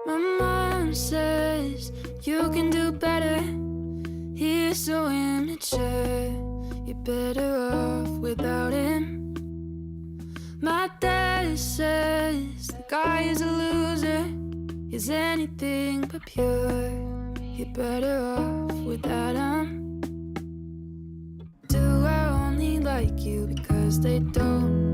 My mom says you can do better. He's so immature. You're better off without him. My dad says the guy is a loser. He's anything but pure. You're better off without him. Do I only like you because they don't?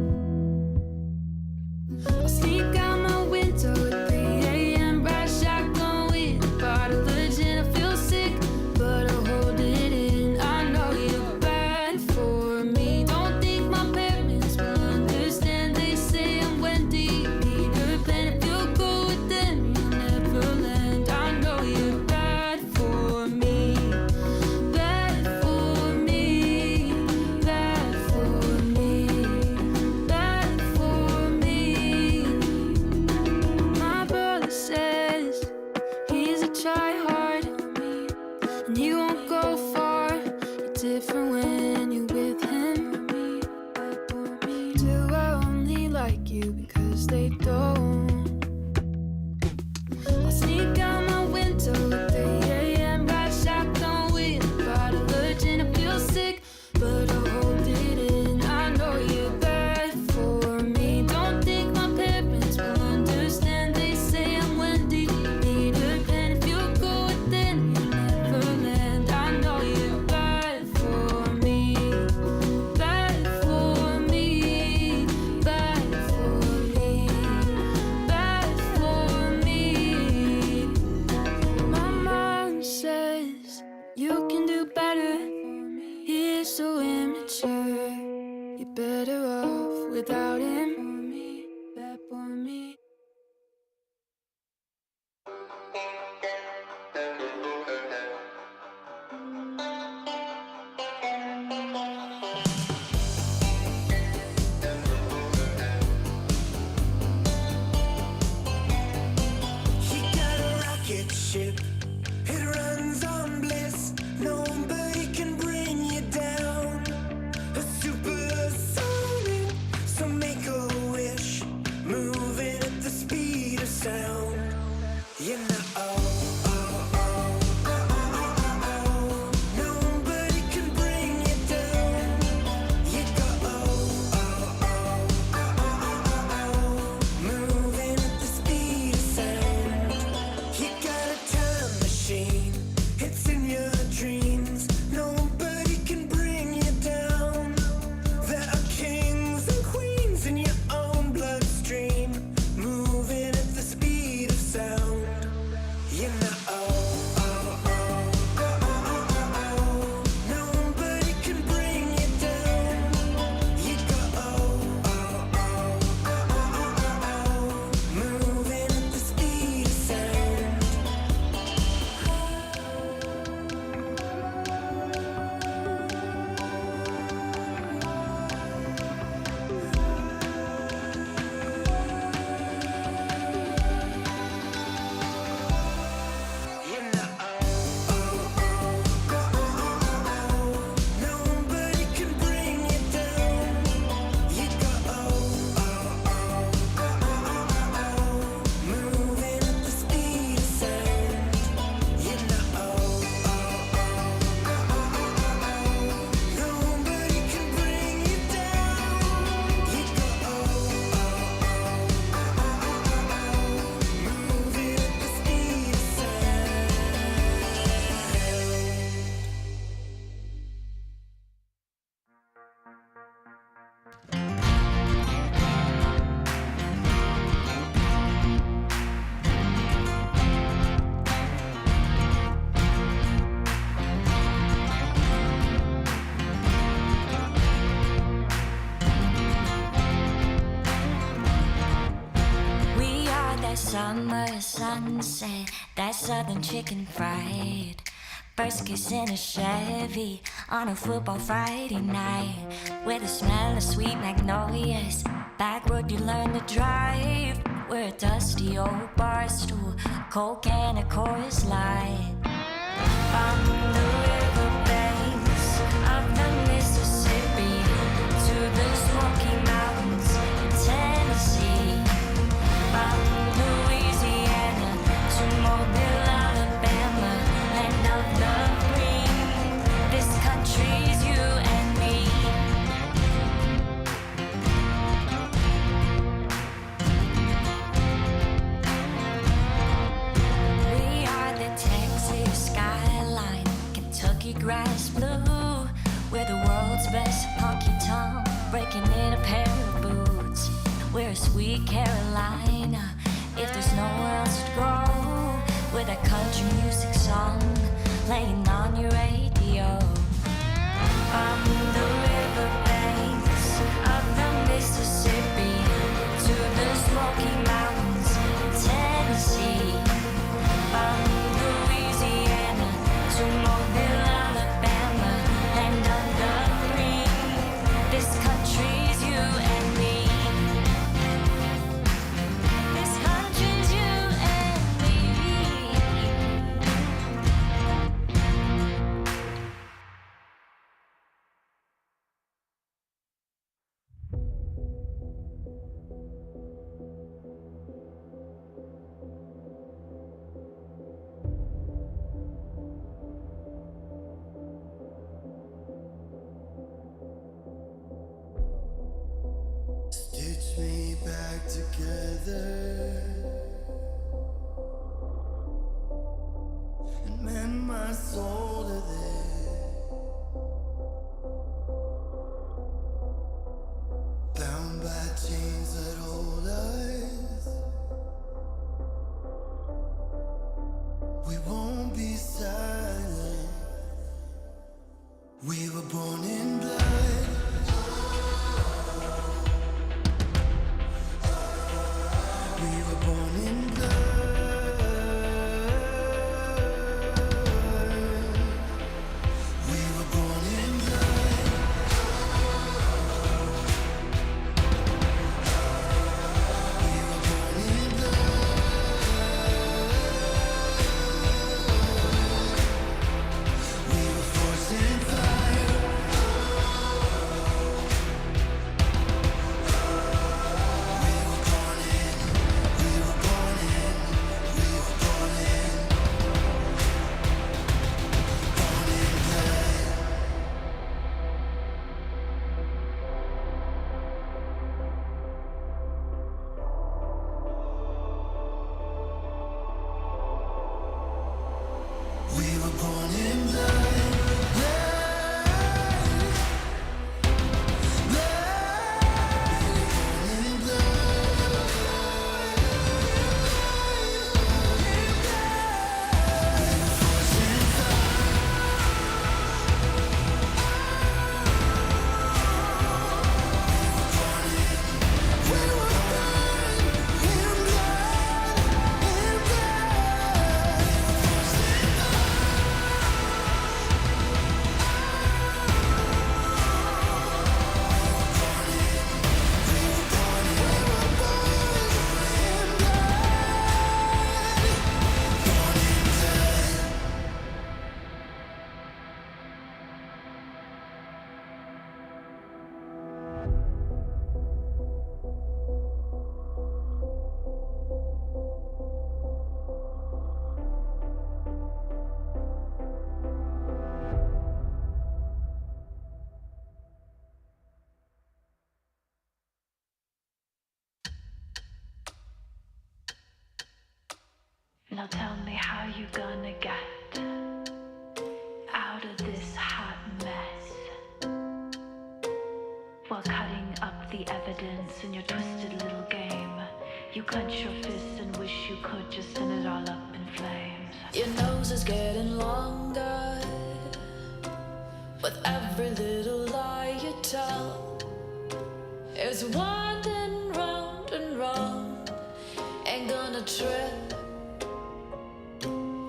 I'll sneak out my window at 3 a.m. Ride shotgun with a bottle of gin. I feel sick, but I'll hold it in. I know you're bad for me. Don't think my parents will understand. They say I'm Wendy, Peter Pan. If you go with them, you'll never land. I know you're bad for me. Bad for me. Bad for me. Bad for me. My brother says he's a tryhard, and he won't go far. You're different when you're with him. Do I only like you because they don't? I'll sneak out my window at 3 a.m. Ride shotgun with a bottle of gin. I feel sick, but I'll hold it in. I know you're bad for me. Don't think my parents will understand. They say I'm Wendy, Peter Pan. If you go with them, you'll never land. I know you're bad for me. Bad for me. Bad for me. Bad for me. My mom says you can do better. He is so immature. You're better off without him. Bad for me. He got a rocket ship, it runs on bliss. Nobody can bring you down. A supersonic, so make a wish. Moving at the speed of sound. You know, nobody can bring you down. You go, moving at the speed of sound. You got a time machine, it's in your dreams. Nobody can bring you down. There are kings and queens in your own bloodstream, moving at the speed of sound. You know, nobody can bring you down. You go, moving at the speed of sound. You know, nobody can bring you down. You go, moving at the speed of sound. You know, nobody can bring you down. You go, moving at the speed of sound. We are that summer sunset, that southern chicken fried. First kiss in a Chevy on a football Friday night, with the smell of sweet magnolias. Backwood you learn to drive. We're a dusty old bar stool, coke and a chorus line. From the river banks of the Mississippi to the Smoky Mountains in Tennessee. From Louisiana We're a sweet Carolina. If there's nowhere else to go, with a country music song playing on your radio. From the riverbanks of the Mississippi to the Smoky Mountains, Tennessee. From Louisiana to Mobile, Alabama, land of the free. This country's you and me. This country's you and me. Stitch me back together and mend my soul to this. Bound by chains that hold us, we won't be silent. We were born in blood. We were born in blood. We were born in blood. We were born in blood. We were forged in fire. We were born in. We were born in. We were born in. Born in blood. We were born in blood. Blood. Blood. In Now tell me how you gonna get out of this hot mess. While cutting up the evidence in your twisted little game, you clench your fists and wish you could just send it all up in flames. Your nose is getting longer with every little lie you tell. It's winding round and round. Ain't gonna trip,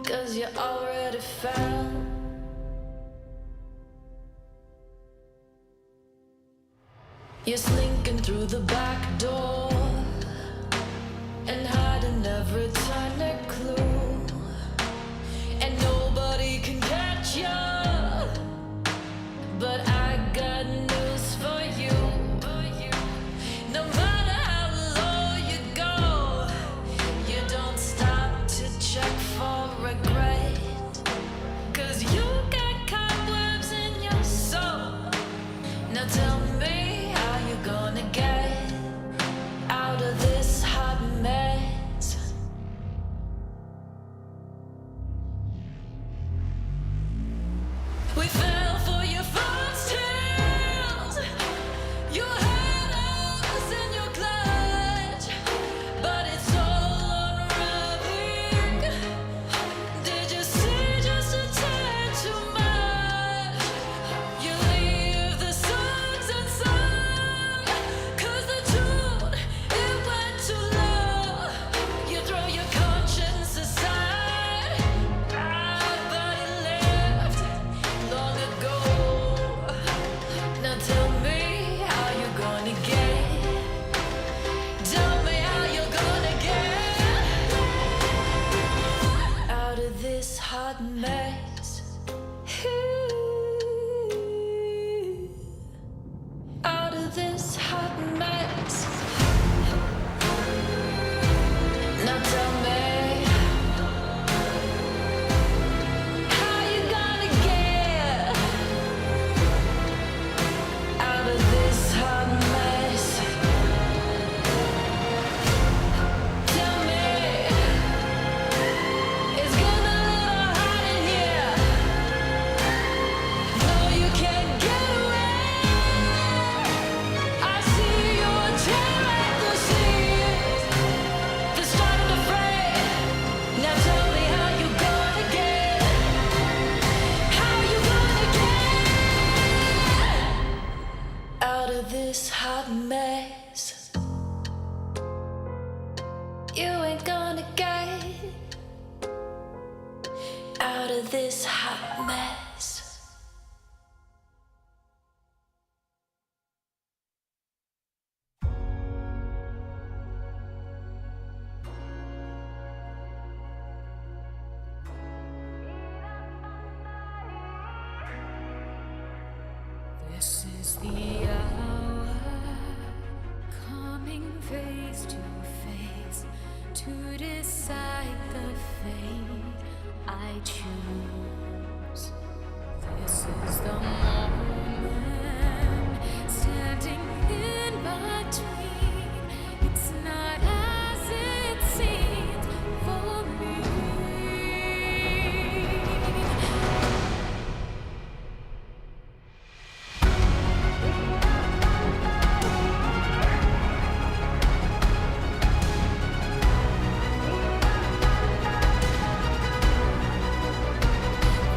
'cause you already fell. You're slinking through the back door and hiding every tiny clue, and nobody can catch you. But I got news for you. No matter how low you go, you don't stop to check for regret. 'Cause you got cobwebs in your soul. Now tell me how you gonna get You ain't gonna get out of this hot mess. This is the hour, coming face to face to decide the fate I choose. This is the moment, standing in between. It's not as it seems for me.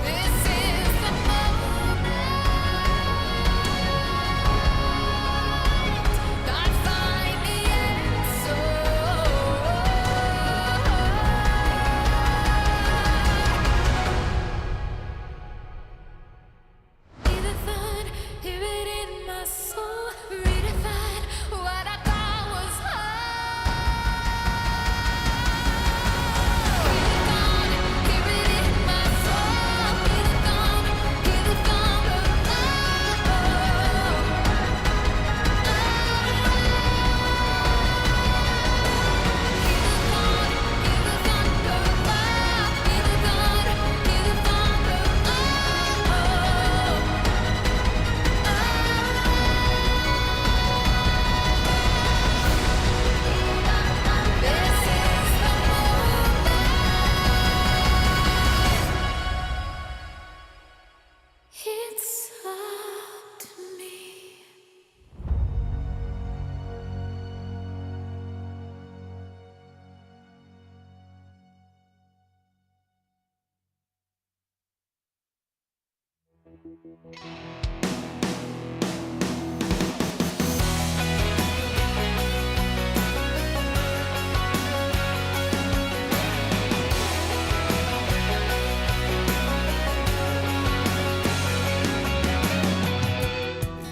This is the moment I find the answer. Be the third, hear it in my soul, redefine what I thought was whole. Be the thorn, hear it in my soul, be the thorn of It's up to me.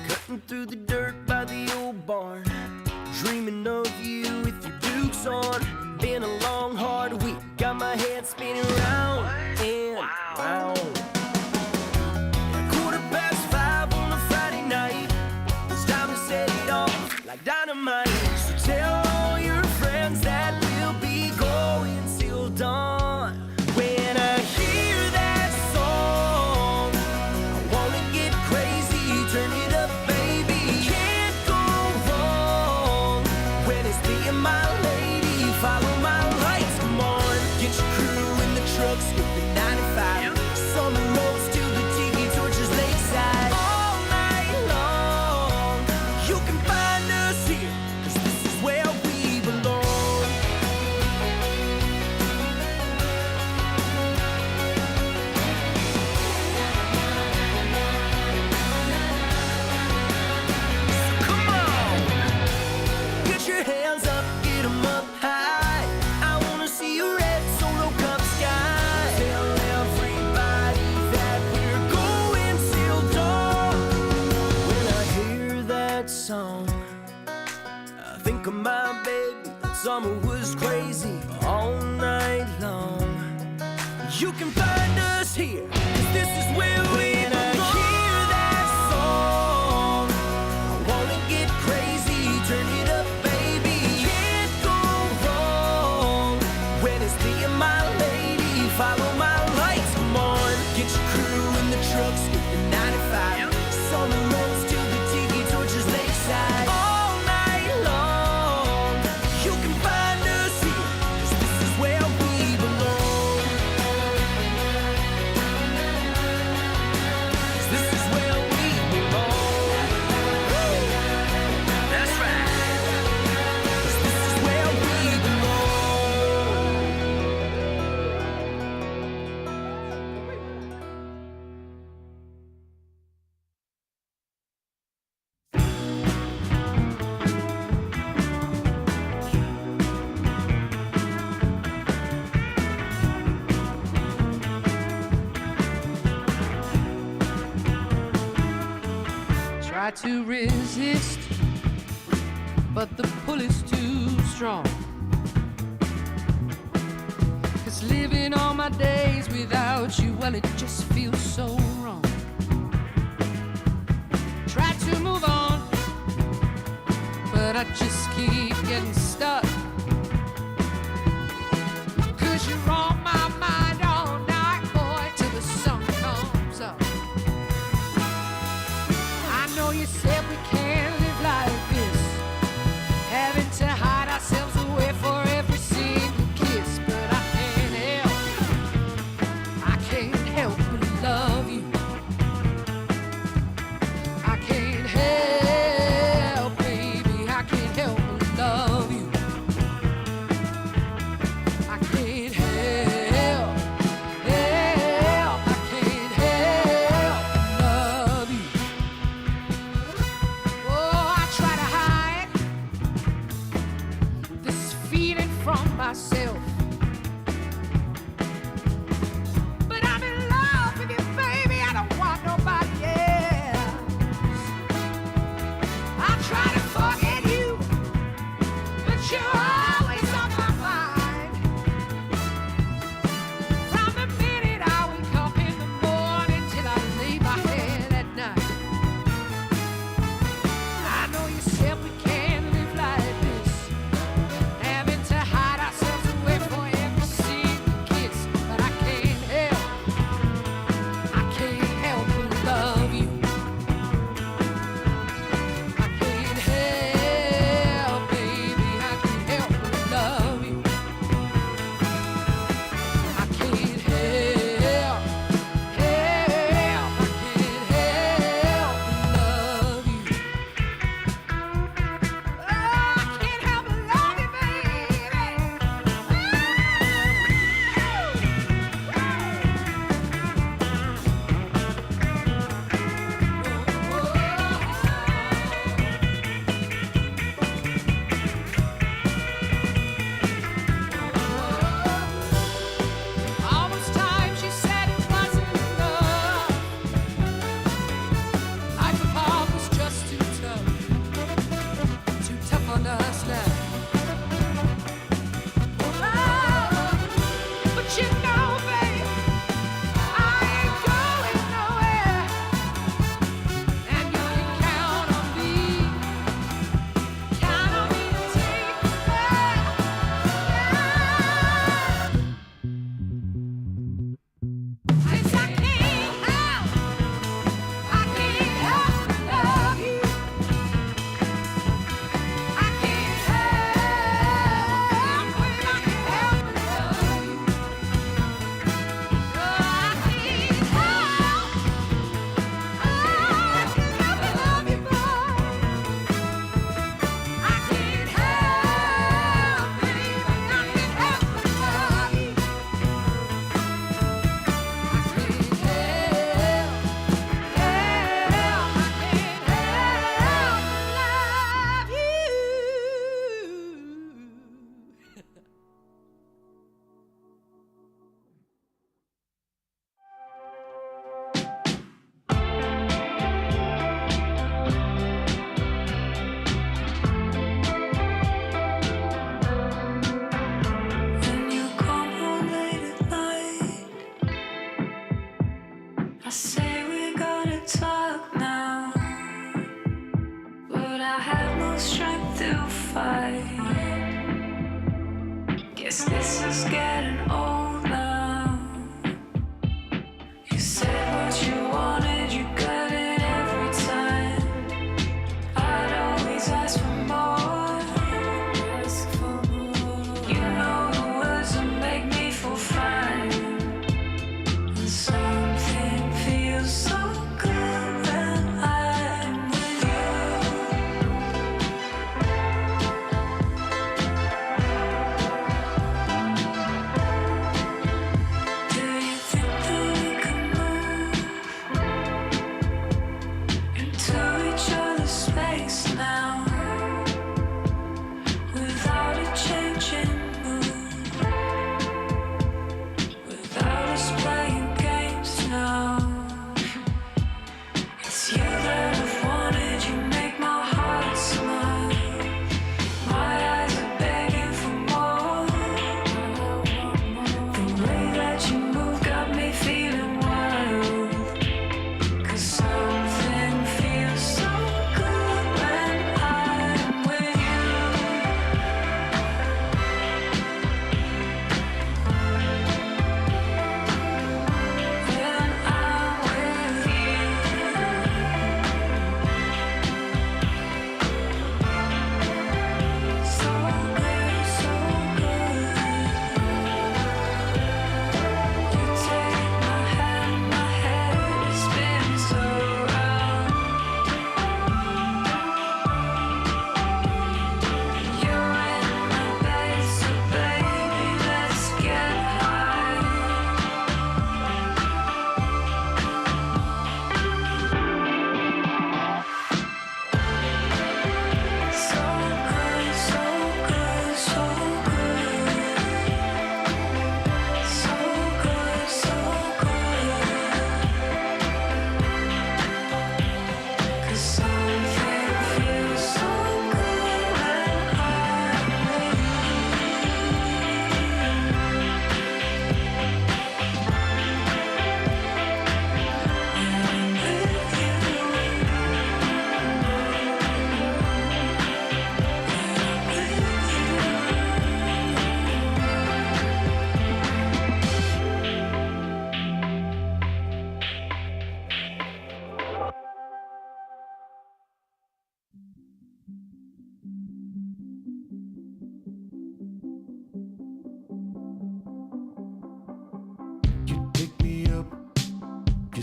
Cutting through the dirt by the old barn, dreaming of you with your dukes on. Been a long, hard week, got my head spinning round and round. 5:15 on a Friday night, it's time to set it off like dynamite. So tell all your friends that we'll be going till dawn. When I hear that song, I wanna get crazy, turn it up, baby. Can't go wrong when it's me and my lady. Follow my lights, come on. Get your crew in the trucks with the 95. Summer roads to the tiki torches lakeside. All night long, you can find us here, 'cause this is where we belong. Come on, get your hands up, get 'em up high. I wanna see your red solo cup sky. Tell everybody that we're going till dawn. When I hear that song, I think of my baby. That summer was crazy all night long. You can find us here, 'cause this is where we belong. When I hear that song, I wanna get crazy, turn it up, baby. Can't go wrong when it's me and my lady. Follow my lights, come on. Get your crew in the trucks with the 95. Summer roads to the tiki torches lakeside. All night long, you can find us here, 'cause this is where we belong. to resist, but the pull is too strong. 'Cause living all my days without you, well, it just feels so wrong. Try to move on, but I just keep getting stuck. 'Cause you're on my mind all night, boy, till the sun comes up. I know you said we can't live like this, having to hide ourselves away for every single kiss. But I can't help but love you. I can't help, baby, I can't help but love you. I can't help, I can't help but love you. Oh, I try to hide this feeling from myself, but I'm in love with you, baby. I don't want nobody else. I try to forget you, but you're always on my mind. From the minute I wake up in the morning till I lay my head at night. I know you said we can't live like this, having to hide ourselves away for every single kiss. But I can't help but love you. I can't help, baby, I can't help but love you. I can't help, I can't help but love you. Oh, I can't help but love you, baby. All those times you said it wasn't enough, life apart was just too tough on us now. But you know, babe, I ain't going nowhere, and you can count on me to take me there. 'Cause I can't help but love you. I can't help but love you. Oh, I can't help but love you, boy. I can't help, baby, I can't help but love you. I can't help, love you. When you come home late at night, I say we gotta talk now, but I have no strength to fight. Guess this is getting old now. You said what you wanted, you got it every time. I'd always ask for more. You know the words that make me feel fine. And something feels so good when I'm with you.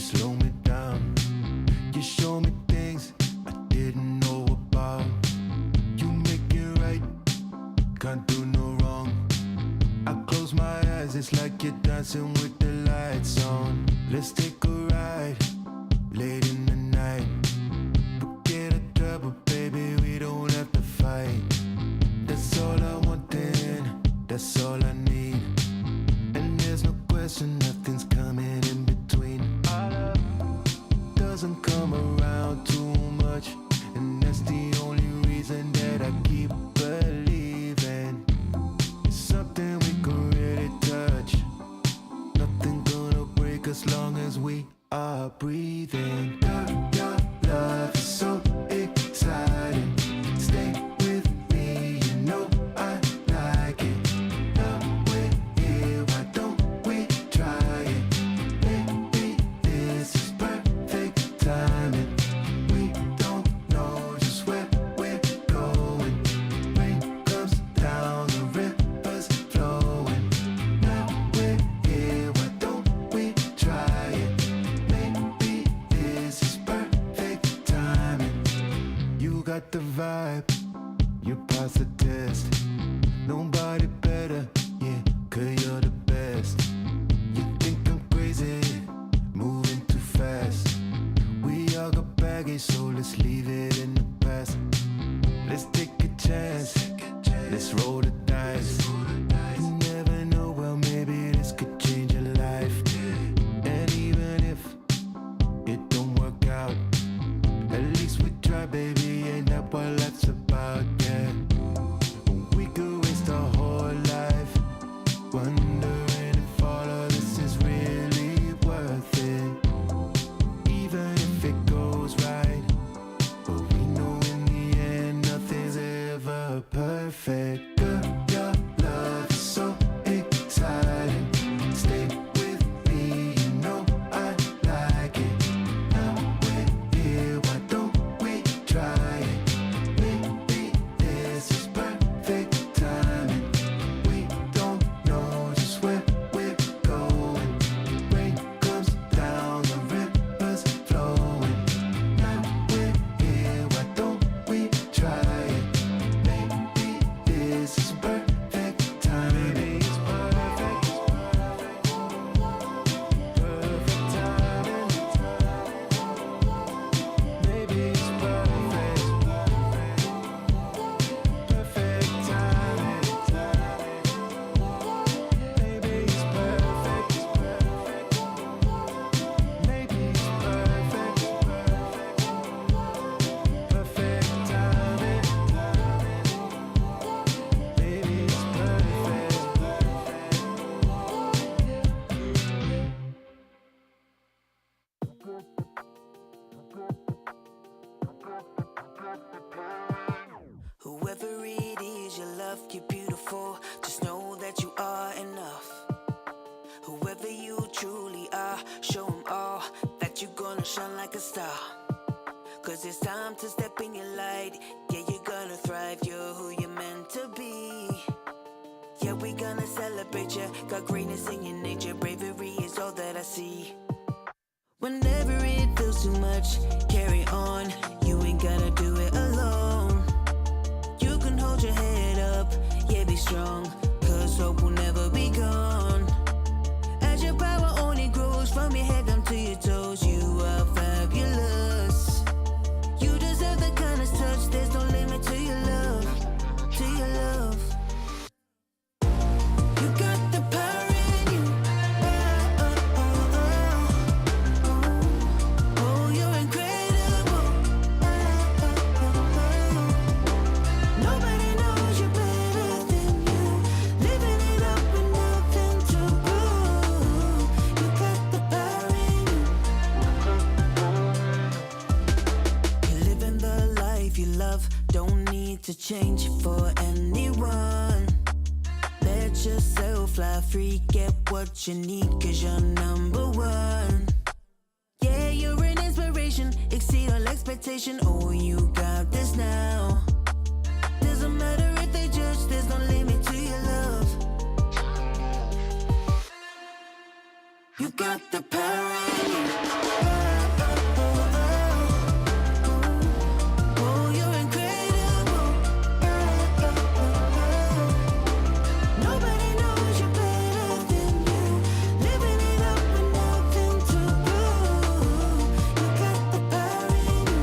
slow me down. You show me things I didn't know about. You make it right, can't do no wrong. I close my eyes, it's like you're dancing with the lights on. Let's take a ride, late in the night. Forget a trouble, baby, we don't have to fight. That's all I want then, that's all I need. And there's no question, nothing's coming in between. Our love doesn't come around too much, and that's the only reason that I keep believing. It's something we can really touch. Nothing gonna break us long as we are breathing. Your love is so exciting. Stay with me, you know I like it. Now we're here, why don't we try it? Maybe this is perfect timing. We don't know just where we're going. Rain comes down, the river's flowing. Now we're here, why don't we try it? Maybe this is perfect timing. You got the vibe, you pass the test. Nobody better, yeah, 'cause you're the best. You think I'm crazy, moving too fast. We all got baggage, so let's leave it in the past. Let's take a chance, let's roll the dice. You never know, well maybe this could change your life. And even if it don't work out, at least we try, baby, ain't that what life's about, yeah. We could waste our whole life wondering if all of this is really worth it. Even if it goes right, but we know in the end nothing's ever perfect. Girl, your love is so exciting. Stay with me, you know I like it. Now we're here, why don't we try it? Maybe this is perfect timing. We don't know just where we're going. Rain comes down, the river's flowing. Now we're here, why don't we try it? Maybe this is perfect timing. Maybe it's perfect. Perfect timing. Maybe it's perfect. Perfect timing. Maybe it's perfect. Maybe it's perfect. Perfect timing. Maybe it's perfect. Whoever it is you love, you're beautiful. Just know that you are enough. Whoever you truly are, show 'em all that you're gonna shine like a star. 'Cause it's time to step in your light. Yeah, you're gonna thrive, you're who you're meant to be. Yeah, we gonna celebrate you. Got greatness in your nature, bravery is all that I see. Whenever it feels too much, carry on. You ain't gotta do it alone. You can hold your head up, yeah, be strong. 'Cause hope will never be gone. As your power only grows from your head down to your toes, you are fabulous. You deserve the kindest touch, there's no limit to your love, to your love. You got the power in you. Oh, oh, oh, oh, oh. Oh, you're incredible. Oh, oh, oh, oh. Nobody knows you better than you. Living it up with nothing to prove. You got the power in you. You're living the life you love. Don't need to change for anyone. Let yourself fly free, get what you need, 'cause you're number one. Yeah, you're an inspiration, exceed all expectation. Oh, you got this now. Doesn't matter if they judge, there's no limit to your love. You got the power in you. Oh, you're incredible. Nobody knows you better than you. Living it up with nothing to prove. You got the power in you.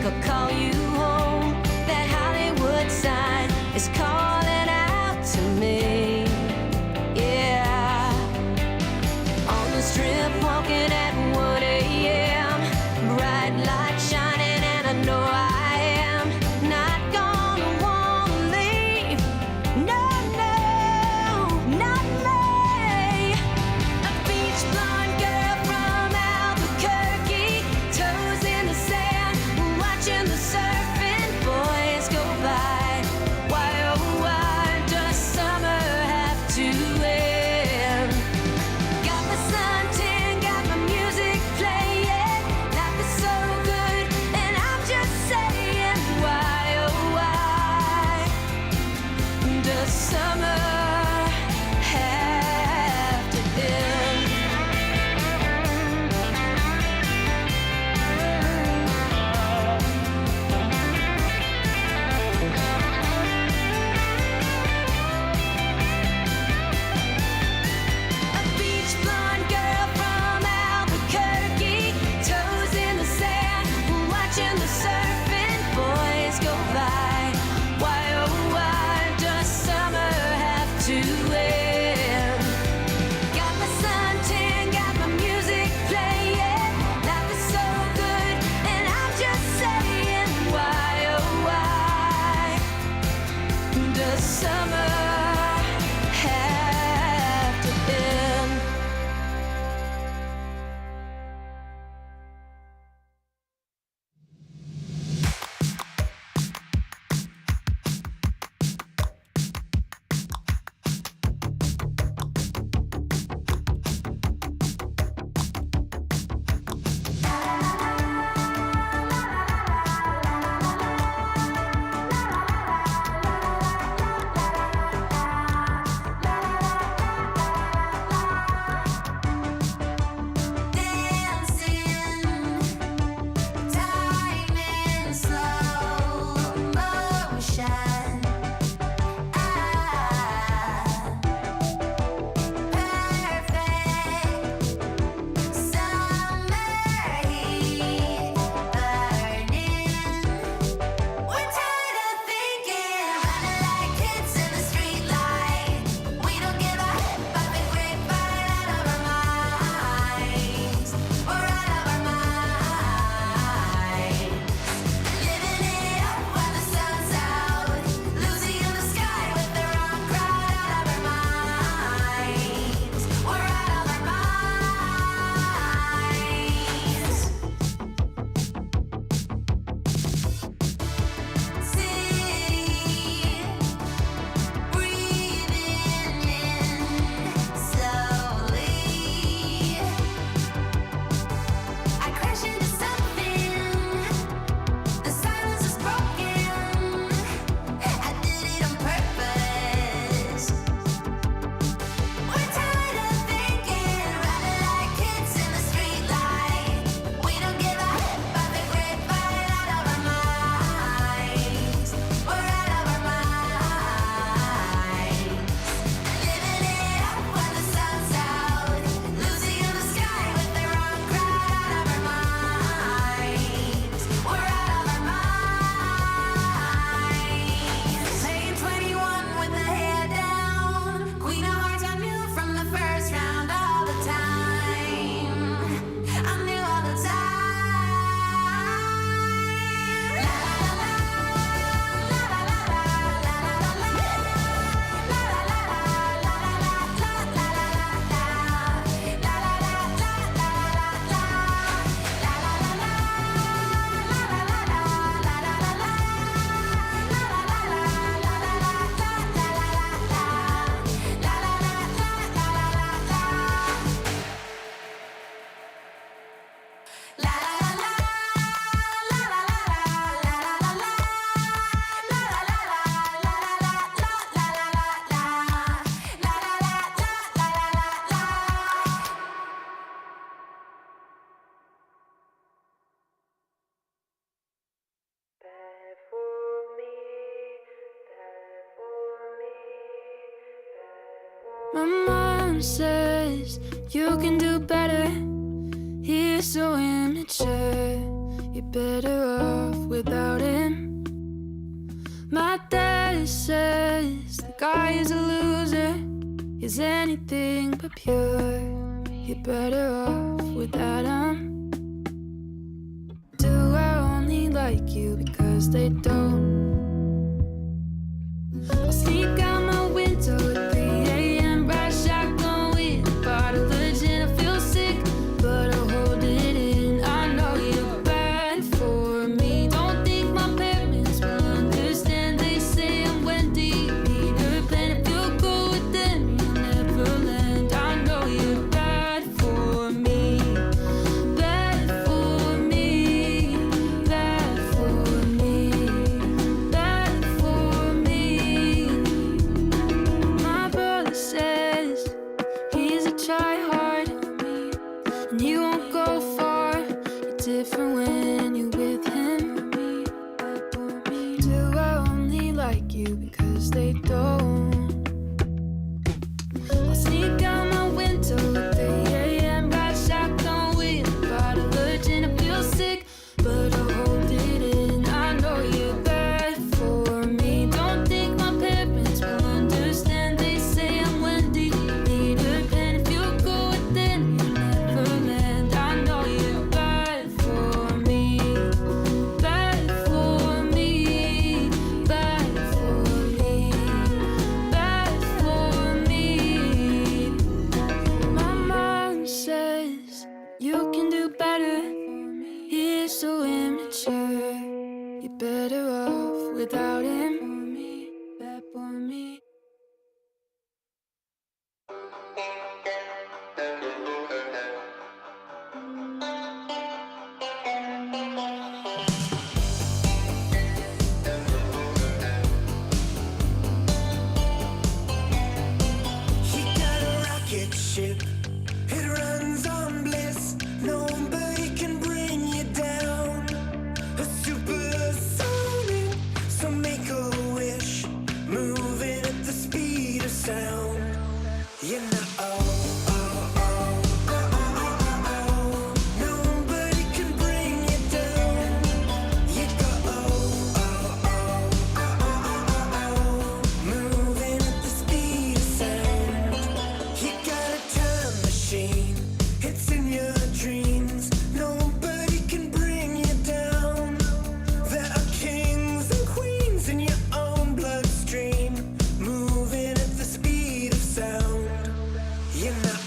He'll call you home. That Hollywood sign is calling out to me. Yeah. On the strip, walking at 1 a.m. Bright light shining, and I know I am not gonna wanna leave. No, no, not me. A beach blonde girl from Albuquerque, toes in the sand, watching the surfing boys go by. Why, oh, why does summer have to end? Got my suntan, got my music playing. Life is so good, and I'm just saying, why, oh, why does summer have to end? A beach blonde girl from Albuquerque, toes in the sand, watching the surfing boys go by. Why, oh, why does summer have to end? Got my suntan, got my music playing. Life is so good, and I'm just saying, why, oh, why does summer have to end? My mom says you can do better. You're so immature. You're better off with without him. My daddy says the guy is a loser, is anything but pure. You're better off without him. Do I only like you because they don't? I sneak out my window at 3 a.m. Ride shotgun with a bottle of gin. I feel sick, but I'll hold it in. I know you're bad for me. Don't think my parents will understand. They say I'm Wendy, Peter Pan. If you go with them, you'll never land. I know you're bad for me. Bad for me. Bad for me. Bad for me. My brother says he's a tryhard, and he won't go far. You're different when you're with him. Do I only like you because they don't? I sneak out my window at 3 a.m. Ride shotgun with a bottle of gin. I feel sick, but I'll hold it in. I know you're bad for me. Don't think my parents will understand. They say I'm Wendy, Peter Pan. If you go with them, you'll never land. I know you're bad for me. Bad for me. Bad for me. Bad for me. My mom says you can do better. He's so immature. You're better off without him. Bad for me. He got a rocket ship, it runs on bliss. Nobody can bring you down. A supersonic, so make a wish. Moving at the speed of sound. You know, nobody can bring you down. You go, moving at the speed of sound. You got a time machine, it's in your dreams. Nobody can bring you down. There are kings and queens in your own bloodstream, moving at the speed of sound. You know,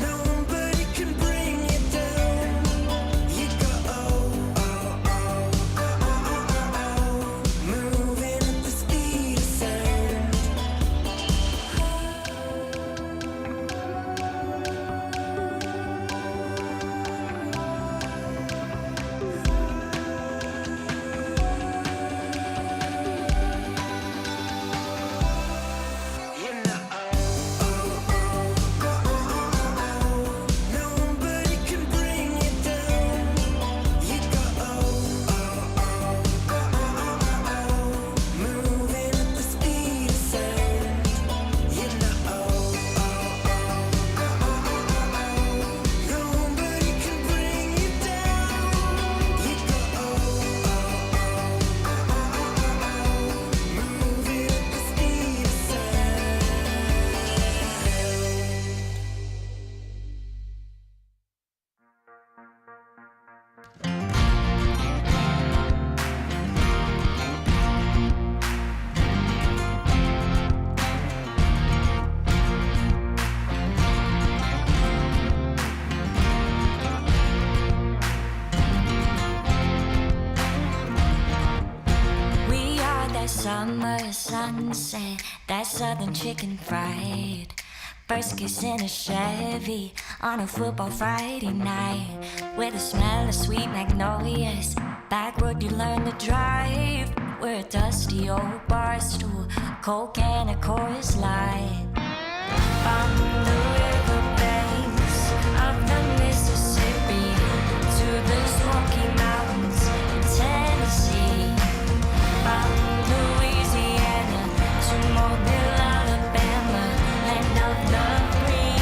nobody can bring you down. You go, moving at the speed of sound. You know, nobody can bring you down. You go, moving at the speed of sound. You know, nobody can bring you down. You go, moving at the speed of sound. We are that summer sunset, that southern chicken fried. First kiss in a Chevy on a football Friday night, with the smell of sweet magnolias. Back road you learn to drive. We're a dusty old bar stool, coke and a chorus line. From the river banks of the Mississippi to the Smoky Mountains in Tennessee. From Louisiana to Mobile, Alabama, land of the free.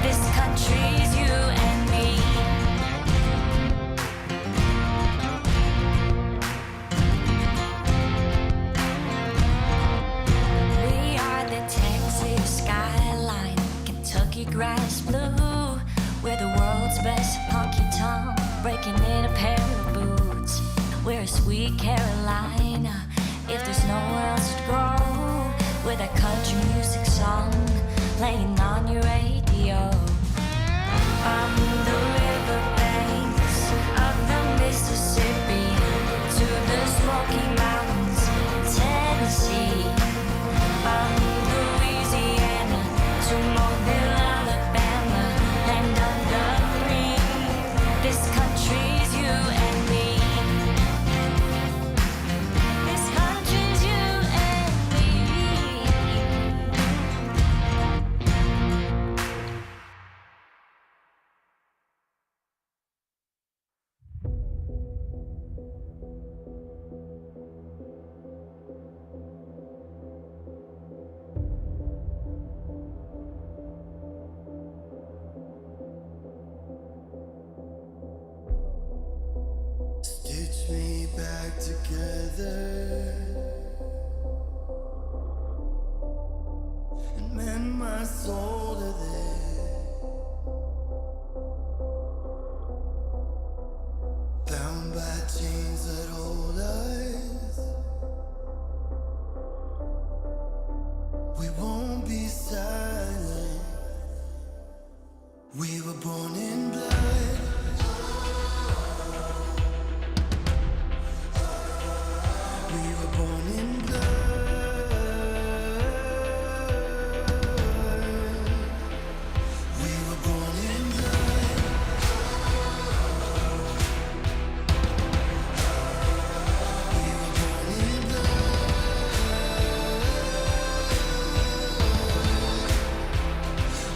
This country's you and me. breaking in a pair of boots. We're a sweet Carolina, if there's nowhere else to go, with a country music song playing on your radio. On the riverbanks of the Mississippi to the Smoky Mountains, Tennessee. From Louisiana to Mobile, Alabama, land of the free. This country's you and me. This country's you and me. Stitch me back together and mend my soul to this. Bound by chains that hold us, we won't be silent. We were born in blood. We were born in blood. We were born in blood. We were born in blood.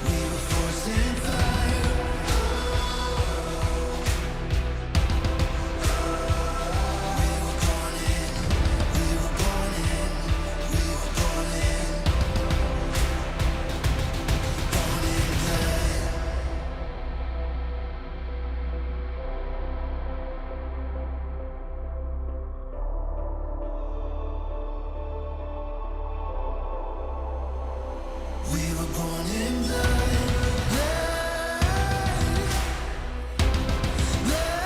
We were forged in fire. We were born in. We were born in. We were born in. Born in blood. We were born in blood. Blood.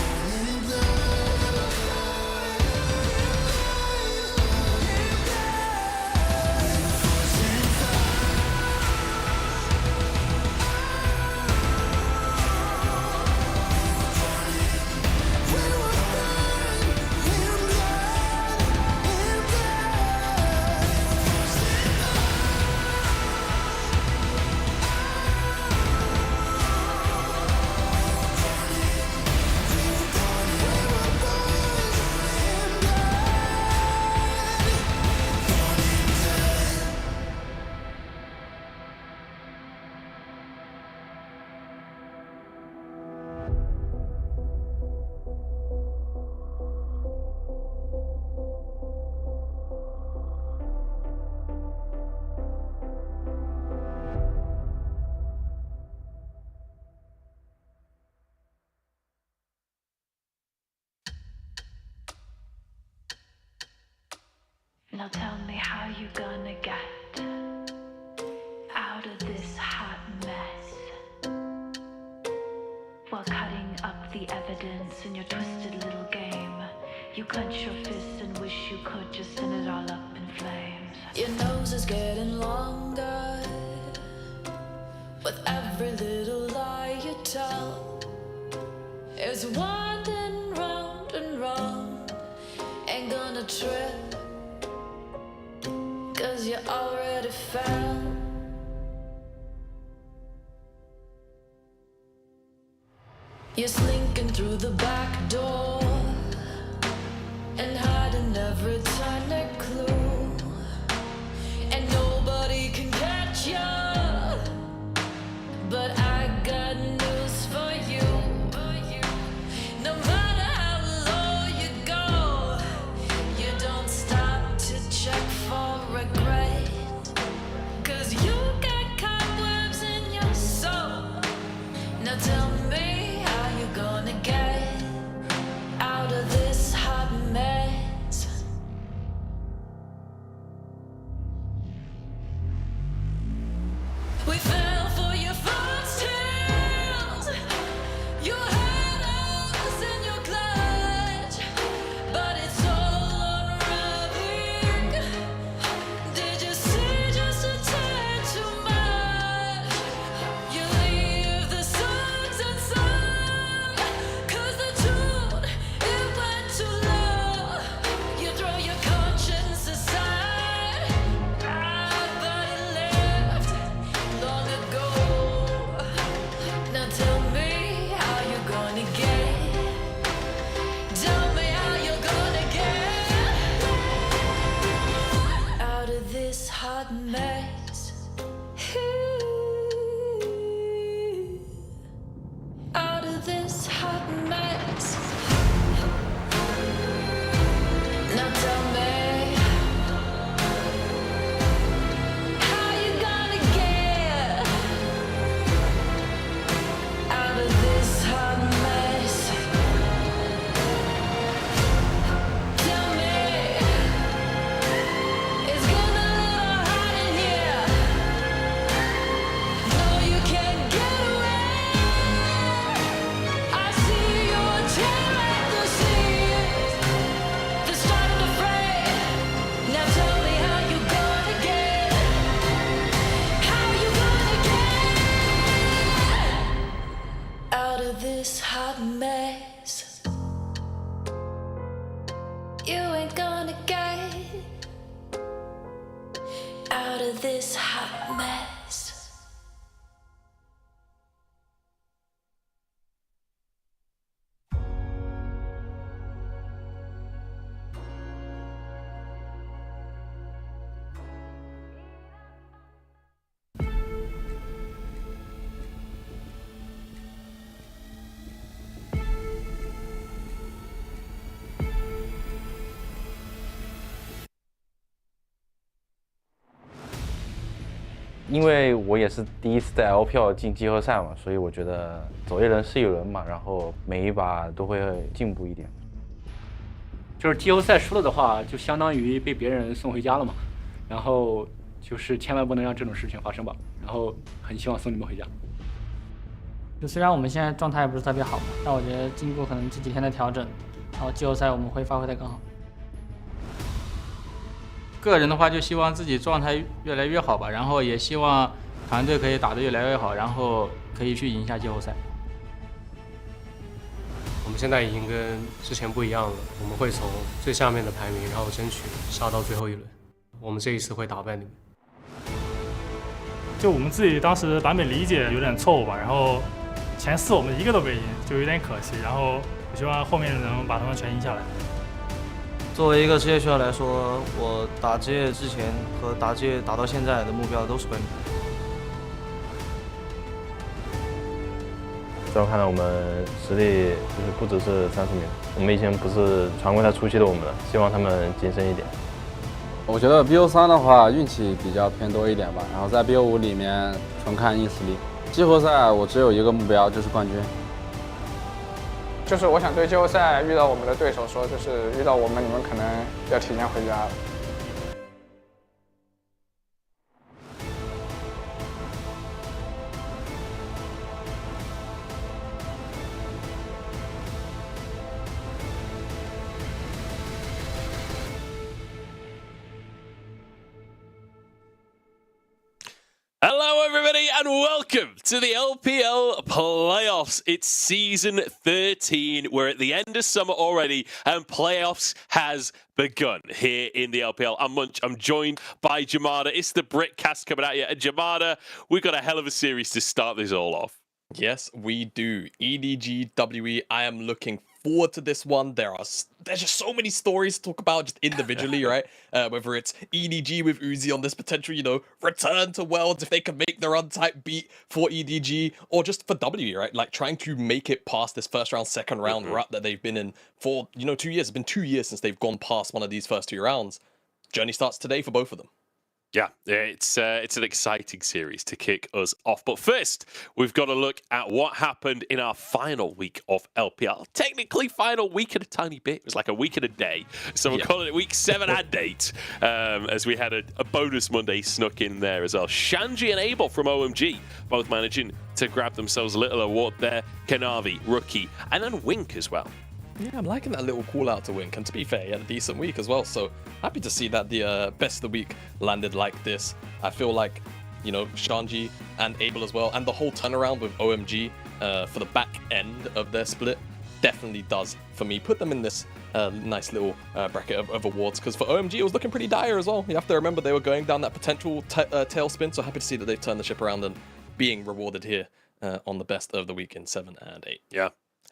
Born in Now tell me how you gonna get out of this hot mess while cutting up the evidence in your twisted little game. You clench your fists and wish you could just send it all up in flames. Your nose is getting longer with every little lie you tell. It's winding round and round. Ain't gonna trip, 'cause you already fell. You're slinking through the back door and hiding every tiny clue, and nobody can catch you. But I got news for you. No matter how low you go, you don't stop to check for regret, 'cause you got cobwebs in your soul. Now tell me how you gonna get out of this hot mess. hot mess. Now tell me, how you gonna get out of this hot mess? Tell me, it's getting a little hot in here. No, you can't get away. I see your tear at the seams. The start of the fray. Now tell me how you gonna get. How you gonna get out of this hot mess? You ain't gonna get out of this hot mess.因为我也是第一次在 LPL 进季后赛嘛，所以我觉得走一轮是一轮嘛，然后每一把都会进步一点。就是季后赛输了的话，就相当于被别人送回家了嘛。然后就是千万不能让这种事情发生吧。然后很希望送你们回家。就虽然我们现在状态不是特别好嘛，但我觉得经过可能这几天的调整，然后季后赛我们会发挥得更好。个人的话，就希望自己状态越来越好吧，然后也希望团队可以打得越来越好，然后可以去赢下季后赛。我们现在已经跟之前不一样了，我们会从最下面的排名，然后争取杀到最后一轮。我们这一次会打败你们。就我们自己当时版本理解有点错误吧，然后前4我们一个都没赢，就有点可惜。然后我希望后面能把他们全赢下来。作为一个职业选手来说，我打职业之前和打职业打到现在的目标都是冠军。最后看到我们实力就是不只是30名，我们以前不是常规赛初期的我们了，希望他们谨慎一点。我觉得 BO3 的话运气比较偏多一点吧，然后在 BO5 里面纯看硬实力。季后赛我只有一个目标，就是冠军。就是我想对季后赛遇到我们的对手说，就是遇到我们，你们可能要提前回家了。Hello, everybody, and welcome to the LPL playoffs. It's season 13. We're at the end of summer already, and playoffs has begun here in the LPL. I'm Munch. I'm joined by Jamada. It's the Britcast coming at you. And Jamada, we've got a hell of a series to start this all off. Yes, we do. EDG, WE, I am looking forward to this one. There's just so many stories to talk about just individually, right? Whether it's EDG with Uzi on this potential, return to Worlds if they can make their untype beat for EDG, or just for W, right? Like trying to make it past this first round, second round rut that they've been in for, 2 years. It's been 2 years since they've gone past one of these first 2 rounds. Journey starts today for both of them. Yeah, it's an exciting series to kick us off. But first, we've got to look at what happened in our final week of LPL. Technically, final week and a tiny bit. It was like a week and a day. So we're calling it week 7 and 8, as we had a bonus Monday snuck in there as well. Shanji and Abel from OMG both managing to grab themselves a little award there. Kanavi, Rookie, and then Wink as well. Yeah, I'm liking that little call out to Wink, and to be fair, he had a decent week as well, so happy to see that the best of the week landed like this. I feel like, Shanji and Abel as well, and the whole turnaround with OMG for the back end of their split definitely does, for me, put them in this nice little bracket of awards, because for OMG it was looking pretty dire as well. You have to remember they were going down that potential tailspin, so happy to see that they've turned the ship around and being rewarded here on the best of the week in 7 and 8. Yeah.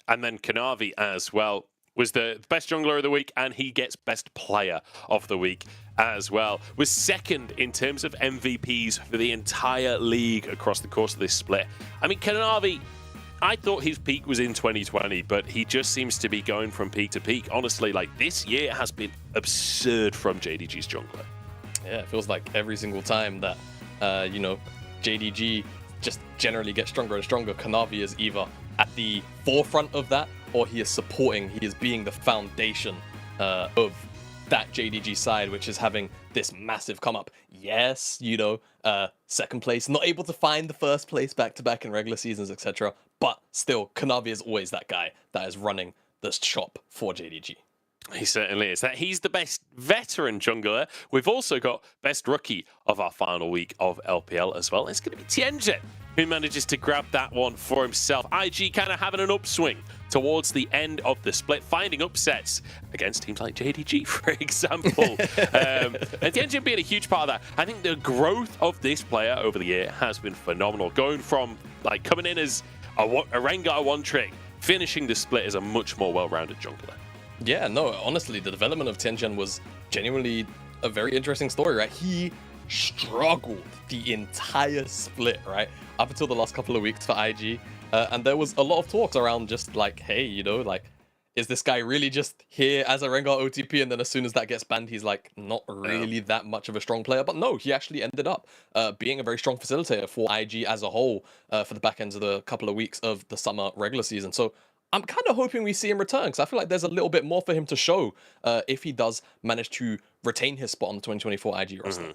And then Kanavi as well was the best jungler of the week, and he gets best player of the week as well. Was second in terms of MVPs for the entire league across the course of this split. I mean, Kanavi, I thought his peak was in 2020, but he just seems to be going from peak to peak. Honestly, like this year has been absurd from JDG's jungler. Yeah, it feels like every single time that, JDG just generally gets stronger and stronger, Kanavi is either at the forefront of that or he is supporting, he is being the foundation of that JDG side, which is having this massive come up. Yes, second place, not able to find the first place back-to-back in regular seasons, etc. But still, Kanavi is always that guy that is running the shop for JDG. He certainly is. He's the best veteran jungler. We've also got best rookie of our final week of LPL as well. It's going to be Tianjin, who manages to grab that one for himself. IG kind of having an upswing towards the end of the split, finding upsets against teams like JDG, for example. And Tianjin being a huge part of that. I think the growth of this player over the year has been phenomenal. Going from like coming in as a Rengar one trick, finishing the split as a much more well-rounded jungler. Yeah, no, honestly, the development of Tianjin was genuinely a very interesting story, right? He struggled the entire split, right? Up until the last couple of weeks for IG. And there was a lot of talks around just like, hey, is this guy really just here as a Rengar OTP? And then as soon as that gets banned, he's like not really that much of a strong player. But no, he actually ended up being a very strong facilitator for IG as a whole for the back ends of the couple of weeks of the summer regular season. So I'm kind of hoping we see him return because I feel like there's a little bit more for him to show if he does manage to retain his spot on the 2024 IG roster.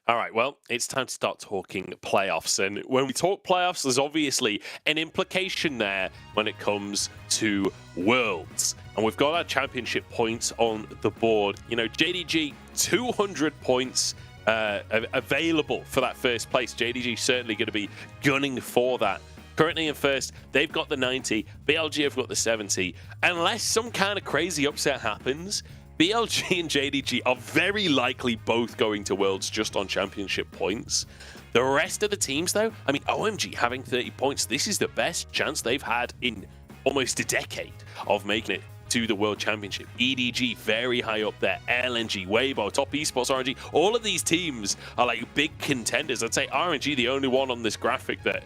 All right, well, it's time to start talking playoffs. And when we talk playoffs, there's obviously an implication there when it comes to Worlds. And we've got our championship points on the board. JDG, 200 points available for that first place. JDG certainly going to be gunning for that. Currently in first, they've got the 90. BLG have got the 70. Unless some kind of crazy upset happens, BLG and JDG are very likely both going to Worlds just on championship points. The rest of the teams, though, I mean, OMG having 30 points, this is the best chance they've had in almost a decade of making it to the World Championship. EDG very high up there. LNG, Weibo, Top Esports, RNG, all of these teams are like big contenders. I'd say RNG the only one on this graphic that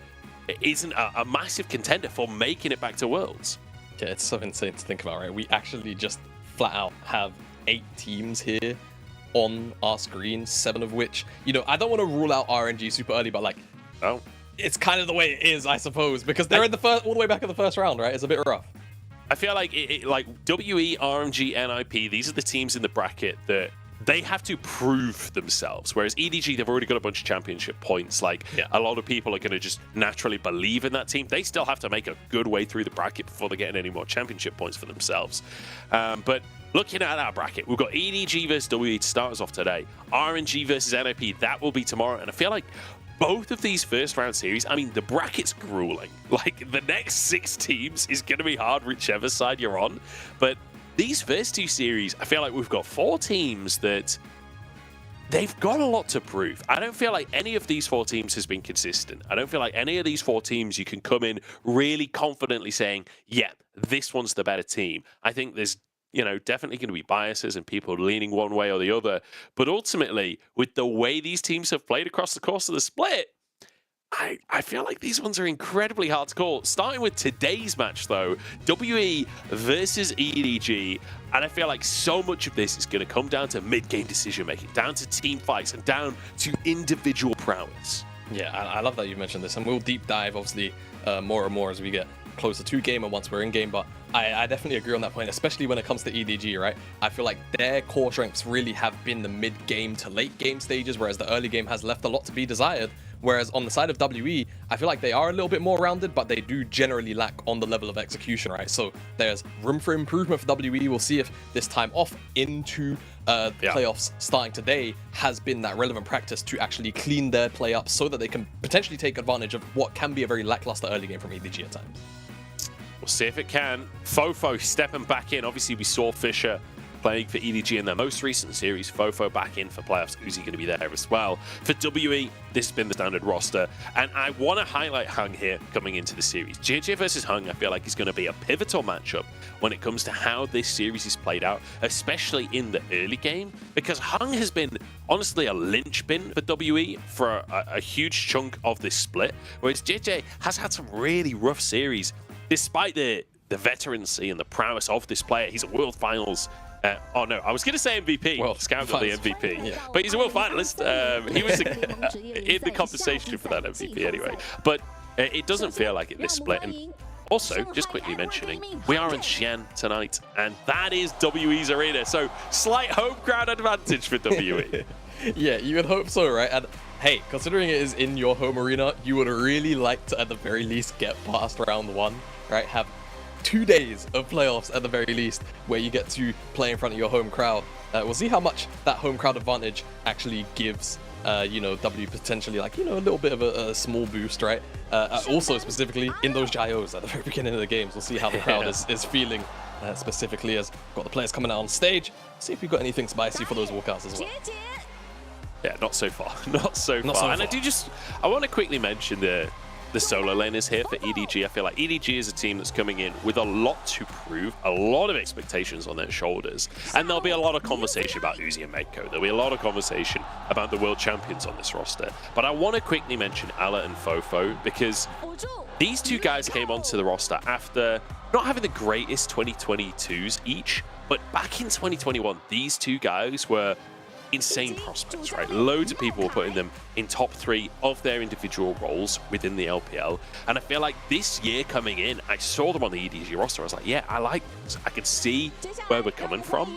isn't a massive contender for making it back to Worlds. Yeah, it's so insane to think about, right? We actually just flat out have 8 teams here on our screen, 7 of which, I don't want to rule out RNG super early, but it's kind of the way it is, I suppose, because they're in the first, all the way back in the first round, right? It's a bit rough. I feel like WE, RNG, NIP, these are the teams in the bracket that they have to prove themselves. Whereas EDG, they've already got a bunch of championship points. A lot of people are going to just naturally believe in that team. They still have to make a good way through the bracket before they're getting any more championship points for themselves. But looking at our bracket, we've got EDG versus WE to start us off today. RNG versus NIP, that will be tomorrow. And I feel like both of these first round series, I mean, the bracket's grueling. The next 6 teams is going to be hard, whichever side you're on. But these first 2 series, I feel like we've got 4 teams that they've got a lot to prove. I don't feel like any of these 4 teams has been consistent. I don't feel like any of these 4 teams you can come in really confidently saying, yeah, this one's the better team. I think there's definitely going to be biases and people leaning one way or the other. But ultimately, with the way these teams have played across the course of the split, I feel like these ones are incredibly hard to call. Starting with today's match, though, WE versus EDG. And I feel like so much of this is going to come down to mid-game decision-making, down to team fights, and down to individual prowess. Yeah, I love that you mentioned this. And we'll deep dive, obviously, more and more as we get closer to game and once we're in game. But I definitely agree on that point, especially when it comes to EDG, right? I feel like their core strengths really have been the mid-game to late-game stages, whereas the early game has left a lot to be desired. Whereas on the side of WE, I feel like they are a little bit more rounded, but they do generally lack on the level of execution, right? So there's room for improvement for WE. We'll see if this time off into playoffs starting today has been that relevant practice to actually clean their play up so that they can potentially take advantage of what can be a very lackluster early game from EDG at times. We'll see if it can. Fofo stepping back in. Obviously, we saw Fisher playing for EDG in their most recent series. Fofo back in for playoffs. Uzi going to be there as well. For WE, this has been the standard roster. And I want to highlight Hung here coming into the series. JJ versus Hung, I feel like is going to be a pivotal matchup when it comes to how this series is played out, especially in the early game, because Hung has been honestly a linchpin for WE for a huge chunk of this split, whereas JJ has had some really rough series, despite the veterancy and the prowess of this player. He's a World Finals. Oh no, I was going to say MVP. Well, Scout got the MVP, yeah. But he's a World Finalist. He was in the conversation for that MVP anyway. But it doesn't feel like it this split. And also, just quickly mentioning, we are in Xi'an tonight, and that is WE's arena. So slight home crowd advantage for WE. Yeah, you would hope so, right? And hey, considering it is in your home arena, you would really like to, at the very least, get past round 1, right? Have 2 days of playoffs at the very least, where you get to play in front of your home crowd. We'll see how much that home crowd advantage actually gives, you know, W potentially, like, you know, a little bit of a small boost, right? Also, specifically in those gyos at the very beginning of the games, we'll see how the crowd is feeling, specifically as we've got the players coming out on stage. See if we've got anything spicy for those walkouts as well. Yeah, not so far. Not so far. And I want to quickly mention the solo laners here for EDG. I feel like EDG is a team that's coming in with a lot to prove, a lot of expectations on their shoulders, and there'll be a lot of conversation about Uzi and Mako. There'll be a lot of conversation about the world champions on this roster. But I want to quickly mention Ala and Fofo, because these two guys came onto the roster after not having the greatest 2022s each, but back in 2021, these two guys were insane prospects, right? Loads of people were putting them in top 3 of their individual roles within the LPL. And I feel like this year coming in, I saw them on the EDG roster. I was like, yeah, I like this. I could see where we're coming from.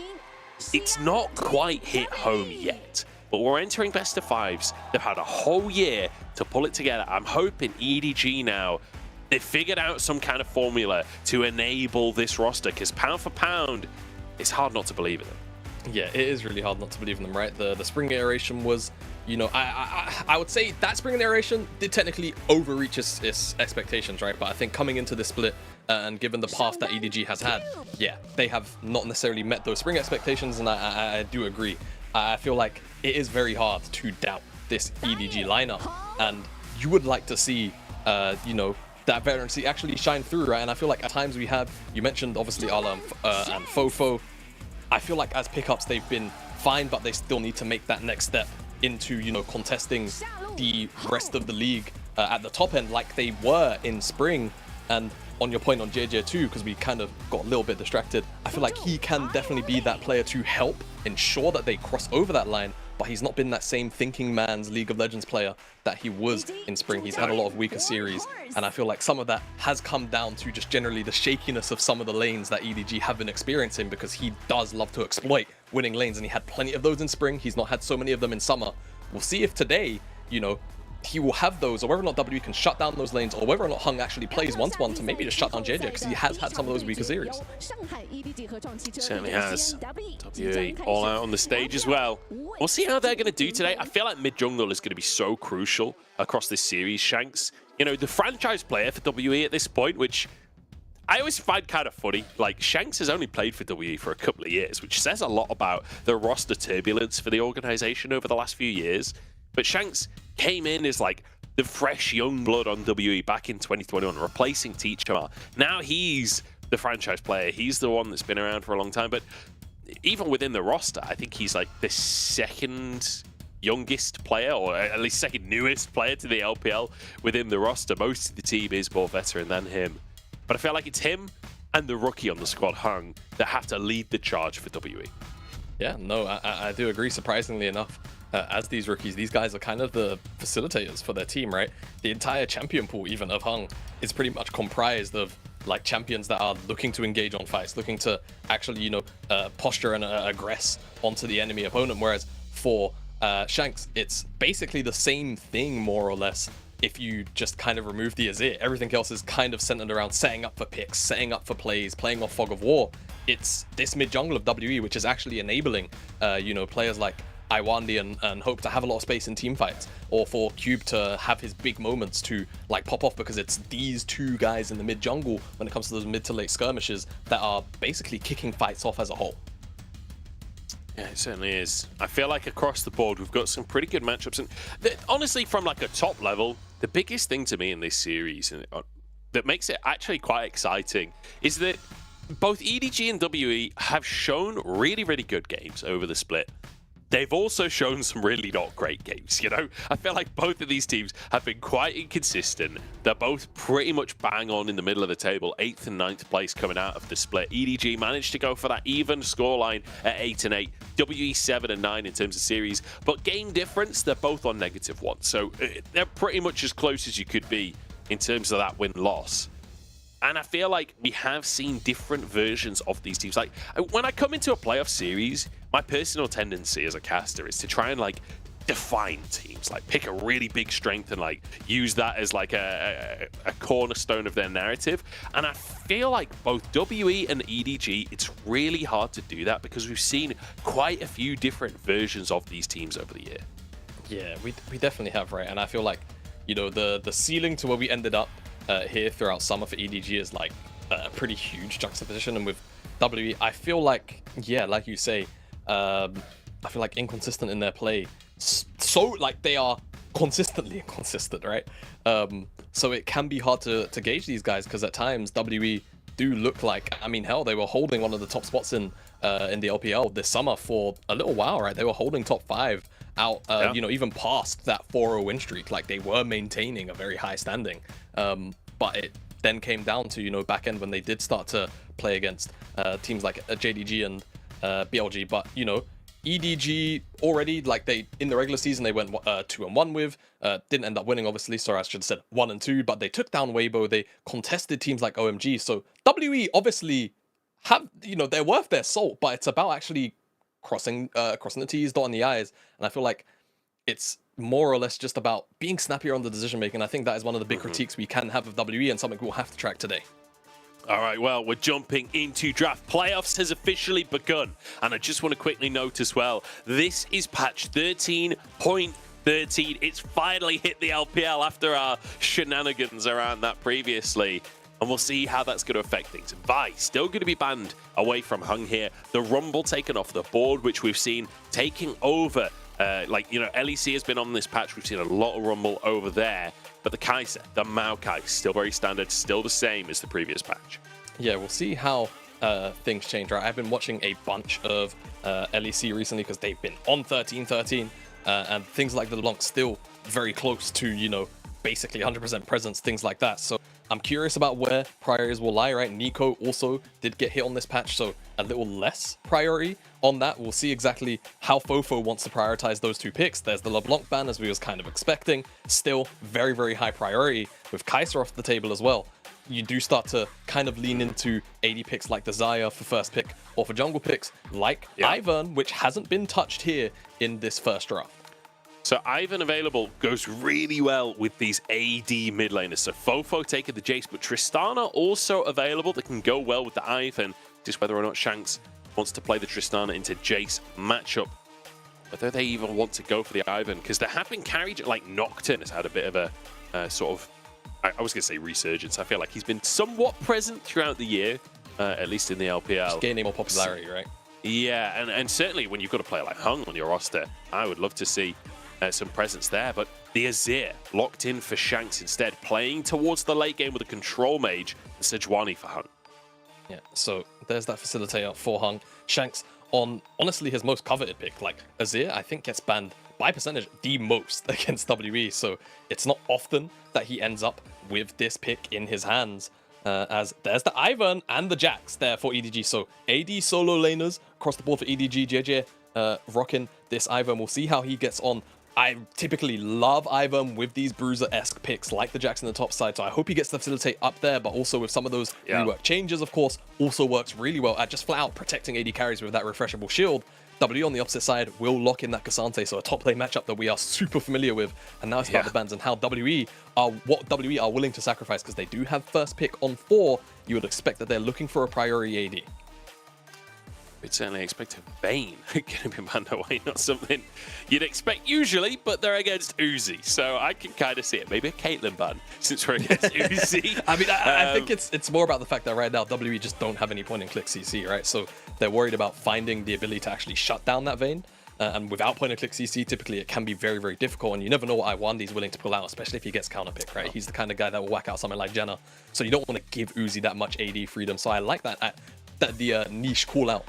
It's not quite hit home yet, but we're entering best of 5s. They've had a whole year to pull it together. I'm hoping EDG now, they've figured out some kind of formula to enable this roster, because pound for pound, it's hard not to believe in them. Yeah, it is really hard not to believe in them, right? The spring iteration was, you know, I would say that spring iteration did technically overreach its expectations, right? But I think coming into this split and given the path that EDG has had, yeah, they have not necessarily met those spring expectations, and I do agree. I feel like it is very hard to doubt this EDG lineup, and you would like to see, you know, that veterancy actually shine through, right? And I feel like at times we have, you mentioned obviously Ala and Fofo. I feel like as pickups they've been fine, but they still need to make that next step into, you know, contesting the rest of the league at the top end like they were in spring. And on your point on JJ too, because we kind of got a little bit distracted, I feel like he can definitely be that player to help ensure that they cross over that line, but he's not been that same thinking man's League of Legends player that he was in spring. He's had a lot of weaker series, and I feel like some of that has come down to just generally the shakiness of some of the lanes that EDG have been experiencing, because he does love to exploit winning lanes, and he had plenty of those in spring. He's not had so many of them in summer. We'll see if today, you know, he will have those, or whether or not W can shut down those lanes, or whether or not Hung actually plays 1-1 to maybe just shut down JJ, because he has had some of those weaker series. Certainly has. WE all out on the stage as well. We'll see how they're going to do today. I feel like mid jungle is going to be so crucial across this series. Shanks, you know, the franchise player for WE at this point, which I always find kind of funny. Like, Shanks has only played for WE for a couple of years, which says a lot about the roster turbulence for the organization over the last few years. But Shanks came in as like the fresh young blood on WE back in 2021, replacing Teacher. Now he's the franchise player. He's the one that's been around for a long time. But even within the roster, I think he's like the second youngest player, or at least second newest player to the LPL within the roster. Most of the team is more veteran than him. But I feel like it's him and the rookie on the squad, Hung, that have to lead the charge for WE. Yeah, no, I do agree, surprisingly enough. As these rookies, these guys are kind of the facilitators for their team, right? The entire champion pool, even of Hung, is pretty much comprised of like champions that are looking to engage on fights, looking to actually, you know, posture and aggress onto the enemy opponent. Whereas for Shanks, it's basically the same thing, more or less, if you just kind of remove the Azir. Everything else is kind of centered around setting up for picks, setting up for plays, playing off Fog of War. It's this mid jungle of WE which is actually enabling, you know, players like Iwandi and Hope to have a lot of space in team fights, or for Cube to have his big moments to like pop off, because it's these two guys in the mid jungle when it comes to those mid to late skirmishes that are basically kicking fights off as a whole. Yeah, it certainly is. I feel like across the board, we've got some pretty good matchups. And honestly, from like a top level, the biggest thing to me in this series and that makes it actually quite exciting is that both EDG and WE have shown really, really good games over the split. They've also shown some really not great games, you know? I feel like both of these teams have been quite inconsistent. They're both pretty much bang on in the middle of the table, 8th and 9th place coming out of the split. EDG managed to go for that even scoreline at 8 and 8, WE 7 and 9 in terms of series, but game difference, they're both on -1. So they're pretty much as close as you could be in terms of that win-loss. And I feel like we have seen different versions of these teams. Like, when I come into a playoff series, my personal tendency as a caster is to try and, like, define teams. Like, pick a really big strength and, like, use that as, like, a cornerstone of their narrative. And I feel like both WE and EDG, it's really hard to do that because we've seen quite a few different versions of these teams over the year. Yeah, we definitely have, right? And I feel like, you know, the ceiling to where we ended up here throughout summer for EDG is like a pretty huge juxtaposition, and with WE, I feel like, yeah, like you say, I feel like inconsistent in their play. So like they are consistently inconsistent, right? So it can be hard to gauge these guys because at times WE do look like, I mean, hell, they were holding one of the top spots in the LPL this summer for a little while, right? They were holding top 5 out, you know, even past that 4-0 win streak. Like they were maintaining a very high standing. But it then came down to, you know, back end when they did start to play against teams like JDG and BLG. But, you know, EDG already, like they, in the regular season, they went 2-1 with, didn't end up winning, obviously. Sorry, I should have said 1-2, but they took down Weibo. They contested teams like OMG. So WE obviously have, you know, they're worth their salt, but it's about actually crossing the T's, dotting the I's. And I feel like it's more or less just about being snappier on the decision making. I think that is one of the big critiques we can have of WE and something we'll have to track today. All right, well, we're jumping into draft. Playoffs has officially begun. And I just want to quickly note as well, this is patch 13.13. It's finally hit the LPL after our shenanigans around that previously. And we'll see how that's going to affect things. Vi still going to be banned away from Hung here. The Rumble taken off the board, which we've seen taking over. Like, you know, LEC has been on this patch. We've seen a lot of Rumble over there. But the Kai'Sa, the Maokai, still very standard, still the same as the previous patch. Yeah, we'll see how things change, right? I've been watching a bunch of LEC recently because they've been on 13-13. And things like the LeBlanc still very close to, you know, basically 100% presence, things like that. So I'm curious about where priorities will lie, right? Nico also did get hit on this patch, so a little less priority on that. We'll see exactly how Fofo wants to prioritize those two picks. There's the LeBlanc ban, as we was kind of expecting. Still very, very high priority with Kai'Sa off the table as well. You do start to kind of lean into AD picks like the Xayah for first pick, or for jungle picks like Ivern, which hasn't been touched here in this first draft. So Ivern available goes really well with these AD mid laners. So Fofo taking the Jace, but Tristana also available that can go well with the Ivern. Just whether or not Shanks wants to play the Tristana into Jace matchup. Whether they even want to go for the Ivern, because there have been carried, like Nocturne has had a bit of a sort of, I was going to say resurgence. I feel like he's been somewhat present throughout the year, at least in the LPL. Just gaining more popularity, right? Yeah, and certainly when you've got a player like Hung on your roster, I would love to see some presence there. But the Azir locked in for Shanks instead, playing towards the late game with a control mage and Sejuani for Hung. Yeah, so there's that facilitator for Hung. Shanks on, honestly, his most coveted pick. Like, Azir, I think, gets banned by percentage the most against WE, so it's not often that he ends up with this pick in his hands. As there's the Ivern and the Jax there for EDG. So AD solo laners across the board for EDG. JJ rocking this Ivern. We'll see how he gets on. I typically love Ivern with these Bruiser-esque picks like the Jax on the top side, so I hope he gets to facilitate up there, but also with some of those rework changes, of course, also works really well at just flat out protecting AD carries with that refreshable shield. W on the opposite side will lock in that Cassante, so a top lane matchup that we are super familiar with. And now it's about the bans and how what WE are willing to sacrifice, because they do have first pick on 4. You would expect that they're looking for a priority AD. We'd certainly expect a Vayne going to be banned away, not something you'd expect usually, but they're against Uzi, so I can kind of see it. Maybe a Caitlyn ban, since we're against Uzi. I mean, I think it's more about the fact that right now WE just don't have any point-and-click CC, right? So they're worried about finding the ability to actually shut down that Vayne. And without point-and-click CC, typically it can be very, very difficult, and you never know what Iwandi's willing to pull out, especially if he gets counterpick, right? He's the kind of guy that will whack out something like Jenna, so you don't want to give Uzi that much AD freedom. So I like that the niche call-out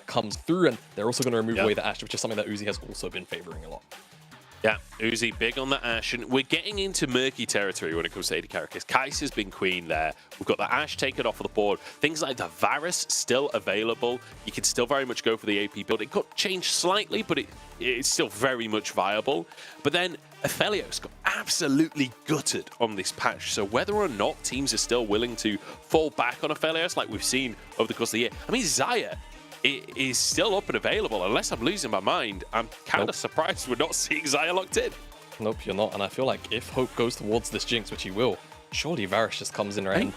comes through, and they're also going to remove away the Ashe, which is something that Uzi has also been favoring a lot. Yeah, Uzi big on the Ashe, and we're getting into murky territory when it comes to AD characters. Kai'Sa's been queen there. We've got the Ashe taken off of the board. Things like the Varus still available. You can still very much go for the AP build. It got changed slightly, but it's still very much viable. But then Aphelios got absolutely gutted on this patch. So whether or not teams are still willing to fall back on Aphelios like we've seen over the course of the year. I mean, Xayah, it is still up and available. Unless I'm losing my mind, I'm kind of surprised we're not seeing Xayah locked in. Nope, you're not. And I feel like if Hope goes towards this Jinx, which he will, surely Varus just comes in right.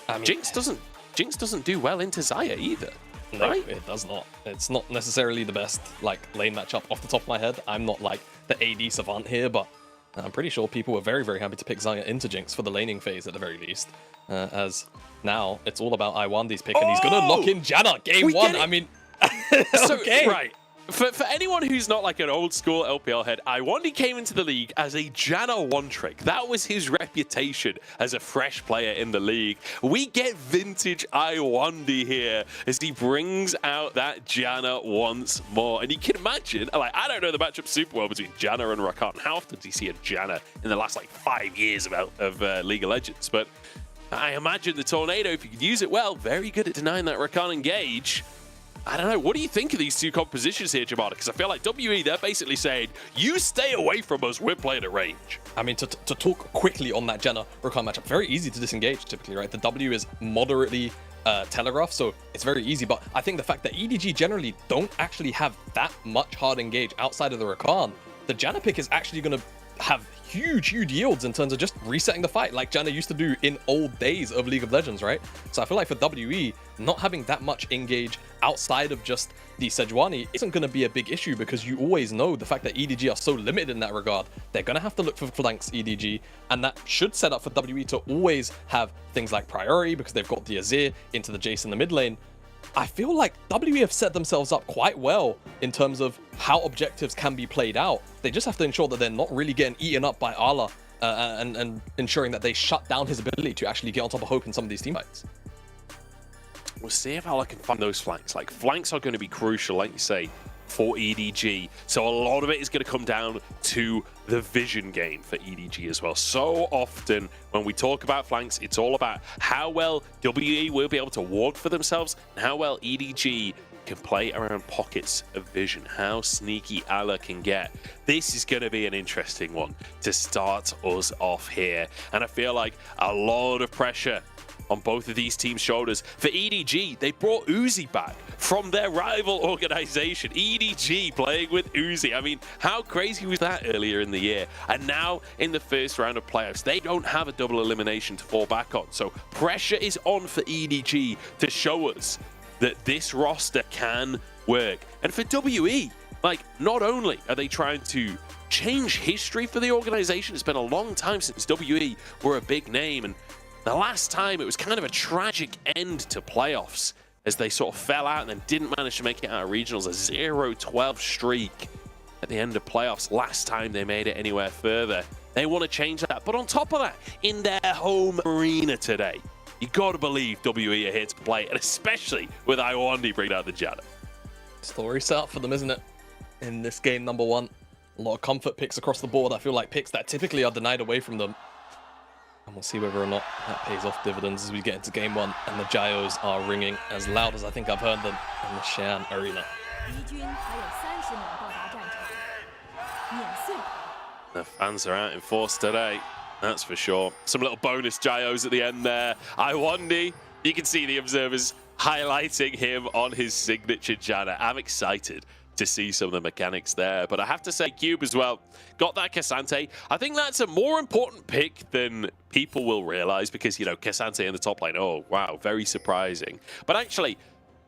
I mean, Jinx doesn't do well into Xayah either. No, right? It does not. It's not necessarily the best lane matchup off the top of my head. I'm not like the AD savant here, but I'm pretty sure people were very, very happy to pick Xayah into Jinx for the laning phase at the very least. As now it's all about Iwandi's pick, and he's going to lock in Janna game one. I mean, so, okay. Right. For anyone who's not like an old school LPL head, Iwandi came into the league as a Janna one trick. That was his reputation as a fresh player in the league. We get vintage Iwandi here as he brings out that Janna once more. And you can imagine, like, I don't know the matchup super well between Janna and Rakan. How often do you see a Janna in the last like 5 years of League of Legends? But I imagine the Tornado, if you could use it well, very good at denying that Rakan engage. I don't know. What do you think of these two compositions here, Jamada? Because I feel like WE, they're basically saying, you stay away from us, we're playing at range. I mean, to talk quickly on that Janna Rakan matchup, very easy to disengage typically, right? The W is moderately telegraphed, so it's very easy. But I think the fact that EDG generally don't actually have that much hard engage outside of the Rakan, the Janna pick is actually going to have huge yields in terms of just resetting the fight like Janna used to do in old days of League of Legends, right? So I feel like for WE, not having that much engage outside of just the Sejuani isn't going to be a big issue, because you always know the fact that EDG are so limited in that regard. They're going to have to look for flanks EDG, and that should set up for WE to always have things like priority, because they've got the Azir into the Jace in the mid lane. I feel like WE have set themselves up quite well in terms of how objectives can be played out. They just have to ensure that they're not really getting eaten up by Ala and ensuring that they shut down his ability to actually get on top of Hope in some of these team fights. We'll see if Ala can find those flanks. Like, flanks are going to be crucial, like you say, for EDG. So a lot of it is going to come down to the vision game for EDG as well. So often when we talk about flanks, it's all about how well WE will be able to ward for themselves and how well EDG can play around pockets of vision, how sneaky Ala can get. This is going to be an interesting one to start us off here. And I feel like a lot of pressure on both of these teams' shoulders. For EDG, they brought Uzi back from their rival organization. EDG playing with Uzi. I mean, how crazy was that earlier in the year? And now in the first round of playoffs, they don't have a double elimination to fall back on. So pressure is on for EDG to show us that this roster can work. And for WE, like, not only are they trying to change history for the organization, it's been a long time since WE were a big name, and the last time it was kind of a tragic end to playoffs as they sort of fell out and then didn't manage to make it out of regionals. A 0-12 streak at the end of playoffs last time they made it anywhere further. They want to change that. But on top of that, in their home arena today, you got to believe WE are here to play, and especially with Iwandi bringing out the Janna. Story set up for them, isn't it? In this game number one, a lot of comfort picks across the board. I feel like picks that typically are denied away from them. And we'll see whether or not that pays off dividends as we get into game one, and the Gyos are ringing as loud as I think I've heard them in the Xi'an arena. The fans are out in force today, that's for sure. Some little bonus Gyos at the end there. Iwandi, you can see the observers highlighting him on his signature Janna. I'm excited to see some of the mechanics there, but I have to say Cube as well got that Cassante. I think that's a more important pick than people will realize, because, you know, Cassante in the top lane, oh wow, very surprising. But actually,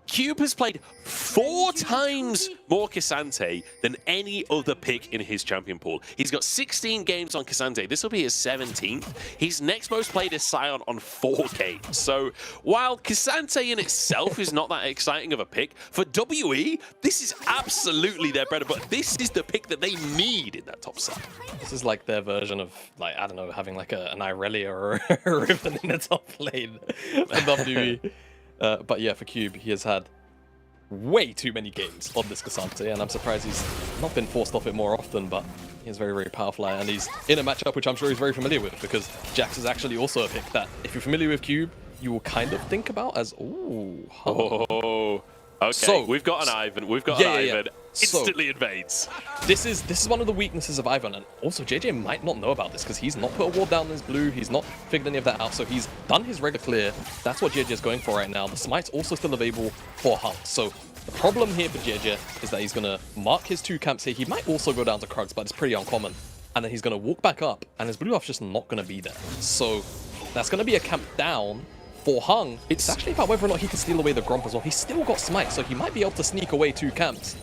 Cube has played 4 times more Cassante than any other pick in his champion pool. He's got 16 games on Cassante. This will be his 17th. He's next most played is Sion on 4 games. So while Cassante in itself is not that exciting of a pick, for WE, this is absolutely their bread and butter. This is the pick that they need in that top side. This is like their version of, like, I don't know, having like an Irelia or a Riven in the top lane for WE. But yeah, for Cube, he has had way too many games on this Cassante, and I'm surprised he's not been forced off it more often, but he's very, very powerful, and he's in a matchup which I'm sure he's very familiar with, because Jax is actually also a pick that, if you're familiar with Cube, you will kind of think about as, ooh. Oh, okay, so, we've got an Ivan, we've got an Ivan. Instantly invades. This is one of the weaknesses of Ivan, and also JJ might not know about this because he's not put a ward down in his blue, he's not figured any of that out, so he's done his regular clear. That's what JJ is going for right now. The smite's also still available for Hung. So the problem here for JJ is that he's going to mark his 2 camps here. He might also go down to Krugs, but it's pretty uncommon. And then he's going to walk back up, and his blue buff's just not going to be there. So that's going to be a camp down for Hung. It's actually about whether or not he can steal away the Gromp as well. He's still got smite, so he might be able to sneak away 2 camps.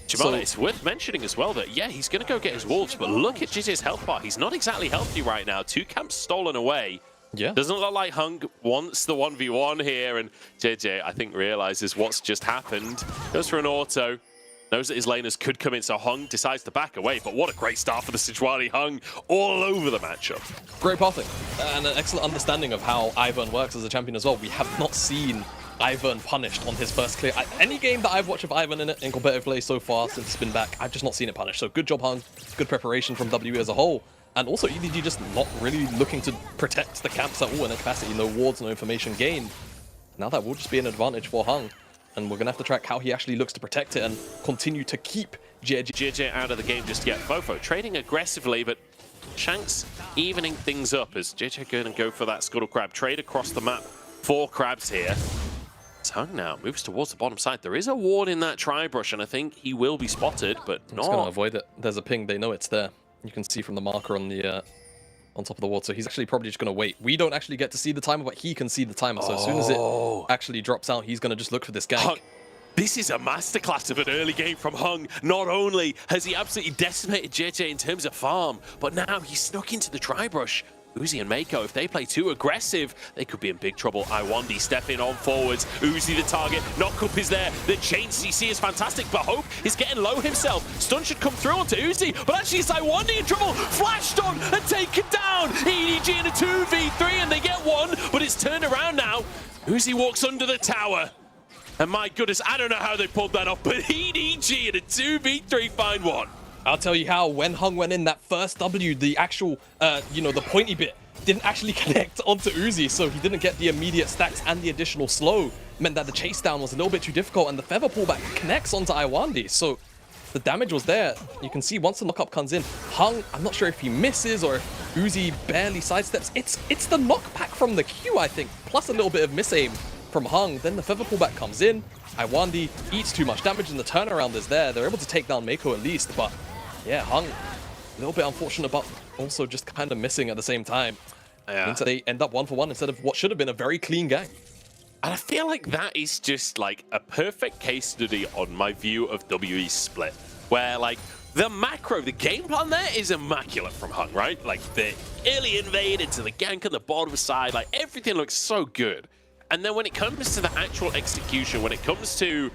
Jamala, it's worth mentioning as well that, yeah, he's going to go get his wolves, but look at JJ's health bar. He's not exactly healthy right now. 2 camps stolen away. Yeah. Doesn't look like Hung wants the 1v1 here, and JJ, I think, realizes what's just happened. Goes for an auto. Knows that his laners could come in, so Hung decides to back away. But what a great start for the Sejuani. Hung all over the matchup. Great pathing, and an excellent understanding of how Ivern works as a champion as well. We have not seen Ivern punished on his first clear. Any game that I've watched of Ivern in it in competitive play so far since it's been back, I've just not seen it punished. So good job, Hung. Good preparation from WE as a whole. And also EDG just not really looking to protect the camps at all in a capacity. No wards, no information gained. Now that will just be an advantage for Hung. And we're going to have to track how he actually looks to protect it and continue to keep JJ out of the game just yet. Fofo trading aggressively, but Shanks evening things up as JJ going to go for that Scuttle Crab. Trade across the map. 4 crabs here. Hung now moves towards the bottom side. There is a ward in that tri-brush, and I think he will be spotted, but not. He's going to avoid it. There's a ping. They know it's there. You can see from the marker on the on top of the ward. So he's actually probably just going to wait. We don't actually get to see the timer, but he can see the timer. So as soon as it actually drops out, he's going to just look for this gank. Hung. This is a masterclass of an early game from Hung. Not only has he absolutely decimated JJ in terms of farm, but now he's snuck into the tri-brush. Uzi and Mako, if they play too aggressive, they could be in big trouble. Iwandi stepping on forwards. Uzi the target. Knockup is there. The chain CC is fantastic, but Hope is getting low himself. Stun should come through onto Uzi, but actually it's Iwandi in trouble. Flashed on and taken down. EDG in a 2v3 and they get 1, but it's turned around now. Uzi walks under the tower. And my goodness, I don't know how they pulled that off, but EDG in a 2v3 find 1. I'll tell you how, when Hung went in, that first W, the actual, the pointy bit didn't actually connect onto Uzi, so he didn't get the immediate stacks and the additional slow. Meant that the chase down was a little bit too difficult, and the feather pullback connects onto Iwandi, so the damage was there. You can see once the knockup comes in, Hung, I'm not sure if he misses or if Uzi barely sidesteps. It's the knockback from the Q, I think, plus a little bit of misaim from Hung. Then the feather pullback comes in. Iwandi eats too much damage, and the turnaround is there. They're able to take down Mako at least, but yeah, Hung, a little bit unfortunate, but also just kind of missing at the same time. Yeah. So they end up 1-for-1 instead of what should have been a very clean gang. And I feel like that is just like a perfect case study on my view of WE's split, where like the macro, the game plan there is immaculate from Hung, right? Like the early invade into the gank on the bottom side, like everything looks so good. And then when it comes to the actual execution, when it comes to,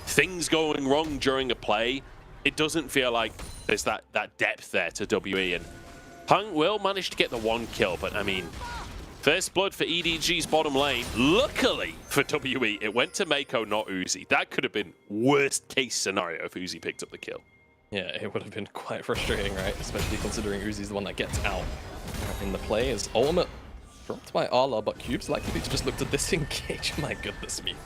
things going wrong during a play, it doesn't feel like there's that depth there to WE. And Hung will manage to get the 1 kill, but I mean, first blood for EDG's bottom lane. Luckily for WE, it went to Mako, not Uzi. That could have been worst case scenario if Uzi picked up the kill. Yeah, it would have been quite frustrating, right? Especially considering Uzi's the one that gets out in the play. His ultimate dropped by Arla, but Cube's likely to just look to disengage. My goodness me.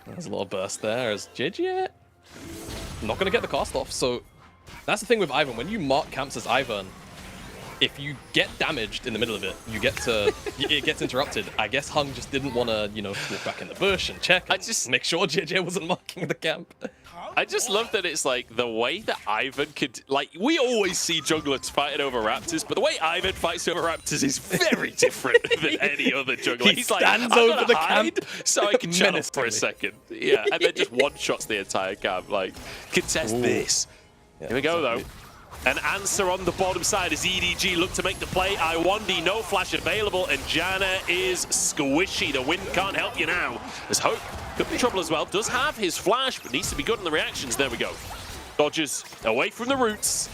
There's a little burst there as JJ not going to get the cast off. So that's the thing with Ivern. When you mark camps as Ivern, if you get damaged in the middle of it, it gets interrupted. I guess Hung just didn't want to, you know, walk back in the bush and check and just make sure JJ wasn't marking the camp. I just love that it's like the way that Ivan could, like, we always see junglers fighting over Raptors, but the way Ivan fights over Raptors is very different than any other jungler. He's like, I'm over the hide camp so I can channel for a second. Yeah, and then just one-shots the entire camp. Like, contest this. Yeah, Here we go, though. An answer on the bottom side as EDG look to make the play. Iwandi, no flash available, and Jana is squishy. The wind can't help you now. As Hope could be trouble as well. Does have his flash, but needs to be good in the reactions. There we go. Dodges away from the roots.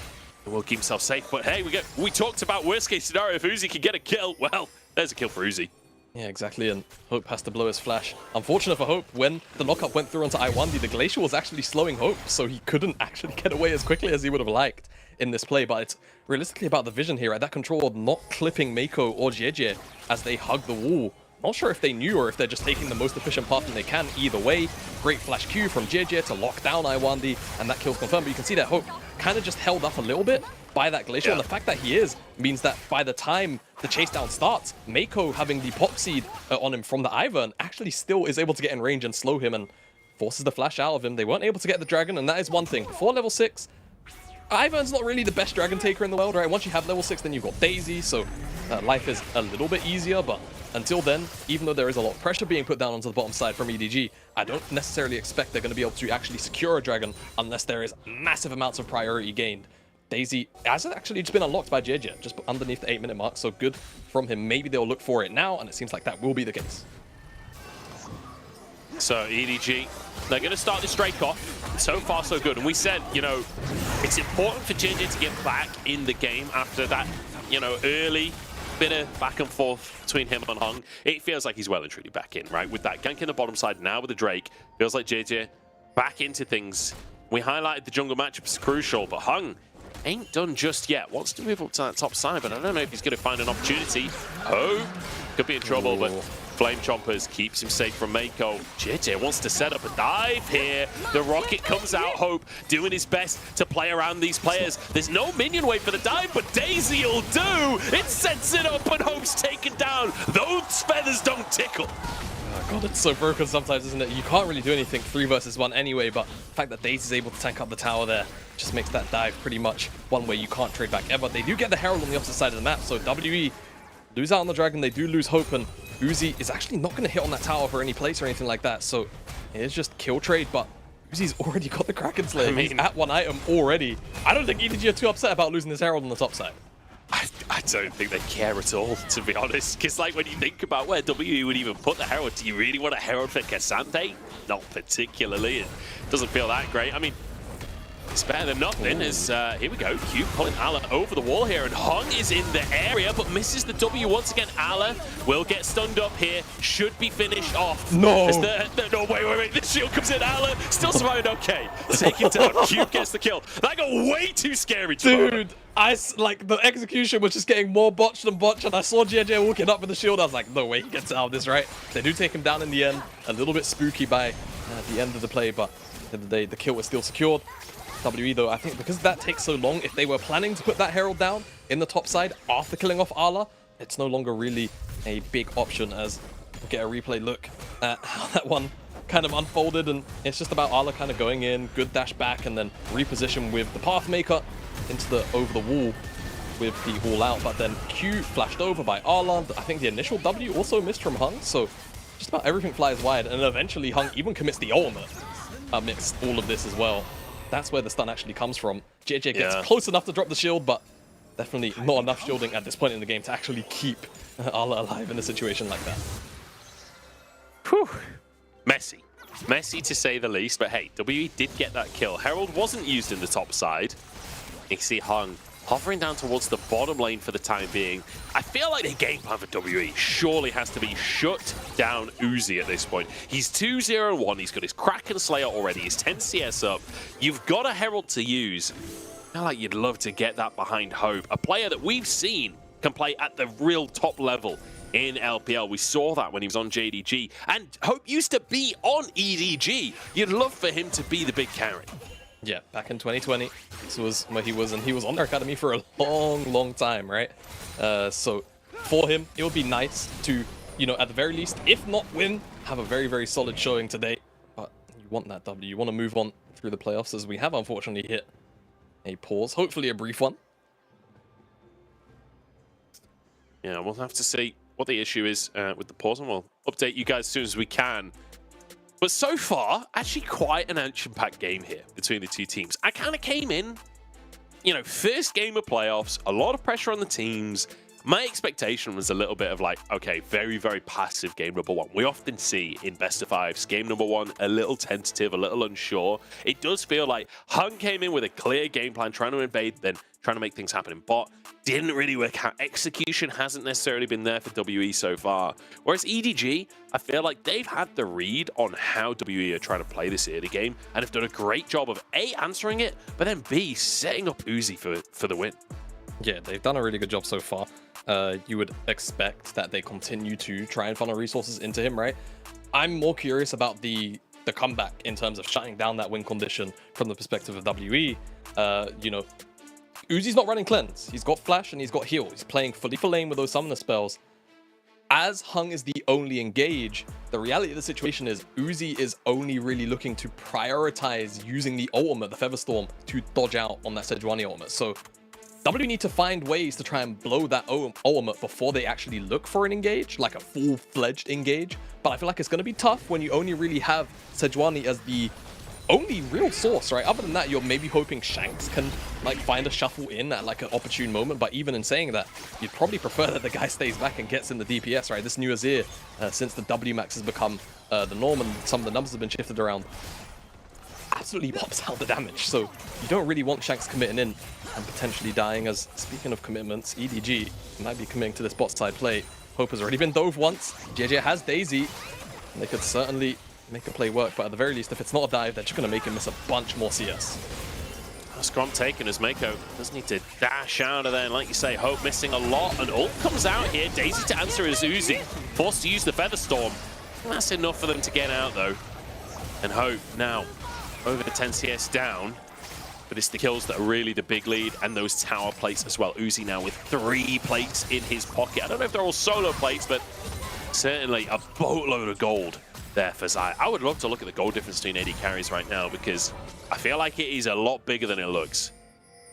Will keep himself safe, but hey, we talked about worst case scenario if Uzi could get a kill. Well, there's a kill for Uzi. Yeah, exactly, and Hope has to blow his flash. Unfortunate for Hope, when the lockup went through onto Iwandi, the Glacier was actually slowing Hope, so he couldn't actually get away as quickly as he would have liked in this play, but it's realistically about the vision here, right? That control not clipping Mako or JJ as they hug the wall. Not sure if they knew or if they're just taking the most efficient path that they can. Either way, great flash Q from JJ to lock down Iwandi, and that kill's confirmed, but you can see that Hope kind of just held up a little bit by that Glacier, and the fact that he is means that by the time the chase down starts, Mako having the pop seed on him from the Ivern actually still is able to get in range and slow him and forces the flash out of him. They weren't able to get the dragon, and that is one thing. Before level 6, Ivern's not really the best dragon taker in the world, right? Once you have level 6, then you've got Daisy, so life is a little bit easier, but until then, even though there is a lot of pressure being put down onto the bottom side from EDG, I don't necessarily expect they're going to be able to actually secure a dragon unless there is massive amounts of priority gained. Daisy has actually just been unlocked by JJ, just underneath the 8-minute mark, so good from him. Maybe they'll look for it now, and it seems like that will be the case. So EDG, they're going to start this Drake off. So far, so good. And we said, you know, it's important for JJ to get back in the game after that, you know, early bit of back and forth between him and Hung. It feels like he's well and truly back in, right? With that gank in the bottom side now with the Drake, feels like JJ back into things. We highlighted the jungle matchup as crucial, but Hung ain't done just yet. Wants to move up to that top side, but I don't know if he's going to find an opportunity. Oh, could be in trouble, but Flame Chompers keeps him safe from Mako. JJ wants to set up a dive here. The rocket comes out. Hope doing his best to play around these players. There's no minion wave for the dive, but Daisy will do. It sets it up, and Hope's taken down. Those feathers don't tickle. Oh God, it's so broken sometimes, isn't it? You can't really do anything 3 versus 1 anyway, but the fact that Daisy's able to tank up the tower there just makes that dive pretty much one way you can't trade back ever. They do get the Herald on the opposite side of the map, so WE lose out on the Dragon. They do lose Hope, and Uzi is actually not going to hit on that tower for any place or anything like that, so it is just kill trade, but Uzi's already got the Kraken Slayer. He's at 1 item already. I don't think EDG are too upset about losing this Herald on the top side. I don't think they care at all, to be honest. Because, like, when you think about where WE would even put the Herald, do you really want a Herald for Cassante? Not particularly. It doesn't feel that great. I mean, it's better than nothing. As here we go, Q pulling Ala over the wall here, and Hung is in the area, but misses the W once again. Ala will get stunned up here, should be finished off. No! No, wait, the shield comes in. Ala still surviving, okay. Take it down, Q gets the kill. That got way too scary, Dude, like, the execution was just getting more botched than botched, and I saw JJ walking up with the shield. I was like, no way he gets out of this, right? They do take him down in the end. A little bit spooky by the end of the play, but at the end of the day, the kill was still secured. WE though, I think because that takes so long, if they were planning to put that Herald down in the top side after killing off Ala, it's no longer really a big option, as we'll get a replay look at how that one kind of unfolded, and it's just about Ala kind of going in, good dash back, and then reposition with the Pathmaker into the over the wall with the all out, but then Q flashed over by Ala. I think the initial W also missed from Hung, so just about everything flies wide, and eventually Hung even commits the ultimate amidst all of this as well. That's where the stun actually comes from. JJ gets close enough to drop the shield, but definitely not enough shielding at this point in the game to actually keep Ala alive in a situation like that. Whew. Messy to say the least, but hey, WE did get that kill. Herald wasn't used in the top side. You see Hung hovering down towards the bottom lane for the time being. I feel like the game plan for WE surely has to be shut down Uzi at this point. He's 2-0-1, he's got his Kraken Slayer already, he's 10 CS up. You've got a Herald to use. I feel like you'd love to get that behind Hope, a player that we've seen can play at the real top level in LPL. We saw that when he was on JDG, and Hope used to be on EDG. You'd love for him to be the big carry. Yeah, back in 2020, this was where he was, and he was on their academy for a long time, right? So for him, it would be nice to, you know, at the very least, if not win, have a very solid showing today. But you want that W, you want to move on through the playoffs, as we have unfortunately hit a pause, hopefully a brief one. Yeah, we'll have to see what the issue is with the pause, and we'll update you guys as soon as we can. But so far, actually quite an action-packed game here between the two teams. I kind of came in, you know, first game of playoffs, a lot of pressure on the teams. My expectation was a little bit of like, okay, very passive game number one. We often see in best of fives, game number one, a little tentative, a little unsure. It does feel like Hung came in with a clear game plan, trying to invade, then trying to make things happen in bot. Didn't really work out. Execution hasn't necessarily been there for WE so far. Whereas EDG, I feel like they've had the read on how WE are trying to play this early game and have done a great job of A, answering it, but then B, setting up Uzi for the win. Yeah, they've done a really good job so far. You would expect that they continue to try and funnel resources into him, right? I'm more curious about the comeback in terms of shutting down that win condition from the perspective of WE. You know, Uzi's not running cleanse. He's got flash and he's got heal. He's playing fully for lane with those summoner spells. As Hung is the only engage, the reality of the situation is Uzi is only really looking to prioritize using the ultimate, the Featherstorm, to dodge out on that Sejuani ultimate. So W need to find ways to try and blow that ultimate before they actually look for an engage, like a full-fledged engage. But I feel like it's going to be tough when you only really have Sejuani as the only real source, right? Other than that, you're maybe hoping Shanks can like find a shuffle in at like an opportune moment. But even in saying that, you'd probably prefer that the guy stays back and gets in the DPS, right? This new Azir, since the W max has become the norm and some of the numbers have been shifted around, absolutely pops out the damage. So you don't really want Shanks committing in and potentially dying. As speaking of commitments, EDG might be committing to this bot side play. Hope has already been dove once. JJ has Daisy, and they could certainly make a play work, but at the very least, if it's not a dive, they're just going to make him miss a bunch more CS. Scrum taken as Mako does need to dash out of there, and like you say, Hope missing a lot, and ult comes out here. Daisy to answer as Uzi, forced to use the Featherstorm. That's enough for them to get out though. And Hope now over the 10 CS down, but it's the kills that are really the big lead, and those tower plates as well. Uzi now with 3 plates in his pocket. I don't know if they're all solo plates, but certainly a boatload of gold there for Zai. I would love to look at the gold difference between AD carries right now, because I feel like it is a lot bigger than it looks.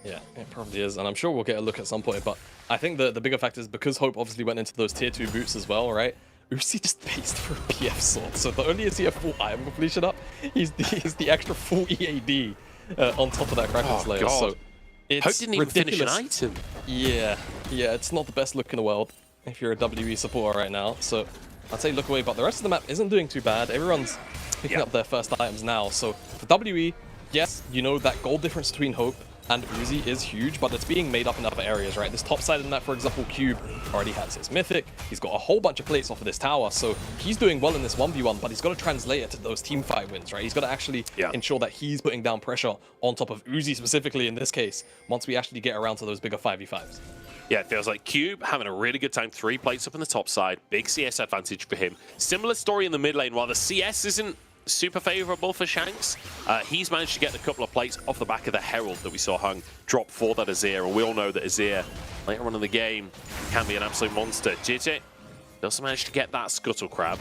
Yeah, it probably is, and I'm sure we'll get a look at some point, but I think the bigger factor is because Hope obviously went into those tier 2 boots as well, right? Uzi just paced for a PF sword, so not only is he a full item completion up, he's the extra full EAD on top of that Kraken Slayer. God. So it's Hope didn't even finish an ridiculous. item. Yeah, it's not the best look in the world if you're a WE supporter right now, so I'd say look away, but the rest of the map isn't doing too bad. Everyone's picking up their first items now. So for WE, yes, you know that gold difference between Hope and Uzi is huge, but it's being made up in other areas, right? This top side of the map, for example, Cube already has his Mythic. He's got a whole bunch of plates off of this tower, so he's doing well in this 1v1, but he's got to translate it to those team fight wins, right? He's got to actually ensure that he's putting down pressure on top of Uzi specifically in this case, once we actually get around to those bigger 5v5s. Yeah, it feels like Cube having a really good time. 3 plates up on the top side. Big CS advantage for him. Similar story in the mid lane. While the CS isn't super favorable for Shanks, he's managed to get a couple of plates off the back of the Herald that we saw Hung drop for that Azir. And we all know that Azir, later on in the game, can be an absolute monster. JJ also managed to get that Scuttle Crab.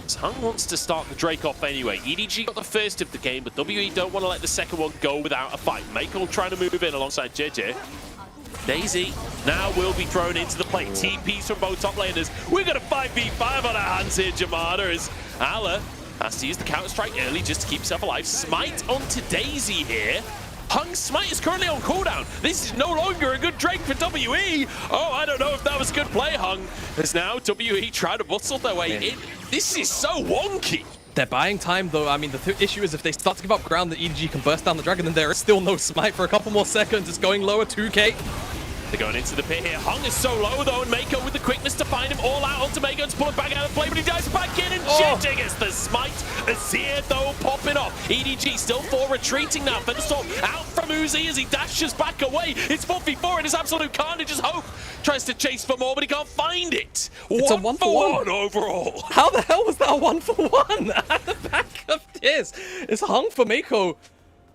So Hung wants to start the Drake off anyway. EDG got the first of the game, but WE don't want to let the second one go without a fight. Mako trying to move in alongside JJ. Daisy now will be thrown into the play. TPs from both top laners. We've got a 5v5 on our hands here, Jamada, as Ala has to use the Counter-Strike early just to keep himself alive. Smite onto Daisy here. Hung's Smite is currently on cooldown. This is no longer a good Drake for WE. Oh, I don't know if that was a good play, Hung. As now WE try to bustle their way in. This is so wonky. They're buying time, though. I mean, the issue is if they start to give up ground, the EDG can burst down the dragon, then there is still no Smite for a couple more seconds. It's going lower, 2k. They're going into the pit here. Hung is so low, though, and Mako with the quickness to find him all out onto Mako to pull him back out of play, but he dives back in, and JJ gets the Smite. Azir, though, popping off. EDG still 4 retreating now. Featherstorm out from Uzi as he dashes back away. It's 4v4 and it's absolute carnage as Hope tries to chase for more, but he can't find it. It's a 1-for-1 overall. How the hell was that a 1-for-1 at the back of this? It's Hung for Mako.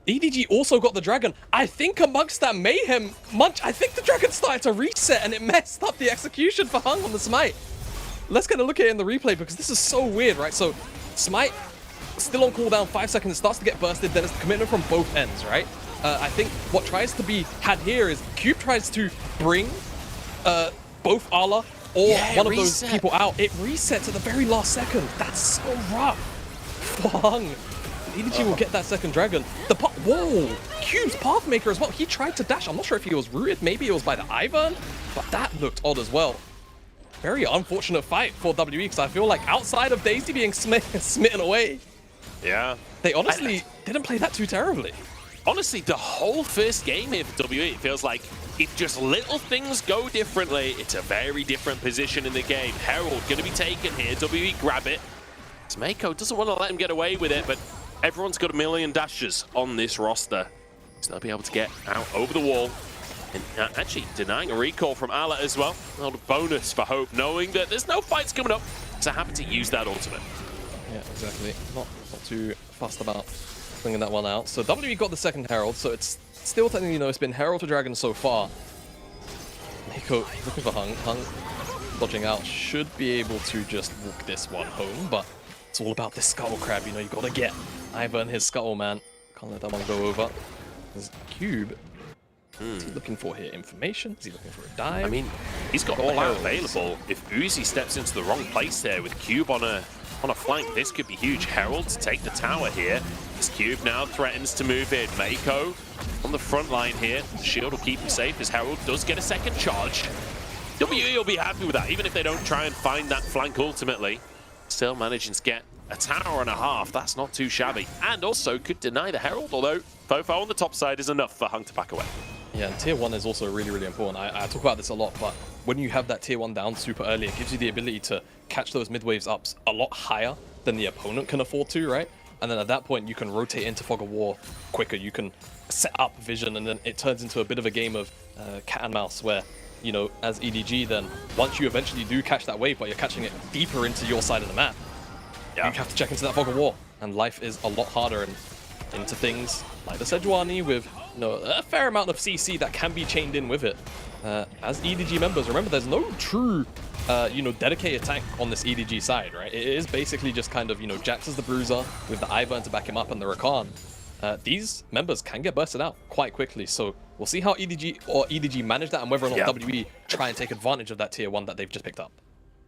EDG also got the dragon. I think amongst that mayhem, Munch, I think the dragon started to reset and it messed up the execution for Hung on the smite. Let's get a look at it in the replay because this is so weird, right? So smite still on cooldown, 5 seconds, it starts to get bursted, then it's the commitment from both ends, right? I think what tries to be had here is Cube tries to bring both Ala or one of those people out. It resets at the very last second. That's so rough for Hung. EDG will get that second dragon. Whoa! Cube's Pathmaker as well. He tried to dash. I'm not sure if he was rooted. Maybe it was by the Ivern, but that looked odd as well. Very unfortunate fight for WE because I feel like outside of Daisy being smitten away, they honestly didn't play that too terribly. Honestly, the whole first game here for WE, it feels like if just little things go differently, it's a very different position in the game. Herald going to be taken here. WE grab it. Mako doesn't want to let him get away with it, but everyone's got a million dashes on this roster. So they'll be able to get out over the wall. And actually denying a recall from Ala as well. A little bonus for Hope, knowing that there's no fights coming up. So happy to use that ultimate. Yeah, exactly. Not too fussed about flinging that one out. So WE got the second Herald, so it's still technically, you know, it's been Herald to Dragon so far. Mako looking for Hung. Hung dodging out, should be able to just walk this one home, but it's all about this Scuttle Crab, you know, you gotta get Ivern his Scuttle, man. Can't let that one go over. There's Cube. What's he looking for here? Information? Is he looking for a dive? I mean, he's got all out available. If Uzi steps into the wrong place there with Cube on a flank, this could be huge. Herald to take the tower here. This Cube now threatens to move in. Mako on the front line here. Shield will keep him safe as Herald does get a second charge. WE will be happy with that, even if they don't try and find that flank ultimately. Still managing to get a tower and a half. That's not too shabby. And also could deny the Herald, although Fofo on the top side is enough for Hung to back away. Yeah, and tier 1 is also really, really important. I talk about this a lot, but when you have that tier 1 down super early, it gives you the ability to catch those mid-waves ups a lot higher than the opponent can afford to, right? And then at that point, you can rotate into Fog of War quicker. You can set up vision, and then it turns into a bit of a game of cat and mouse where, you know, as EDG, then once you eventually do catch that wave, but you're catching it deeper into your side of the map, you have to check into that Fog of War, and life is a lot harder and into things like the Sejuani with, you know, a fair amount of CC that can be chained in with it. As EDG members, remember, there's no true, you know, dedicated tank on this EDG side, right? It is basically just kind of, you know, Jax as the bruiser with the Ivern to back him up and the Rakan. These members can get bursted out quite quickly, so we'll see how EDG manage that and whether or not WE try and take advantage of that tier 1 that they've just picked up.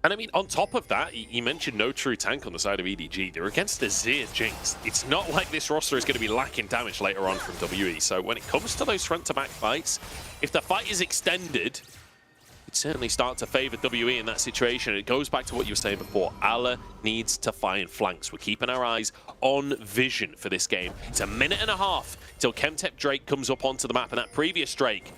And I mean, on top of that, you mentioned no true tank on the side of EDG. They're against the Azir Jinx. It's not like this roster is going to be lacking damage later on from WE. So when it comes to those front-to-back fights, if the fight is extended, it certainly start to favor WE in that situation. It goes back to what you were saying before. Ala needs to find flanks. We're keeping our eyes on vision for this game. It's a minute and a half till Chemtep Drake comes up onto the map, and that previous Drake,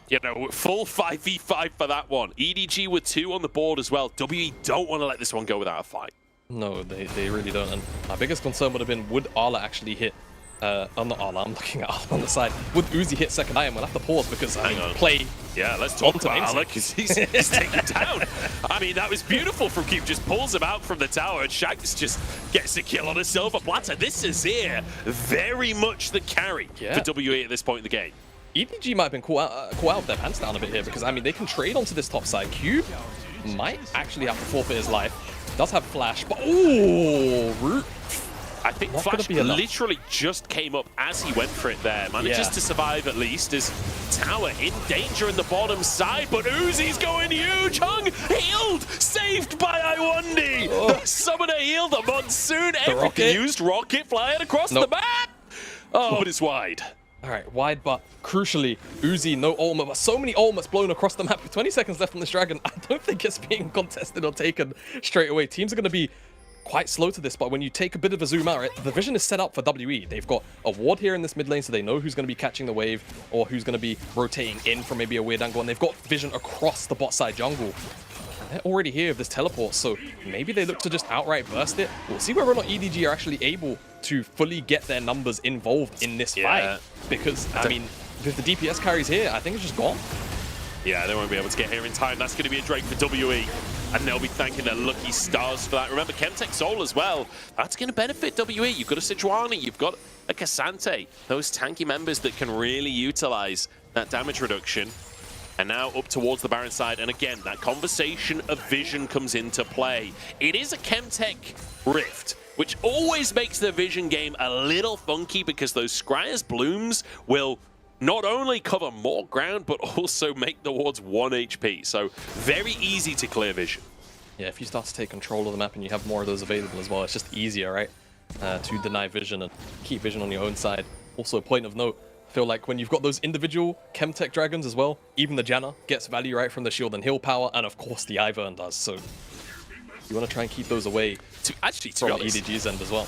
you know, full 5v5 for that one. EDG with 2 on the board as well. WE don't want to let this one go without a fight. No, they really don't. And our biggest concern would have been, would Ala actually hit, not Ala, I'm looking at Ala on the side. Would Uzi hit second iron? We'll have to pause because, I mean, play. Yeah, let's talk about Ala because he's taken down. I mean, that was beautiful from Cube. Just pulls him out from the tower and Shags just gets a kill on a silver platter. This is here very much the carry for WE at this point in the game. EDG might have been caught out of their pants down a bit here because, I mean, they can trade onto this top side. Cube might actually have to forfeit his life. Does have flash, but ooh, root. I think Flash literally just came up as he went for it there. Manages to survive at least. His tower in danger in the bottom side, but Uzi's going huge. Hung healed, saved by Iwandi. The summoner healed the Monsoon. Everything used rocket flying across the map. Oh, but it's wide. All right, wide, but crucially, Uzi, no ultimate, but so many ultimates blown across the map. With 20 seconds left on this dragon, I don't think it's being contested or taken straight away. Teams are going to be quite slow to this, but when you take a bit of a zoom out, right, the vision is set up for WE. They've got a ward here in this mid lane, so they know who's going to be catching the wave or who's going to be rotating in from maybe a weird angle, and they've got vision across the bot side jungle. They're already here with this teleport, so maybe they look to just outright burst it. We'll see whether or not EDG are actually able to fully get their numbers involved in this fight. Because, I mean, with the DPS carries here, I think it's just gone. Yeah, they won't be able to get here in time. That's going to be a Drake for WE. And they'll be thanking their lucky stars for that. Remember, Chemtech Soul as well. That's going to benefit WE. You've got a Sejuani, you've got a Cassante. Those tanky members that can really utilize that damage reduction. And now up towards the Baron side. And again, that conversation of vision comes into play. It is a Chemtech Rift, which always makes the vision game a little funky because those Scryer's Blooms will not only cover more ground, but also make the wards 1 HP. So very easy to clear vision. Yeah, if you start to take control of the map and you have more of those available as well, it's just easier, right? To deny vision and keep vision on your own side. Also, a point of note, I feel like when you've got those individual Chemtech dragons as well, even the Janna gets value right from the shield and heal power, and of course the Ivern does. So you want to try and keep those away to from EDG's end as well.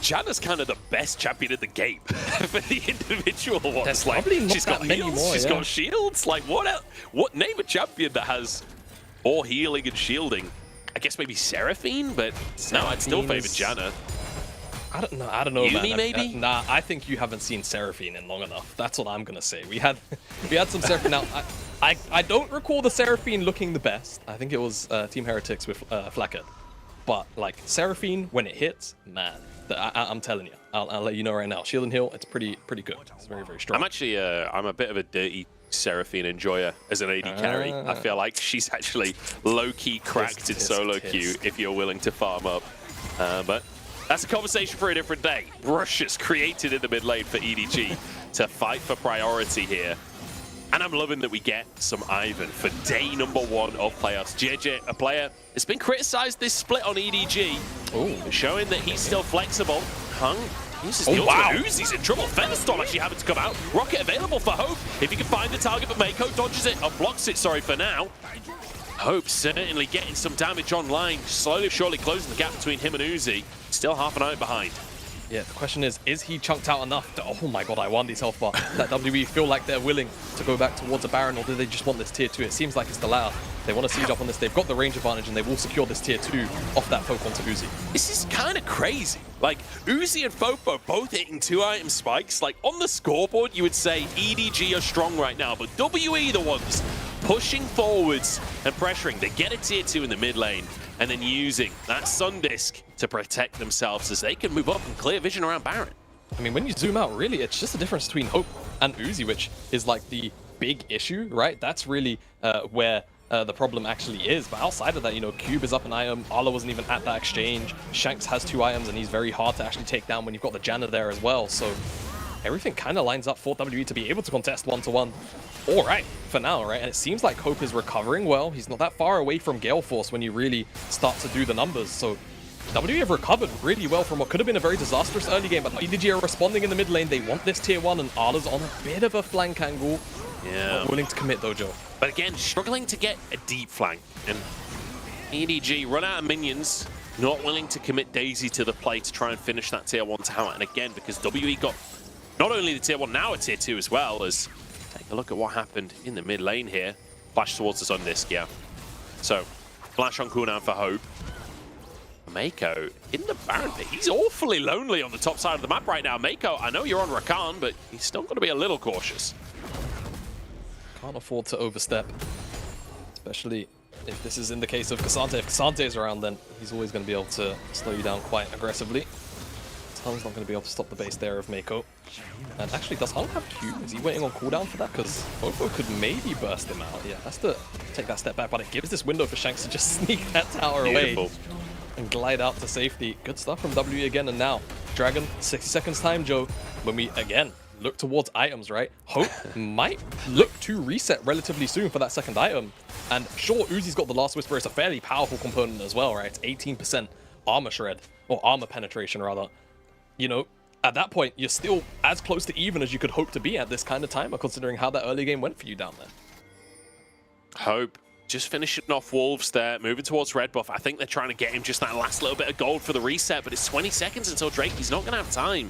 Janna's kind of the best champion in the game for the individual ones. There's probably not she's got that many heals, more, she's yeah. got shields. Like what else? What name a champion that has more healing and shielding? I guess maybe Seraphine, but no, I'd still favor Janna. I don't know, Yumi, man. maybe? Nah, I think you haven't seen Seraphine in long enough. That's what I'm gonna say. We had some Seraphine. Now, I don't recall the Seraphine looking the best. I think it was Team Heretics with Flackhead. But like Seraphine, when it hits, man, I'm telling you, I'll let you know right now. Shield and heal, it's pretty good. It's very, very strong. I'm actually I'm a bit of a dirty Seraphine enjoyer as an AD carry. I feel like she's actually low-key cracked in solo queue if you're willing to farm up. But that's a conversation for a different day. Brushes created in the mid lane for EDG to fight for priority here. And I'm loving that we get some Ivern for day number 1 of playoffs. JJ, a player, has been criticized this split on EDG, showing that he's still flexible. Hung uses the ultimate. Uzi's in trouble. Featherstorm actually having to come out. Rocket available for Hope. If he can find the target, but Mako dodges it, or blocks it, sorry, for now. Hope certainly getting some damage online, slowly but surely closing the gap between him and Uzi. Still half an eye behind. Yeah, the question is he chunked out enough to, oh my god, I want this health bar, that WE feel like they're willing to go back towards a Baron, or do they just want this tier 2? It seems like it's the latter. They want to siege up on this, they've got the range advantage, and they will secure this tier 2 off that poke onto Uzi. This is kind of crazy. Like, Uzi and Fofo both hitting 2-item spikes. Like, on the scoreboard, you would say EDG are strong right now, but WE the ones pushing forwards and pressuring. They get a tier 2 in the mid lane, and then using that Sun Disc to protect themselves as they can move up and clear vision around Baron. I mean, when you zoom out, really, it's just a difference between Hope and Uzi, which is like the big issue, right? That's really where the problem actually is. But outside of that, you know, Cube is up an item. Arla wasn't even at that exchange. Shanks has 2 items, and he's very hard to actually take down when you've got the Janna there as well. So everything kind of lines up for WE to be able to contest 1-to-1. All right, for now, right? And it seems like Hope is recovering well. He's not that far away from Gale Force when you really start to do the numbers. So WE have recovered really well from what could have been a very disastrous early game, but EDG are responding in the mid lane. They want this tier 1, and Arla's on a bit of a flank angle. Yeah. Not willing to commit though, Joe. But again, struggling to get a deep flank. And EDG run out of minions, not willing to commit Daisy to the play to try and finish that tier 1 tower. And again, because WE got not only the tier 1, now a tier 2 as well, as take a look at what happened in the mid lane here. Flash towards the Sun Disc, yeah. So, flash on cooldown for Hope. Mako in the Baron pit. He's awfully lonely on the top side of the map right now. Mako, I know you're on Rakan, but he's still got to be a little cautious. Can't afford to overstep, especially if this is in the case of Cassante. If Cassante is around, then he's always going to be able to slow you down quite aggressively. Hung's not going to be able to stop the base there of Mako. And actually, does Hung have Q? Is he waiting on cooldown for that? Because Fofo could maybe burst him out. Yeah, has to take that step back, but it gives this window for Shanks to just sneak that tower away and glide out to safety. Good stuff from WE again, and now Dragon, 60 seconds time, Joe, when we again look towards items, right? Hope might look to reset relatively soon for that second item. And sure, Uzi's got the Last Whisper. It's a fairly powerful component as well, right? It's 18% armor shred, or armor penetration rather. You know, at that point, you're still as close to even as you could hope to be at this kind of timer, considering how that early game went for you down there. Hope just finishing off Wolves there, moving towards red buff. I think they're trying to get him just that last little bit of gold for the reset, but it's 20 seconds until Drake. He's not going to have time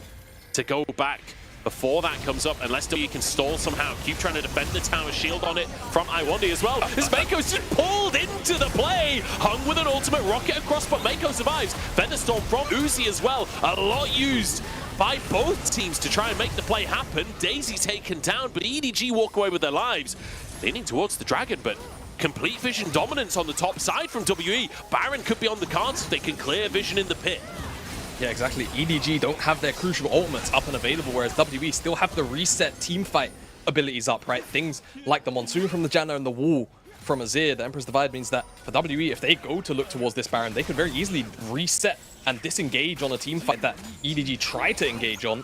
to go back before that comes up, unless you can stall somehow. Cube trying to defend the tower, shield on it from Iwandi as well. This Mako's just pulled into the play. Hung with an ultimate rocket across, but Mako survives. Featherstorm from Uzi as well. A lot used by both teams to try and make the play happen. Daisy taken down, but EDG walk away with their lives. leaning towards the Dragon, but complete vision dominance on the top side from WE. Baron could be on the cards if they can clear vision in the pit. Yeah, exactly. EDG don't have their crucial ultimates up and available, whereas WE still have the reset team fight abilities up, right? Things like the Monsoon from the Janna and the Wall from Azir, the Emperor's Divide, means that for WE, if they go to look towards this Baron, they could very easily reset and disengage on a team fight that EDG tried to engage on.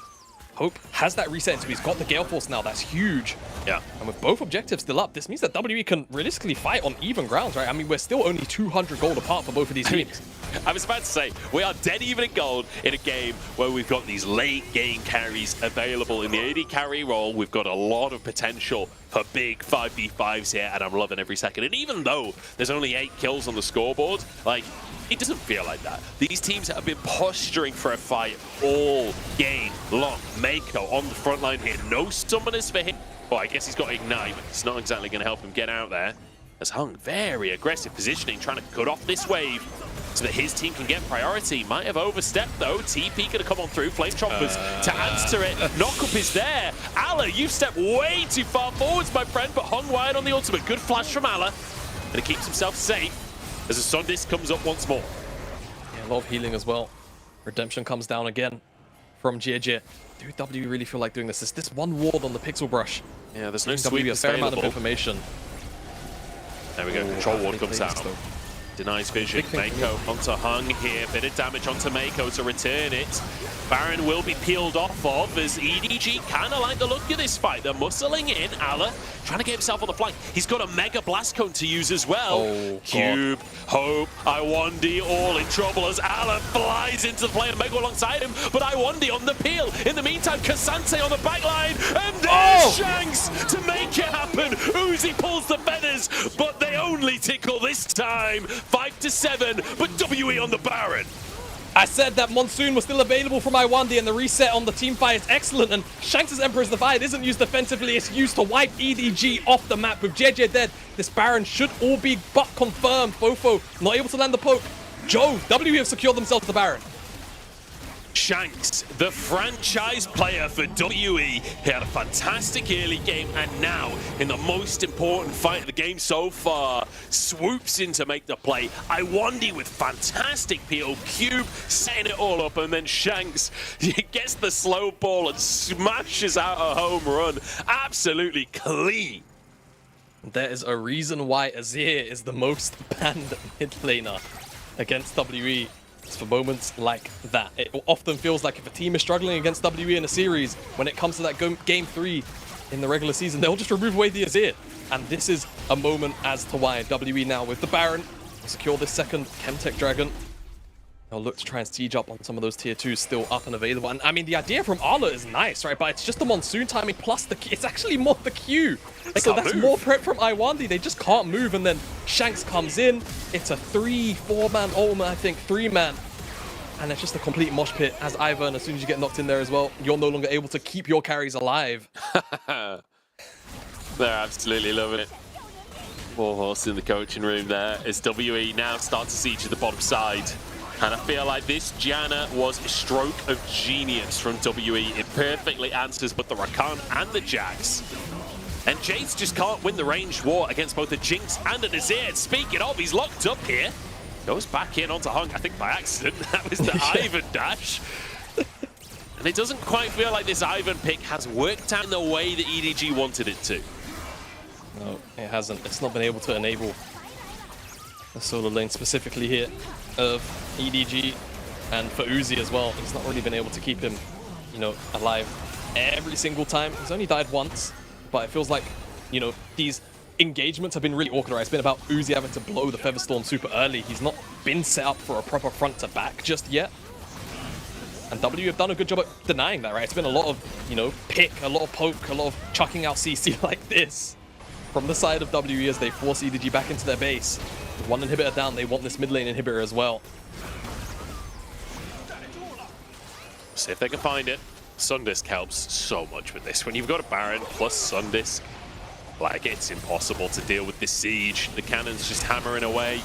Hope has that reset, so he's got the Gale Force now. That's huge. Yeah. And with both objectives still up, this means that WE can realistically fight on even grounds, right? I mean, we're still only 200 gold apart for both of these teams. I was about to say, we are dead even in gold in a game where we've got these late game carries available. In the AD carry role, we've got a lot of potential for big 5v5s here, and I'm loving every second. And even though there's only 8 kills on the scoreboard, like, it doesn't feel like that. These teams have been posturing for a fight all game long. Mako on the front line here. No summoners for him. Well, I guess he's got Ignite, but it's not exactly going to help him get out there. As Hung, very aggressive positioning, trying to cut off this wave so that his team can get priority. Might have overstepped, though. TP going to come on through. Flame Choppers to answer it. Knockup is there. Ala, you've stepped way too far forwards, my friend, but Hung wide on the ultimate. Good flash from Ala. And he keeps himself safe as the Sun Disc comes up once more. Yeah, a lot of healing as well. Redemption comes down again from JJ. Do W really feel like doing this? Is this one ward on the Pixel Brush? Yeah, there's no W sweep a fair amount of available. information. There we go, control ward comes out. Denies vision. Mako onto Hung here. Bit of damage onto Mako to return it. Baron will be peeled off of as EDG kind of like the look of this fight. They're muscling in. Ala trying to get himself on the flank. He's got a Mega Blast Cone to use as well. Oh, Cube, Hope, Iwandi all in trouble as Ala flies into the play and Mega alongside him. But Iwandi on the peel. In the meantime, Kasante on the back line. And there's Shanks to make it happen. Uzi pulls the feathers, but they only tickle this time. 5-7, but WE on the Baron. I said that Monsoon was still available from Iwandi, and the reset on the team fight is excellent. And Shanks' Emperor's Divide isn't used defensively, it's used to wipe EDG off the map. With JJ dead, this Baron should all be but confirmed. Fofo not able to land the poke. Joe, WE have secured themselves the Baron. Shanks, the franchise player for WE, he had a fantastic early game, and now, in the most important fight of the game so far, swoops in to make the play. Iwandi with fantastic peel, Cube setting it all up, and then Shanks gets the slow ball and smashes out a home run. Absolutely clean. There is a reason why Azir is the most banned mid laner against WE. It's for moments like that. It often feels like if a team is struggling against WE in a series, when it comes to that game 3 in the regular season, they'll just remove away the Azir. And this is a moment as to why WE now with the Baron secure this second Chemtech Dragon. They'll look to try and siege up on some of those tier 2s still up and available. And I mean, the idea from Arla is nice, right? But it's just the Monsoon timing plus the Q. It's actually more the Q. So that's more prep from Iwandi. They just can't move. And then Shanks comes in. It's a 3-4-man ultimate, I think, 3-man. And it's just a complete mosh pit as Ivan, as soon as you get knocked in there as well, you're no longer able to keep your carries alive. They're absolutely loving it. Warhorse in the coaching room there as WE now start to siege to the bottom side. And I feel like this Janna was a stroke of genius from WE. It perfectly answers both the Rakan and the Jax. And Jace just can't win the ranged war against both the Jinx and the Nazir. Speaking of, he's locked up here. Goes back in onto Hung, I think by accident. That was the Ivan dash. And it doesn't quite feel like this Ivan pick has worked out in the way that EDG wanted it to. No, it hasn't. It's not been able to enable the solo lane specifically here of EDG, and for Uzi as well. He's not really been able to keep him, you know, alive every single time. He's only died once, but it feels like, you know, these engagements have been really awkward. It's been about Uzi having to blow the Featherstorm super early. He's not been set up for a proper front to back just yet. And W have done a good job at denying that, right? It's been a lot of, you know, pick, a lot of poke, a lot of chucking out CC like this from the side of WE as they force EDG back into their base. With one inhibitor down, they want this mid lane inhibitor as well. See if they can find it. Sundisk helps so much with this. When you've got a Baron plus Sundisk, like, it's impossible to deal with this siege. The cannon's just hammering away.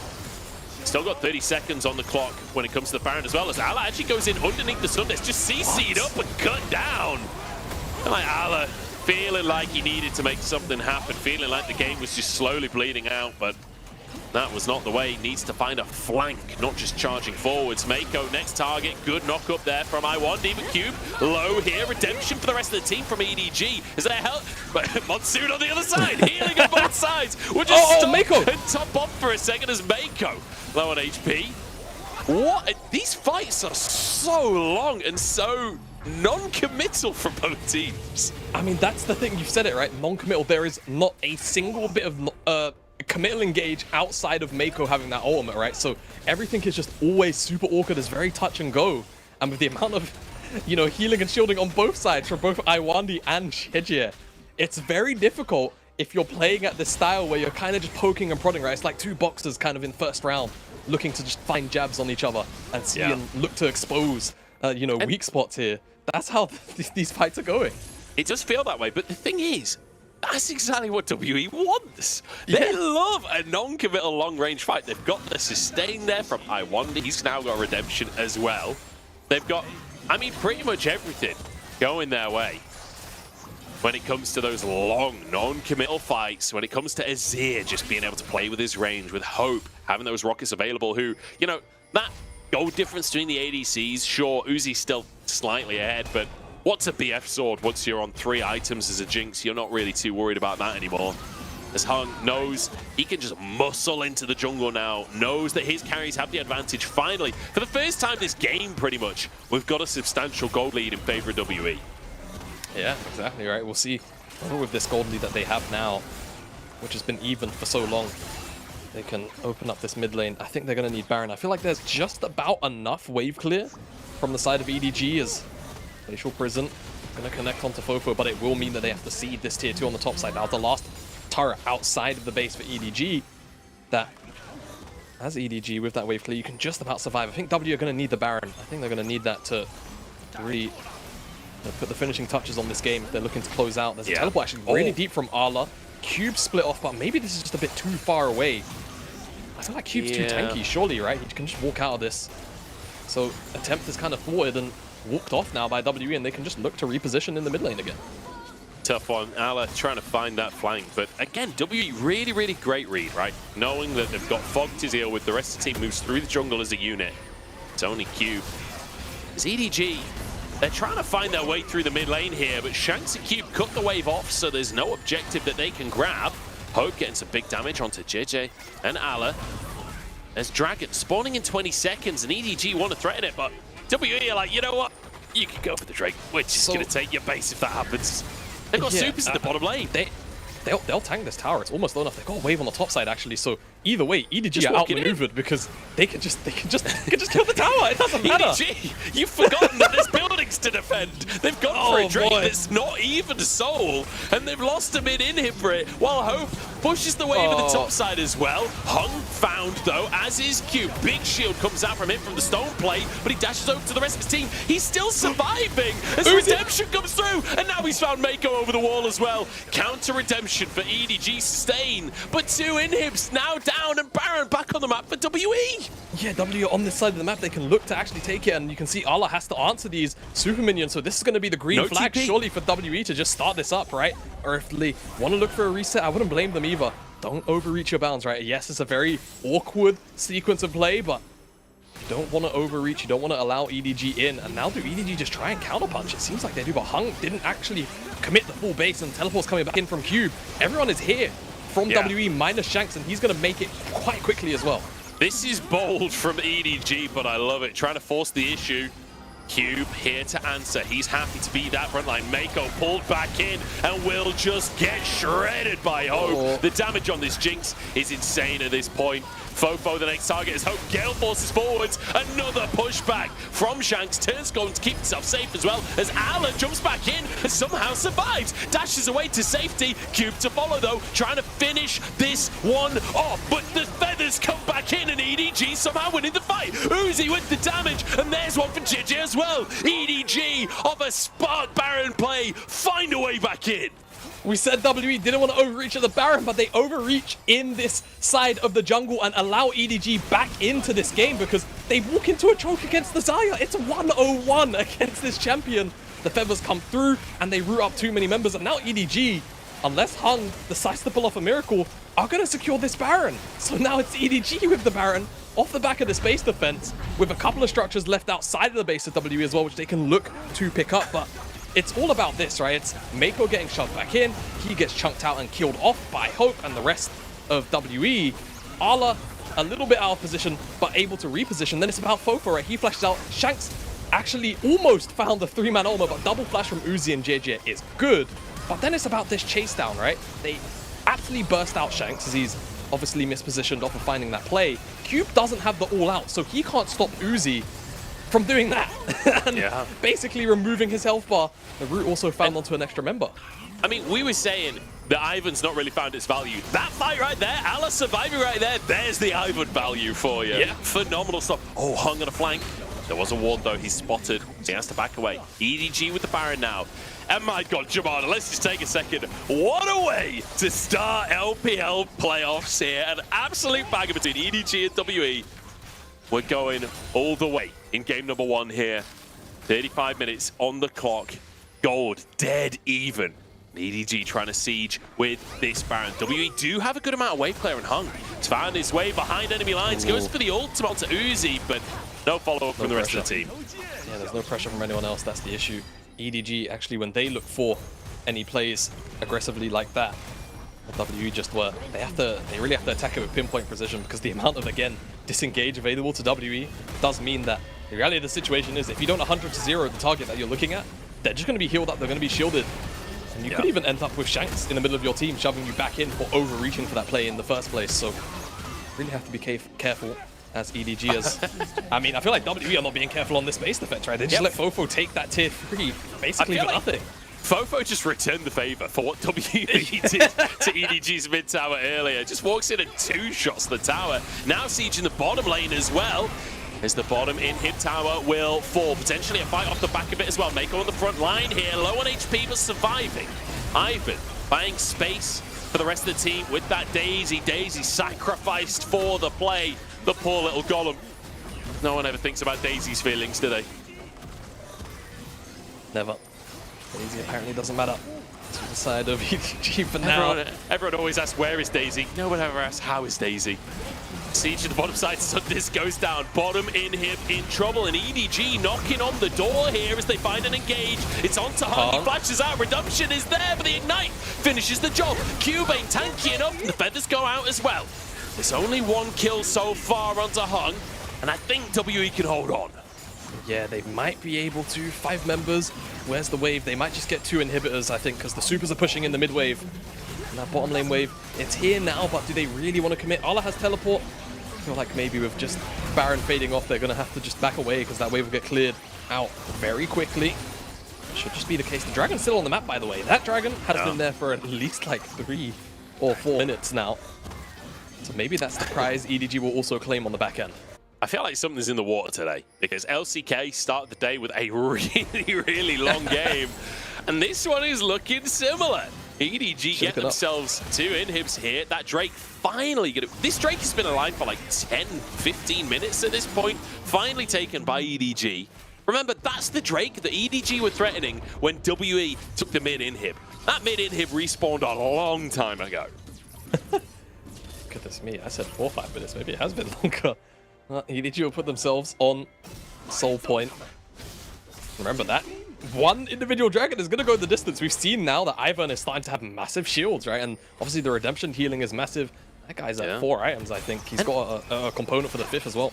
Still got 30 seconds on the clock when it comes to the Baron as well, as Ala actually goes in underneath the Sundisk, just CC'd up and cut down. And like Ala feeling like he needed to make something happen, feeling like the game was just slowly bleeding out, but that was not the way. He needs to find a flank, not just charging forwards. Mako, next target, good knock up there from I1. Even Cube, low here. Redemption for the rest of the team from EDG. Is there help? But Monsoon on the other side, healing on both sides. We'll just stop Mako and top off for a second as Mako, low on HP. What? These fights are so long and so non-committal from both teams. I mean, that's the thing. You've said it, right? Non-committal. There is not a single bit of committal engage outside of Mako having that ultimate, right? So everything is just always super awkward. It's very touch and go. And with the amount of, you know, healing and shielding on both sides for both Iwandi and Shejie, it's very difficult if you're playing at this style where you're kind of just poking and prodding, right? It's like two boxers kind of in first round looking to just find jabs on each other and see and look to expose, you know, weak spots here. That's how these fights are going. It does feel that way, but the thing is, that's exactly what WE wants. They love a non-committal long-range fight. They've got the sustain there from I1. He's now got redemption as well. They've got, I mean, pretty much everything going their way when it comes to those long, non-committal fights, when it comes to Azir just being able to play with his range, with Hope having those rockets available, who, you know, that gold difference between the ADCs, sure, Uzi's still slightly ahead, but what's a BF sword once you're on 3 items as a Jinx? You're not really too worried about that anymore. As Hung knows he can just muscle into the jungle now, knows that his carries have the advantage finally. For the first time this game, pretty much, we've got a substantial gold lead in favor of WE. Yeah, exactly right. We'll see with this gold lead that they have now, which has been even for so long. They can open up this mid lane. I think they're going to need Baron. I feel like there's just about enough wave clear from the side of EDG as Facial Prison going to connect onto Fofo, but it will mean that they have to seed this tier 2 on the top side. Now, the last turret outside of the base for EDG, that as EDG with that wave clear, you can just about survive. I think W are going to need the Baron. I think they're going to need that to really put the finishing touches on this game if they're looking to close out. There's a teleport actually really deep from Arla. Cube split off, but maybe this is just a bit too far away. I feel like Cube's too tanky, surely, right? He can just walk out of this. So attempt is kind of thwarted and walked off now by WE, and they can just look to reposition in the mid lane again. Tough one. Ala trying to find that flank, but again, WE really, really great read, right? Knowing that they've got Fog to deal with, the rest of the team moves through the jungle as a unit. It's only Cube. It's EDG. They're trying to find their way through the mid lane here, but Shanks and Cube cut the wave off, so there's no objective that they can grab. Hope getting some big damage onto JJ and Ala. There's Dragon spawning in 20 seconds, and EDG want to threaten it, but WE are like, you know what? You can go for the Drake. We're just going to take your base if that happens. They've got supers in the bottom lane. They'll tank this tower. It's almost low enough. They've got a wave on the top side, actually, so either way, EDG are outmaneuvered because they can just kill the tower. It doesn't matter. EDG, you've forgotten that there's buildings to defend. They've gone for a Drake that's not even soul, and they've lost a mid-inhib for it, while Hope pushes the wave of the top side as well. Hung found, though, as is Cube. Big shield comes out from him from the stone plate, but he dashes over to the rest of his team. He's still surviving as redemption comes through, and now he's found Mako over the wall as well. Counter redemption for EDG sustain, but 2 inhibs now down, and Baron back on the map for WE. Yeah, W on this side of the map, they can look to actually take it, and you can see Arla has to answer these super minions, so this is going to be the green flag, surely, for WE to just start this up, right? Or if they want to look for a reset, I wouldn't blame them either. Don't overreach your bounds, right? Yes, it's a very awkward sequence of play, but you don't want to overreach, you don't want to allow EDG in, and now do EDG just try and counterpunch? It seems like they do, but Hung didn't actually commit the full base, and teleport's coming back in from Cube. Everyone is here from WE minus Shanks, and he's going to make it quite quickly as well. This is bold from EDG, but I love it. Trying to force the issue. Cube here to answer. He's happy to be that frontline. Mako pulled back in and will just get shredded by Hope. The damage on this Jinx is insane at this point. Fofo, the next target, is Hope. Gale forces forwards. Another pushback from Shanks. Turns going to keep himself safe as well as Alan jumps back in and somehow survives. Dashes away to safety. Cube to follow, though, trying to finish this one off. But the feathers come back in, and EDG somehow winning the fight. Uzi with the damage, and there's one for JJ as well. EDG of a Spark Baron play find a way back in. We said WE didn't want to overreach at the Baron, but they overreach in this side of the jungle and allow EDG back into this game because they walk into a choke against the Xayah. It's 101 against this champion. the feathers come through and they root up too many members. And now EDG, unless Hung decides to pull off a miracle, are going to secure this Baron. So now it's EDG with the Baron off the back of this base defense with a couple of structures left outside of the base of WE as well, which they can look to pick up. But it's all about this, right? It's Mako getting shoved back in. He gets chunked out and killed off by Hope and the rest of WE. Ala a little bit out of position, but able to reposition. Then it's about Fofo, right? He flashes out. Shanks actually almost found the 3-man ultimate, but double flash from Uzi and JJ is good. But then it's about this chase down, right? They absolutely burst out Shanks as he's obviously mispositioned off of finding that play. Cube doesn't have the all out, so he can't stop Uzi from doing that. And basically removing his health bar. The root also found onto an extra member. I mean, we were saying that Ivan's not really found its value. That fight right there, Ala surviving right there, there's the Ivan value for you. Yeah. Phenomenal stuff. Oh, Hung on a flank. There was a ward though, he's spotted. He has to back away. EDG with the Baron now. And my God, Jamada, let's just take a second. What a way to start LPL playoffs here. An absolute banger between EDG and WE. We're going all the way in game number 1 here. 35 minutes on the clock. Gold dead even. EDG trying to siege with this Baron. WE do have a good amount of wave clear, and Hung has found his way behind enemy lines. Goes for the ultimate to Uzi, but no follow-up from the rest of the team. Yeah, there's no pressure from anyone else. That's the issue. EDG, actually, when they look for any plays aggressively like that, WE just were. They really have to attack it with pinpoint precision, because the amount of, again, disengage available to WE does mean that the reality of the situation is if you don't 100-0 the target that you're looking at, they're just going to be healed up, they're going to be shielded. And you could even end up with Shanks in the middle of your team shoving you back in for overreaching for that play in the first place. So really have to be careful as EDG as... I mean, I feel like WE are not being careful on this base defense, right? They just let Fofo take that tier 3 basically for nothing. Fofo just returned the favor for what WE did to EDG's mid tower earlier. Just walks in and 2 shots the tower. Now sieging the bottom lane as well. As the bottom inhib tower will fall. Potentially a fight off the back of it as well. Mako on the front line here. Low on HP but surviving. Ivan buying space for the rest of the team with that Daisy. Daisy sacrificed for the play. The poor little golem. No one ever thinks about Daisy's feelings, do they? Never. Daisy apparently doesn't matter. To the side of EDG for now. Everyone always asks, where is Daisy? No one ever asks, how is Daisy? Siege to the bottom side, so this goes down. Bottom inhib in trouble, and EDG knocking on the door here as they find an engage. It's on to Hung, he flashes out, Redemption is there, but the Ignite finishes the job. Cubane tanking up, and the feathers go out as well. There's only 1 kill so far onto Hung, and I think WE can hold on. Yeah, they might be able to. 5 members. Where's the wave? They might just get 2 inhibitors, I think, because the supers are pushing in the mid wave. And that bottom lane wave, it's here now, but do they really want to commit? Ala has teleport. I feel like maybe with just Baron fading off, they're going to have to just back away because that wave will get cleared out very quickly. Should just be the case. The dragon's still on the map, by the way. That dragon has been there for at least like 3 or 4 minutes now. So maybe that's the prize EDG will also claim on the back end. I feel like something's in the water today because LCK started the day with a really long game. And this one is looking similar. EDG get themselves 2 inhibs here. That Drake finally this Drake has been alive for like 10-15 minutes at this point. Finally taken by EDG. Remember, that's the Drake that EDG were threatening when WE took the mid inhib. That mid inhib respawned a long time ago. Goodness me, I said 4 or 5 minutes. Maybe it has been longer. EDG will put themselves on Soul Point. Remember that. 1 individual dragon is going to go the distance. We've seen now that Ivan is starting to have massive shields, right? And obviously the redemption healing is massive. That guy's at 4 items, I think. He's got a component for the 5th as well.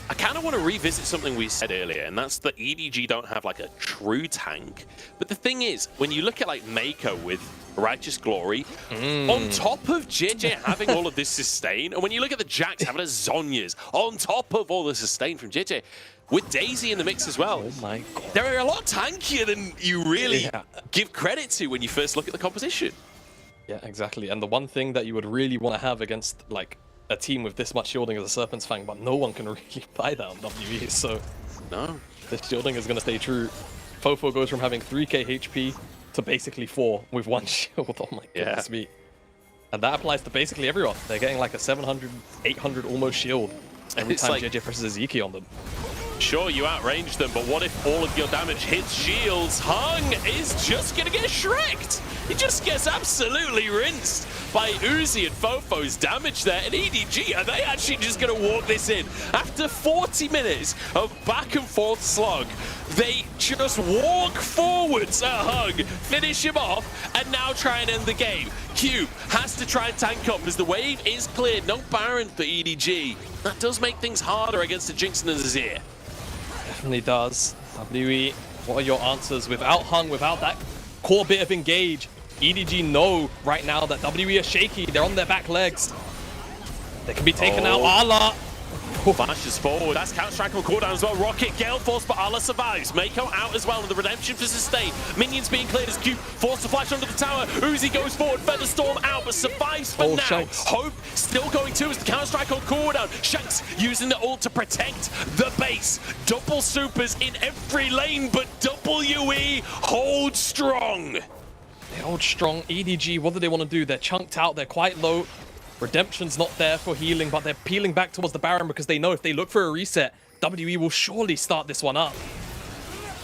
I kind of want to revisit something we said earlier, and that's that EDG don't have like a true tank. But the thing is, when you look at like Mako with Righteous Glory, on top of JJ having all of this sustain, and when you look at the Jax having a Zhonya's, on top of all the sustain from JJ, with Daisy in the mix as well. Oh my God. They're a lot tankier than you really give credit to when you first look at the composition. Yeah, exactly. And the one thing that you would really want to have against like a team with this much shielding as a Serpent's Fang, but no one can really buy that on WE, so no, this shielding is going to stay true. Fofo goes from having 3k HP to basically 4 with 1 shield. Oh my goodness me. And that applies to basically everyone. They're getting like a 700, 800 almost shield every time JJ presses his E key on them. Sure, you outrange them, but what if all of your damage hits shields? Hung is just gonna get shreked. He just gets absolutely rinsed by Uzi and Fofo's damage there. And EDG, are they actually just gonna walk this in? After 40 minutes of back and forth slog, they just walk forwards at Hung, finish him off, and now try and end the game. Cube has to try and tank up as the wave is cleared. No Baron for EDG. That does make things harder against the Jinx and the Azir. Definitely does. WE, what are your answers? Without Hung, without that core bit of engage, EDG know right now that WE are shaky. They're on their back legs. They can be taken out. Ala flashes forward. That's Counter-Strike on cooldown as well. Rocket, Gale Force, but Ala survives. Mako out as well, and the redemption for sustain. Minions being cleared as Cube forced to flash under the tower. Uzi goes forward, Featherstorm out, but survives for now. Shanks. Hope still going too as the Counter-Strike on cooldown. Shanks using the ult to protect the base. Double supers in every lane, but WE hold strong. They hold strong. EDG, what do they want to do? They're chunked out. They're quite low. Redemption's not there for healing, but they're peeling back towards the Baron because they know if they look for a reset, WE will surely start this one up.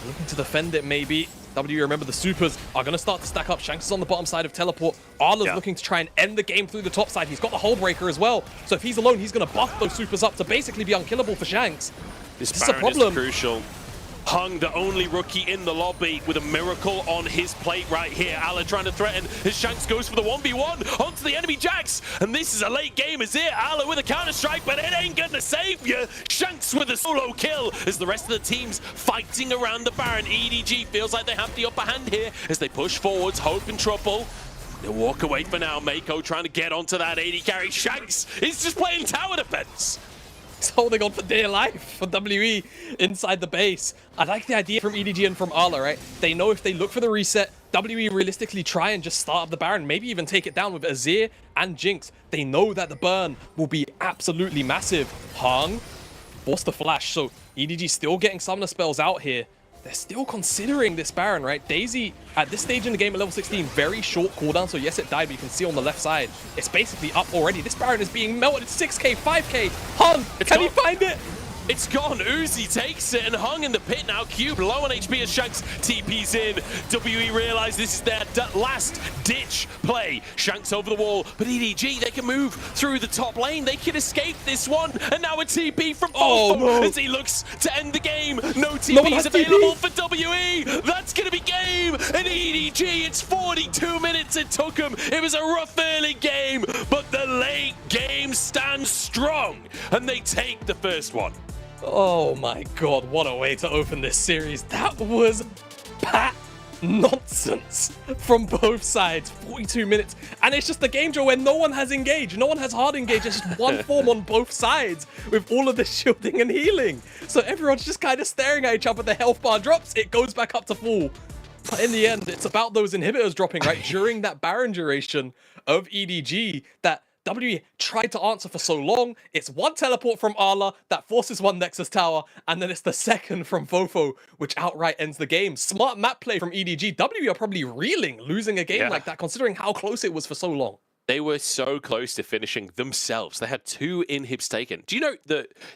Looking to defend it, maybe. WE, remember, the supers are going to start to stack up. Shanks is on the bottom side of teleport. Arla's looking to try and end the game through the top side. He's got the hull breaker as well. So if he's alone, he's going to buff those supers up to basically be unkillable for Shanks. This is a Baron problem. is crucial. Hung, the only rookie in the lobby, with a miracle on his plate right here. Ala trying to threaten as Shanks goes for the 1v1 onto the enemy Jax. And this is a late game as here. Ala with a counter-strike, but it ain't gonna save you. Shanks with a solo kill as the rest of the team's fighting around the Baron. EDG feels like they have the upper hand here as they push forwards. Hope in trouble. They'll walk away for now. Mako trying to get onto that AD carry. Shanks is just playing tower defense. He's holding on for dear life for WE inside the base. I like the idea from EDG and from Ala, right? They know if they look for the reset, WE realistically try and just start up the Baron, maybe even take it down with Azir and Jinx. They know that the burn will be absolutely massive. Hung forced the flash, so EDG still getting summoner spells out here. They're still considering this Baron, right? Daisy, at this stage in the game at level 16, very short cooldown. So yes, it died, but you can see on the left side, it's basically up already. This Baron is being melted. 6k, 5k. Hung, can he find it? It's gone. Uzi takes it and Hung in the pit now. Cube low on HP as Shanks TP's in. WE realize this is their last ditch play. Shanks over the wall, but EDG, they can move through the top lane. They can escape this one. And now a TP from Fofo as he looks to end the game. No TPs available for WE. That's going to be game. And EDG, it's 42 minutes it took them. It was a rough early game, but the late game stands strong. And they take the first one. Oh my god, what a way to open this series. That was pat nonsense from both sides. 42 minutes. And it's just a game, Joe, where no one has engaged. No one has hard engaged. It's just one form on both sides with all of the shielding and healing. So everyone's just kind of staring at each other. The health bar drops, it goes back up to full. But in the end, it's about those inhibitors dropping, right? During that Baron duration of EDG that WE tried to answer for so long. It's one teleport from Ala that forces one Nexus tower, and then it's the second from Fofo, which outright ends the game. Smart map play from EDG. WE are probably reeling losing a game like that, considering how close it was for so long. They were so close to finishing themselves. They had 2 inhibs taken. Do you know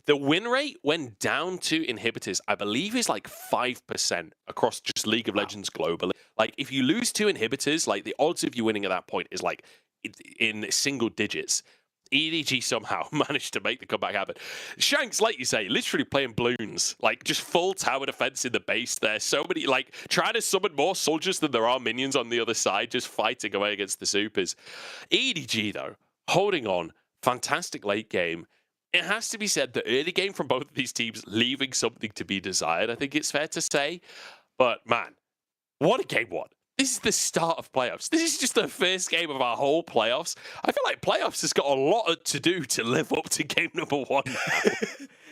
the win rate went down to inhibitors, I believe, is like 5% across just League of Legends globally. Like, if you lose 2 inhibitors, like, the odds of you winning at that point is like in single digits. EDG somehow managed to make the comeback happen. Shanks, like you say, literally playing balloons, like just full tower defense in the base there. So many, like, trying to summon more soldiers than there are minions on the other side, just fighting away against the supers. EDG, though, holding on. Fantastic late game. It has to be said, the early game from both of these teams leaving something to be desired, I think it's fair to say. But, man, what a game one. This is the start of playoffs. This is just the first game of our whole playoffs. I feel like playoffs has got a lot to do to live up to game number 1 now.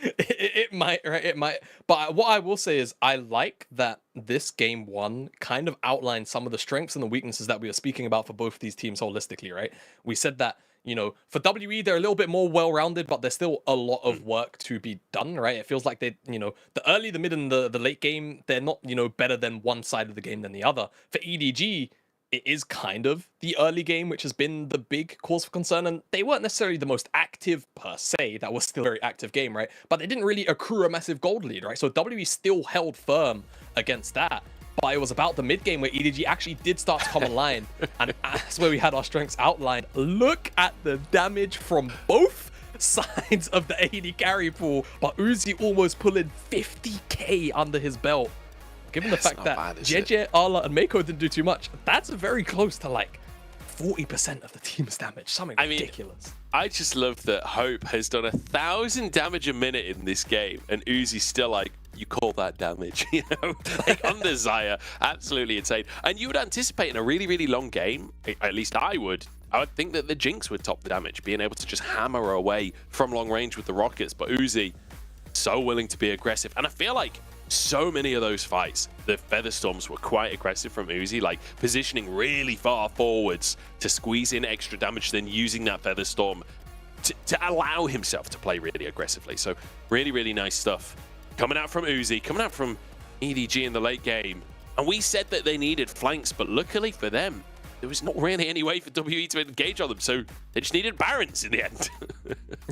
It might, right? It might. But what I will say is I like that this game 1 kind of outlines some of the strengths and the weaknesses that we are speaking about for both of these teams holistically, right? We said that, you know, for WE, they're a little bit more well-rounded, but there's still a lot of work to be done, right? It feels like they, you know, the early, the mid, and the late game, they're not, you know, better than one side of the game than the other. For EDG, it is kind of the early game, which has been the big cause for concern. And they weren't necessarily the most active per se. That was still a very active game, right? But they didn't really accrue a massive gold lead, right? So WWE still held firm against that. But it was about the mid game where EDG actually did start to come online. And that's where we had our strengths outlined. Look at the damage from both sides of the AD carry pool. But Uzi almost pulling 50k under his belt. Given the fact that JJ, Arla, and Mako didn't do too much, that's very close to like 40% of the team's damage. Something ridiculous. I just love that Hope has done 1,000 damage a minute in this game, and Uzi's still like, you call that damage, you know? Like on the Zaya, absolutely insane. And you would anticipate in a really, really long game, at least I would think that the Jinx would top the damage, being able to just hammer away from long range with the rockets. But Uzi, so willing to be aggressive. And I feel like so many of those fights, the Featherstorms were quite aggressive from Uzi, like positioning really far forwards to squeeze in extra damage, then using that Featherstorm to allow himself to play really aggressively. So really, really nice stuff. Coming out from Uzi, coming out from EDG in the late game. And we said that they needed flanks, but luckily for them, there was not really any way for WE to engage on them, so they just needed Barons in the end.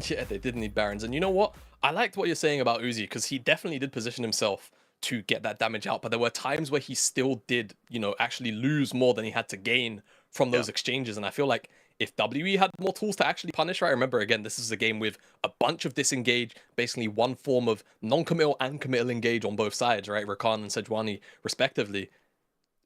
Yeah, they did need Barons. And you know what? I liked what you're saying about Uzi, because he definitely did position himself to get that damage out, but there were times where he still did, you know, actually lose more than he had to gain from those exchanges. And I feel like if WE had more tools to actually punish, right? Remember, again, this is a game with a bunch of disengage, basically one form of non-committal and committal engage on both sides, right? Rakan and Sejuani, respectively.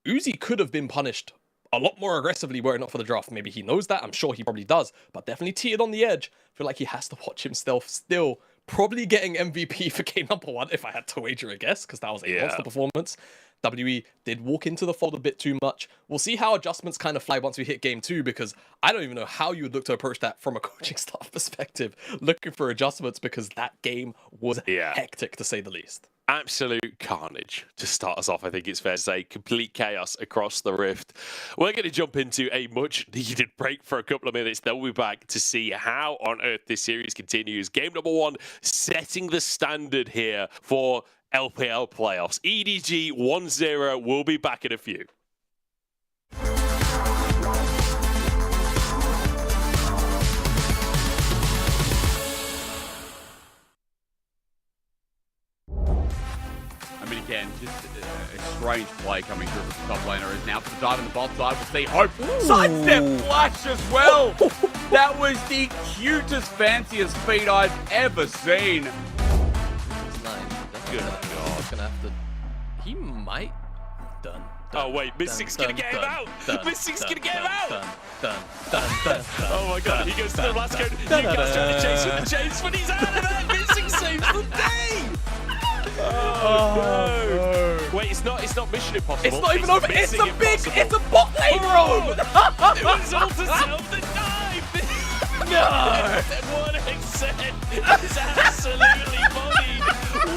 Uzi could have been punished a lot more aggressively were it not for the draft. Maybe he knows that. I'm sure he probably does, but definitely teetered on the edge. I feel like he has to watch himself still. Probably getting MVP for game number 1 if I had to wager a guess, because that was a monster performance. WE did walk into the fold a bit too much. We'll see how adjustments kind of fly once we hit game 2, because I don't even know how you would look to approach that from a coaching staff perspective, looking for adjustments, because that game was hectic to say the least. Absolute carnage to start us off, I think it's fair to say. Complete chaos across the Rift. We're going to jump into a much needed break for a couple of minutes. Then we'll be back to see how on earth this series continues. Game number 1, setting the standard here for LPL playoffs. EDG 1-0. We'll be back in a few. I mean, again, just a strange play coming through from the top laner. Is now for the dive on the bot side. We'll see Hope. Sidestep flash as well. That was the cutest, fanciest feat I've ever seen. That's good. Oh, gonna have to. He might. Done. Oh wait, Mystic's gonna get him out! Mystic's gonna get him out! Oh my god, he goes to the last code. You guys trying to chase with the chase, but he's out of there! Mystic saves the day! Oh no! Wait, it's not Mission Impossible. It's not even over. It's a bot lane roam! It was all to self the dive! No! 1% is absolutely bodied!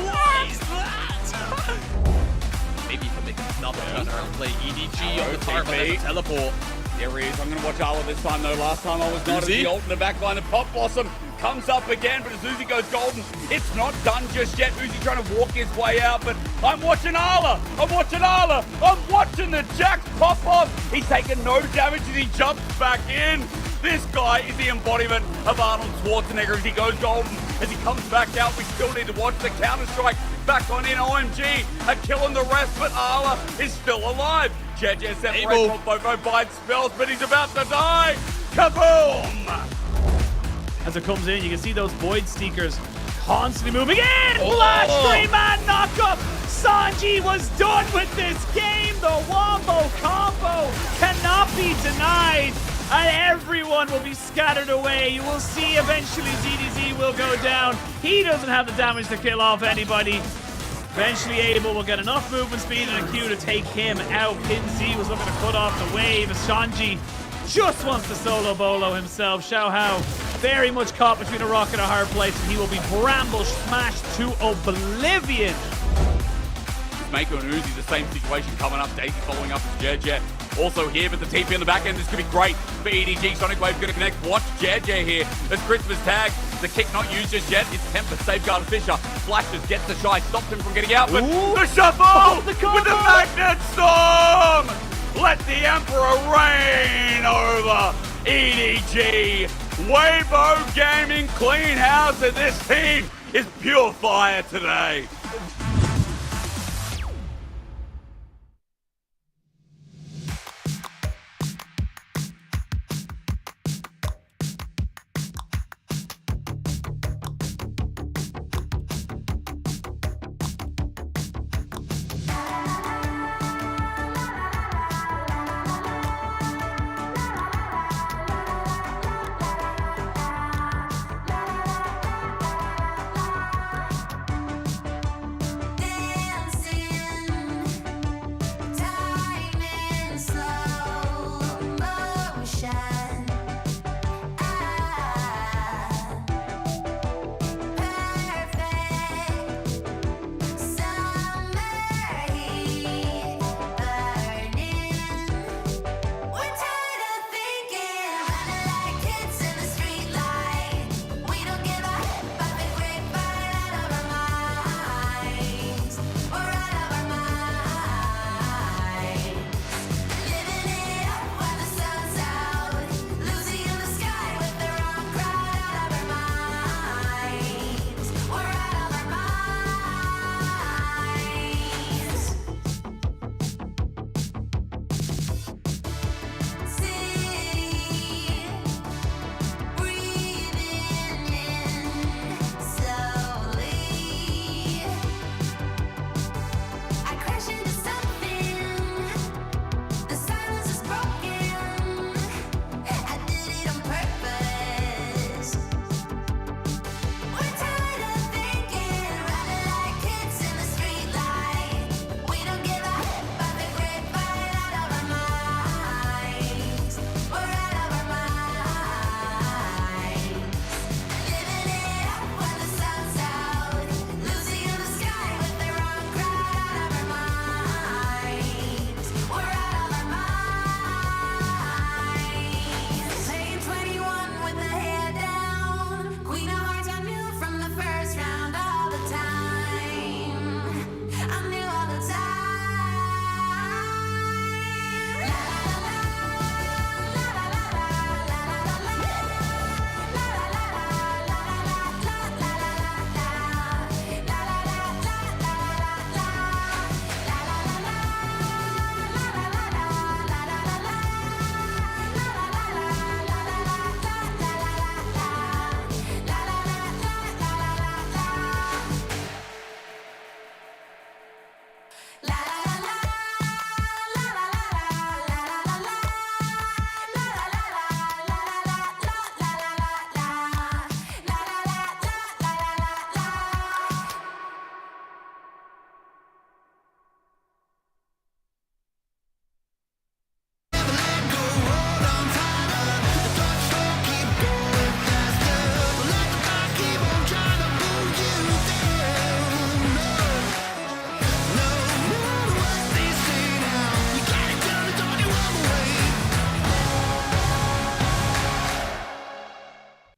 What is that? Maybe he can make another turnaround play. EDG on the turret, but there's a teleport. There he is. I'm going to watch Arla this time, though. Last time I was not at the ult in the backline. The Pop Blossom comes up again, but as Uzi goes golden, it's not done just yet. Uzi trying to walk his way out, but I'm watching Arla. I'm watching the Jax pop off. He's taking no damage as he jumps back in. This guy is the embodiment of Arnold Schwarzenegger as he goes golden. As he comes back out, we still need to watch the Counter-Strike back on in OMG. A kill on the rest, but Arla is still alive. JJ separates from Fofo, bites spells, but he's about to die. Kaboom! As it comes in, you can see those Void Seekers constantly moving in. Flash 3-man knockup. Sanji was done with this game. The Wombo combo cannot be denied. And everyone will be scattered away. You will see eventually ZDZ will go down. He doesn't have the damage to kill off anybody. Eventually Abel will get enough movement speed and a Q to take him out. Pinsy was looking to cut off the wave as Shanji just wants to solo bolo himself. Xiao Hao very much caught between a rock and a hard place, and he will be bramble smashed to oblivion. Mako and Uzi, the same situation coming up. Daisy following up with JJ. Also here, but the TP on the back end, this could be great for EDG. Sonic Wave's going to connect. Watch JJ here as Christmas tag. The kick not used just yet. It's Temper safeguard Fisher. Flashes, gets the shy, stops him from getting out. But the shuffle with the magnet storm. Let the time for a reign over EDG. Weibo Gaming clean house, and this team is pure fire today.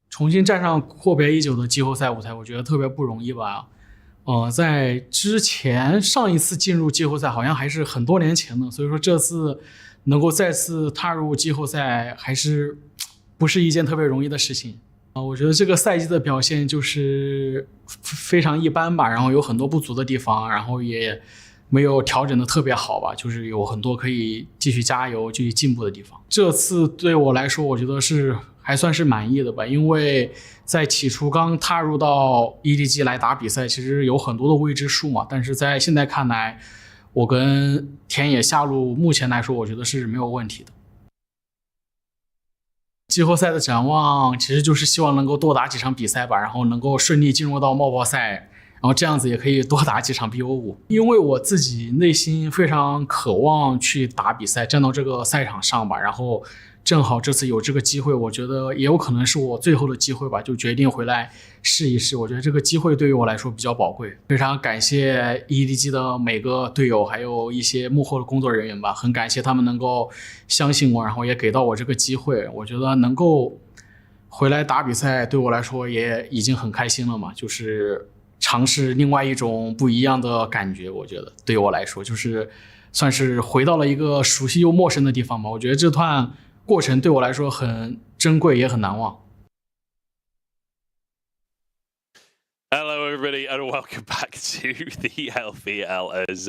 重新站上阔别已久的季后赛舞台，我觉得特别不容易吧。在之前上一次进入季后赛好像还是很多年前的，所以说这次能够再次踏入季后赛还是不是一件特别容易的事情。我觉得这个赛季的表现就是非常一般吧，然后有很多不足的地方，然后也没有调整的特别好吧，就是有很多可以继续加油、继续进步的地方。这次对我来说，我觉得是还算是满意的吧，因为在起初刚踏入到 EDG 来打比赛，其实有很多的未知数嘛，但是在现在看来，我跟田野下路目前来说，我觉得是没有问题的。季后赛的展望其实就是希望能够多打几场比赛吧，然后能够顺利进入到冒泡赛，然后这样子也可以多打几场 BO5。因为我自己内心非常渴望去打比赛，站到这个赛场上吧，然后正好这次有这个机会，我觉得也有可能是我最后的机会吧，就决定回来试一试。我觉得这个机会对于我来说比较宝贵，非常感谢 EDG 的每个队友，还有一些幕后的工作人员吧，很感谢他们能够相信我，然后也给到我这个机会。我觉得能够回来打比赛对我来说也已经很开心了嘛，就是尝试另外一种不一样的感觉。我觉得对于我来说就是算是回到了一个熟悉又陌生的地方吧。我觉得这段过程对我来说很珍贵，也很难忘。Hello, everybody, and welcome back to the LPL as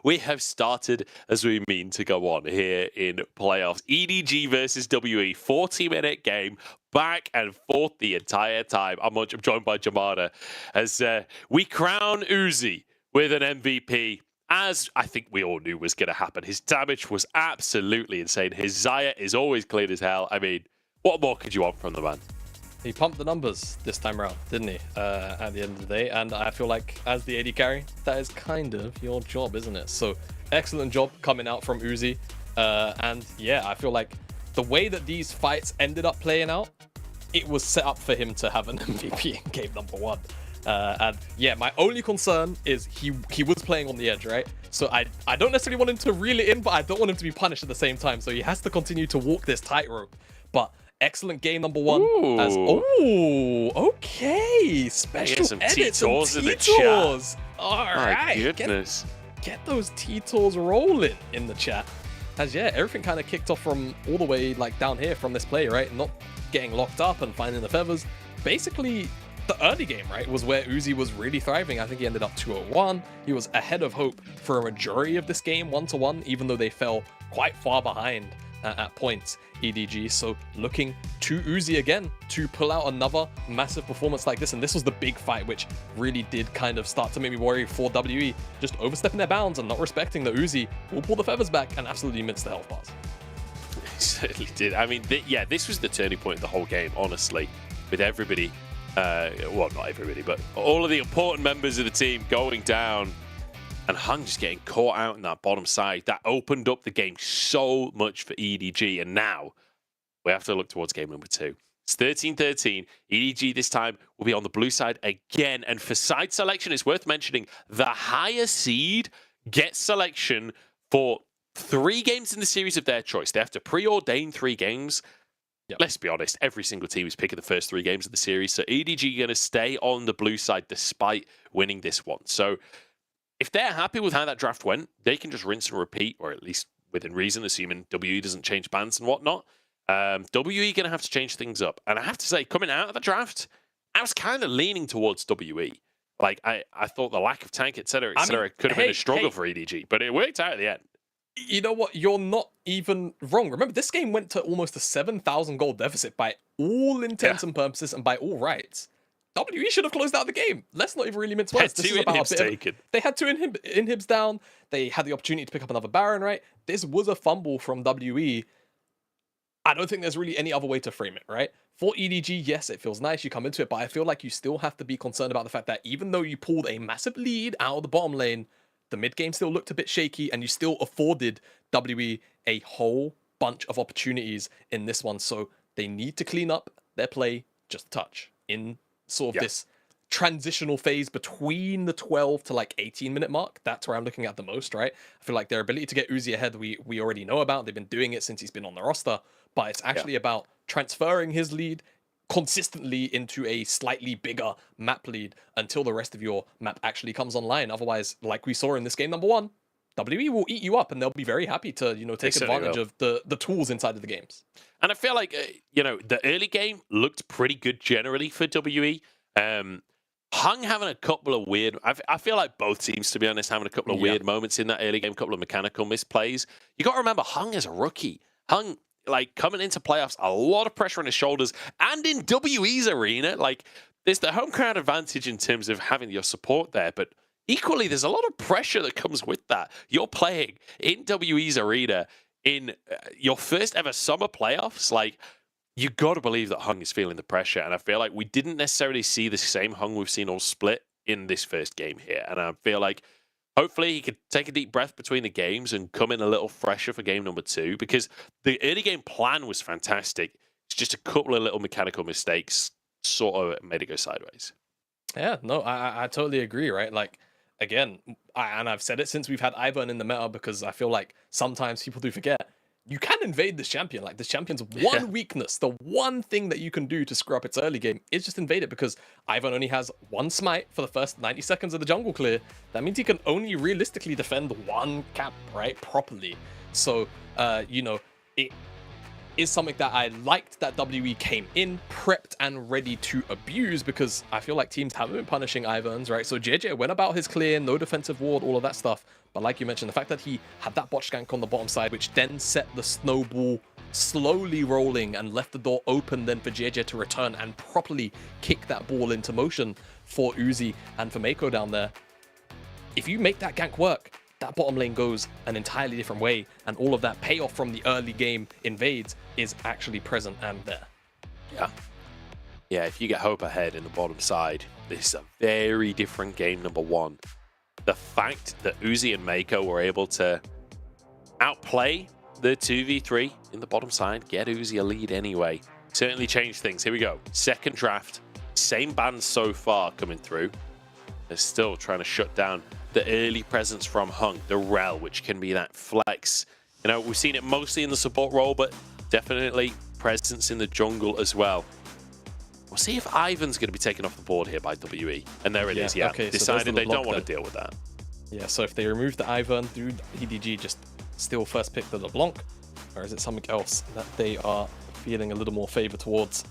we have started as we mean to go on here in playoffs. EDG versus WE, 40-minute game, back and forth the entire time. I'm joined by Jamada as we crown Uzi with an MVP, as I think we all knew was going to happen. His damage was absolutely insane. His Xayah is always clean as hell. I mean, what more could you want from the man? He pumped the numbers this time around, didn't he? At the end of the day, and I feel like as the AD carry, that is kind of your job, isn't it? So excellent job coming out from Uzi, and yeah, I feel like the way that these fights ended up playing out, it was set up for him to have an MVP in game number 1. And yeah, my only concern is he was playing on the edge, right? So I don't necessarily want him to reel it in, but I don't want him to be punished at the same time. So he has to continue to walk this tightrope. But excellent game number 1. Okay. Special some edits T-Tors and in the T-Tors. chat. All My right. goodness. Get those T-Tors rolling in the chat. As yeah, everything kind of kicked off from all the way like down here from this play, right? Not getting locked up and finding the feathers. Basically, the early game, right, was where Uzi was really thriving. I think he ended up 201. He was ahead of Hope for a majority of this game, 1-1, even though they fell quite far behind at points, EDG. So looking to Uzi again to pull out another massive performance like this. And this was the big fight, which really did kind of start to make me worry for WE, just overstepping their bounds and not respecting that Uzi will pull the feathers back and absolutely mince the health bars. He certainly did. I mean, yeah, this was the turning point of the whole game, honestly, with everybody, well, not everybody, but all of the important members of the team going down. And Hung just getting caught out in that bottom side. That opened up the game so much for EDG. And now we have to look towards game number 2. It's 13-13. EDG this time will be on the blue side again. And for side selection, it's worth mentioning the higher seed gets selection for 3 games in the series of their choice. They have to preordain 3 games. Yep. Let's be honest, every single team is picking the first 3 games of the series. So EDG going to stay on the blue side despite winning this one. So if they're happy with how that draft went, they can just rinse and repeat, or at least within reason, assuming WE doesn't change bans and whatnot. WE going to have to change things up. And I have to say, coming out of the draft, I was kind of leaning towards WE. Like, I thought the lack of tank, etc., could have been a struggle for EDG, but it worked out at the end. You know what? You're not even wrong. Remember, this game went to almost a 7,000 gold deficit by all intents and purposes and by all rights. WE should have closed out the game. Let's not even really mince words. This is about taken. They had 2 inhibs down. They had the opportunity to pick up another Baron, right? This was a fumble from WE. I don't think there's really any other way to frame it, right? For EDG, yes, it feels nice. You come into it, but I feel like you still have to be concerned about the fact that even though you pulled a massive lead out of the bottom lane, the mid game still looked a bit shaky, and you still afforded WE a whole bunch of opportunities in this one. So they need to clean up their play just a touch in sort of this transitional phase between the 12 to like 18-minute mark. That's where I'm looking at the most, right? I feel like their ability to get Uzi ahead, we already know about. They've been doing it since he's been on the roster, but it's actually about transferring his lead consistently into a slightly bigger map lead until the rest of your map actually comes online. Otherwise, like we saw in this game number 1, WE will eat you up, and they'll be very happy to, take advantage of the tools inside of the games. And I feel like, the early game looked pretty good generally for WE. Hung having a couple of weird... I feel like both teams, to be honest, having a couple of weird moments in that early game, a couple of mechanical misplays. You got to remember, Hung is a rookie. Hung, coming into playoffs, a lot of pressure on his shoulders. And in WE's arena, there's the home crowd advantage in terms of having your support there, but equally, there's a lot of pressure that comes with that. You're playing in WE's arena in your first ever summer playoffs. You got to believe that Hung is feeling the pressure. And I feel like we didn't necessarily see the same Hung we've seen all split in this first game here. And I feel like hopefully he could take a deep breath between the games and come in a little fresher for game number 2, because the early game plan was fantastic. It's just a couple of little mechanical mistakes sort of made it go sideways. Yeah, no, I totally agree, right? Again, and I've said it since we've had Ivern in the meta, because I feel like sometimes people do forget you can invade this champion. Like, this champion's one weakness, the one thing that you can do to screw up its early game is just invade it, because Ivan only has one smite for the first 90 seconds of the jungle clear. That means he can only realistically defend one camp, right, properly. So, you know, it is something that I liked that WE came in, prepped and ready to abuse, because I feel like teams haven't been punishing Ivans, right? So JJ went about his clear, no defensive ward, all of that stuff. But like you mentioned, the fact that he had that botch gank on the bottom side, which then set the snowball slowly rolling and left the door open then for JJ to return and properly kick that ball into motion for Uzi and for Mako down there. If you make that gank work, that bottom lane goes an entirely different way, and all of that payoff from the early game invades is actually present and there. Yeah, if you get Hope ahead in the bottom side, this is a very different game, number one. The fact that Uzi and Mako were able to outplay the 2v3 in the bottom side, get Uzi a lead anyway, certainly changed things. Here we go. Second draft, same bans so far coming through. They're still trying to shut down the early presence from Hung, the Rel, which can be that flex. You know, we've seen it mostly in the support role, but definitely presence in the jungle as well. We'll see if Ivan's going to be taken off the board here by WE. And there it is, yeah. Okay, decided so they don't want to deal with that. Yeah, so if they remove the Ivan, do EDG just still first pick the LeBlanc? Or is it something else that they are feeling a little more favor towards?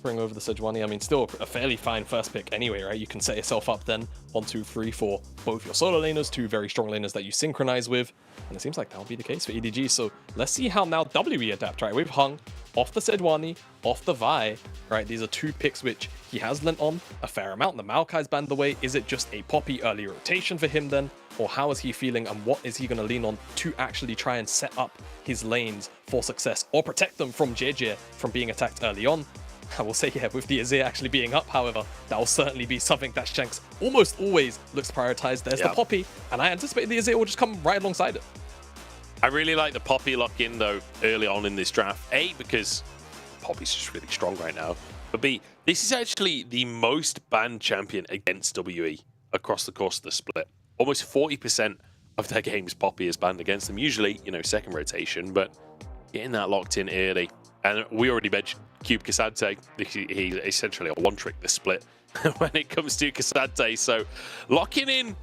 Bring over the Sejuani. I mean, still a fairly fine first pick anyway, right? You can set yourself up then 1, 2, 3 for both your solo laners, 2 very strong laners that you synchronize with. And it seems like that'll be the case for EDG. So let's see how now WE adapt, right? We've Hung off the Sejuani, off the Vi, right? These are 2 picks which he has lent on a fair amount. The Maokai's banned away. Is it just a Poppy early rotation for him then? Or how is he feeling, and what is he going to lean on to actually try and set up his lanes for success or protect them from JJ from being attacked early on? I will say, yeah, with the Azir actually being up, however, that will certainly be something that Shanks almost always looks prioritized. There's the Poppy, and I anticipate the Azir will just come right alongside it. I really like the Poppy lock-in, though, early on in this draft. A, because Poppy's just really strong right now. But B, this is actually the most banned champion against WE across the course of the split. Almost 40% of their games Poppy is banned against them. Usually, you know, second rotation, but getting that locked in early. And we already mentioned Cube Cassante. He's essentially a one-trick this split when it comes to Cassante. So locking in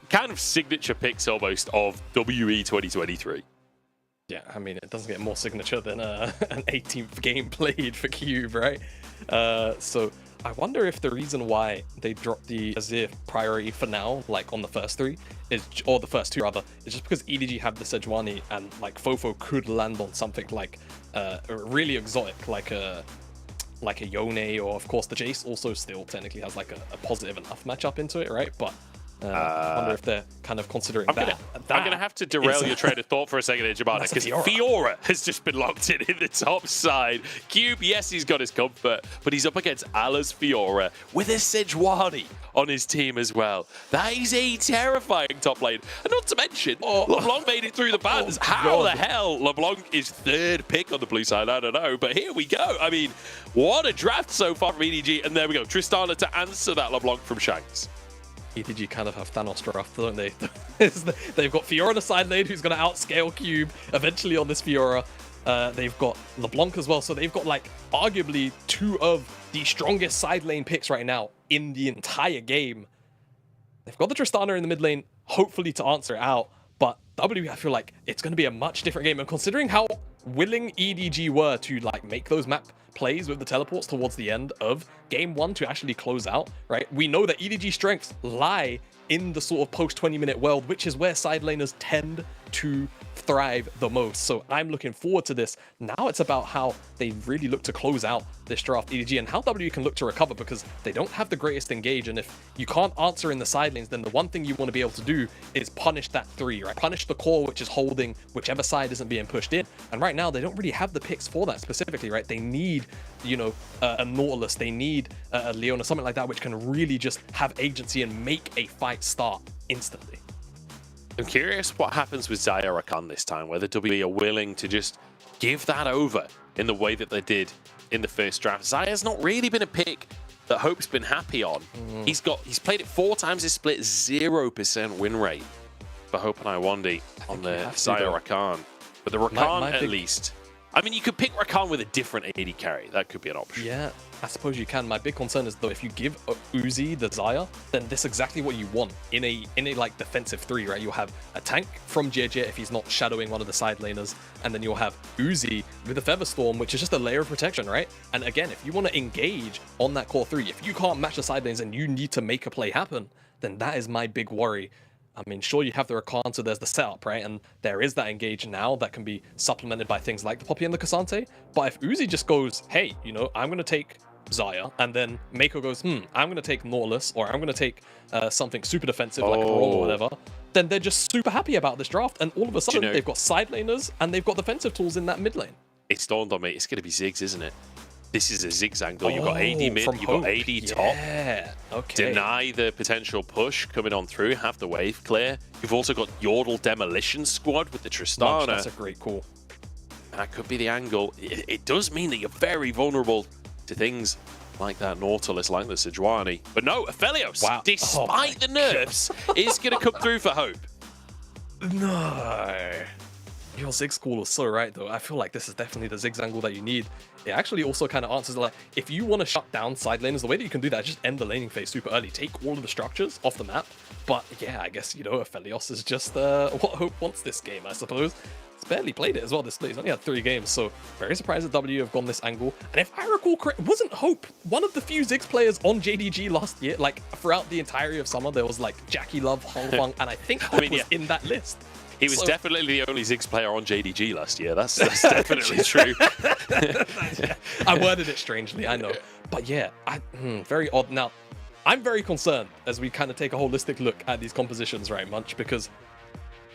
kind of signature picks almost of WE 2023. Yeah, I mean, it doesn't get more signature than an 18th game played for Cube, right? So I wonder if the reason why they dropped the Azir priority for now, like on the first 3, or the first 2 rather, is just because EDG have the Sejuani, and like Fofo could land on something like really exotic, like a Yone, or of course the Jace also still technically has like a positive enough matchup into it, right? But I wonder if they're kind of considering that. I'm going to have to derail your train of thought for a second here, Jabana, because Fiora has just been locked in the top side. Cube, yes, he's got his comfort, but he's up against Allah's Fiora with a Sejuani on his team as well. That is a terrifying top lane. And not to mention, LeBlanc made it through the bans. How the hell LeBlanc is 3rd pick on the blue side? I don't know, but here we go. I mean, what a draft so far from EDG. And there we go, Tristana to answer that LeBlanc from Shanks. EDG kind of have Thanos draft, don't they? They've got Fiora on the side lane who's going to outscale Cube eventually on this Fiora. They've got LeBlanc as well, so they've got like arguably 2 of the strongest side lane picks right now in the entire game. They've got the Tristana in the mid lane, hopefully to answer it out, but W, I feel like it's going to be a much different game, and considering how willing EDG were to like make those map plays with the teleports towards the end of game 1 to actually close out, right? We know that EDG strengths lie in the sort of post 20-minute world, which is where side laners tend to thrive the most. So I'm looking forward to this. Now it's about how they really look to close out this draft, EDG, and how W can look to recover, because they don't have the greatest engage, and if you can't answer in the side lanes, then the one thing you want to be able to do is punish that 3, right? Punish the core which is holding whichever side isn't being pushed in. And right now they don't really have the picks for that specifically, right? They need, you know, a Nautilus, they need a Leona, something like that, which can really just have agency and make a fight start instantly. I'm curious what happens with Zaya Rakan this time, whether WE are willing to just give that over in the way that they did in the first draft. Zaya's not really been a pick that Hope's been happy on. He's played it 4 times his split, 0% win rate for Hope and Iwandi on the Zaya Rakan. But the Rakan, at least. I mean, you could pick Rakan with a different AD carry. That could be an option. Yeah, I suppose you can. My big concern is though, if you give Uzi the Xayah, then this is exactly what you want in a like defensive 3, right? You'll have a tank from JJ if he's not shadowing one of the side laners, and then you'll have Uzi with a Featherstorm, which is just a layer of protection, right? And again, if you want to engage on that core 3, if you can't match the side lanes and you need to make a play happen, then that is my big worry. I mean, sure, you have the Rakan, so there's the setup, right? And there is that engage now that can be supplemented by things like the Poppy and the Cassante. But if Uzi just goes, hey, you know, I'm going to take Xayah, and then Mako goes, I'm going to take Nautilus, or I'm going to take something super defensive like a Brawl or whatever, then they're just super happy about this draft. And all of a sudden, they've got side laners, and they've got defensive tools in that mid lane. It's dawned on me, it's going to be Ziggs, isn't it? This is a Ziggs angle. You've got AD mid, you've got AD top. Yeah, okay. Deny the potential push coming on through, have the wave clear. You've also got Yordle Demolition Squad with the Tristana. That's a great call. That could be the angle. It does mean that you're very vulnerable to things like that Nautilus, like the Sejuani. But no, Aphelios, despite the nerfs, is going to come through for Hope. No. Your Ziggs call was so right, though. I feel like this is definitely the Ziggs angle that you need. It actually also kind of answers, like, if you want to shut down side laners, the way that you can do that is just end the laning phase super early. Take all of the structures off the map. But yeah, I guess, you know, Aphelios is just what Hope wants this game, I suppose. He's barely played it as well this play. He's only had 3 games, so very surprised that W have gone this angle. And if I recall correctly, wasn't Hope one of the few Ziggs players on JDG last year? Like, throughout the entirety of summer, there was, like, Jackie Love, Hong Feng, and I think Hope was in that list. He was definitely the only Ziggs player on JDG last year. That's definitely true. I worded it strangely, I know. But yeah, very odd. Now, I'm very concerned as we kind of take a holistic look at these compositions, right, Munch? Because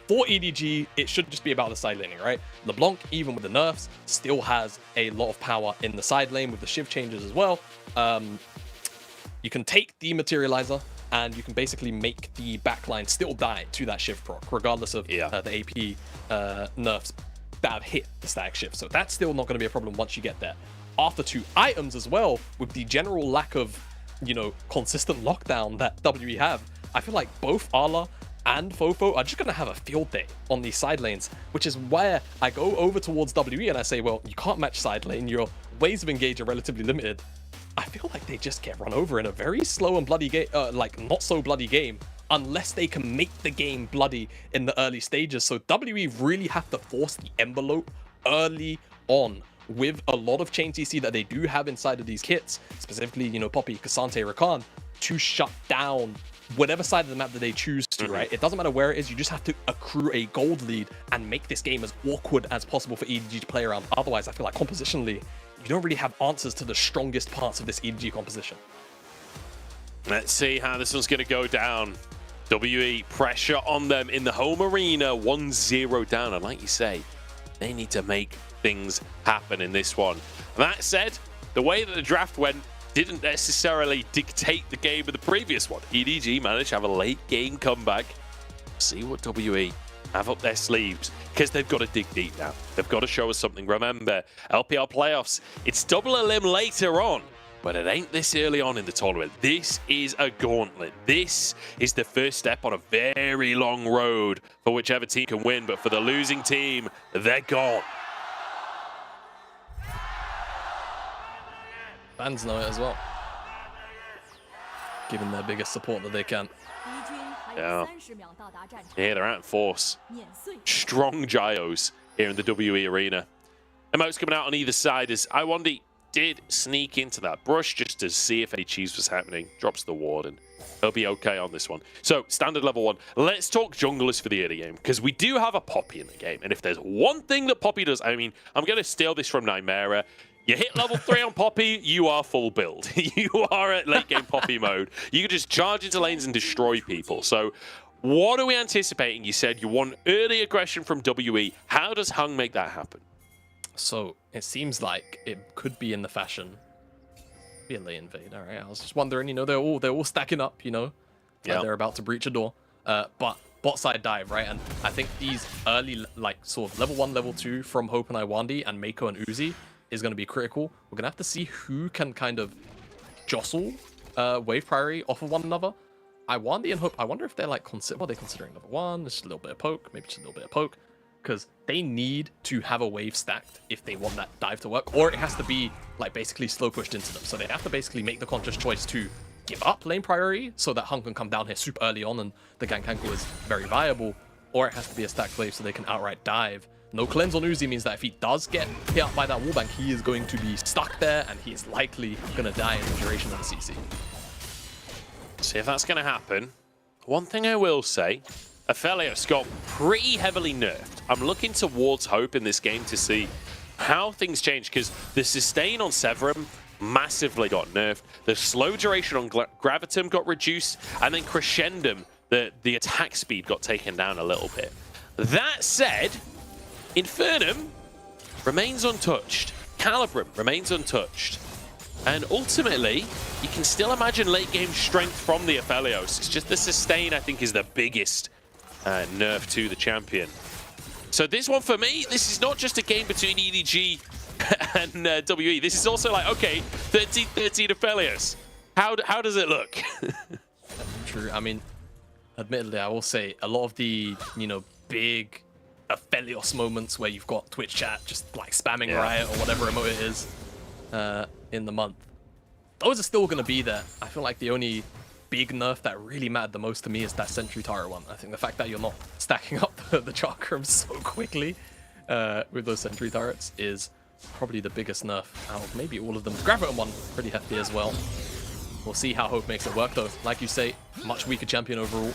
for EDG, it should just be about the side laning, right? LeBlanc, even with the nerfs, still has a lot of power in the side lane with the shiv changes as well. You can take the Materializer, and you can basically make the backline still die to that shift proc, regardless of the AP nerfs that have hit the static shift. So that's still not going to be a problem once you get there. After 2 items as well, with the general lack of, you know, consistent lockdown that WE have, I feel like both Arla and Fofo are just going to have a field day on these side lanes, which is where I go over towards WE and I say, well, you can't match side lane, your ways of engage are relatively limited. I feel like they just get run over in a very slow and bloody game, like not so bloody game, unless they can make the game bloody in the early stages. So WE really have to force the envelope early on with a lot of chain CC that they do have inside of these kits, specifically, you know, Poppy, Cassante, Rakan, to shut down whatever side of the map that they choose to, right? It doesn't matter where it is, you just have to accrue a gold lead and make this game as awkward as possible for EDG to play around. Otherwise, I feel like compositionally, you don't really have answers to the strongest parts of this EDG composition. Let's see how this one's going to go down. WE, pressure on them in the home arena, 1-0 down. And like you say, they need to make things happen in this one. That said, the way that the draft went didn't necessarily dictate the game of the previous one. EDG managed to have a late game comeback. See what WE have up their sleeves, because they've got to dig deep now. They've got to show us something. Remember, LPL playoffs, it's double elim later on, but it ain't this early on in the tournament. This is a gauntlet. This is the first step on a very long road for whichever team can win, but for the losing team, they're gone. Fans know it as well, giving their biggest support that they can. Yeah, they're out in force. Strong Gyos here in the WE arena. Emotes coming out on either side as Iwandi did sneak into that brush just to see if any cheese was happening. Drops the Warden. He'll be okay on this one. So, standard level 1. Let's talk junglers for the early game, because we do have a Poppy in the game. And if there's one thing that Poppy does, I mean, I'm going to steal this from Nymera. You hit level 3 on Poppy, you are full build. You are at late game Poppy mode. You can just charge into lanes and destroy people. So what are we anticipating? You said you want early aggression from WE. How does Hung make that happen? So it seems like it could be in the fashion. Be a late invade, all right. I was just wondering, you know, they're all stacking up, you know. Like they're about to breach a door. But bot side dive, right? And I think these early, like, sort of level 1, level 2 from Hope and Iwandi and Mako and Uzi is going to be critical. We're going to have to see who can kind of jostle wave priority off of one another. Iwandi and Hope, I wonder if they're like, what are they considering? Level 1, just a little bit of poke, maybe just a little bit of poke. because they need to have a wave stacked if they want that dive to work, or it has to be like basically slow pushed into them. So they have to basically make the conscious choice to give up lane priority so that Hung can come down here super early on and the Gankanko is very viable, or it has to be a stacked wave so they can outright dive. No cleanse on Uzi means that if he does get hit up by that wallbang, he is going to be stuck there and he is likely going to die in the duration of the CC. See if that's going to happen. One thing I will say, Aphelios got pretty heavily nerfed. I'm looking towards Hope in this game to see how things change, because the sustain on Severum massively got nerfed. The slow duration on Gravitum got reduced, and then Crescendum, the attack speed got taken down a little bit. That said, Infernum remains untouched. Calibrum remains untouched. And ultimately, you can still imagine late game strength from the Aphelios. It's just the sustain, I think, is the biggest nerf to the champion. So this one for me, this is not just a game between EDG and WE. This is also like, okay, 13-13 Aphelios. How does it look? True. I mean, admittedly, I will say a lot of the, you know, big Aphelios moments where you've got Twitch chat just like spamming Riot or whatever emote it is in the month, those are still going to be there. I feel like the only big nerf that really mattered the most to me is that Sentry Turret one. I think the fact that you're not stacking up the Chakrams so quickly with those Sentry Turrets is probably the biggest nerf out of maybe all of them. Graviton one, pretty hefty as well. We'll see how Hope makes it work though. Like you say, much weaker champion overall.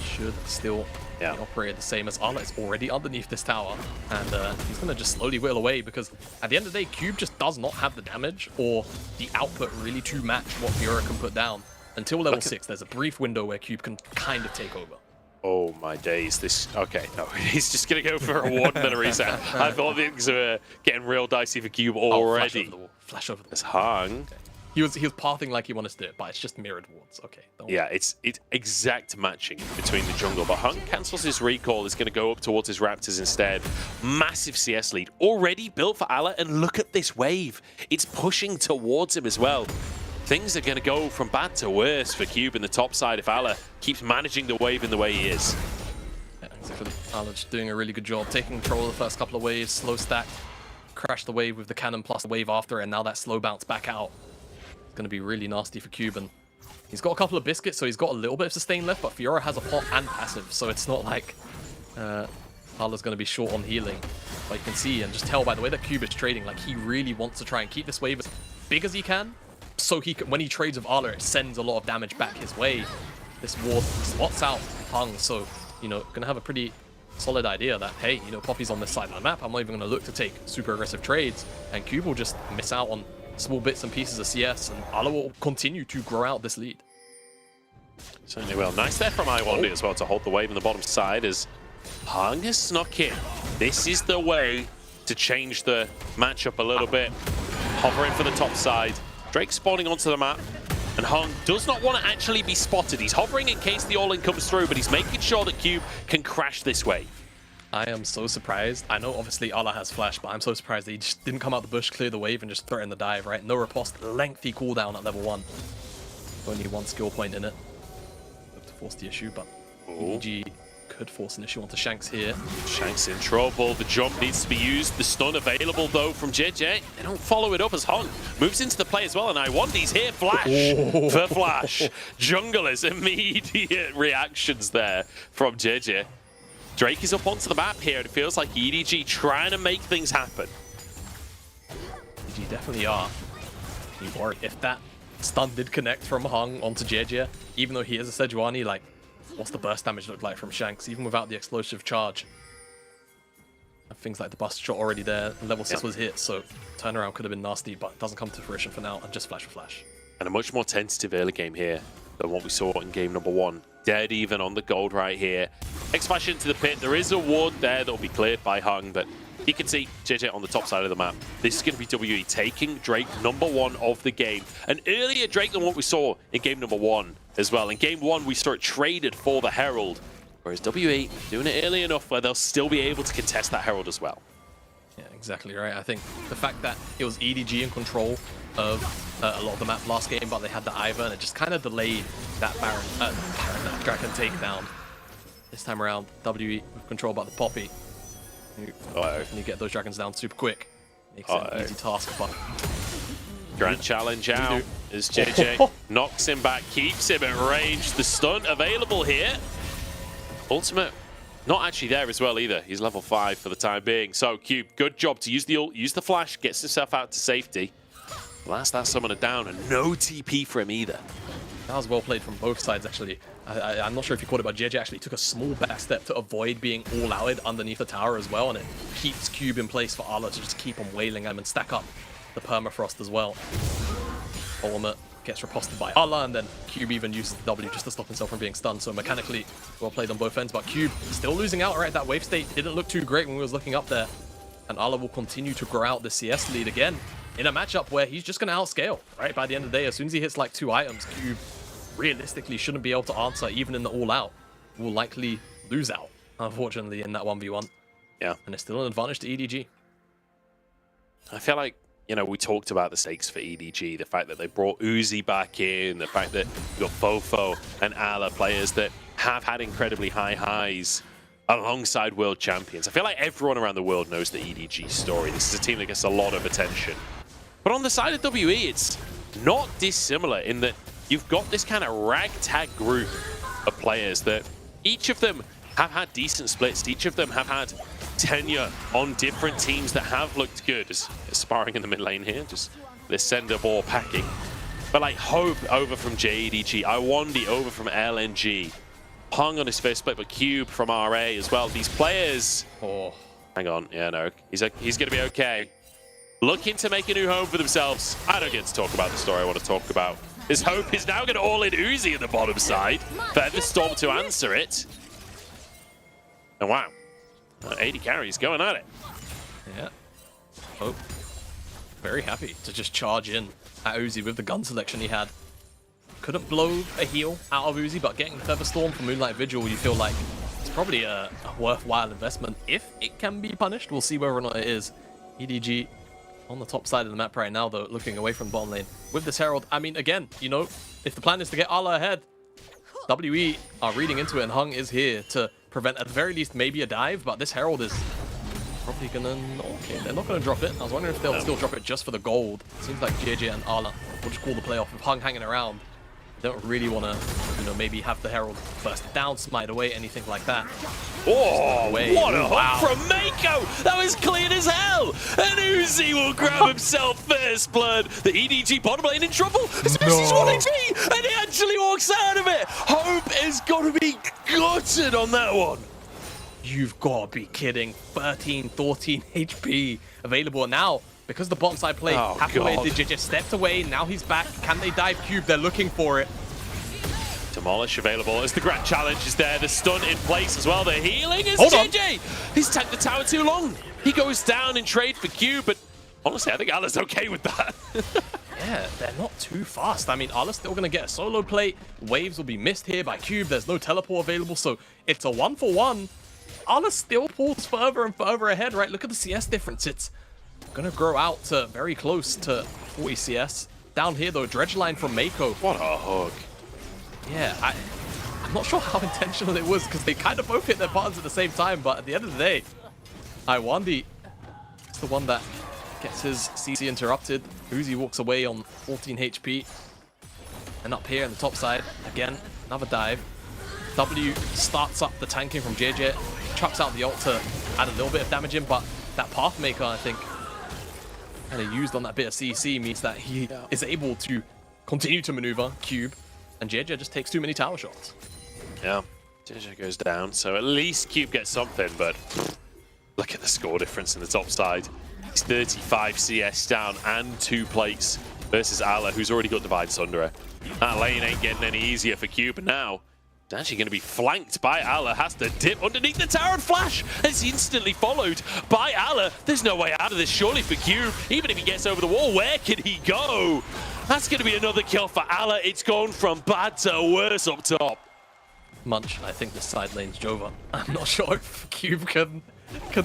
Should still be operated the same as Arla is already underneath this tower. And he's going to just slowly whittle away, because at the end of the day, Cube just does not have the damage or the output really to match what Fiora can put down. Until level 6, there's a brief window where Cube can kind of take over. Oh my days, this... Okay, no, he's just going to go for a ward and then a reset. I thought things were getting real dicey for Cube already. Flash over the wall. Flash over the wall. It's Hung. Okay. He was pathing like he wanted to do it, but it's just mirrored wards. Okay. Yeah, it's exact matching between the jungle, but Hung cancels his recall, is going to go up towards his Raptors instead. Massive CS lead, already built for Allah, and look at this wave. It's pushing towards him as well. Things are going to go from bad to worse for Cube in the top side if Allah keeps managing the wave in the way he is. Yeah, exactly. Allah just doing a really good job, taking control of the first couple of waves, slow stack, crash the wave with the cannon plus the wave after, and now that slow bounce back out. Going to be really nasty for Cube, and he's got a couple of biscuits, so he's got a little bit of sustain left, but Fiora has a pot and passive, so it's not like Harla's going to be short on healing. But you can see and just tell by the way that Cube is trading, like he really wants to try and keep this wave as big as he can, so he can, when he trades with Arla, it sends a lot of damage back his way. This ward spots out Hung, so, you know, going to have a pretty solid idea that, hey, you know, Poppy's on this side of the map, I'm not even going to look to take super aggressive trades, and Cube will just miss out on small bits and pieces of CS, and Arla will continue to grow out this lead. Certainly will. Nice there from Iwandi as well to hold the wave on the bottom side as Hung has snuck in. This is the way to change the matchup a little bit. Hovering for the top side. Drake spawning onto the map, and Hung does not want to actually be spotted. He's hovering in case the all-in comes through, but he's making sure that Cube can crash this wave. I am so surprised. I know obviously Allah has flash, but I'm so surprised that he just didn't come out the bush, clear the wave, and just threaten the dive, right? No riposte, lengthy cooldown at level 1. Only one skill point in it. Look to force the issue, but EDG could force an issue onto Shanks here. Shanks in trouble. The jump needs to be used. The stun available though from JJ. They don't follow it up as Hung moves into the play as well, and Iwandi's here. Flash for Flash. Junglers, immediate reactions there from JJ. Drake is up onto the map here, and it feels like EDG trying to make things happen. EDG definitely are. You worry if that stun did connect from Hung onto JJ, even though he is a Sejuani, like, what's the burst damage look like from Shanks, even without the explosive charge? And things like the bust shot already there, level 6 was hit, so turnaround could have been nasty, but it doesn't come to fruition for now, and just flash for flash. And a much more tentative early game here than what we saw in game number 1. Dead even on the gold right here. X-Flash into the pit. There is a ward there that'll be cleared by Hung, but you can see JJ on the top side of the map. This is going to be WE taking Drake #1 of the game. An earlier Drake than what we saw in game number 1 as well. In game 1, we saw it traded for the Herald, whereas WE doing it early enough where they'll still be able to contest that Herald as well. Yeah, exactly right. I think the fact that it was EDG in control of a lot of the map last game, but they had the Ivern, and it just kind of delayed that Baron, that Dragon takedown. This time around, WE with control about the Poppy. And you get those dragons down super quick. Makes it an easy task, but... Grand challenge out as JJ knocks him back, keeps him at range. The stun available here. Ultimate not actually there as well either. He's level 5 for the time being. So Cube, good job to use the ult, use the flash, gets himself out to safety. Blast that summoner down, and no TP for him either. That was well played from both sides, actually. I'm not sure if you caught it, but JJ actually took a small back step to avoid being all-outed underneath the tower as well, and it keeps Cube in place for Arla to just keep on wailing him and stack up the permafrost as well. Ultimate gets riposted by Arla, and then Cube even uses the W just to stop himself from being stunned, so mechanically well played on both ends, but Cube still losing out right. That wave state didn't look too great when we was looking up there, and Arla will continue to grow out the CS lead again in a matchup where he's just going to outscale, right? By the end of the day, as soon as he hits like 2 items, Cube realistically shouldn't be able to answer even in the all-out. Will likely lose out, unfortunately, in that 1v1. Yeah. And it's still an advantage to EDG. I feel like, you know, we talked about the stakes for EDG, the fact that they brought Uzi back in, the fact that you've got Fofo and Ala, players that have had incredibly high highs alongside world champions. I feel like everyone around the world knows the EDG story. This is a team that gets a lot of attention. But on the side of WE, it's not dissimilar in that you've got this kind of ragtag group of players that each of them have had decent splits. Each of them have had tenure on different teams that have looked good. Sparring in the mid lane here, just this sender ball packing. But like Hope over from JEDG, Iwandi over from LNG, Hung on his first split, but Cube from RA as well. These players, hang on, yeah, no, he's gonna be okay. Looking to make a new home for themselves. I don't get to talk about the story I want to talk about. His Hope is now going to all-in Uzi at the bottom side. Featherstorm to answer it. And wow, 80 carries going at it. Yeah. Hope very happy to just charge in at Uzi with the gun selection he had. Couldn't blow a heal out of Uzi, but getting Featherstorm for Moonlight Vigil, you feel like it's probably a worthwhile investment. If it can be punished, we'll see whether or not it is. EDG on the top side of the map right now, though, looking away from the bottom lane. With this Herald, I mean, again, you know, if the plan is to get Ala ahead, WE are reading into it, and Hung is here to prevent, at the very least, maybe a dive, but this Herald is probably gonna... Okay, they're not gonna drop it. I was wondering if they'll still drop it just for the gold. Seems like JJ and Ala will just call the play off with Hung hanging around. They don't really want to, you know, maybe have the Herald burst down, smite away, anything like that. Oh, what a hook from Mako! That was clean as hell! And Uzi will grab himself first blood. The EDG bottom lane in trouble. He's 1 HP, and he actually walks out of it. Hope is going to be gutted on that one. You've got to be kidding. 13, 14 HP available now. Because the bottom side play, halfway did just stepped away, now he's back. Can they dive Cube? They're looking for it. Demolish available as the grand challenge is there. The stun in place as well. The healing is JJ. He's tanked the tower too long. He goes down in trade for Cube, but honestly, I think Ala's okay with that. Yeah, they're not too fast. I mean, Ala's still going to get a solo play. Waves will be missed here by Cube. There's no teleport available, so it's a 1-for-1. Ala still pulls further and further ahead, right? Look at the CS difference. It's gonna grow out to very close to 40 CS. Down here though, dredge line from Mako. What a hook. Yeah, I'm not sure how intentional it was because they kind of both hit their buttons at the same time, but at the end of the day, Iwandi is the one that gets his CC interrupted. Uzi walks away on 14 HP. And up here on the top side, again, another dive. W starts up the tanking from JJ, chucks out the ult to add a little bit of damage in, but that Pathmaker, I think, kind of used on that bit of CC means that he is able to continue to maneuver Cube, and JJ just takes too many tower shots. Yeah, JJ goes down, so at least Cube gets something, but look at the score difference in the top side. He's 35 CS down and 2 plates versus Ala, who's already got Divine Sunderer. That lane ain't getting any easier for Cube, and now it's actually going to be flanked by Ala, has to dip underneath the tower and flash. It's instantly followed by Ala. There's no way out of this, surely, for Cube. Even if he gets over the wall, where can he go? That's going to be another kill for Ala. It's gone from bad to worse up top. Munch, I think the side lane's Jova. I'm not sure if Cube can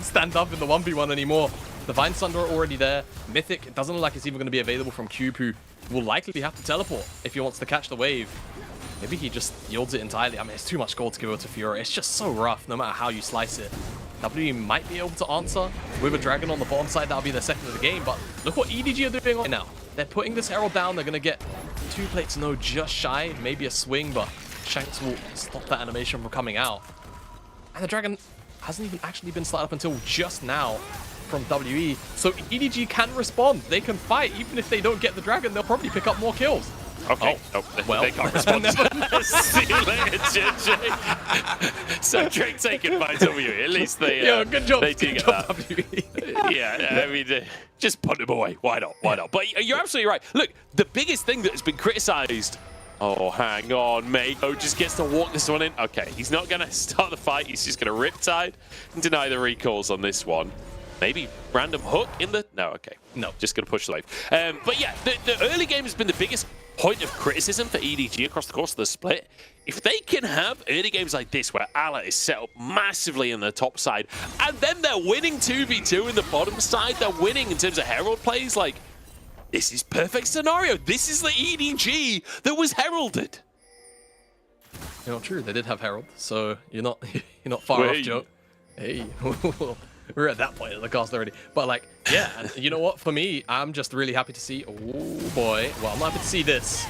stand up in the 1v1 anymore. Divine Sunderer already there. Mythic, it doesn't look like it's even going to be available from Cube, who will likely have to teleport if he wants to catch the wave. maybe he just yields it entirely. I mean, it's too much gold to give over to Fiora. It's just so rough, no matter how you slice it. WE might be able to answer with a Dragon on the bottom side. That'll be their second of the game, but look what EDG are doing right now. They're putting this Herald down. They're going to get 2 plates, no, just shy. Maybe a swing, but Shanks will stop that animation from coming out. And the Dragon hasn't even actually been slid up until just now from WE. So EDG can respond. They can fight. Even if they don't get the Dragon, they'll probably pick up more kills. Okay, well, they can't respond. See you later, JJ. So Drake taken by WE. At least they, good job. They do Good get job, that. WE. Yeah, I mean, just put him away. Why not? Why not? But you're absolutely right. Look, the biggest thing that has been criticized. Oh, hang on. Mako just gets to walk this one in. Okay, he's not going to start the fight. He's just going to Riptide and deny the recalls on this one. Maybe random hook in the... No, okay. No, just going to push the wave. But yeah, the early game has been the biggest point of criticism for EDG across the course of the split. If they can have early games like this where Ala is set up massively in the top side, and then they're winning 2v2 in the bottom side, they're winning in terms of Herald plays, like, this is perfect scenario. This is the EDG that was heralded. You're not true. They did have Herald, so you're not far off, Joe. Hey, we're at that point of the cast already. But like, yeah, you know what? For me, I'm just really happy to see. Oh boy, well, I'm happy to see this.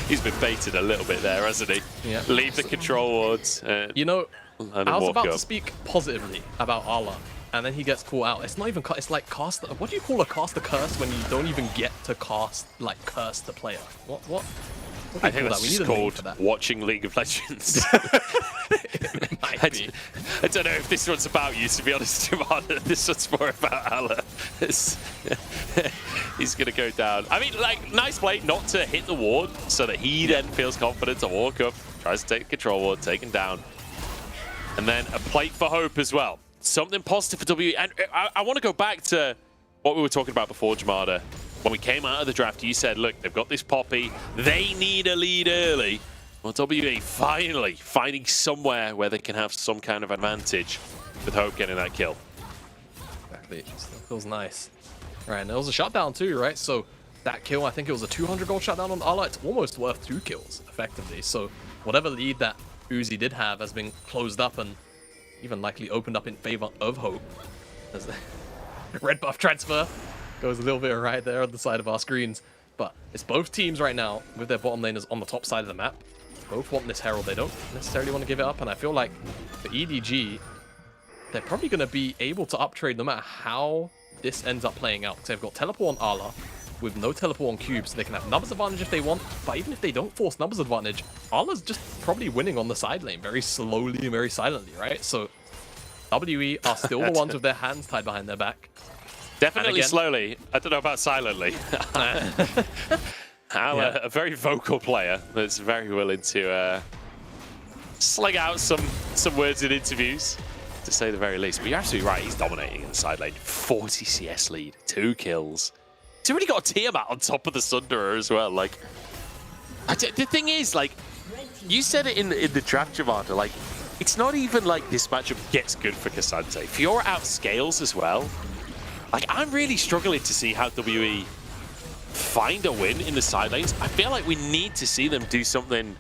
he's been baited a little bit there, hasn't he? Yeah. Leave the control wards. You know, I was about to speak positively about Ala. And then he gets caught out. It's not even, it's like cast, what do you call a caster curse when you don't even get to cast, like, curse the player? What I think that's just called watching League of Legends. I don't know if this one's about you, to be honest, Jamada. This one's more about Ala. He's going to go down. I mean, like, nice play not to hit the ward so that he then feels confident to walk up, tries to take the control ward, take him down. And then a plate for Hope as well. Something positive for WE. And I want to go back to what we were talking about before, Jamada. When we came out of the draft, you said, look, they've got this Poppy. They need a lead early. Well, WE finally finding somewhere where they can have some kind of advantage with Hope getting that kill. Exactly. It still feels nice. Right, and there was a shutdown too, right? So that kill, I think it was a 200 gold shutdown on Ala. It's almost worth 2 kills, effectively. So whatever lead that Uzi did have has been closed up and even likely opened up in favor of Hope. As the red buff transfer goes a little bit right there on the side of our screens. But it's both teams right now with their bottom laners on the top side of the map. Both want this Herald. They don't necessarily want to give it up. And I feel like for EDG, they're probably going to be able to uptrade no matter how this ends up playing out. Because they've got teleport on Ala with no teleport on Cube, so they can have numbers advantage if they want. But even if they don't force numbers advantage, Ala's just probably winning on the side lane very slowly and very silently, right? So WE are still the ones with their hands tied behind their back. Definitely slowly. I don't know about silently. Ala, a very vocal player that's very willing to sling out some words in interviews, to say the very least. But you're absolutely right. He's dominating in the side lane. 40 CS lead, 2 kills. He's already got a Tiamat on top of the Sunderer as well. Like, the thing is, like, you said it in the draft, Jamada, like, it's not even like this matchup gets good for Cassante. Fiora outscales as well. Like, I'm really struggling to see how WE find a win in the side lanes. I feel like we need to see them do something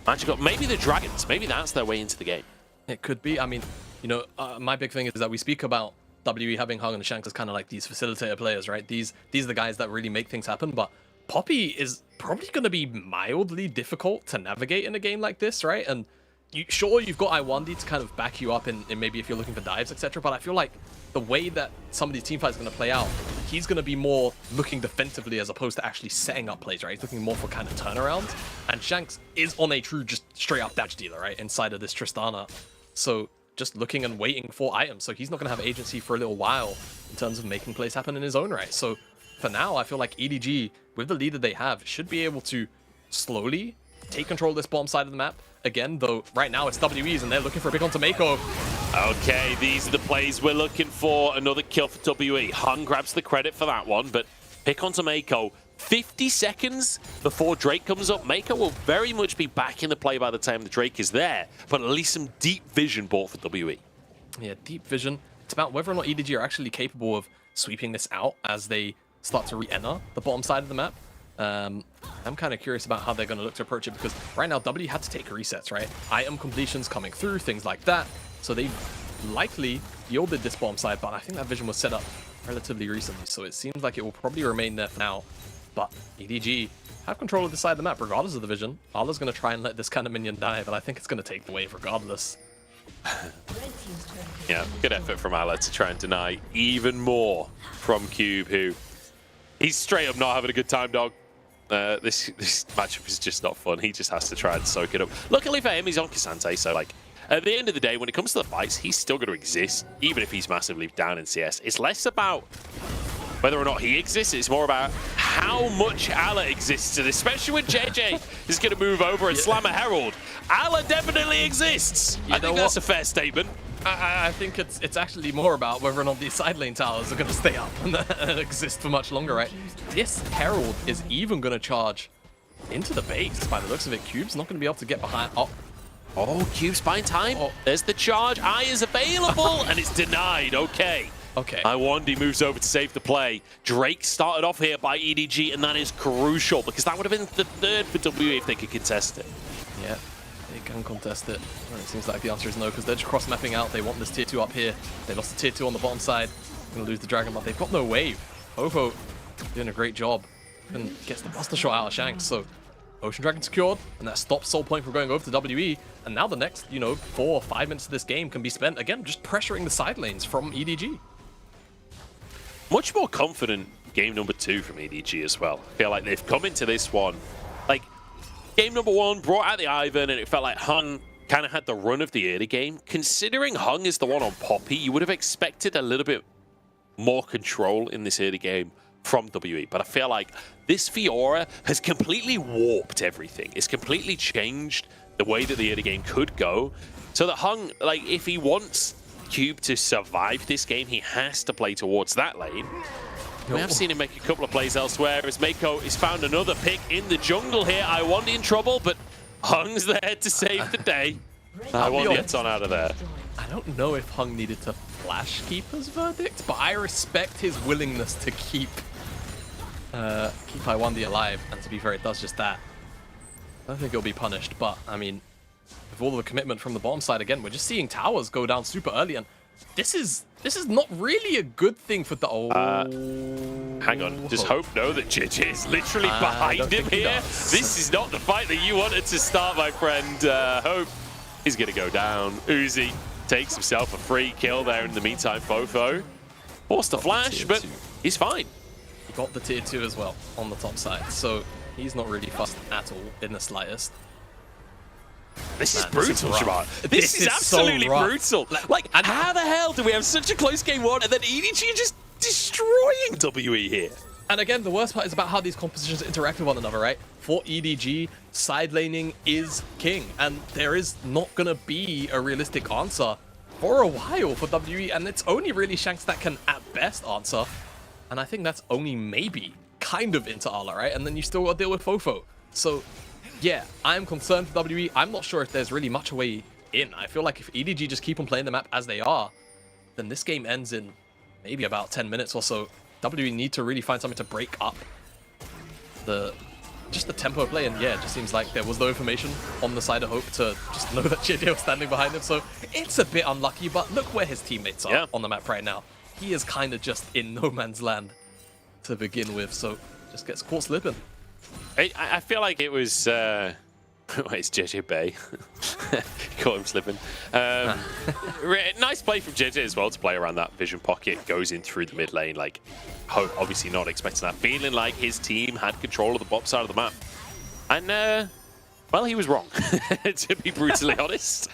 magical. Maybe the Dragons, maybe that's their way into the game. It could be. I mean, you know, my big thing is that we speak about WE having Hung and Shanks as kind of like these facilitator players, right? These are the guys that really make things happen, but Poppy is probably going to be mildly difficult to navigate in a game like this, right? And sure, you've got Iwandi to kind of back you up in maybe if you're looking for dives, etc. But I feel like the way that some of these teamfights are going to play out, he's going to be more looking defensively as opposed to actually setting up plays, right? He's looking more for kind of turnarounds. And Shanks is on a true just straight up dash dealer, right? Inside of this Tristana. So just looking and waiting for items. So he's not going to have agency for a little while in terms of making plays happen in his own right. So for now, I feel like EDG, with the lead that they have, should be able to slowly take control of this bottom side of the map. Again, though, right now it's WE's and they're looking for a pick onto Mako. Okay, these are the plays we're looking for. Another kill for WE. Hung grabs the credit for that one, but pick onto Mako. 50 seconds before Drake comes up. Mako will very much be back in the play by the time the Drake is there, but at least some deep vision bought for WE. Yeah, deep vision. It's about whether or not EDG are actually capable of sweeping this out as they start to re-enter the bottom side of the map. I'm kind of curious about how they're going to look to approach it, because right now W had to take resets, right? Item completions coming through, things like that. So they likely yielded this bomb side, but I think that vision was set up relatively recently, so it seems like it will probably remain there for now. But EDG have control of the side of the map regardless of the vision. Ala's going to try and let this kind of minion die, but I think it's going to take the wave regardless. Yeah, good effort from Ala to try and deny even more from Cube, who he's straight up not having a good time, dog. This matchup is just not fun. He just has to try and soak it up. Luckily for him, he's on K'Sante, so like at the end of the day, when it comes to the fights, he's still going to exist, even if he's massively down in CS. It's less about whether or not he exists, it's more about how much Ala exists, and especially when JJ is going to move over and slam a Herald. Ala definitely exists. I think that's a fair statement. I think it's actually more about whether or not these side lane towers are going to stay up and exist for much longer, right? This Herald is even going to charge into the base by the looks of it. Cube's not going to be able to get behind. Oh, Cube's buying time. Oh. There's the charge. Eye is available, and it's denied. Okay. Iwandi moves over to save the play. Drake started off here by EDG, and that is crucial, because that would have been the third for W if they could contest it. Yeah. They can contest it. Well, it seems like the answer is no, because they're just cross-mapping out. They want this tier 2 up here. They lost the tier 2 on the bottom side. Going to lose the Dragon, but they've got no wave. Ovo doing a great job. And gets the Buster Shot out of Shanks. So Ocean Dragon secured, and that stops Soul Point from going over to WE. And now the next, 4 or 5 minutes of this game can be spent, again, just pressuring the side lanes from EDG. Much more confident game number 2 from EDG as well. I feel like they've come into this one, like, game number 1 brought out the Ivan, and it felt like Hung kind of had the run of the early game. Considering Hung is the one on Poppy, you would have expected a little bit more control in this early game from WE. But I feel like this Fiora has completely warped everything. It's completely changed the way that the early game could go. So that Hung, like, if he wants Cube to survive this game, he has to play towards that lane. We have seen him make a couple of plays elsewhere as Mako has found another pick in the jungle here. Iwandi in trouble, but Hung's there to save the day. Iwandi gets on out of there. I don't know if Hung needed to flash Keeper's verdict, but I respect his willingness to keep Iwandi alive, and to be fair, it does just that. I don't think he'll be punished, but I mean, with all of the commitment from the bottom side, again, we're just seeing towers go down super early, and this is not really a good thing for the... Hang on. Does Hope know that JJ is literally behind him here? This is not the fight that you wanted to start, my friend. Hope is going to go down. Uzi takes himself a free kill there in the meantime. Fofo forced a flash, but he's fine. He got the tier 2 as well on the top side, so he's not really fussed at all in the slightest. This is brutal, Shaman. This is absolutely so brutal. Like, how the hell do we have such a close game 1 and then EDG just destroying WE here? And again, the worst part is about how these compositions interact with one another, right? For EDG, side laning is king, and there is not going to be a realistic answer for a while for WE, and it's only really Shanks that can, at best, answer. And I think that's only maybe kind of into Ala, right? And then you still got to deal with Fofo. So, yeah, I'm concerned for WE. I'm not sure if there's really much a way in. I feel like if EDG just keep on playing the map as they are, then this game ends in maybe about 10 minutes or so. WE need to really find something to break up just the tempo of play, and yeah, it just seems like there was no information on the side of Hope to just know that JJ was standing behind him, so it's a bit unlucky, but look where his teammates are on the map right now. He is kind of just in no man's land to begin with, so just gets caught slipping. I feel like it was... it's JJ Bay. Caught him slipping. Nice play from JJ as well to play around that vision pocket. Goes in through the mid lane. Like, Hope obviously not expecting that. Feeling like his team had control of the bottom side of the map. And, well, he was wrong, to be brutally honest.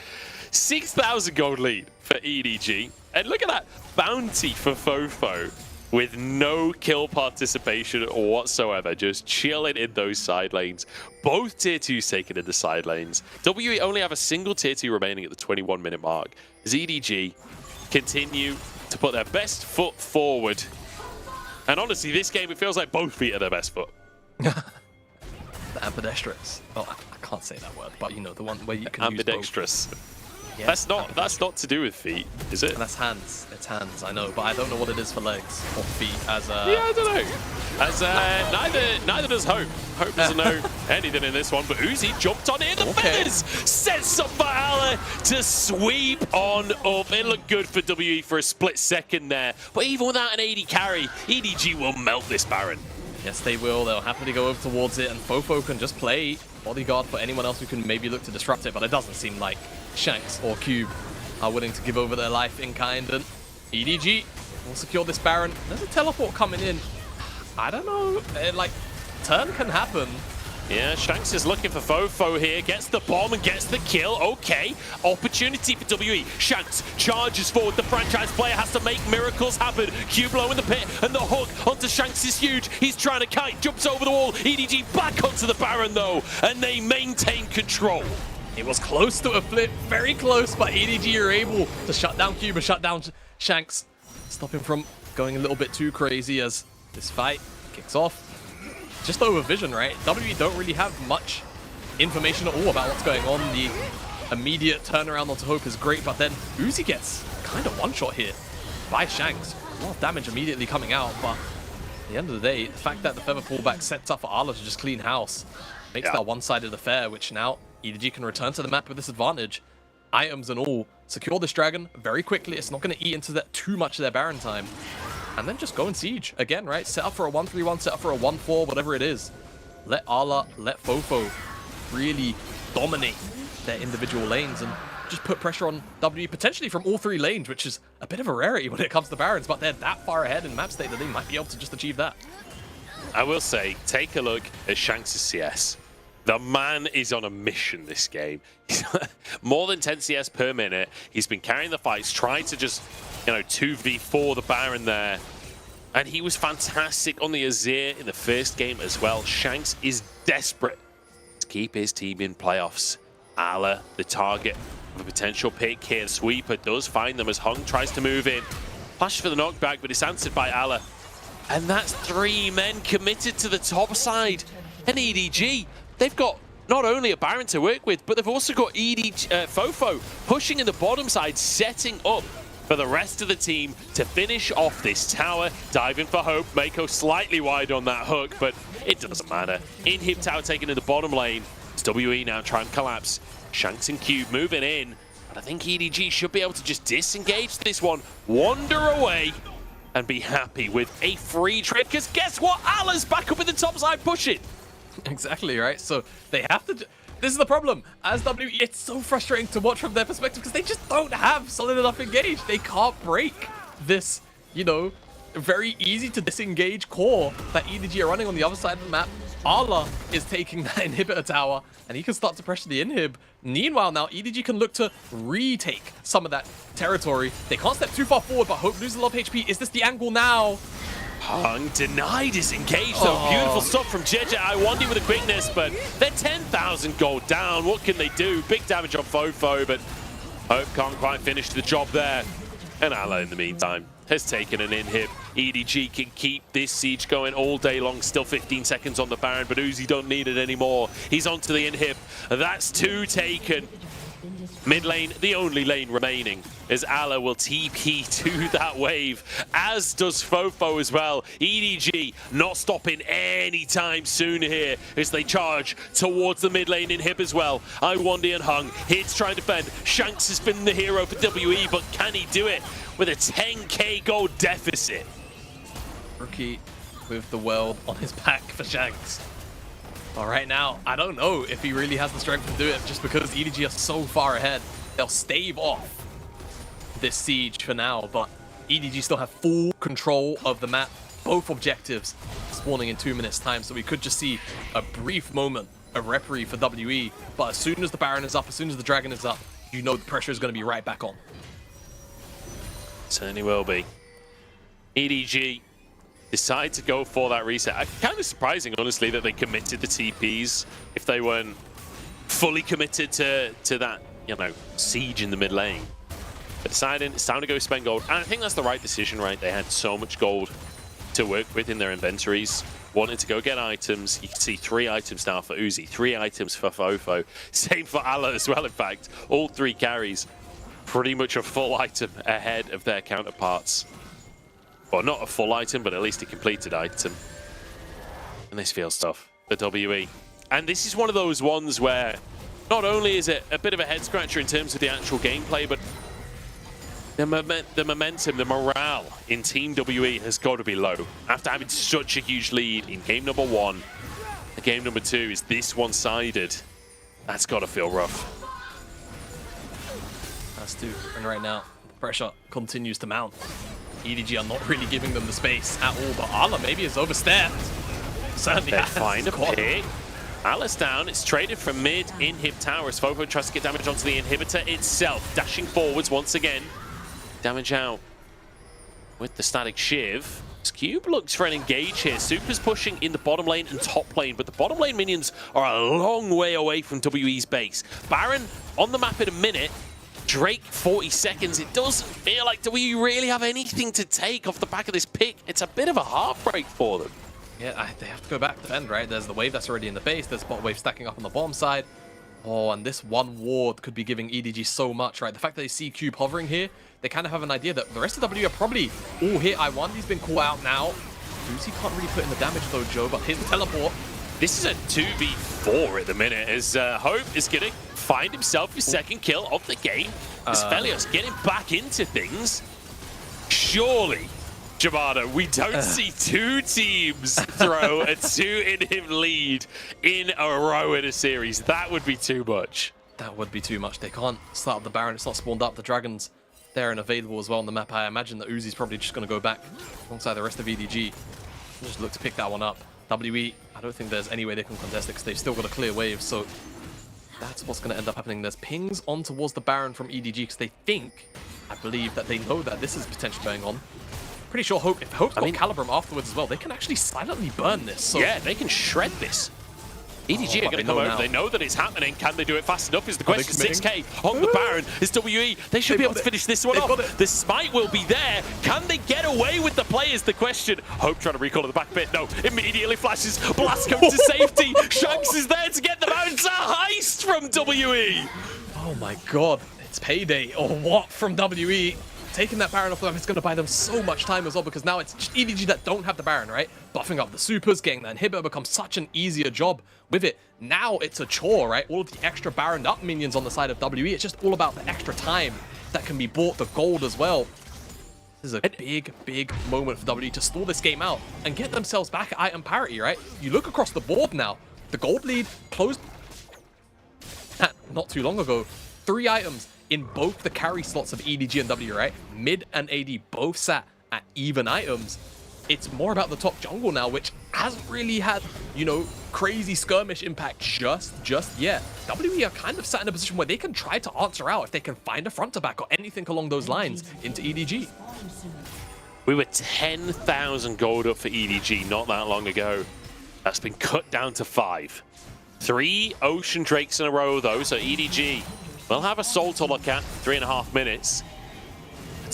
6,000 gold lead for EDG. And look at that bounty for Fofo, with no kill participation whatsoever, just chilling in those side lanes. Both tier 2s taken in the side lanes. WE only have a single tier 2 remaining at the 21-minute mark. As EDG continue to put their best foot forward. And honestly, this game, it feels like both feet are their best foot. The ambidextrous. Oh, I can't say that word, but you know, the one where you can ambidextrous. Use both. Yeah. That's not to do with feet, is it? That's hands. It's hands, I know, but I don't know what it is for legs or feet as Yeah, I don't know. As neither does Hope. Hope doesn't know anything in this one, but Uzi jumped on it in the feathers. Sets up for Allah to sweep on up. It looked good for WE for a split second there, but even without an AD carry, EDG will melt this Baron. Yes, they will. They'll happily go over towards it, and Fofo can just play bodyguard for anyone else who can maybe look to disrupt it, but it doesn't seem like Shanks or Cube are willing to give over their life in kind, and EDG will secure this Baron. There's a teleport coming in. I don't know, like, turn can happen. Yeah, Shanks is looking for Fofo here, gets the bomb and gets the kill. Okay, opportunity for WE. Shanks charges forward. The franchise player has to make miracles happen. Cube low in the pit, and the hook onto Shanks is huge. He's trying to kite, jumps over the wall. EDG back onto the Baron though, and they maintain control. It was close to a flip, very close, but EDG are able to shut down Cube and shut down Shanks. Stop him from going a little bit too crazy as this fight kicks off. Just over vision, right? WE don't really have much information at all about what's going on. The immediate turnaround onto Hope is great, but then Uzi gets kind of one-shot here by Shanks. A lot of damage immediately coming out, but at the end of the day, the fact that the feather pullback sets up for Arla to just clean house makes that one-sided affair, which now EDG can return to the map with this advantage. Items and all, secure this dragon very quickly. It's not going to eat into that too much of their Baron time. And then just go and siege again, right? Set up for a 1-3-1, set up for a 1-4, whatever it is. Let Arla, let Fofo really dominate their individual lanes and just put pressure on WE potentially from all three lanes, which is a bit of a rarity when it comes to Barons, but they're that far ahead in map state that they might be able to just achieve that. I will say, take a look at Shanks' CS. The man is on a mission this game. He's more than 10 CS per minute. He's been carrying the fights, trying to just, 2v4 the Baron there. And he was fantastic on the Azir in the first game as well. Shanks is desperate to keep his team in playoffs. Ala, the target of a potential pick here. Sweeper does find them as Hung tries to move in. Flash for the knockback, but it's answered by Ala. And that's 3 men committed to the top side. And EDG, they've got not only a Baron to work with, but they've also got Fofo pushing in the bottom side, setting up for the rest of the team to finish off this tower. Diving for Hope. Mako slightly wide on that hook, but it doesn't matter. Inhib tower taken in the bottom lane. It's WE now try and collapse. Shanks and Cube moving in. But I think EDG should be able to just disengage this one, wander away, and be happy with a free trade. Because guess what? Ala's back up in the top side pushing. Exactly, right? So they have to... This is the problem. As WE, it's so frustrating to watch from their perspective because they just don't have solid enough engage. They can't break this, very easy to disengage core that EDG are running on the other side of the map. Arla is taking that inhibitor tower and he can start to pressure the inhib. Meanwhile, now EDG can look to retake some of that territory. They can't step too far forward, but Hope loses a lot of HP. Is this the angle now? Hung denied his engage, though. Beautiful stuff from JJ. I wonder with the quickness, but they're 10,000 gold down. What can they do? Big damage on Fofo, but Hope can't quite finish the job there. And Ala, in the meantime, has taken an inhib. EDG can keep this siege going all day long. Still 15 seconds on the Baron, but Uzi don't need it anymore. He's onto the inhib. That's 2 taken. Mid lane, the only lane remaining, as Ala will TP to that wave, as does Fofo as well. EDG not stopping anytime soon here as they charge towards the mid lane inhib as well. Iwandi and Hung here to try and defend. Shanks has been the hero for WE, but can he do it with a 10k gold deficit? Rookie with the world on his back for Shanks. All right, now, I don't know if he really has the strength to do it just because EDG are so far ahead. They'll stave off this siege for now, but EDG still have full control of the map. Both objectives spawning in 2 minutes time, so we could just see a brief moment of reprieve for WE, but as soon as the Baron is up, as soon as the Dragon is up, the pressure is going to be right back on. Certainly will be. EDG decide to go for that reset. Kind of surprising, honestly, that they committed the TPs if they weren't fully committed to that, siege in the mid lane. But deciding it's time to go spend gold. And I think that's the right decision, right? They had so much gold to work with in their inventories. Wanted to go get items. You can see 3 items now for Uzi, 3 items for Fofo. Same for Ala as well, in fact. All 3 carries. pretty much a full item ahead of their counterparts. Well, not a full item, but at least a completed item. And this feels tough for WE. And this is one of those ones where not only is it a bit of a head-scratcher in terms of the actual gameplay, but the momentum, the morale in Team WE has got to be low. After having such a huge lead in game number 1, and game number 2 is this one-sided. That's got to feel rough. Has to. And right now, the pressure continues to mount. EDG are not really giving them the space at all, but Ala maybe is overstepped. Certainly They has. find a pick. Alice down, it's traded from mid inhib tower as Fopo tries to get damage onto the inhibitor itself. Dashing forwards once again. Damage out with the static shiv. Cube looks for an engage here. Super's pushing in the bottom lane and top lane, but the bottom lane minions are a long way away from WE's base. Baron on the map in a minute. Drake 40 seconds. It doesn't feel like WE really have anything to take off the back of this pick. It's a bit of a heartbreak for them. Yeah, they have to go back to defend, right? There's the wave that's already in the base. There's bot wave stacking up on the bottom side. Oh, and this one ward could be giving EDG so much, right? The fact that they see Cube hovering here, they kind of have an idea that the rest of W are probably all hit. I1D's been caught out now. Lucy can't really put in the damage though, Joe, but here's the teleport. This is a 2v4 at the minute as Hope is going to find himself his second kill of the game. As Felios getting back into things. Surely, Jamada, we don't see two teams throw a 2-inhib lead in a row in a series. That would be too much. That would be too much. They can't start up the Baron. It's not spawned up. The Dragons there and available as well on the map. I imagine that Uzi's probably just going to go back alongside the rest of EDG. Just look to pick that one up. WE, I don't think there's any way they can contest it because they've still got a clear wave. So that's what's going to end up happening. There's pings on towards the Baron from EDG because they think, I believe, that they know that this is potentially going on. Pretty sure Hope, if Hope's got Calibrum afterwards as well, they can actually silently burn this. So yeah, they can shred this. EDG are going to come over. They know that it's happening. Can they do it fast enough is the question. 6k on the Baron is WE. They should be able to finish this one off. The smite will be there. Can they get away with the play is the question. Hope trying to recall at the back bit. No, immediately flashes. Blast comes to safety. Shanks is there to get them out. It's a heist from WE. Oh my god, it's payday or what from WE. Taking that Baron off them, it's going to buy them so much time as well because now it's EDG that don't have the Baron, right? Buffing up the supers, getting the inhibitor becomes such an easier job with it. Now it's a chore, right? All of the extra Baroned up minions on the side of WE. It's just all about the extra time that can be bought, the gold as well. This is a big, big moment for WE to stall this game out and get themselves back at item parity, right? You look across the board now. The gold lead closed not too long ago. 3 items in both the carry slots of EDG and W, right? Mid and AD both sat at even items. It's more about the top jungle now, which hasn't really had, you know, crazy skirmish impact just yet. WE are kind of sat in a position where they can try to answer out if they can find a front to back or anything along those lines into EDG. We were 10,000 gold up for EDG not that long ago. That's been cut down to 5. 3 Ocean Drakes in a row though, so EDG will have a soul to look at, 3.5 minutes.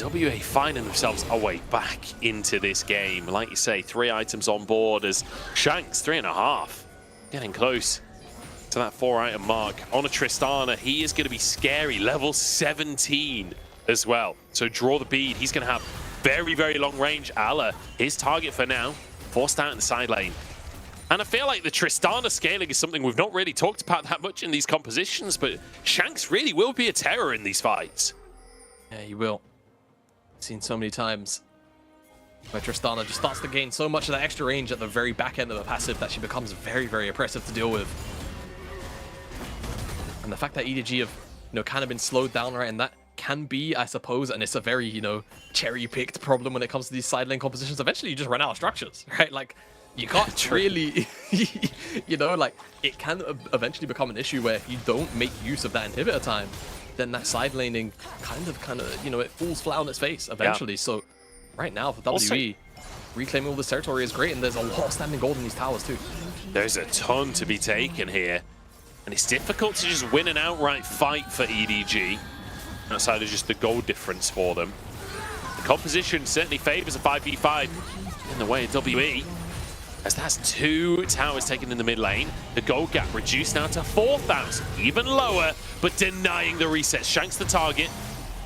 WA finding themselves a way back into this game. Like you say, 3 items on board as Shanks, 3.5. Getting close to that 4-item mark. On a Tristana, he is going to be scary. Level 17 as well. So draw the bead. He's going to have very, very long range. Ala, his target for now, forced out in the side lane. And I feel like the Tristana scaling is something we've not really talked about that much in these compositions, but Shanks really will be a terror in these fights. Yeah, he will. Seen so many times where Tristana just starts to gain so much of that extra range at the very back end of a passive that she becomes very, very oppressive to deal with. And the fact that EDG have, you know, kind of been slowed down, right, and that can be, I suppose, and it's a very, you know, cherry-picked problem when it comes to these side lane compositions. Eventually, you just run out of structures, right? Like, you can't really, you know, like, it can eventually become an issue where if you don't make use of that inhibitor time, then that side laning kind of, you know, it falls flat on its face eventually. Yeah. So right now for WE, reclaiming all this territory is great, and there's a lot of standing gold in these towers too. There's a ton to be taken here, and it's difficult to just win an outright fight for EDG, outside of just the gold difference for them. The composition certainly favors a 5v5 in the way of WE, as that's 2 towers taken in the mid lane. The gold gap reduced now to 4,000, even lower, but denying the reset. Shanks the target.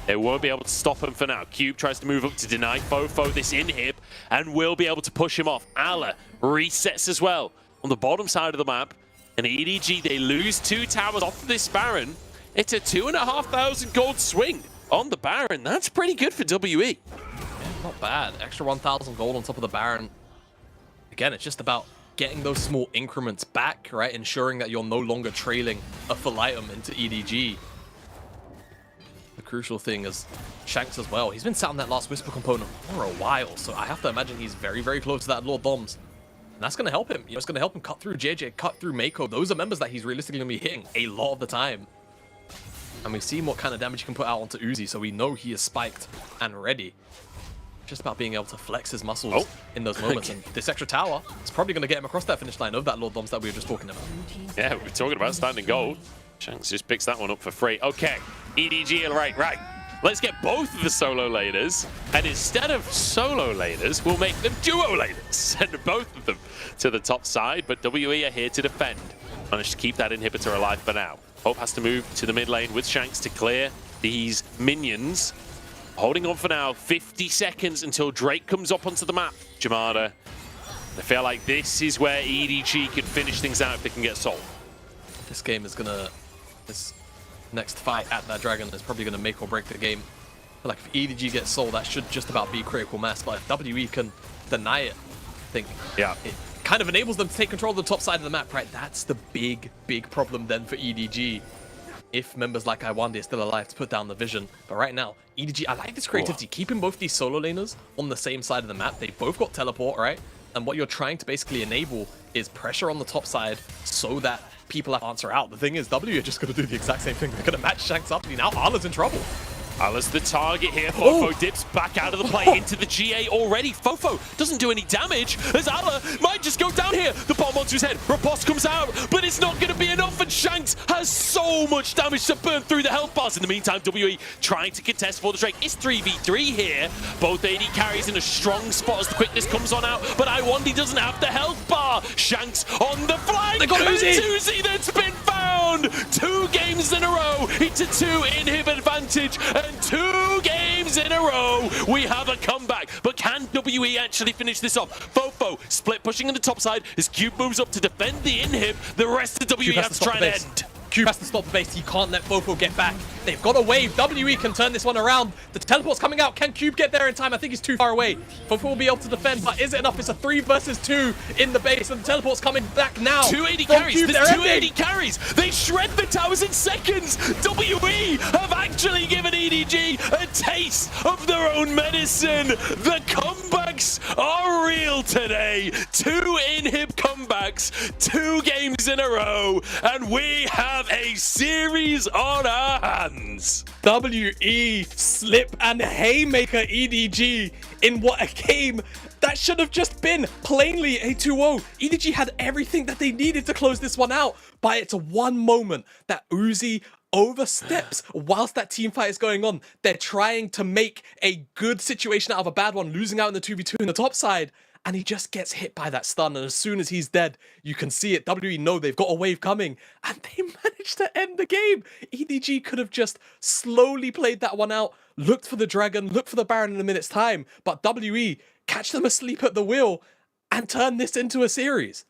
They won't be able to stop him for now. Cube tries to move up to deny Fofo this inhib and will be able to push him off. Ala resets as well on the bottom side of the map. And EDG, they lose 2 towers off of this Baron. It's a 2,500 gold swing on the Baron. That's pretty good for WE. Yeah, not bad. Extra 1,000 gold on top of the Baron. Again, it's just about getting those small increments back, right? Ensuring that you're no longer trailing a full item into EDG. The crucial thing is Shanks as well. He's been sat on that last Whisper component for a while, so I have to imagine he's very, very close to that Lord Doms. And that's going to help him. You know, it's going to help him cut through JJ, cut through Mako. Those are members that he's realistically going to be hitting a lot of the time. And we've seen what kind of damage he can put out onto Uzi, so we know he is spiked and ready. Just about being able to flex his muscles in those moments. And this extra tower is probably going to get him across that finish line of that Lord Doms that we were just talking about. Yeah, we were talking about standing gold. Shanks just picks that one up for free. Okay, EDG, right. Let's get both of the solo laners, and instead of solo laners, we'll make them duo laners. Send both of them to the top side, but WE are here to defend. Managed to keep that inhibitor alive for now. Hope has to move to the mid lane with Shanks to clear these minions. Holding on for now, 50 seconds until Drake comes up onto the map. Jamada, I feel like this is where EDG can finish things out if they can get Soul. This game is gonna... This next fight at that Dragon is probably gonna make or break the game. I feel like if EDG gets Soul, that should just about be critical mass, but if WE can deny it, I think it kind of enables them to take control of the top side of the map, right? That's the big problem then for EDG. If members like Iwandi are still alive to put down the vision. But right now, EDG, I like this creativity. Keeping both these solo laners on the same side of the map. They both got teleport, right? And what you're trying to basically enable is pressure on the top side so that people have to answer out. The thing is, W are just going to do the exact same thing. They're going to match Shanks up. Now Ala's in trouble. Ala's the target here. Fofo dips back out of the play into the GA already. Fofo doesn't do any damage as Ala might just go down here. The bomb onto his head. Riposte comes out, but it's not going to be enough. And Shanks has so much damage to burn through the health bars. In the meantime, WE trying to contest for the Drake. It's 3v3 here. Both AD carries in a strong spot as the quickness comes on out, but Iwandi doesn't have the health bar. Shanks on the flank. They got Uzi. Uzi that's been found. 2 games in a row. It's a 2 inhib advantage. And 2 games in a row, we have a comeback. But can WE actually finish this off? Fofo split pushing on the top side as Cube moves up to defend the inhib. The rest of WE has to try and end. Cube has to stop the base. He can't let Fofo get back. They've got a wave. WE can turn this one around. The teleport's coming out. Can Cube get there in time? I think he's too far away. Fofo will be able to defend, but is it enough? It's a 3 versus 2 in the base, and the teleport's coming back now. 2 AD carries. There's 2 AD carries. They shred the towers in seconds. WE have actually given EDG a taste of their own medicine. The comebacks are real today. 2 inhib comebacks, 2 games in a row, and we have a series on our hands. WE slip and haymaker EDG in what a game that should have just been plainly a 2-0. EDG had everything that they needed to close this one out, but it's one moment that Uzi oversteps whilst that team fight is going on. They're trying to make a good situation out of a bad one, losing out in the 2v2 in the top side, and he just gets hit by that stun, and as soon as he's dead, you can see it. WE know they've got a wave coming, and they managed to end the game. EDG could have just slowly played that one out, looked for the Dragon, looked for the Baron in a minute's time, but WE catch them asleep at the wheel and turn this into a series.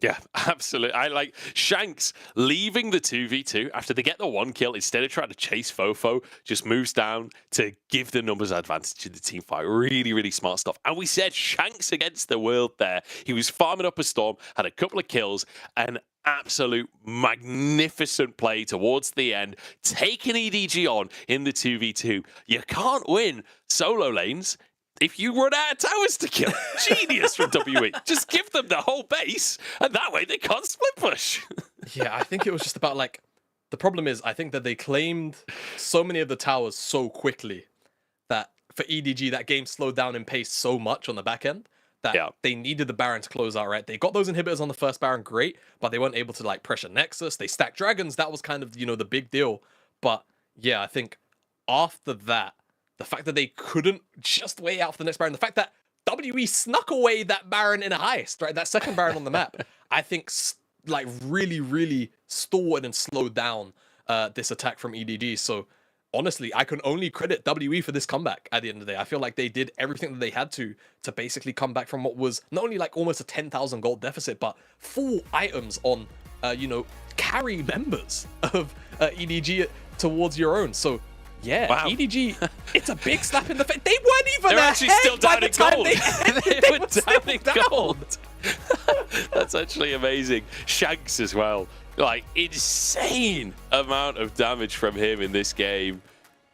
Yeah, absolutely. I like Shanks leaving the 2v2 after they get the 1 kill. Instead of trying to chase Fofo, just moves down to give the numbers advantage in the team fight. Really, really smart stuff. And we said Shanks against the world there. He was farming up a storm, had a couple of kills, an absolute magnificent play towards the end, taking EDG on in the 2v2. You can't win solo lanes if you run out of towers to kill. Genius from WE. Just give them the whole base, and that way they can't split push. Yeah, I think it was just about, like, the problem is, I think that they claimed so many of the towers so quickly that for EDG, that game slowed down in pace so much on the back end that they needed the Baron to close out, right? They got those inhibitors on the first Baron, great, but they weren't able to, like, pressure Nexus. They stacked Dragons. That was kind of, you know, the big deal. But, yeah, I think after that, the fact that they couldn't just wait out for the next Baron, the fact that WE snuck away that Baron in a heist, right? That second Baron on the map, I think, like, really, really stalled and slowed down this attack from EDG. So honestly, I can only credit WE for this comeback at the end of the day. I feel like they did everything that they had to basically come back from what was not only like almost a 10,000 gold deficit, but full items on, you know, carry members of EDG towards your own. So, yeah, wow. EDG, it's a big slap in the face. They weren't even They're actually still down in gold. They were down in gold. That's actually amazing. Shanks as well. Like, insane amount of damage from him in this game.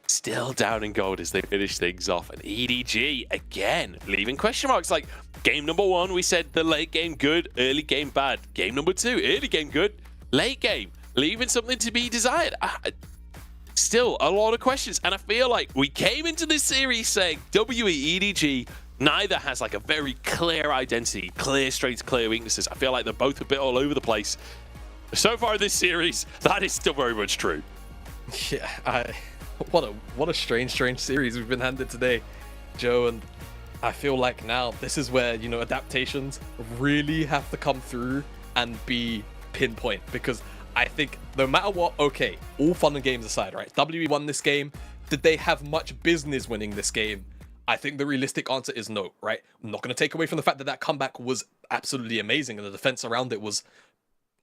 Still down in gold as they finish things off. And EDG, again, leaving question marks. Like, game number 1, we said the late game good, early game bad. Game number 2, early game good, late game, leaving something to be desired. Still a lot of questions. And I feel like we came into this series saying WE, EDG, neither has like a very clear identity, clear strengths, clear weaknesses. I feel like they're both a bit all over the place. So far this series, that is still very much true. Yeah, what a strange series we've been handed today, Joe. And I feel like now this is where, you know, adaptations really have to come through and be pinpoint, because I think no matter what, okay, all fun and games aside, right? WE won this game. Did they have much business winning this game? I think the realistic answer is no, right? I'm not going to take away from the fact that that comeback was absolutely amazing and the defense around it was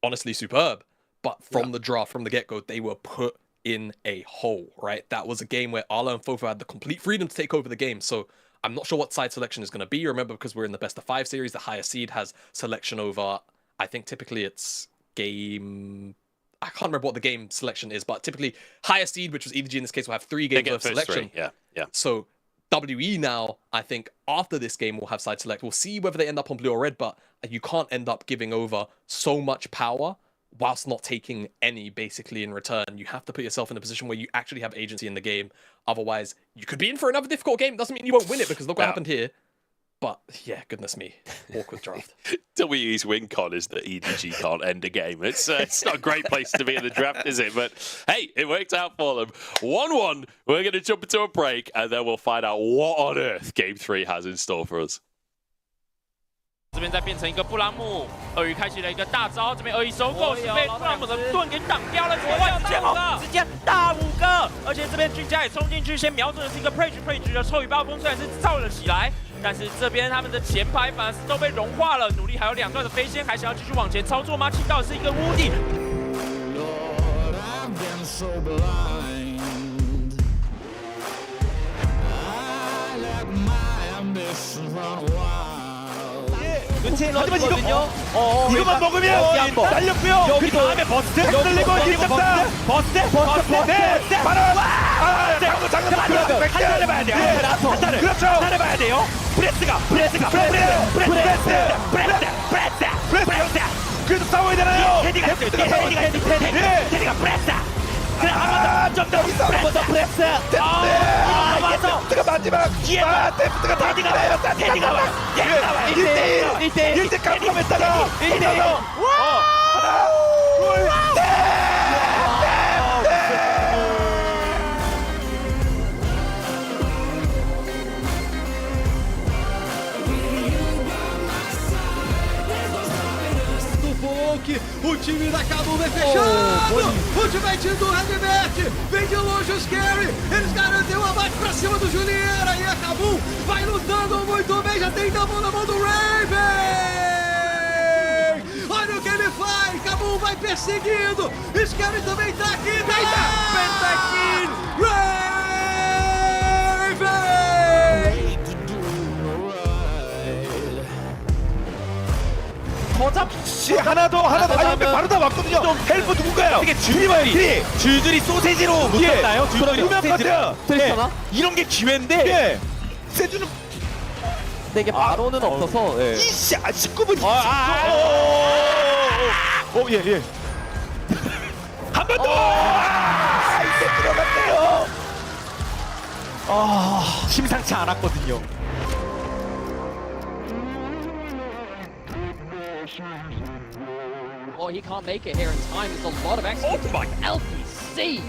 honestly superb. But from the draft, from the get-go, they were put in a hole, right? That was a game where Arla and Fofo had the complete freedom to take over the game. So I'm not sure what side selection is going to be. Remember, because we're in the best of 5 series, the higher seed has selection over, I think typically it's game... I can't remember what the game selection is, but typically higher seed, which was EDG in this case, will have 3 games of selection. 3. Yeah. So WE now, I think after this game will have side select. We'll see whether they end up on blue or red, but you can't end up giving over so much power whilst not taking any basically in return. You have to put yourself in a position where you actually have agency in the game. Otherwise, you could be in for another difficult game. Doesn't mean you won't win it, because look what happened here. But yeah, goodness me, awkward draft. WE's win con is that EDG can't end a game. It's not a great place to be in the draft, is it? But hey, it worked out for them. 1-1. We're going to jump into a break, and then we'll find out what on earth Game 3 has in store for us. 这边再变成一个布拉姆，鳄鱼开启了一个大招，这边鳄鱼收购是被布拉姆的盾给挡掉了，左外直接大5个，而且这边俊佳也冲进去，先瞄准的是一个 Prage 的臭雨暴风，虽然是造了起来，但是这边他们的前排反而是都被融化了，努力还有2段的飞仙，还想要继续往前操作吗？清到的是一个乌迪。하지만 이것만 먹으면 날렸고요. 그 다음에 버스트 흔들리고 1.4 버스트 장난 한타를 봐야 돼요. 그렇죠. 한타를 봐야 돼요. 프레스가 그래도 싸워야 되나요? 헤디가 프레스. 그래 한번더 프레스. 데프트가 마지막. 데프트가 다 나요. 헤디가 와. 1대1 깜깜했다가 1대1 하나 둘 O time da Cabo vem fechado! Ultimate do Redbert! Vem de longe os Scary! Eles garantem o abate pra cima do Julieira! E a Cabo vai lutando muito bem! Já tem Double na mão do Raven! Olha o que ele faz! Cabo vai perseguindo! Scary também tá aqui! Pentakill! Raven! 하나 더 바로 다 왔거든요. 헬프 누군가요? 이게 줄줄이 소세지로 묶였나요? 줄줄이 소세지로. 이런 게 기회인데 세주는 근데 이게 바로는 없어서 19분 예. 한 번 더! 이제 들어갔네요. 심상치 않았거든요. Oh, he can't make it here in time. There's a lot of extra. Oh my LPC.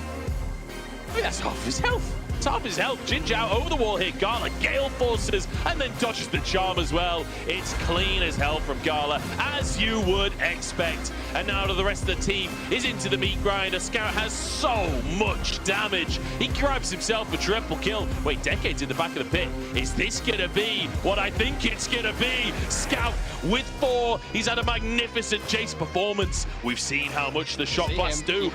That's half his health. top his health. Ginger out over the wall here. Gala, Gale forces, and then dodges the charm as well. It's clean as hell from Gala, as you would expect. And now to the rest of the team is into the meat grinder. Scout has so much damage. He grabs himself a triple kill. Wait, Decades in the back of the pit. Is this gonna be what I think it's gonna be? Scout with 4. He's had a magnificent chase performance. We've seen how much the shot blasts do.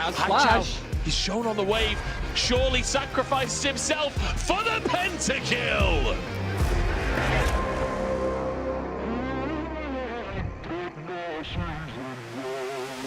He's shown on the wave. Surely sacrificed himself for the pentakill.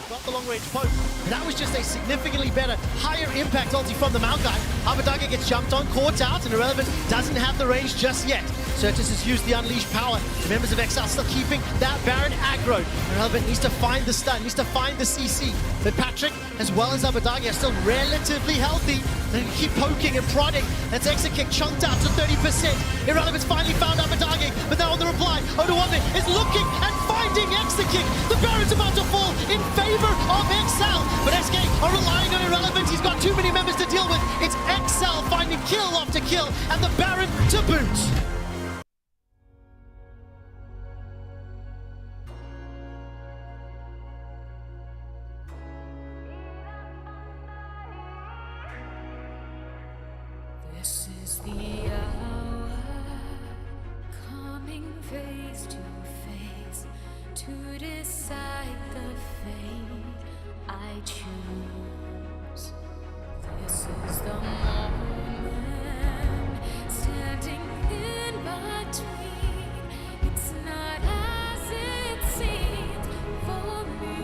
Got the long range poke, and that was just a significantly better, higher impact ulti from the Mount guy. Abadaga gets jumped on, caught out, and Irrelevant doesn't have the range just yet. Certus has used the Unleashed power. The members of Exile still keeping that Baron aggro. Irrelevant needs to find the stun, needs to find the CC. But Patrick, as well as Abadaga, are still relatively healthy. They can keep poking and prodding. That's Exit Kick chunked out to 30%. Irrelevant's finally found Abadaga, but now on the reply, Odoamne is looking and finding Exit Kick. The Baron's about to fall in favor of Exile, but SK are relying on Irrelevant. He's got too many members to deal with. It's Exile finding kill after kill, and the Baron to boot. This is the hour, coming face to face, to decide the fate I choose. This is the moment, standing in between. It's not as it seems for me.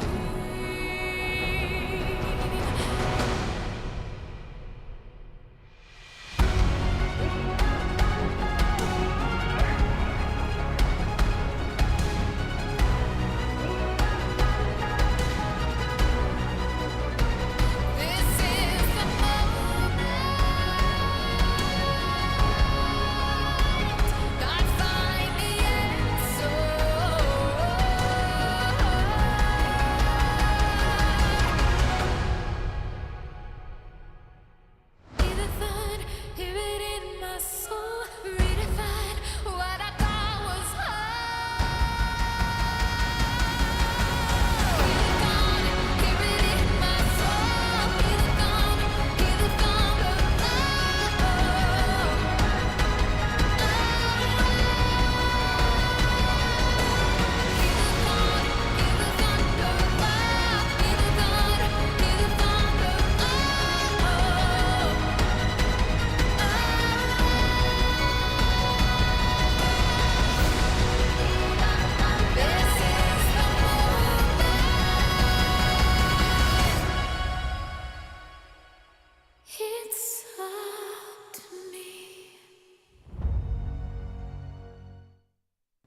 It's up to me.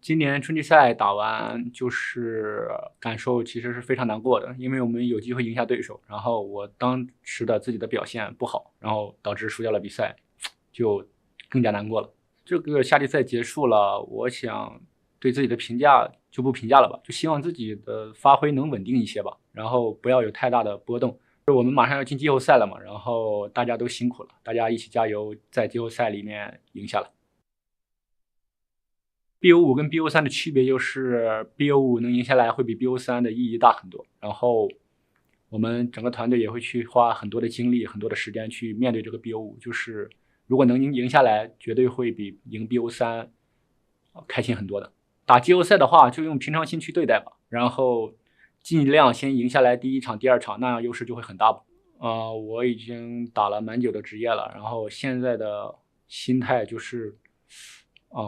今年春季赛打完，就是感受其实是非常难过的，因为我们有机会赢下对手，然后我当时的自己的表现不好，然后导致输掉了比赛，就更加难过了。这个夏季赛结束了，我想对自己的评价就不评价了吧，就希望自己的发挥能稳定一些吧，然后不要有太大的波动。我们马上要进季后赛了嘛，然后大家都辛苦了，大家一起加油，在季后赛里面赢下来。BO5 跟 BO3 的区别就是 BO5 能赢下来会比 BO3 的意义大很多，然后我们整个团队也会去花很多的精力、很多的时间去面对这个 BO5，就是如果能赢下来，绝对会比赢 BO3 开心很多的。打季后赛的话，就用平常心去对待吧，然后尽量先赢下来第一场、第二场，那样优势就会很大吧。我已经打了蛮久的职业了，然后现在的心态就是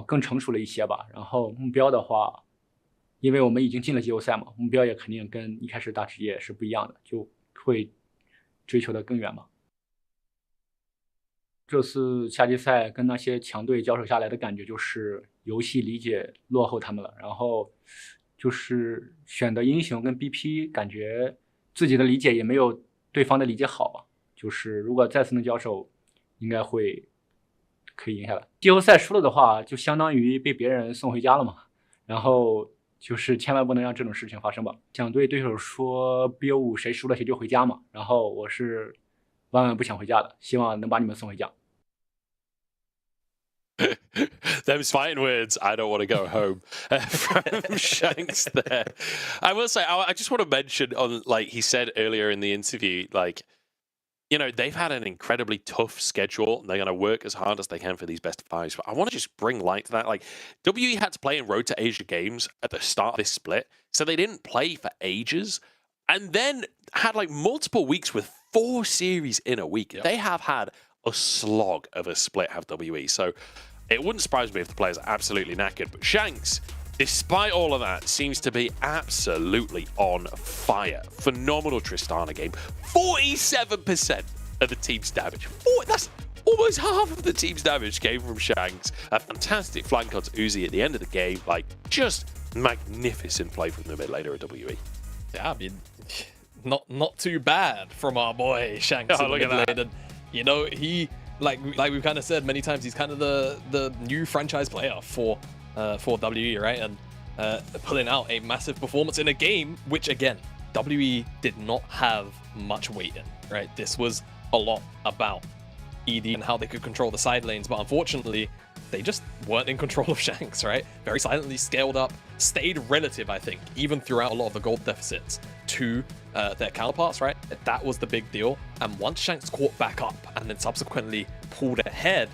更成熟了一些吧。然后目标的话，因为我们已经进了季后赛嘛，目标也肯定跟一开始打职业是不一样的，就会追求的更远嘛。这次夏季赛跟那些强队交手下来的感觉就是游戏理解落后他们了，然后就是选的英雄跟 BP 感觉自己的理解也没有对方的理解好吧，就是如果再次能交手，应该会可以赢下来。季后赛输了的话，就相当于被别人送回家了嘛，然后就是千万不能让这种事情发生吧。想对对手说 BO5 谁输了谁就回家嘛，然后我是万万不想回家的，希望能把你们送回家。Them's fighting words. I don't want to go home from Shanks there. I will say, I just want to mention on, like he said earlier in the interview, like, you know, they've had an incredibly tough schedule and they're going to work as hard as they can for these best of fives. But I want to just bring light to that. Like, WE had to play in Road to Asia games at the start of this split, so they didn't play for ages. And then had like multiple weeks with 4 series in a week. Yep. They have had a slog of a split, have WE. So it wouldn't surprise me if the players are absolutely knackered. But Shanks, despite all of that, seems to be absolutely on fire. Phenomenal Tristana game. 47% of the team's damage. That's almost half of the team's damage came from Shanks. A fantastic flank onto Uzi at the end of the game. Like, just magnificent play from the mid laner at WE. Yeah, I mean, not too bad from our boy Shanks in the mid lane. And, you know, he, like we've kind of said many times, he's kind of the new franchise player for WE, right? And pulling out a massive performance in a game which, again, WE did not have much weight in, right? This was a lot about ED and how they could control the side lanes, but unfortunately, they just weren't in control of Shanks, right? Very silently scaled up, stayed relative, I think, even throughout a lot of the gold deficits to their counterparts, right? That was the big deal. And once Shanks caught back up and then subsequently pulled ahead,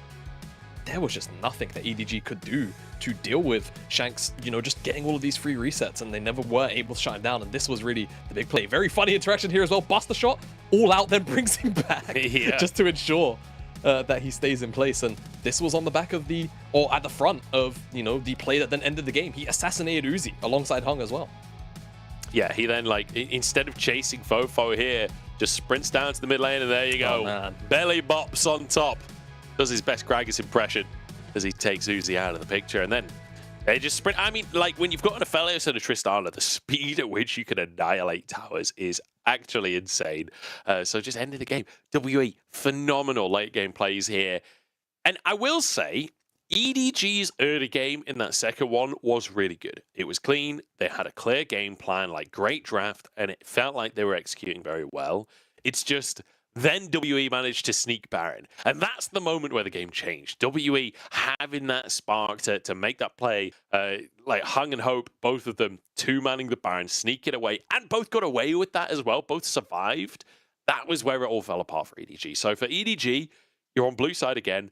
there was just nothing that EDG could do to deal with Shanks, you know, just getting all of these free resets, and they never were able to shut him down. And this was really the big play. Very funny interaction here as well. Buster shot, all out, then brings him back just to ensure that he stays in place. And this was on the back of at the front of, you know, the play that then ended the game. He assassinated Uzi alongside Hung as well. Yeah, he then, like, instead of chasing Fofo here, just sprints down to the mid lane, and there you go. Man. Belly bops on top. Does his best Gragas impression as he takes Uzi out of the picture, and then they just sprint. I mean, like, when you've got an Aphelios and a Tristana, the speed at which you can annihilate towers is actually insane. So just ended the game. WE, phenomenal late game plays here. And I will say, EDG's early game in that second one was really good. It was clean. They had a clear game plan, like great draft, and it felt like they were executing very well. It's just then WE managed to sneak Baron. And that's the moment where the game changed. WE having that spark to make that play, like Hung and Hope, both of them two-manning the Baron, sneak it away, and both got away with that as well. Both survived. That was where it all fell apart for EDG. So for EDG, you're on blue side again.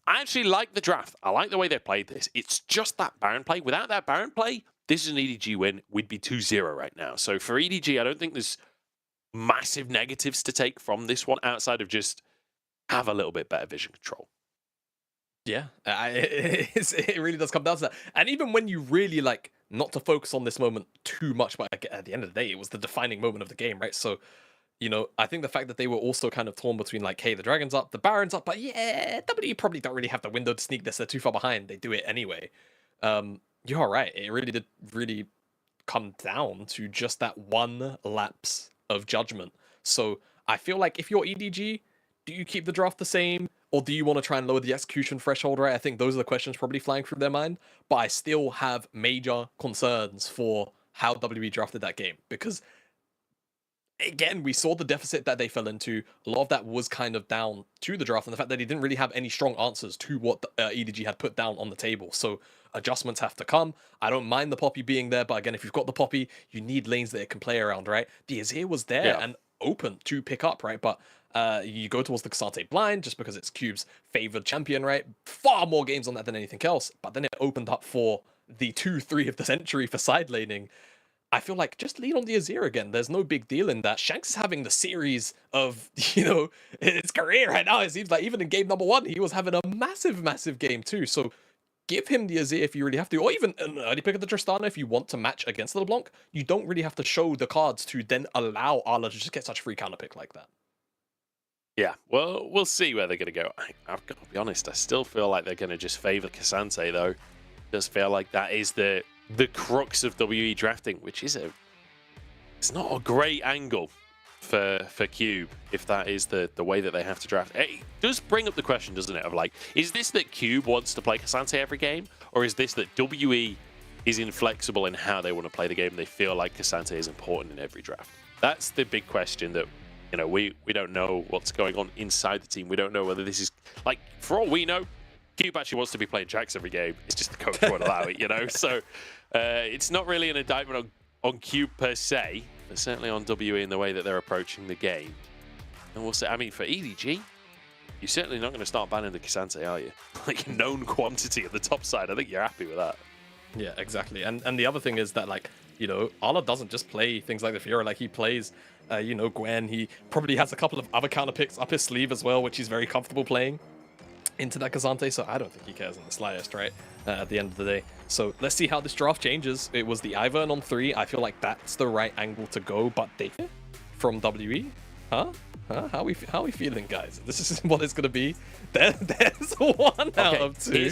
I actually like the draft. I like the way they played this. It's just that Baron play. Without that Baron play, this is an EDG win. We'd be 2-0 right now. So for EDG, I don't think there's massive negatives to take from this one outside of just have a little bit better vision control. Yeah, it really does come down to that. And even when you really, like, not to focus on this moment too much, but at the end of the day, it was the defining moment of the game, right? So, you know, I think the fact that they were also kind of torn between, like, hey, the Dragon's up, the Baron's up, but yeah, WE probably don't really have the window to sneak this. They're too far behind. They do it anyway. You're right. It really did come down to just that one lapse of judgment. So I feel like if you're EDG, do you keep the draft the same, or do you want to try and lower the execution threshold, right? I think those are the questions probably flying through their mind, but I still have major concerns for how WE drafted that game, because again, we saw the deficit that they fell into. A lot of that was kind of down to the draft and the fact that they didn't really have any strong answers to what EDG had put down on the table. So adjustments have to come. I don't mind the Poppy being there, but again, if you've got the Poppy, you need lanes that it can play around, right? The Azir was there and open to pick up, right? But you go towards the Cassante blind just because it's Cube's favored champion, right? Far more games on that than anything else. But then it opened up for the 2-3 of the century for side laning. I feel like just lean on the Azir again. There's no big deal in that. Shanks is having the series of, you know, his career right now. It seems like even in game number 1, he was having a massive, massive game too. So give him the Azir if you really have to, or even an early pick of the Tristana if you want to match against the LeBlanc. You don't really have to show the cards to then allow Arla to just get such a free counter pick like that. Yeah, well, we'll see where they're going to go. I've got to be honest, I still feel like they're going to just favor Cassante, though. It does feel like that is the crux of WE drafting, which is it's not a great angle for Cube if that is the way that they have to draft. It does bring up the question, doesn't it, of like, is this that Cube wants to play Cassante every game, or is this that WE is inflexible in how they want to play the game? They feel like Cassante is important in every draft. That's the big question that, you know, we don't know what's going on inside the team. We don't know whether this is, like, for all we know, Cube actually wants to be playing Jax every game. It's just the coach won't allow it, you know? So it's not really an indictment on Cube per se, but certainly on WE in the way that they're approaching the game. And we'll say, I mean, for EDG, you're certainly not going to start banning the K'Sante, are you? Like, known quantity at the top side. I think you're happy with that. Yeah, exactly. And the other thing is that, like, you know, Arla doesn't just play things like the Fiora. Like, he plays, you know, Gwen. He probably has a couple of other counter picks up his sleeve as well, which he's very comfortable playing into that K'Sante. So I don't think he cares in the slightest, right? At the end of the day. So let's see how this draft changes. It was the Ivern on 3. I feel like that's the right angle to go, but they from WE? Huh? How are we feeling, guys? This is what it's gonna be. There's one out of 2.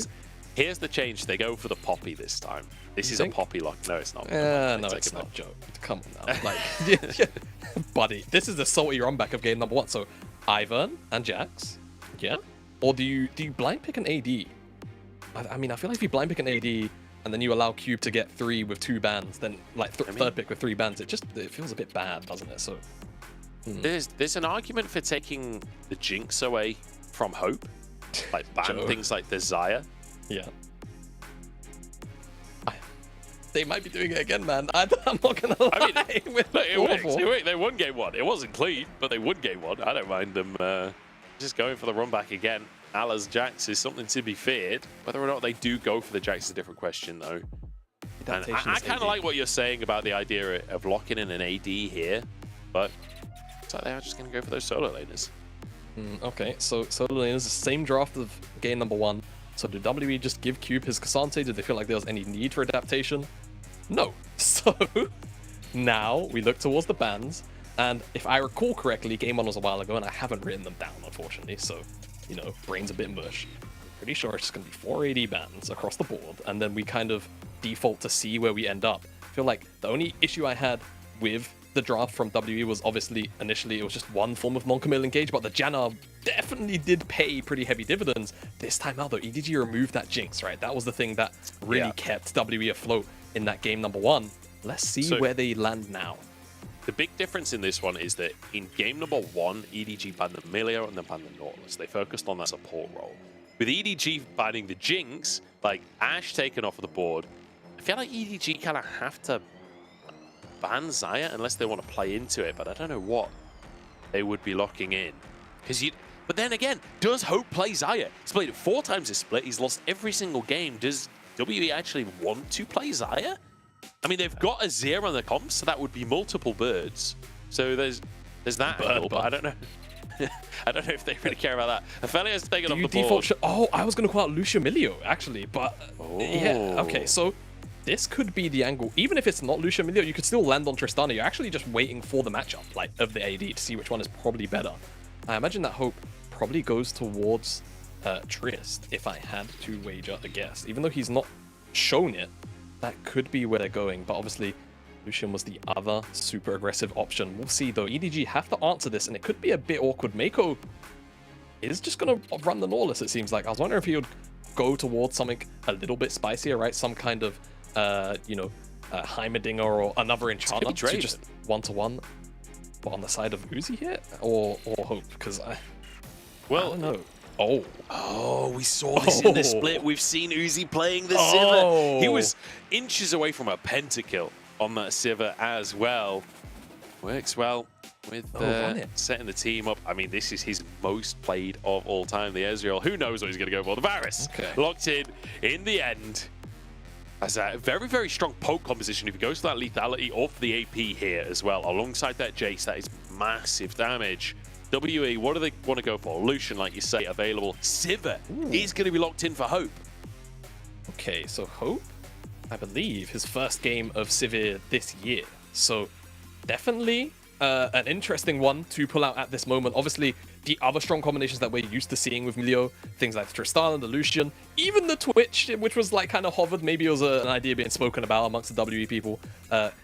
Here's the change. They go for the Poppy this time. This is a Poppy lock. No, it's not. No, it's not, Joe. Come on now. Like, buddy, this is the salty run back of game number 1. So, Ivern and Jax, yeah? Or do you blind pick an AD? I mean, I feel like if you blind pick an AD and then you allow Cube to get 3 with 2 bans, then like third pick with 3 bans, it feels a bit bad, doesn't it? So. There's an argument for taking the Jinx away from Hope, like ban things like Desire. Yeah. They might be doing it again, man. I'm not gonna lie. I mean, it works. They won game 1. It wasn't clean, but they won game 1. I don't mind them just going for the run back again. Ala's Jax is something to be feared. Whether or not they do go for the Jax is a different question, though. And I kind of like what you're saying about the idea of locking in an AD here, but it's like they are just going to go for those solo laners. Okay, so solo laners, the same draft of game number 1. So did WE just give Cube his K'Sante? Did they feel like there was any need for adaptation? No. So now we look towards the bans, and if I recall correctly, game 1 was a while ago, and I haven't written them down, unfortunately, so, you know, brain's a bit mush. Pretty sure it's just going to be 4 AD bans across the board, and then we kind of default to see where we end up. I feel like the only issue I had with the draft from WE was obviously initially it was just one form of non-committal engage, but the Janna definitely did pay pretty heavy dividends. This time out though, EDG removed that Jinx, right? That was the thing that really kept WE afloat in that game number 1. Let's see where they land now. The big difference in this one is that in game number 1, EDG banned the Milio and then banned the Nautilus. They focused on that support role. With EDG banning the Jinx, like Ashe taken off of the board, I feel like EDG kind of have to ban Xayah unless they want to play into it, but I don't know what they would be locking in. But then again, does Hope play Xayah? He's played it 4 times this split. He's lost every single game. Does WE actually want to play Xayah? I mean, they've got a Azir on the comps, so that would be multiple birds. So there's that angle, but I don't know. I don't know if they really care about that. Aphelios taken off the board. Oh, I was going to call out Lucio Milio, actually, but yeah, okay, so this could be the angle. Even if it's not Lucio Milio, you could still land on Tristana. You're actually just waiting for the matchup like of the AD to see which one is probably better. I imagine that Hope probably goes towards Trist, if I had to wager a guess. Even though he's not shown it, that could be where they're going, but obviously Lucian was the other super aggressive option. We'll see though. EDG have to answer this, and it could be a bit awkward. Mako is just going to run the Nautilus, it seems like. I was wondering if he would go towards something a little bit spicier, right? Some kind of, you know, Heimerdinger or another Enchanter to just one-to-one. But on the side of Uzi here? Or Hope? Because I don't know. Oh, we saw this in the split. We've seen Uzi playing the Sivir. He was inches away from a pentakill on that Sivir as well. Works well with setting the team up. I mean, this is his most played of all time, the Ezreal. Who knows what he's going to go for? The Varus locked in the end. As a very, very strong poke composition. If he goes for that lethality or for the AP here as well, alongside that Jace, that is massive damage. WE, what do they want to go for? Lucian, like you say, available. Sivir is going to be locked in for Hope. Okay, so Hope, I believe, his first game of Sivir this year. So definitely an interesting one to pull out at this moment. Obviously, the other strong combinations that we're used to seeing with Milio, things like the Tristan and the Lucian, even the Twitch, which was like kind of hovered, maybe it was an idea being spoken about amongst the WE people,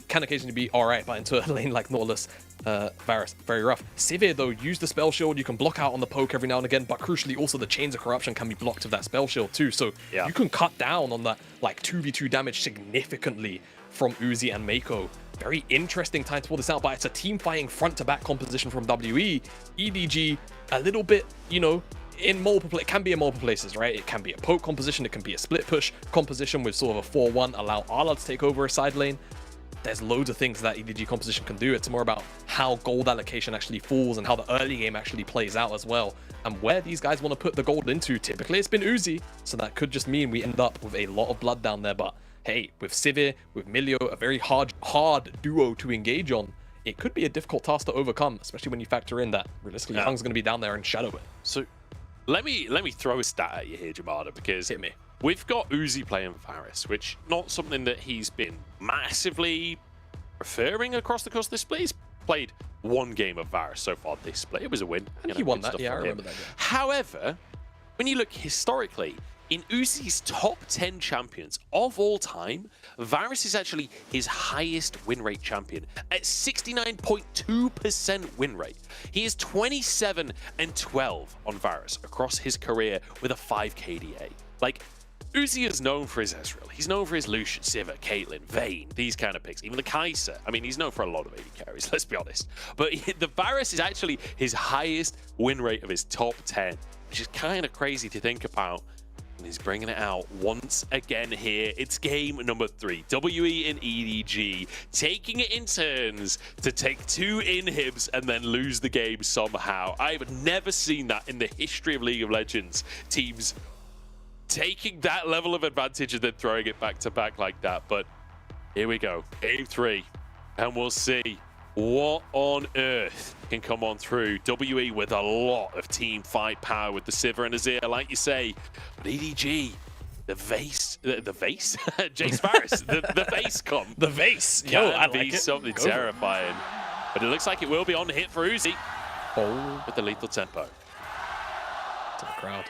can occasionally be alright, but into a lane like Nautilus, Varus, very rough. Sivir though, use the spell shield, you can block out on the poke every now and again, but crucially also the chains of corruption can be blocked with that spell shield too, so you can cut down on that like 2v2 damage significantly from Uzi and Mako. Very interesting time to pull this out, but it's a team fighting front to back composition from WE. EDG a little bit, you know, in multiple, it can be in multiple places, right? It can be a poke composition, it can be a split push composition with sort of a 4-1, allow Arla to take over a side lane. There's loads of things that EDG composition can do. It's more about how gold allocation actually falls and how the early game actually plays out as well. And where these guys want to put the gold into, typically it's been Uzi, so that could just mean we end up with a lot of blood down there. But hey, with Sivir, with Milio, a very hard duo to engage on, it could be a difficult task to overcome, especially when you factor in that realistically Hung's going to be down there and shadow it. So let me throw a stat at you here, Jamada, because hit me. We've got Uzi playing Varus, which not something that he's been massively preferring across the course of this split. He's played one game of Varus so far this split. It was a win. And he won that, yeah, I remember that game. However, when you look historically, in Uzi's top 10 champions of all time, Varus is actually his highest win rate champion at 69.2% win rate. He is 27-12 on Varus across his career with a 5 KDA. Like, Uzi is known for his Ezreal. He's known for his Lucian, Sivir, Caitlyn, Vayne, these kind of picks. Even the Kai'Sa. I mean, he's known for a lot of AD carries, let's be honest. But the Varus is actually his highest win rate of his top 10, which is kind of crazy to think about. And he's bringing it out once again here. It's game number 3. WE and EDG taking it in turns to take 2 inhibs and then lose the game somehow. I've never seen that in the history of League of Legends. Teams taking that level of advantage and then throwing it back to back like that. But here we go, game 3, and we'll see what on earth can come on through. WE with a lot of team fight power with the Sivir and Azir, like you say. But EDG, the vase, Jace Varus, the vase come. The vase, can I be like it. something terrifying. But it looks like it will be on hit for Uzi. Oh, with the lethal tempo. To the crowd.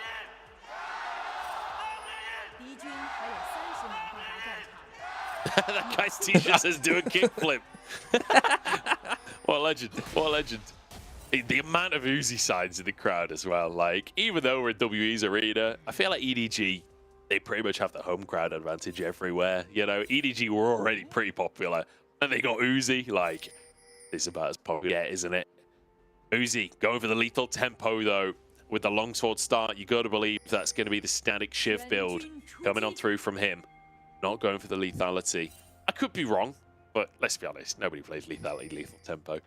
That guy's t-shirt says do a kickflip. What a legend, what a legend. The amount of Uzi signs in the crowd as well. Like, even though we're in WE's arena, I feel like EDG, they pretty much have the home crowd advantage everywhere. You know, EDG were already pretty popular, and they got Uzi. Like, it's about as popular yet, isn't it? Uzi going for the lethal tempo though. With the longsword start, you got to believe that's going to be the static shift build coming on through from him. Not going for the lethality. I could be wrong, but let's be honest, nobody plays lethality, lethal tempo.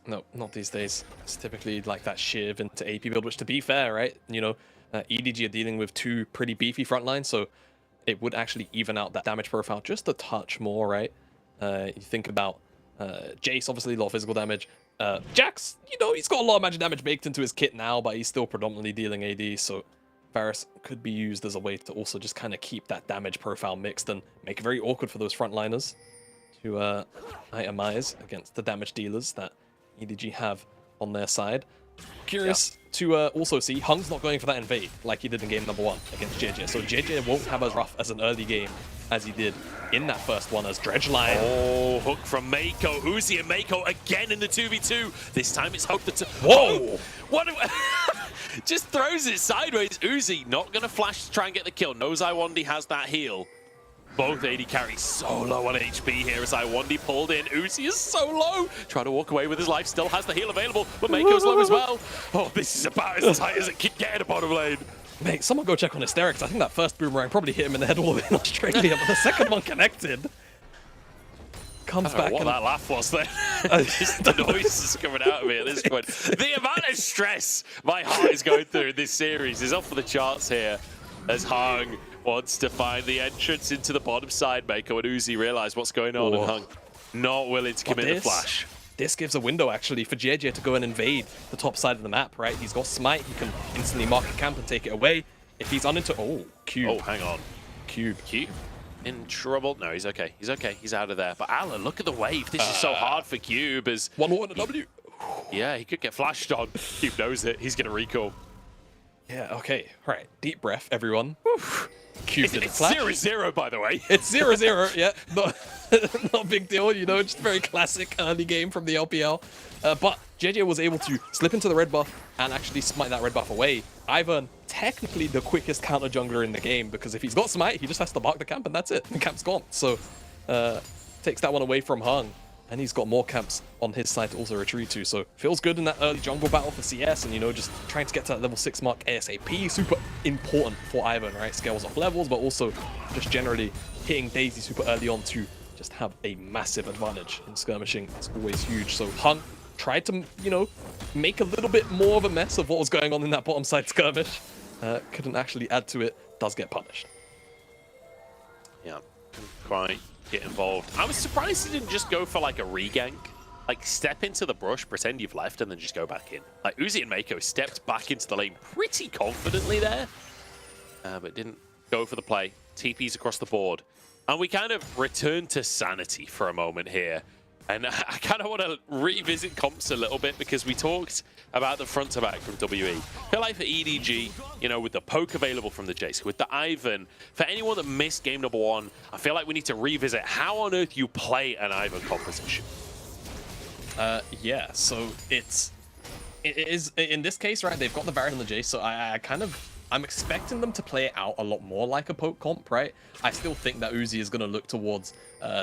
No, not these days. It's typically like that Shiv into AP build, which to be fair, right? You know, EDG are dealing with 2 pretty beefy front lines, so it would actually even out that damage profile just a touch more, right? You think about Jace, obviously a lot of physical damage. Jax, you know, he's got a lot of magic damage baked into his kit now, but he's still predominantly dealing AD, so Varus could be used as a way to also just kind of keep that damage profile mixed and make it very awkward for those frontliners to itemize against the damage dealers that EDG have on their side. Curious to also see Hung's not going for that invade like he did in game number 1 against JJ. So JJ won't have as rough as an early game as he did in that first one as Dredgeline. Oh, hook from Mako. Uzi and Mako again in the 2v2. This time it's Hook that's... Whoa! What? Just throws it sideways. Uzi not going to flash to try and get the kill. Knows Iwandi has that heal. Both AD carries so low on HP here as Iwandi pulled in. Uzi is so low. Trying to walk away with his life. Still has the heal available, but Mako's low as well. Oh, this is about as tight as it can get in the bottom lane. Mate, someone go check on Hysterics. I think that first boomerang probably hit him in the head all the way in Australia, but the second one connected. Comes back. What and that laugh was then. Just the noise is coming out of me at this point. The amount of stress my heart is going through in this series is off for the charts here as Hung wants to find the entrance into the bottom side. Mako and Uzi realize what's going on, and Hung not willing to commit the flash. This gives a window, actually, for JJ to go and invade the top side of the map, right? He's got Smite. He can instantly mark a camp and take it away. If he's uninter... Oh, Cube. Oh, hang on. Cube. In trouble? No, he's okay. He's okay. He's out of there. But Alan, look at the wave. This is so hard for Cube as... 1-1 a W. Yeah, he could get flashed on. Cube knows it. He's going to recall. Yeah, okay. All right. Deep breath, everyone. Cube didn't It's flash. 0-0, by the way. It's 0-0, yeah. Not a big deal, you know, just very classic early game from the LPL. But JJ was able to slip into the red buff and actually smite that red buff away. Ivern, technically the quickest counter jungler in the game, because if he's got smite, he just has to mark the camp and that's it. The camp's gone. So, takes that one away from Hung. and he's got more camps on his side to also retreat to. So feels good in that early jungle battle for CS, and you know, just trying to get to that level 6 mark ASAP. Super important for Ivan, right? Scales off levels, but also just generally hitting Daisy super early on to just have a massive advantage in skirmishing. It's always huge. So Hung tried to, you know, make a little bit more of a mess of what was going on in that bottom side skirmish. Couldn't actually add to it. Does get punished. Yeah, couldn't quite get involved. I was surprised he didn't just go for like a regank. Like step into the brush, pretend you've left, and then just go back in. Like Uzi and Mako stepped back into the lane pretty confidently there, but didn't go for the play. TPs across the board. And we kind of return to sanity for a moment here. And I kind of want to revisit comps a little bit because we talked about the front to back from WE. I feel like for EDG, you know, with the poke available from the Jace, with the Ivan, for anyone that missed game number 1, I feel like we need to revisit how on earth you play an Ivan composition. Yeah, so it is, in this case, right, they've got the Baron and the Jace, so I'm expecting them to play it out a lot more like a poke comp, right? I still think that Uzi is going to look towards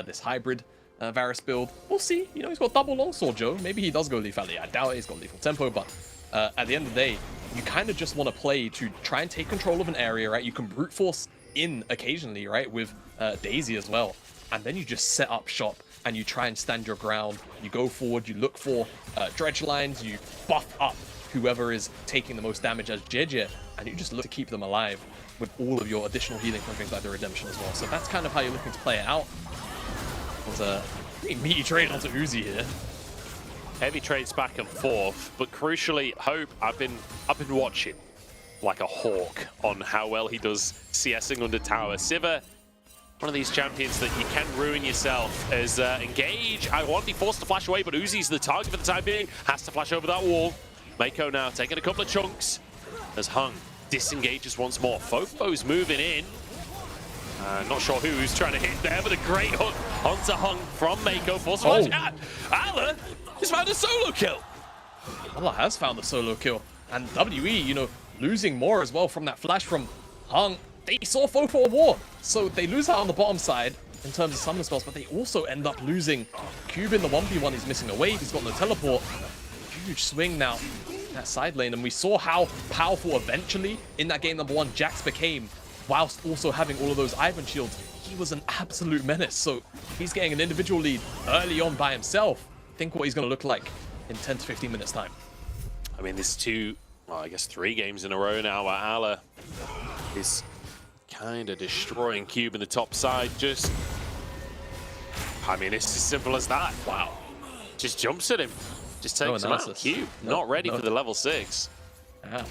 this hybrid Varus build. We'll see. You know, he's got double longsword, Joe. Maybe he does go lethality. I doubt it. He's got lethal tempo, but at the end of the day, you kind of just want to play to try and take control of an area, right? You can brute force in occasionally, right, with Daisy as well. And then you just set up shop and you try and stand your ground. You go forward, you look for dredge lines, you buff up whoever is taking the most damage as JJ, and you just look to keep them alive with all of your additional healing from things like the Redemption as well. So that's kind of how you're looking to play it out. There's a pretty meaty trade onto Uzi here. Heavy trades back and forth, but crucially, Hope, I've been watching like a hawk on how well he does CSing under tower. Sivir, one of these champions that you can ruin yourself as engage. I want to be forced to flash away, but Uzi's the target for the time being. Has to flash over that wall. Mako now taking a couple of chunks as Hung disengages once more. Fofo's moving in. Not sure who's trying to hit there, but a great hook onto Hung from Mako. Force flash. Ala has found a solo kill. Ala has found the solo kill. And WE, you know, losing more as well from that flash from Hung. They saw Fofo war, so they lose out on the bottom side in terms of summon spells, but they also end up losing Cube in the 1v1. He's missing a wave, he's got no teleport. Huge swing now in that side lane, and we saw how powerful eventually in that game number 1 Jax became, whilst also having all of those Ivan shields. He was an absolute menace, so he's getting an individual lead early on by himself. Think what he's going to look like in 10 to 15 minutes time. I mean, there's 3 games in a row now where Ala is kind of destroying Cube in the top side. I mean, it's as simple as that. Wow. Just jumps at him. Just takes him out. Cube, not ready for the level 6. Yeah. That's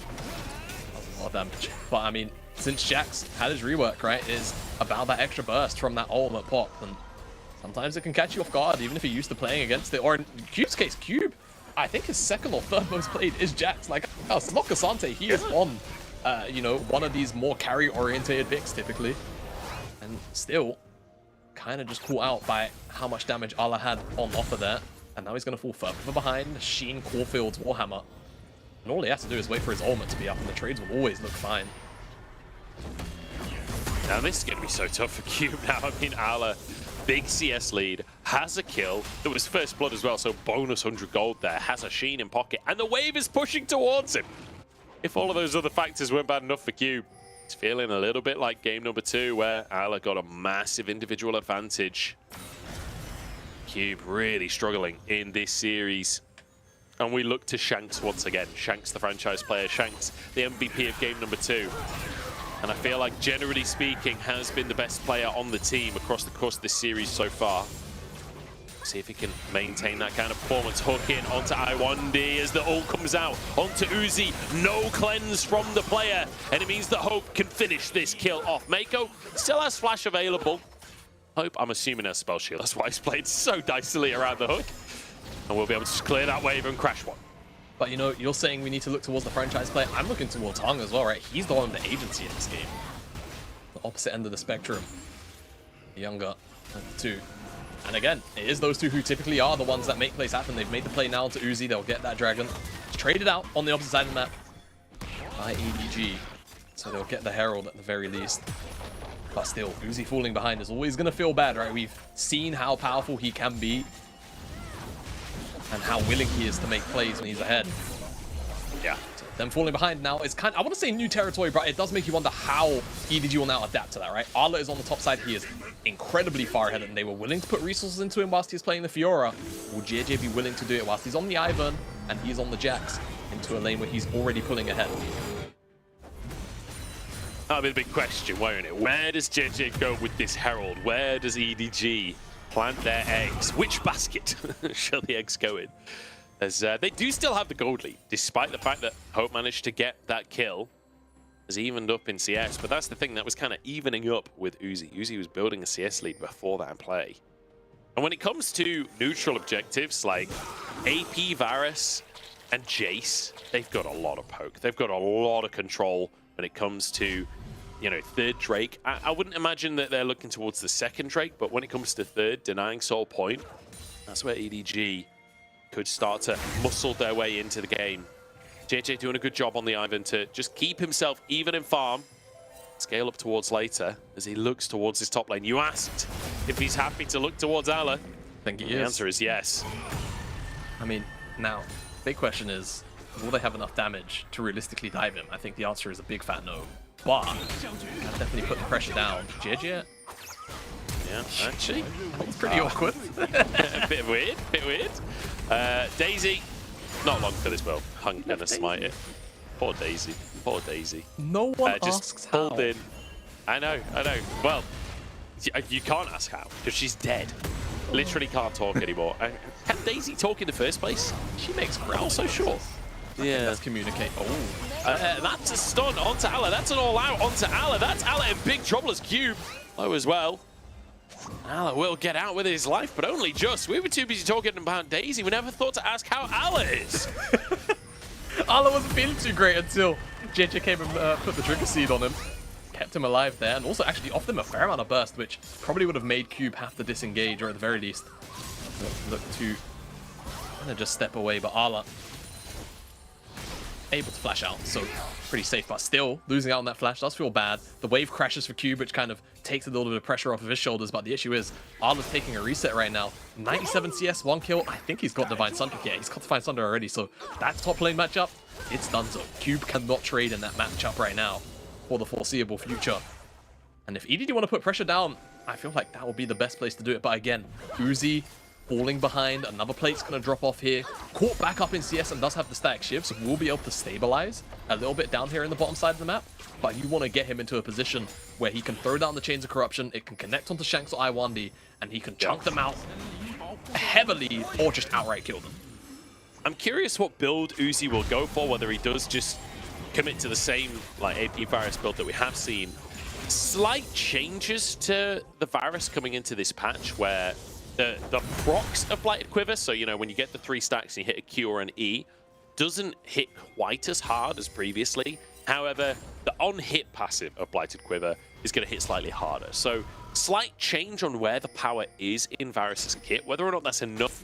a lot of damage. But I mean, since Jax had his rework, right, is about that extra burst from that ultimate pop. And sometimes it can catch you off guard, even if you're used to playing against it. Or in Cube's case, Cube, I think his second or third most played is Jax. Like, it's not Cassante. He is on, you know, one of these more carry-orientated picks, typically. And still, kind of just caught out by how much damage Ala had on offer there. And now he's going to fall further behind Sheen Caulfield's Warhammer. And all he has to do is wait for his ultimate to be up, and the trades will always look fine. Now this is going to be so tough for Cube now. I mean, Ala, big CS lead, has a kill. There was first blood as well, so bonus 100 gold there. Has a Sheen in pocket, and the wave is pushing towards him. If all of those other factors weren't bad enough for Cube, it's feeling a little bit like game number 2, where Ala got a massive individual advantage. Cube really struggling in this series. And we look to Shanks once again. Shanks, the franchise player. Shanks, the MVP of game number 2. And I feel like, generally speaking, has been the best player on the team across the course of this series so far. See if he can maintain that kind of performance. Hook in onto Iwandi as the ult comes out. Onto Uzi. No cleanse from the player. And it means that Hope can finish this kill off. Mako still has flash available. Hope, I'm assuming, has spell shield. That's why he's played so dicily around the hook. And we'll be able to just clear that wave and crash one. But, you know, you're saying we need to look towards the franchise player. I'm looking towards Hung as well, right? He's the one with the agency in this game. The opposite end of the spectrum. The younger of the two. And again, it is those two who typically are the ones that make plays happen. They've made the play now to Uzi. They'll get that dragon. It's traded out on the opposite side of the map by EDG. So they'll get the Herald at the very least. But still, Uzi falling behind is always going to feel bad, right? We've seen how powerful he can be. and how willing he is to make plays when he's ahead. Yeah. Them falling behind now is kind of, I want to say new territory, but it does make you wonder how EDG will now adapt to that, right? Arla is on the top side. He is incredibly far ahead, and they were willing to put resources into him whilst he's playing the Fiora. Will JJ be willing to do it whilst he's on the Ivern and he's on the Jax into a lane where he's already pulling ahead? That'll be the big question, won't it? Where does JJ go with this Herald? Where does EDG plant their eggs? Which basket shall the eggs go in? As they do still have the gold lead, despite the fact that Hope managed to get that kill. Has evened up in CS, but that's the thing that was kind of evening up with Uzi. Uzi was building a CS lead before that play. And when it comes to neutral objectives like AP, Varus, and Jace, they've got a lot of poke. They've got a lot of control when it comes to, you know, third Drake. I wouldn't imagine that they're looking towards the second Drake, but when it comes to third, denying Soul Point, that's where EDG could start to muscle their way into the game. JJ doing a good job on the Ivern to just keep himself even in farm, scale up towards later as he looks towards his top lane. You asked if he's happy to look towards Ala. I think he is. The answer is yes. I mean, now, big question is, will they have enough damage to realistically dive him? I think the answer is a big fat no. But, I'll definitely put the pressure down. JJ? Yeah, actually. It's pretty awkward. A bit weird, Daisy, not long for this world. Hung gonna smite it. Poor Daisy, poor Daisy. No one just asks pulled how. in. I know. Well, you can't ask how, because she's dead. Literally can't talk anymore. Can Daisy talk in the first place? She makes growl so short. Yeah. Let's communicate. That's a stun onto Ala. That's an all-out onto Ala. That's Ala in big trouble as Cube. Low as well. Ala will get out with his life, but only just. We were too busy talking about Daisy. We never thought to ask how Ala is. Ala wasn't feeling too great until JJ came and put the trigger seed on him. Kept him alive there, and also actually offered him a fair amount of burst, which probably would have made Cube have to disengage, or at the very least, look to just step away. But Ala able to flash out, so pretty safe, but still losing out on that flash does feel bad. The wave crashes for Cube, which kind of takes a little bit of pressure off of his shoulders, but the issue is Arla's taking a reset right now. 97 CS, 1 kill. I think he's got Divine Sunder. Yeah, he's got Divine Sunder already, so that top lane matchup, it's done so. Cube cannot trade in that matchup right now for the foreseeable future. And if EDG want to put pressure down, I feel like that will be the best place to do it. But again, Uzi falling behind, another plate's going to drop off here. Caught back up in CS and does have the static shift, so we'll be able to stabilize a little bit down here in the bottom side of the map. But you want to get him into a position where he can throw down the Chains of Corruption, it can connect onto Shanks or Iwandi, and he can chunk them out heavily or just outright kill them. I'm curious what build Uzi will go for, whether he does just commit to the same like AP Varus build that we have seen. Slight changes to the Varus coming into this patch where the procs of Blighted Quiver, so you know when you get the 3 stacks and you hit a Q or an E, doesn't hit quite as hard as previously. However, the on-hit passive of Blighted Quiver is going to hit slightly harder. So slight change on where the power is in Varus's kit. Whether or not that's enough,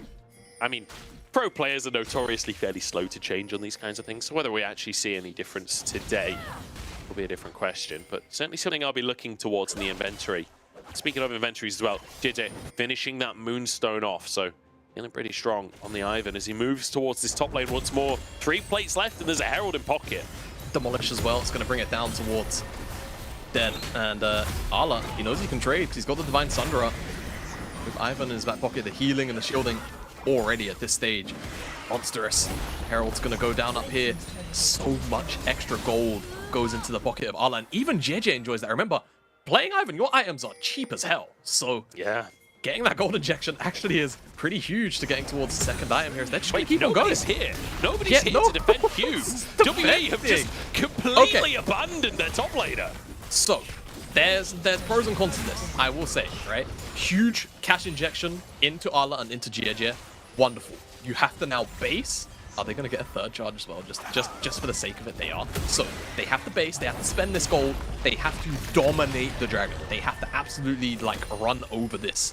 I mean, pro players are notoriously fairly slow to change on these kinds of things. So whether we actually see any difference today will be a different question. But certainly something I'll be looking towards in the inventory. Speaking of inventories as well, JJ finishing that Moonstone off, so feeling pretty strong on the Ivern as he moves towards this top lane once more. 3 plates left and there's a Herald in pocket. Demolish as well, it's going to bring it down towards Dead. And Arla, he knows he can trade because he's got the Divine Sunder up. With Ivern in his back pocket, the healing and the shielding already at this stage. Monstrous. Herald's going to go down up here. So much extra gold goes into the pocket of Arla, and even JJ enjoys that. Remember, playing Ivern, your items are cheap as hell. So yeah, getting that gold injection actually is pretty huge to getting towards the second item here. They're just going to keep on going. Nobody's here. Nobody's here to defend Cube. WE have just completely abandoned their top laner. So, there's pros and cons to this, I will say, right? Huge cash injection into Arla and into JJ. Wonderful. You have to now base. Are they going to get a third charge as well? Just for the sake of it, they are. So they have to base, they have to spend this gold, they have to dominate the dragon. They have to absolutely like run over this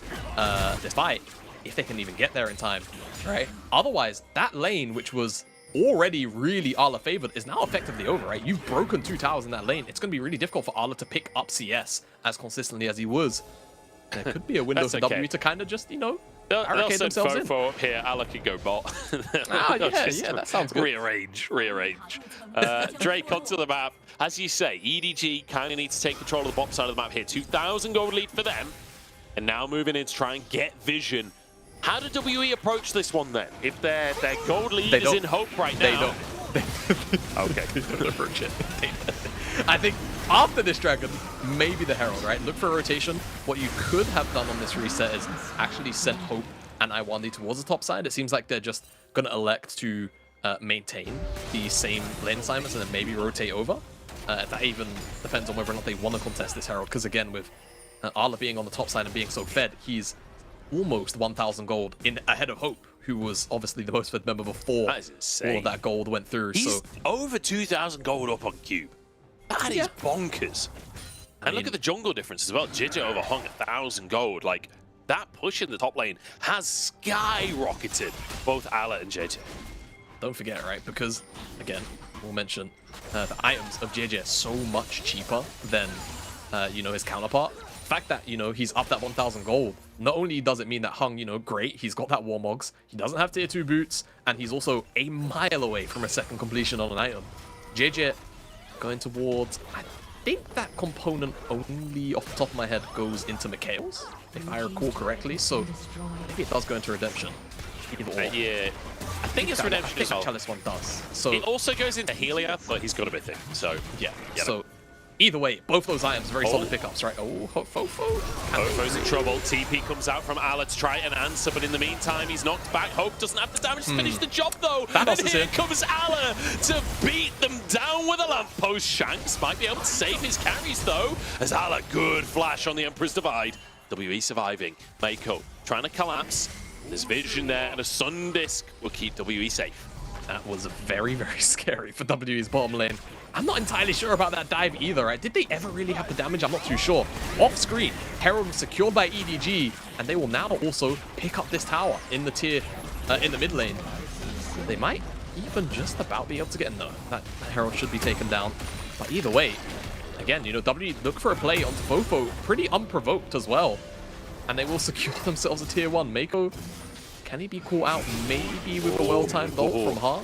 this fight if they can even get there in time, right? Otherwise, that lane, which was already really Arla favored, is now effectively over, right? You've broken 2 towers in that lane. It's going to be really difficult for Arla to pick up CS as consistently as he was There could be a window for W to kind of just, you know, barricade They'll themselves send in. Fofo up here. Allah can go bot. Yeah, that sounds good. Rearrange. Drake onto the map. As you say, EDG kind of needs to take control of the bottom side of the map here. 2,000 gold lead for them. And now moving in to try and get vision. How do WE approach this one then? If their gold lead is in hope right now. They don't. Okay. They don't approach it. I think after this dragon, maybe the Herald, right? Look for a rotation. What you could have done on this reset is actually sent Hope and Iwandi towards the top side. It seems like they're just going to elect to maintain the same lane assignments and then maybe rotate over. That even depends on whether or not they want to contest this Herald, because again, with Arla being on the top side and being so fed, he's almost 1,000 gold in ahead of Hope, who was obviously the most fed member before all of that gold went through. He's over 2,000 gold up on Cube. That is bonkers. And look at the jungle difference as well. JJ overhung 1,000 gold. Like, that push in the top lane has skyrocketed both Ala and JJ. Don't forget, right? Because, again, we'll mention the items of JJ are so much cheaper than, you know, his counterpart. The fact that, you know, he's up that 1,000 gold, not only does it mean that Hung, you know, great, he's got that Warmogs, he doesn't have tier 2 boots, and he's also a mile away from a second completion on an item. JJ going towards, I think that component only off the top of my head goes into Mikhail's, if I recall correctly, so maybe it does go into Redemption. Yeah, I think it's Redemption. I think that Chalice one does. So it also goes into Helia, but he's got a bit thick, so yeah. So either way, both those items very solid pickups, right? Oh, Fofo. Fofo's in trouble. TP comes out from Ala to try and answer, but in the meantime, he's knocked back. Hope doesn't have the damage to finish the job, though. Thanos and is here in. comes Ala to beat them down with a lamppost. Shanks might be able to save his carries, though, as Ala, good flash on the Emperor's Divide. WE surviving. Mako trying to collapse. There's vision there, and a Sun Disc will keep WE safe. That was very, very scary for WE's bottom lane. I'm not entirely sure about that dive either, right? Did they ever really have the damage? I'm not too sure. Off screen, Herald was secured by EDG, and they will now also pick up this tower in the tier, in the mid lane. They might even just about be able to get in. No, that Herald should be taken down. But either way, again, you know, WE look for a play onto Fofo, pretty unprovoked as well. And they will secure themselves a tier 1. Mako, can he be caught out maybe with a well-timed ult from Han?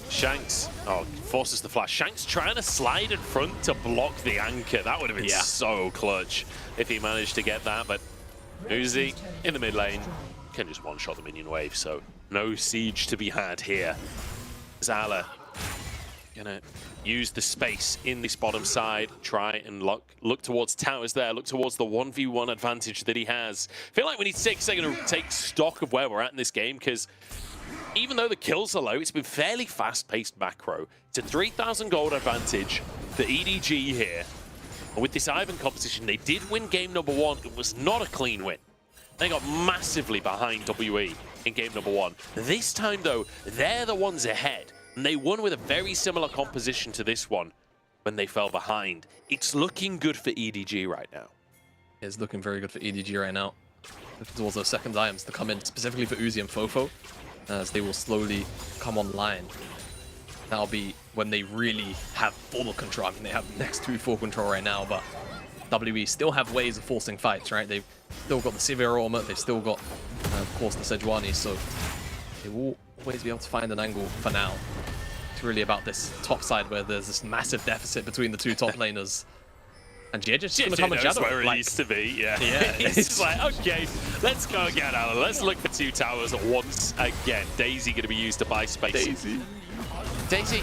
Shanks, forces the flash. Shanks trying to slide in front to block the anchor. That would have been so clutch if he managed to get that. But Uzi in the mid lane can just one-shot the minion wave, so no siege to be had here. Zala gonna use the space in this bottom side, try and look towards towers there, look towards the 1v1 advantage that he has. Feel like we need to take a second to take stock of where we're at in this game, because even though the kills are low, it's been fairly fast-paced macro. It's a 3,000 gold advantage for EDG here. And with this Ivan composition, they did win game number 1. It was not a clean win. They got massively behind WE in game number 1. This time, though, they're the ones ahead. And they won with a very similar composition to this one when they fell behind. It's looking good for EDG right now. It's looking very good for EDG right now. Looking towards those second items to come in, specifically for Uzi and Fofo, as they will slowly come online. That'll be when they really have full control. I mean, they have next to full control right now, but WE still have ways of forcing fights, right? They've still got the Severe Armor, they've still got, of course, the Sejuani, so they will always be able to find an angle for now. It's really about this top side where there's this massive deficit between the two top laners. And JJ's just going to come and shadow where it. it used to be, yeah. Yeah. It's just like, okay, let's go again, Alan. Let's look for 2 towers at once again. Daisy going to be used to buy space. Daisy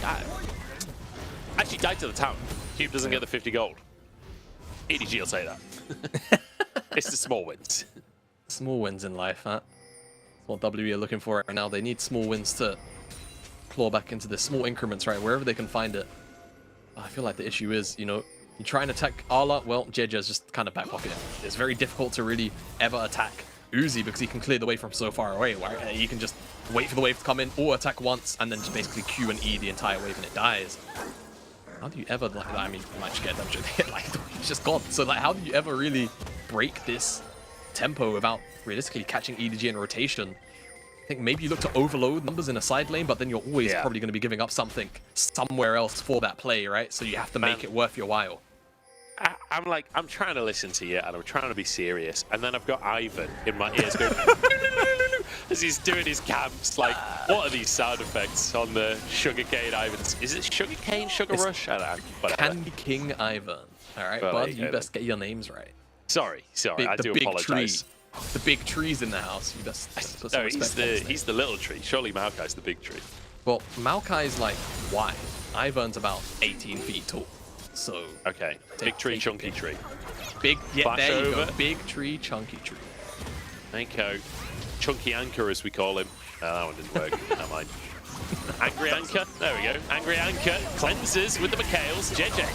actually died to the tower. Cube doesn't get the 50 gold. EDG will say that. It's the small wins. Small wins in life, huh? That's what WE are looking for right now. They need small wins to claw back into the small increments, right? Wherever they can find it. I feel like the issue is, you know, you try and attack Arla, well, JJ's just kind of back pocketing. It's very difficult to really ever attack Uzi because he can clear the wave from so far away, where he can just wait for the wave to come in or attack once and then just basically Q and E the entire wave and it dies. How do you ever, like, I mean, you might just get damage hit, like, he's just gone. So, like, how do you ever really break this tempo without realistically catching EDG in rotation? I think maybe you look to overload numbers in a side lane, but then you're always probably going to be giving up something somewhere else for that play, right? So you have to make it worth your while. I'm like, I'm trying to listen to you and I'm trying to be serious, and then I've got Ivan in my ears going as he's doing his camps. Like, what are these sound effects on the sugarcane Ivans? Is it sugarcane, sugar rush? I don't know. Whatever. Candy King Ivan. All right, bud, you best get your names right. Sorry, I do apologize. The big tree's in the house. You best put some respect. He's the little tree. Surely Maokai's the big tree. Well, Maokai's like wide. Ivan's about 18 feet tall. So okay, big tree, chunky tree. Big, yeah, Flash there you over. go. Big tree, chunky tree. Anko, chunky anchor as we call him. That one didn't work. Never mind. Angry anchor. There we go. Angry anchor cleanses with the McHales. JJ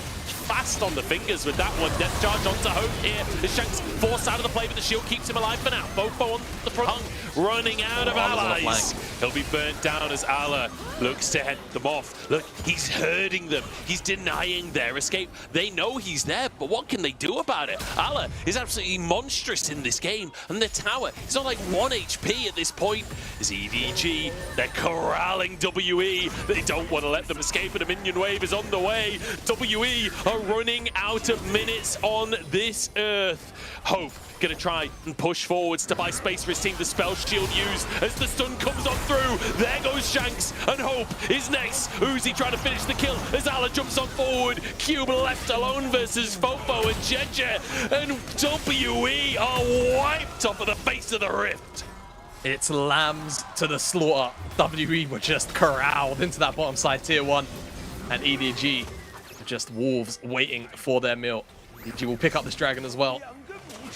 fast on the fingers with that one. Death charge onto Hope here. The Shanks forced out of the play, but the shield keeps him alive for now. Bofo on the front, Hung running out of allies. He'll be burnt down as Ala looks to head them off. Look, he's herding them. He's denying their escape. They know he's there, but what can they do about it? Ala is absolutely monstrous in this game, and the tower is on like 1 HP at this point. As EDG, they're corralling WE. They don't want to let them escape, and a minion wave is on the way. WE are running out of minutes on this earth. Hope gonna try and push forwards to buy space for his team. The spell shield used as the stun comes on through. There goes Shanks, and Hope is next. Uzi trying to finish the kill as Ala jumps on forward. Cube left alone versus Fofo and Jeje, and WE are wiped off of the face of the rift. It's lambs to the slaughter. WE were just corralled into that bottom side tier 1, and EDG just wolves waiting for their meal. EDG will pick up this dragon as well.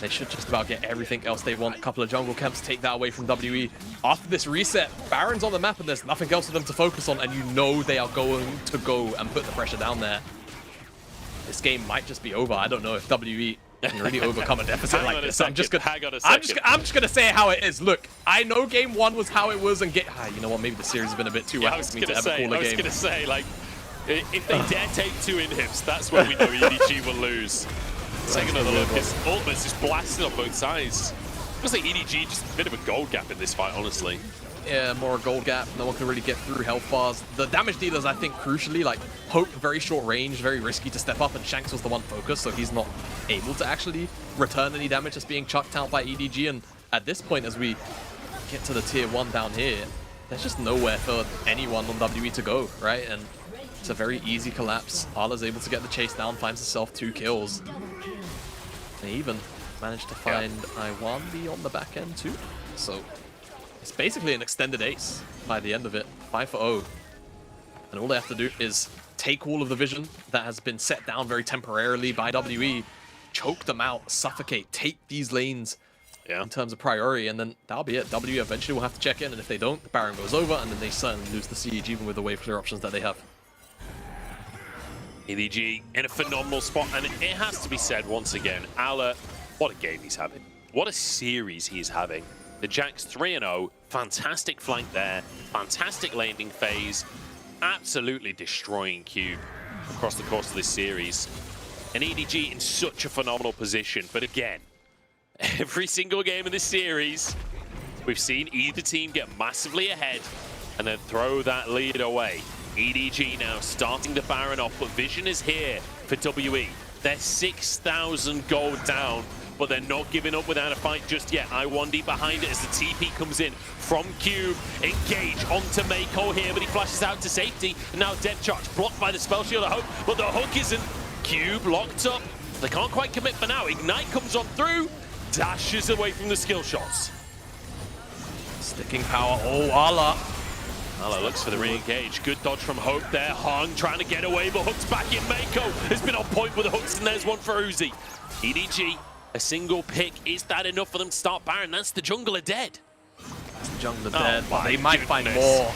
They should just about get everything else they want. A couple of jungle camps take that away from WE. After this reset, Baron's on the map and there's nothing else for them to focus on, and you know they are going to go and put the pressure down there. This game might just be over. I don't know if WE can really overcome a deficit like this. I'm just gonna say how it is. Look, I know game 1 was how it was, and you know what? Maybe the series has been a bit too rapid for me to ever call a game. I was gonna say, like, if they dare take 2 inhibs, that's when we know EDG will lose. Take another look. His ultimate's just blasted on both sides. Looks like EDG just a bit of a gold gap in this fight, honestly. Yeah, more a gold gap. No one can really get through health bars. The damage dealers, I think, crucially, like Hope, very short range, very risky to step up, and Shanks was the one focused, so he's not able to actually return any damage that's being chucked out by EDG. And at this point, as we get to the tier 1 down here, there's just nowhere for anyone on WE to go, right? And it's a very easy collapse. Ala's able to get the chase down, finds herself 2 kills. They even managed to find Iwanbi on the back end too. So it's basically an extended ace by the end of it, 5-0. And all they have to do is take all of the vision that has been set down very temporarily by WE, choke them out, suffocate, take these lanes in terms of priority, and then that'll be it. WE eventually will have to check in, and if they don't, the Baron goes over, and then they certainly lose the siege even with the wave clear options that they have. EDG in a phenomenal spot, and it has to be said once again, Ala, what a game he's having. What a series he's having. The Jack's 3-0, fantastic flank there, fantastic landing phase, absolutely destroying Cube across the course of this series. And EDG in such a phenomenal position, but again, every single game of this series, we've seen either team get massively ahead and then throw that lead away. EDG now starting the Baron off, but vision is here for WE. They're 6,000 gold down, but they're not giving up without a fight just yet. I1D behind it as the TP comes in from Cube. Engage onto Mako here, but he flashes out to safety. And now Death Charge blocked by the Spell Shield of Hope, but the hook isn't. Cube locked up. They can't quite commit for now. Ignite comes on through, dashes away from the skill shots. Sticking power, Ala. Ala looks for the re-engage. Good dodge from Hope there. Hung trying to get away, but Hook's back in. Mako has been on point with the hooks, and there's one for Uzi. EDG, a single pick. Is that enough for them to start Baron? That's the jungler dead. That's the jungler dead, but they might find more.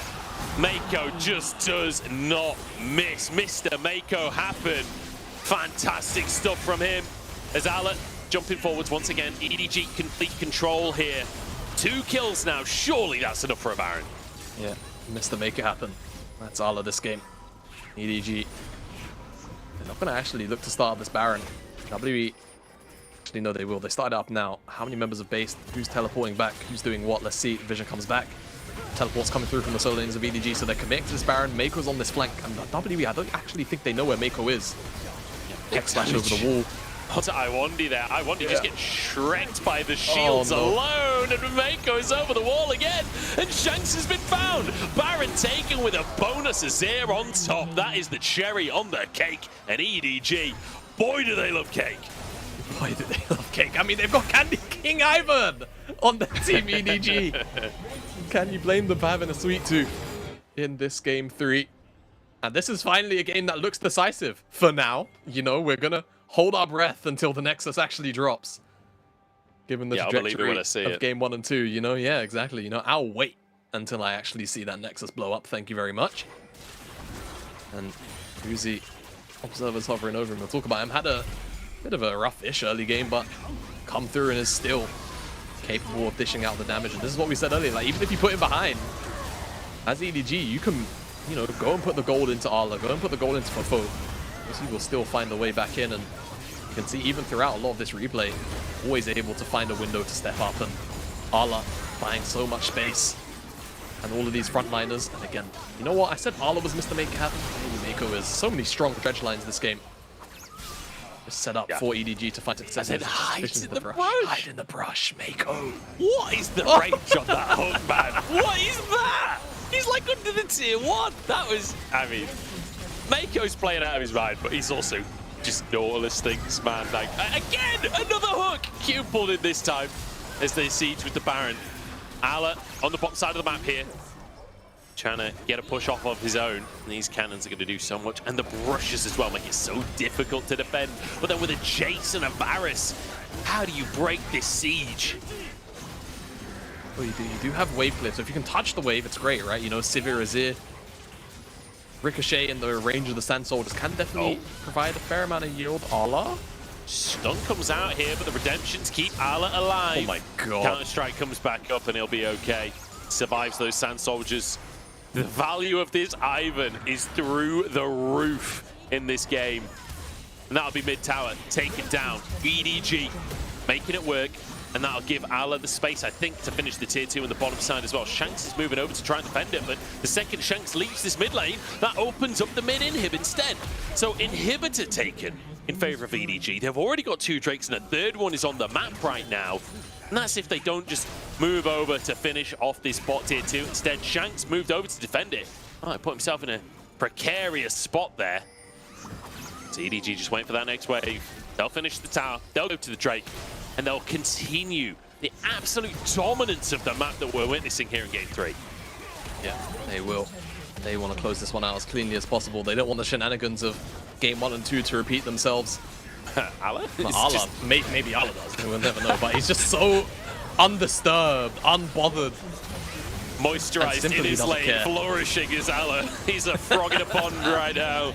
Mako just does not miss. Mr. Mako happen. Fantastic stuff from him. As Ala jumping forwards once again. EDG complete control here. 2 kills now. Surely that's enough for a Baron. Yeah. Mr. Make It Happen. That's all of this game. EDG. They're not going to actually look to start up this Baron. WE. Actually, no, they will. They started up now. How many members of base? Who's teleporting back? Who's doing what? Let's see. Vision comes back. Teleports coming through from the solo lanes of EDG, so they're committing to this Baron. Mako's on this flank. And WE, I don't actually think they know where Mako is. Hex slash over the wall. What's Iwandi there? Iwandi just gets shreked by the shields alone, and Mako is over the wall again, and Shanks has been found. Baron taken with a bonus Azir on top. That is the cherry on the cake, and EDG, boy do they love cake. Boy do they love cake. I mean, they've got Candy King Ivan on their team, EDG. Can you blame them for having a sweet tooth in this game 3? And this is finally a game that looks decisive for now. You know, we're going to hold our breath until the Nexus actually drops. Given the trajectory of game 1 and 2, you know? Yeah, exactly. You know, I'll wait until I actually see that Nexus blow up. Thank you very much. And Uzi, observers hovering over him. We'll talk about him. Had a bit of a rough-ish early game, but come through and is still capable of dishing out the damage. And this is what we said earlier. Like, even if you put him behind, as EDG, you can, you know, go and put the gold into Arla, go and put the gold into Fofo. He will still find the way back in, and you can see even throughout a lot of this replay, always able to find a window to step up, and Arla buying so much space. And all of these frontliners, and again, you know what? I said Arla was Mr. Make It Happen. Maybe Mako is. So many strong dredge lines this game. Just set up for EDG to find success. And then hide in the brush. Hide in the brush, Mako. What is the range on that hook, man? What is that? He's like under the tier 1. That was, I mean, Mako's playing out of his mind, but he's also just nautilus things, man. Like, again, another hook. Q pulled in this time as they siege with the Baron. Ala on the bottom side of the map here, trying to get a push off of his own. And these cannons are going to do so much. And the brushes as well make it so difficult to defend. But then with a Jace and a Varus, how do you break this siege? Well, you do have wave clips. So if you can touch the wave, it's great, right? You know, Sivir, Azir, Ricochet in the range of the Sand Soldiers can definitely provide a fair amount of yield. Arla? Stun comes out here, but the Redemptions keep Arla alive. Oh my god. Counter-Strike comes back up and he'll be okay. Survives those Sand Soldiers. The value of this Ivan is through the roof in this game. And that'll be mid-tower, taken down. EDG making it work. And that'll give Ala the space, I think, to finish the tier 2 on the bottom side as well. Shanks is moving over to try and defend it, but the second Shanks leaves this mid lane, that opens up the mid-inhib instead. So inhibitor taken in favor of EDG. They've already got 2 Drakes, and a third one is on the map right now. And that's if they don't just move over to finish off this bot tier 2. Instead, Shanks moved over to defend it. Oh, he put himself in a precarious spot there. So EDG just waiting for that next wave. They'll finish the tower, they'll go to the Drake, and they'll continue the absolute dominance of the map that we're witnessing here in Game 3. Yeah, they will. They want to close this one out as cleanly as possible. They don't want the shenanigans of Game 1 and 2 to repeat themselves. Ala? Ala. Maybe Ala does. We'll never know. But he's just so undisturbed, unbothered. Moisturized in his lane, flourishing as Ala. He's a frog in a pond right now.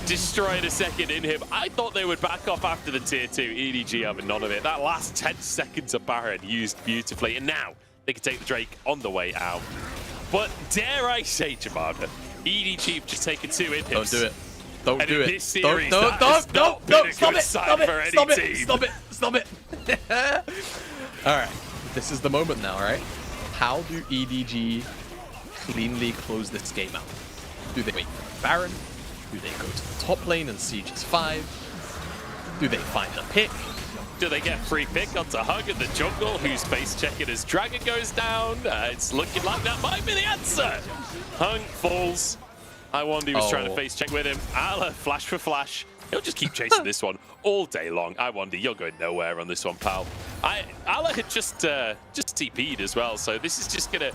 Destroyed a second in him. I thought they would back off after the tier 2. EDG having none of it. That last 10 seconds of Baron used beautifully. And now they can take the Drake on the way out. But dare I say, Jamada, EDG have just taken 2 in him. Don't do it. Don't do it. This series, don't, stop it. All right, this is the moment now, right? How do EDG cleanly close this game out? Do they wait for Baron? Do they go to the top lane and siege his 5? Do they find a pick? Do they get free pick onto Hug in the jungle, who's face checking as Dragon goes down? It's looking like that might be the answer. Hung falls. Iwandi was trying to face check with him. Ala, flash for flash. He'll just keep chasing this one all day long. Iwandi, you're going nowhere on this one, pal. Ala had just TP'd as well, so this is just gonna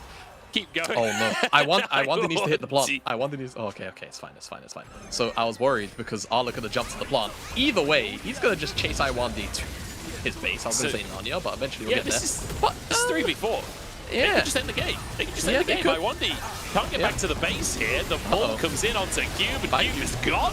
keep going. Oh no, Iwandi needs to hit the plant. Iwandi needs. Oh, okay, it's fine. So I was worried because Arla could have jumped to the plant. Either way, he's gonna just chase Iwandi to his base. I was gonna say Narnia, but eventually we'll get there. This is 3v4. Yeah. They could just end the game. Iwandi can't get back to the base here. The pull comes in onto Cube, and Cube is gone.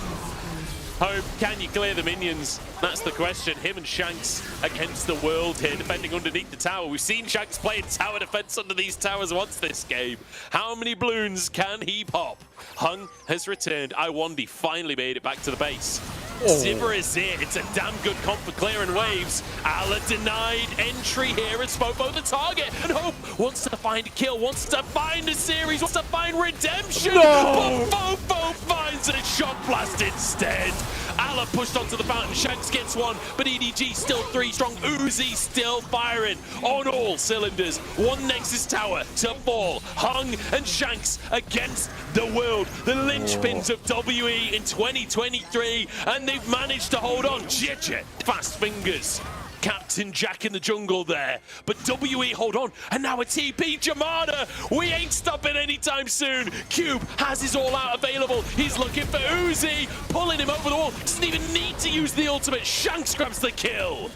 Home, can you clear the minions? That's the question. Him and Shanks against the world here, defending underneath the tower. We've seen Shanks playing tower defense under these towers once this game. How many balloons can he pop? Hung has returned. Iwandi finally made it back to the base. Sivir is here. It's a damn good comp for clearing waves. Ala denied entry here as Fofo the target. And Hope wants to find a kill, wants to find a series, wants to find redemption. No! But Fofo finds a shock blast instead. Ala pushed onto the fountain, Shanks gets one, but EDG still 3 strong. Uzi still firing on all cylinders. One Nexus tower to fall. Hung and Shanks against the world. The linchpins of WE in 2023, and they've managed to hold on. Jidget, fast fingers. Captain Jack in the jungle there, but WE hold on, and now a TP Jamada. We ain't stopping anytime soon. Cube has his all out available. He's looking for Uzi, pulling him over the wall. Doesn't even need to use the ultimate. Shanks grabs the kill.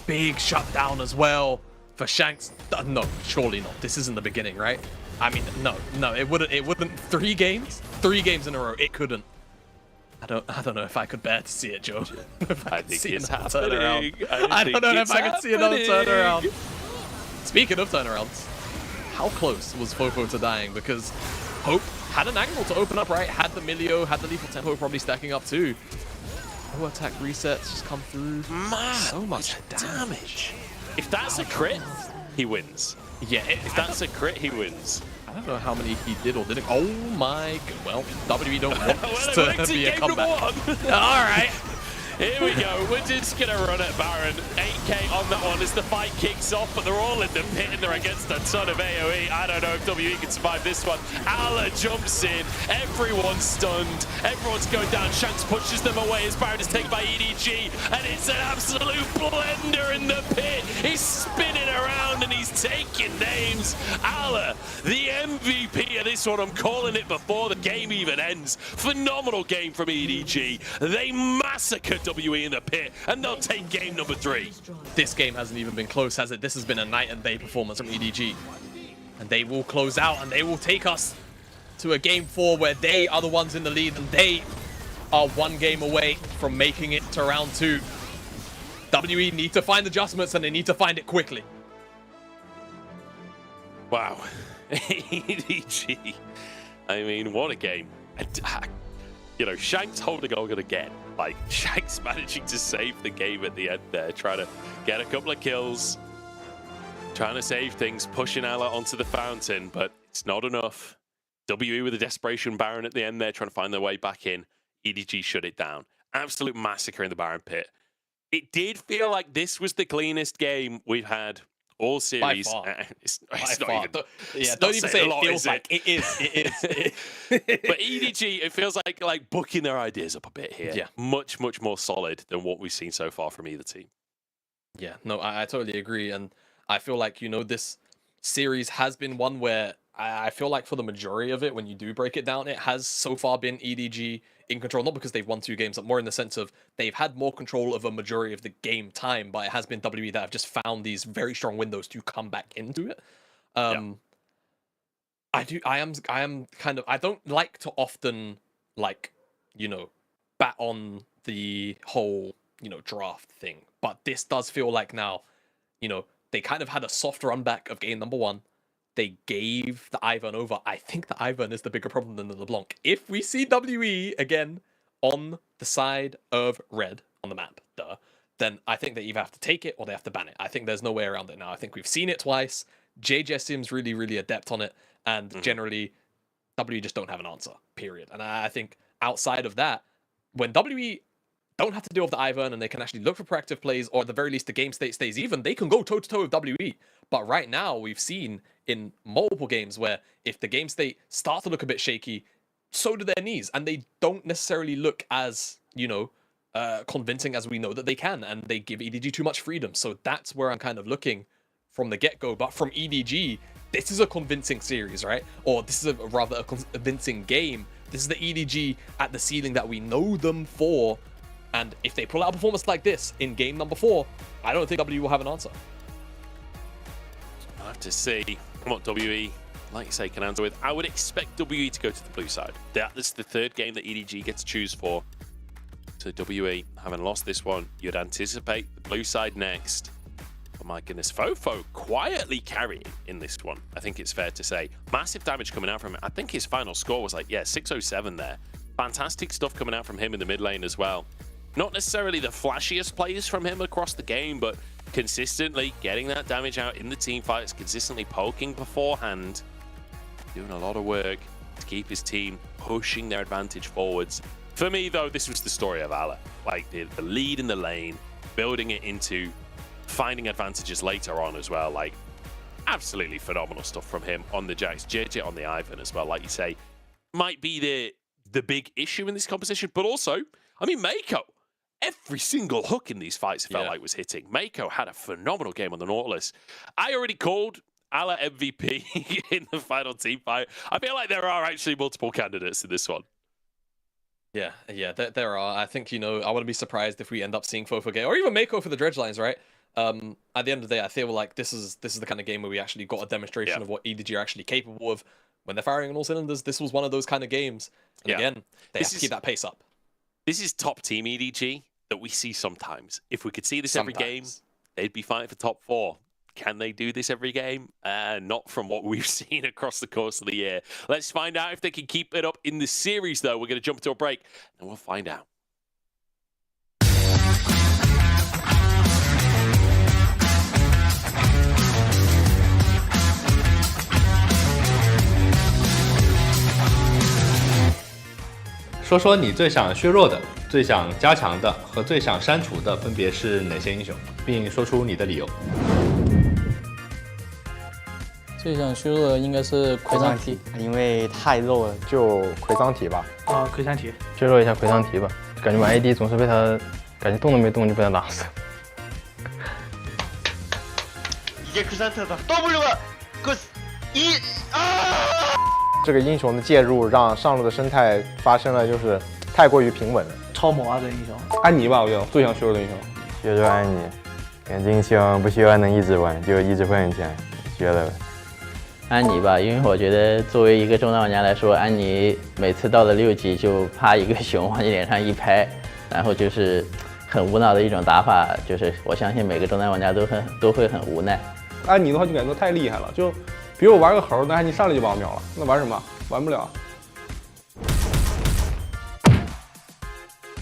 Big shutdown as well for Shanks. No, surely not. This isn't the beginning, right? I mean, no, it wouldn't. 3 games in a row. It couldn't. I don't know if I could bear to see it, Joe. I think it's happening. I don't know if I could see another turnaround. Speaking of turnarounds, how close was Fofo to dying? Because Hope had an angle to open up, right? Had the Milio, had the lethal tempo probably stacking up too. No attack resets just come through. Man, so much damage. If that's a crit, he wins. Yeah, if that's a crit, he wins. I don't know how many he did or didn't. Oh my god. Well, WE don't want this well, to be a comeback. All right. Here we go. We're just going to run at Baron. 8k on that one as the fight kicks off, but they're all in the pit and they're against a ton of AoE. I don't know if WE can survive this one. Ala jumps in. Everyone's stunned. Everyone's going down. Shanks pushes them away as Baron is taken by EDG, and it's an absolute blender in the pit. He's spinning around and he's taking names. Ala, the MVP of this one. I'm calling it before the game even ends. Phenomenal game from EDG. They massacred WE in the pit, and they'll take game number 3. This game hasn't even been close, has it? This has been a night and day performance from EDG. And they will close out, and they will take us to a game 4 where they are the ones in the lead, and they are 1 game away from making it to round 2. WE need to find adjustments, and they need to find it quickly. Wow. EDG. I mean, what a game. You know, Shanks holding on again. Like, Shanks managing to save the game at the end there, trying to get a couple of kills, trying to save things, pushing Ala onto the fountain, but it's not enough. WE with a desperation Baron at the end there, trying to find their way back in. EDG shut it down. Absolute massacre in the Baron pit. It did feel like this was the cleanest game we've had all series. By far. It's By not far. even. Don't even say it feels like. It is. But EDG, it feels like booking their ideas up a bit here. Yeah. Much more solid than what we've seen so far from either team. Yeah, no, I totally agree. And I feel like, you know, this series has been one where I feel like for the majority of it, when you do break it down, it has so far been EDG in control, not because they've won 2 games, but more in the sense of they've had more control of a majority of the game time, but it has been WE that have just found these very strong windows to come back into it. I am kind of, I don't like to often, like, you know, bat on the whole, you know, draft thing, but this does feel like now, you know, they kind of had a soft run back of game number 1. They gave the Ivern over. I think the Ivern is the bigger problem than the LeBlanc. If we see WE again on the side of red on the map, then I think they either have to take it or they have to ban it. I think there's no way around it now. I think we've seen it twice. JJ seems really adept on it, and generally, WE just don't have an answer, period. And I think outside of that, when WE don't have to deal with the Ivern and they can actually look for proactive plays, or at the very least the game state stays even, they can go toe-to-toe with WE. But right now, we've seen in multiple games where if the game state starts to look a bit shaky, so do their knees, and they don't necessarily look as, you know, convincing as we know that they can, and they give EDG too much freedom. So that's where I'm kind of looking from the get-go. But from EDG, this is a convincing series, right? Or this is rather a convincing game. This is the EDG at the ceiling that we know them for. And if they pull out a performance like this in game number 4, I don't think WE will have an answer. I'll have to see what WE, like you say, can answer with. I would expect WE to go to the blue side. That's the 3rd game that EDG gets to choose for. So WE, having lost this one, you'd anticipate the blue side next. Oh my goodness, Fofo quietly carrying in this one, I think it's fair to say. Massive damage coming out from him. I think his final score was like, 607 there. Fantastic stuff coming out from him in the mid lane as well. Not necessarily the flashiest plays from him across the game, but consistently getting that damage out in the team fights, consistently poking beforehand, doing a lot of work to keep his team pushing their advantage forwards. For me, though, this was the story of Ala. Like the lead in the lane, building it into finding advantages later on as well. Like, absolutely phenomenal stuff from him on the Jax. JJ on the Ivan as well, like you say. Might be the big issue in this competition, but also, I mean, Mako. Every single hook in these fights it felt like was hitting. Mako had a phenomenal game on the Nautilus. I already called Ala MVP in the final team fight. I feel like there are actually multiple candidates in this one. Yeah, there are. I think, I wouldn't be surprised if we end up seeing Fofage or even Mako for the Dredgelines, right? At the end of the day, I feel like this is the kind of game where we actually got a demonstration of what EDG are actually capable of. When they're firing on all cylinders, this was one of those kind of games. And again, they have to keep that pace up. This is top team EDG that we see sometimes. If we could see this every game, they'd be fighting for top 4. Can they do this every game? Not from what we've seen across the course of the year. Let's find out if they can keep it up in the series, though. We're going to jump into a break, and we'll find out.说说你最想削弱的、最想加强的和最想删除的分别是哪些英雄，并说出你的理由。最想削弱的应该是葵桑体，因为太肉了，就葵桑体吧。葵桑体。削弱一下葵桑体吧，感觉玩 AD 总是被他，感觉动都没动就被他打死。 이게 그 상태다. W가这个英雄的介入让上路的生态发生了就是太过于平稳了。超猛啊！这英雄。安妮吧，我觉得最想削弱的英雄。削弱安妮，感觉英雄不需要能一直玩，就一直会很强，削了。安妮吧，因为我觉得作为一个中单玩家来说，安妮每次到了6级就啪一个熊往你脸上一拍，然后就是很无脑的一种打法，就是我相信每个中单玩家都会很无奈。安妮的话就感觉太厉害了，就比如我玩个猴，那安妮上来就把我秒了，那玩什么？玩不了。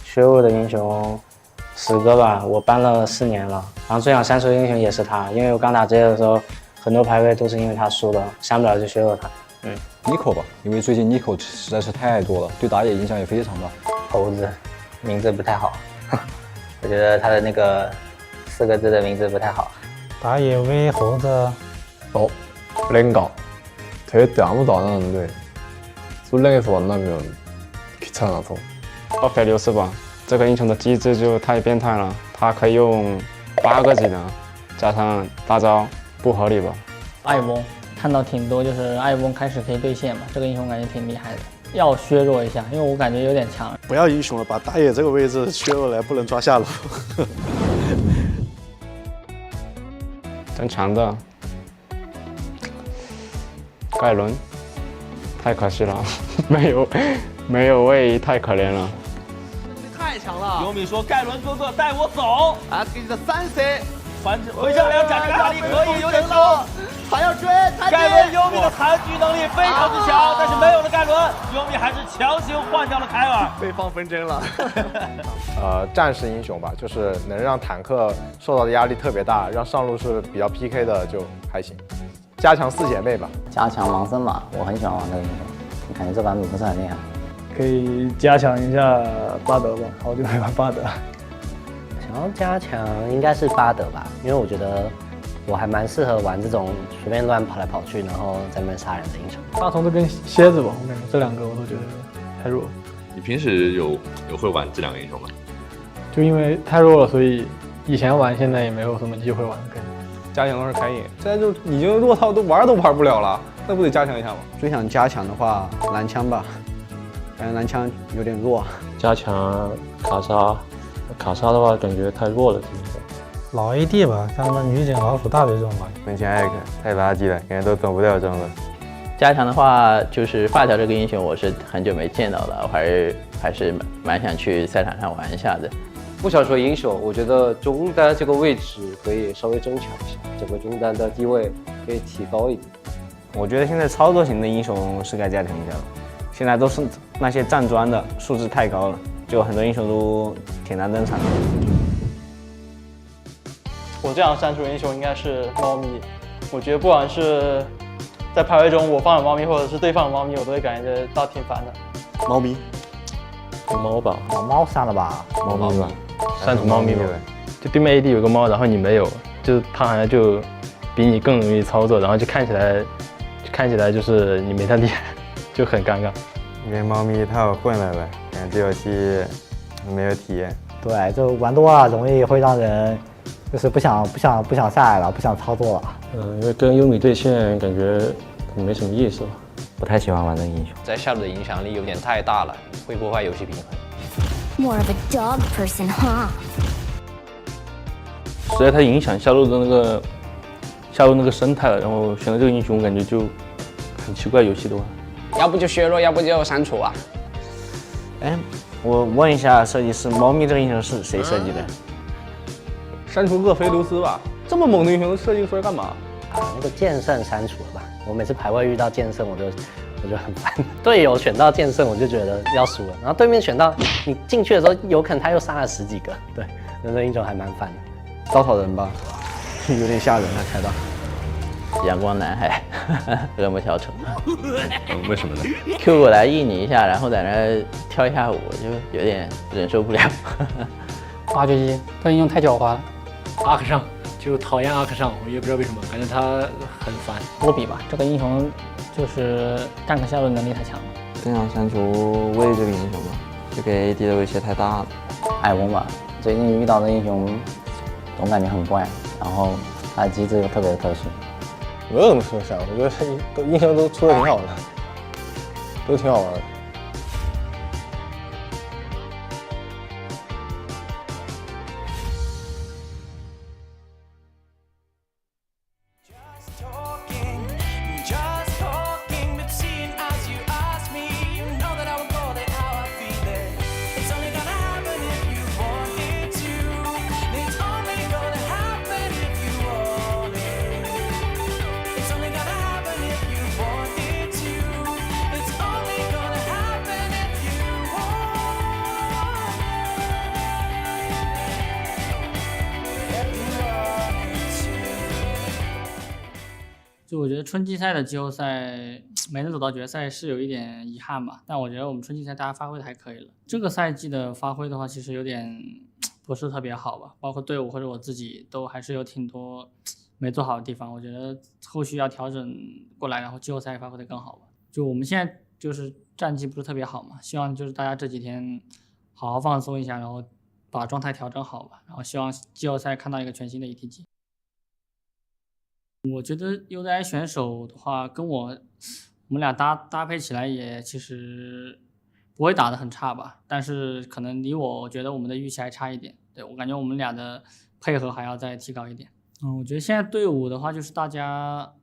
削弱的英雄10个吧，我搬了4年了。然后最想删除的英雄也是他，因为我刚打职业的时候，很多排位都是因为他输的，删不了就削弱他。Nico 吧，因为最近 Nico 实在是太多了，对打野影响也非常大。猴子，名字不太好，我觉得他的那个4个字的名字不太好。打野为猴子。랭가 대회 때 아무도 안 하는데 솔랭에서 만나면 귀찮아서. 巴菲流斯吧，这个英雄的机制就太变态了，他可以用8个技能加上大招，不合理吧？艾翁看到挺多，就是艾翁开始可以对线嘛，这个英雄感觉挺厉害的，要削弱一下，因为我感觉有点强。不要英雄了，把打野这个位置削弱来，不能抓下路。真强的盖伦，太可惜了，没有位太可怜了。太强了！尤米说：“盖伦哥哥带我走。” SKG 的3C， 回向梁展示压力可以有点多，还要追。盖伦尤米的残局能力非常之强，但是没有了盖伦，尤米还是强行换掉了凯尔，被放风筝了。战士英雄吧，就是能让坦克受到的压力特别大，让上路是比较 PK 的就还行。加强4姐妹吧，加强盲僧吧，我很喜欢玩这个英雄，感觉这版本不是很厉害。可以加强一下巴德吧，好久没玩巴德。想要加强应该是巴德吧，因为我觉得我还蛮适合玩这种随便乱跑来跑去，然后在那边杀人的英雄。大同这跟蝎子吧，我感觉这2个我都觉得太弱。你平时有会玩这2个英雄吗？就因为太弱了，所以以前玩，现在也没有什么机会玩。加强的是开野，现在就已经弱到都玩不了了，那不得加强一下吗？最想加强的话，蓝枪吧，感觉蓝枪有点弱。加强卡莎的话感觉太弱了，老 AD 吧，像什么女警、老鼠大队这种吧。门前艾克太垃圾了，感觉都走不了中了。加强的话，就是发条这个英雄，我是很久没见到了，我还是蛮想去赛场上玩一下的。不想说英雄，我觉得中单这个位置可以稍微增强一下，整个中单的地位可以提高一点。我觉得现在操作型的英雄是该加强一下了，现在都是那些站桩的素质太高了，就很多英雄都挺难登场的。我这样删除英雄应该是猫咪，我觉得不管是在排位中我放的猫咪，或者是对方的猫咪，我都会感觉到挺烦的。猫咪，猫吧，猫删了吧？猫咪吧，删除猫咪吧。就对面 AD 有个猫，然后你没有，就它好像就比你更容易操作，然后就看起来就是你没它厉害，就很尴尬。因为猫咪太好混了呗，感觉这游戏没有体验。对，就玩多了容易会让人就是不想下来了，不想操作了。因为跟优米对线感觉可能没什么意思吧。不太喜欢玩这个英雄，在下路的影响力有点太大了，会破坏游戏平衡。More of a dog person, huh? 实在太影响下路的那个生态了，然后选择这个英雄感觉就很奇怪。游戏的话，要不就削弱，要不就删除啊。哎，我问一下设计师，猫咪这个英雄是谁设计的？删除厄斐琉斯吧，这么猛的英雄设计出来干嘛？那个剑圣删除了吧？我每次排位遇到剑圣，我就很烦。队友选到剑圣，我就觉得要输了。然后对面选到你进去的时候，有可能他又杀了10几个。对，那个英雄还蛮烦的。稻草人吧，有点吓人啊，开到。阳光男孩，恶魔小丑。为什么呢 ？Q 过来 E 你一下，然后在那跳一下舞，就有点忍受不了。挖掘机，这英雄太狡猾了。阿克上就讨厌阿克上，我也不知道为什么，感觉他很烦。波比吧，这个英雄就是干克下路能力太强了。真想删除魏这个英雄吧，就给 AD 的威胁太大了。艾翁吧，最近遇到的英雄总感觉很怪，然后他的机制又特别的特殊。没有什么特想，我觉得英雄都出的挺好的，都挺好玩的。就我觉得春季赛的季后赛没能走到决赛是有一点遗憾吧，但我觉得我们春季赛大家发挥的还可以了。这个赛季的发挥的话，其实有点不是特别好吧，包括队伍或者我自己都还是有挺多没做好的地方，我觉得后续要调整过来，然后季后赛发挥的更好吧。就我们现在就是战绩不是特别好嘛，希望就是大家这几天好好放松一下，然后把状态调整好吧，然后希望季后赛看到一个全新的 EDG。我觉得 EDG 选手的话，跟我们俩搭配起来也其实不会打得很差吧，但是可能离我觉得我们的预期还差一点。对，我感觉我们俩的配合还要再提高一点。我觉得现在队伍的话，就是大家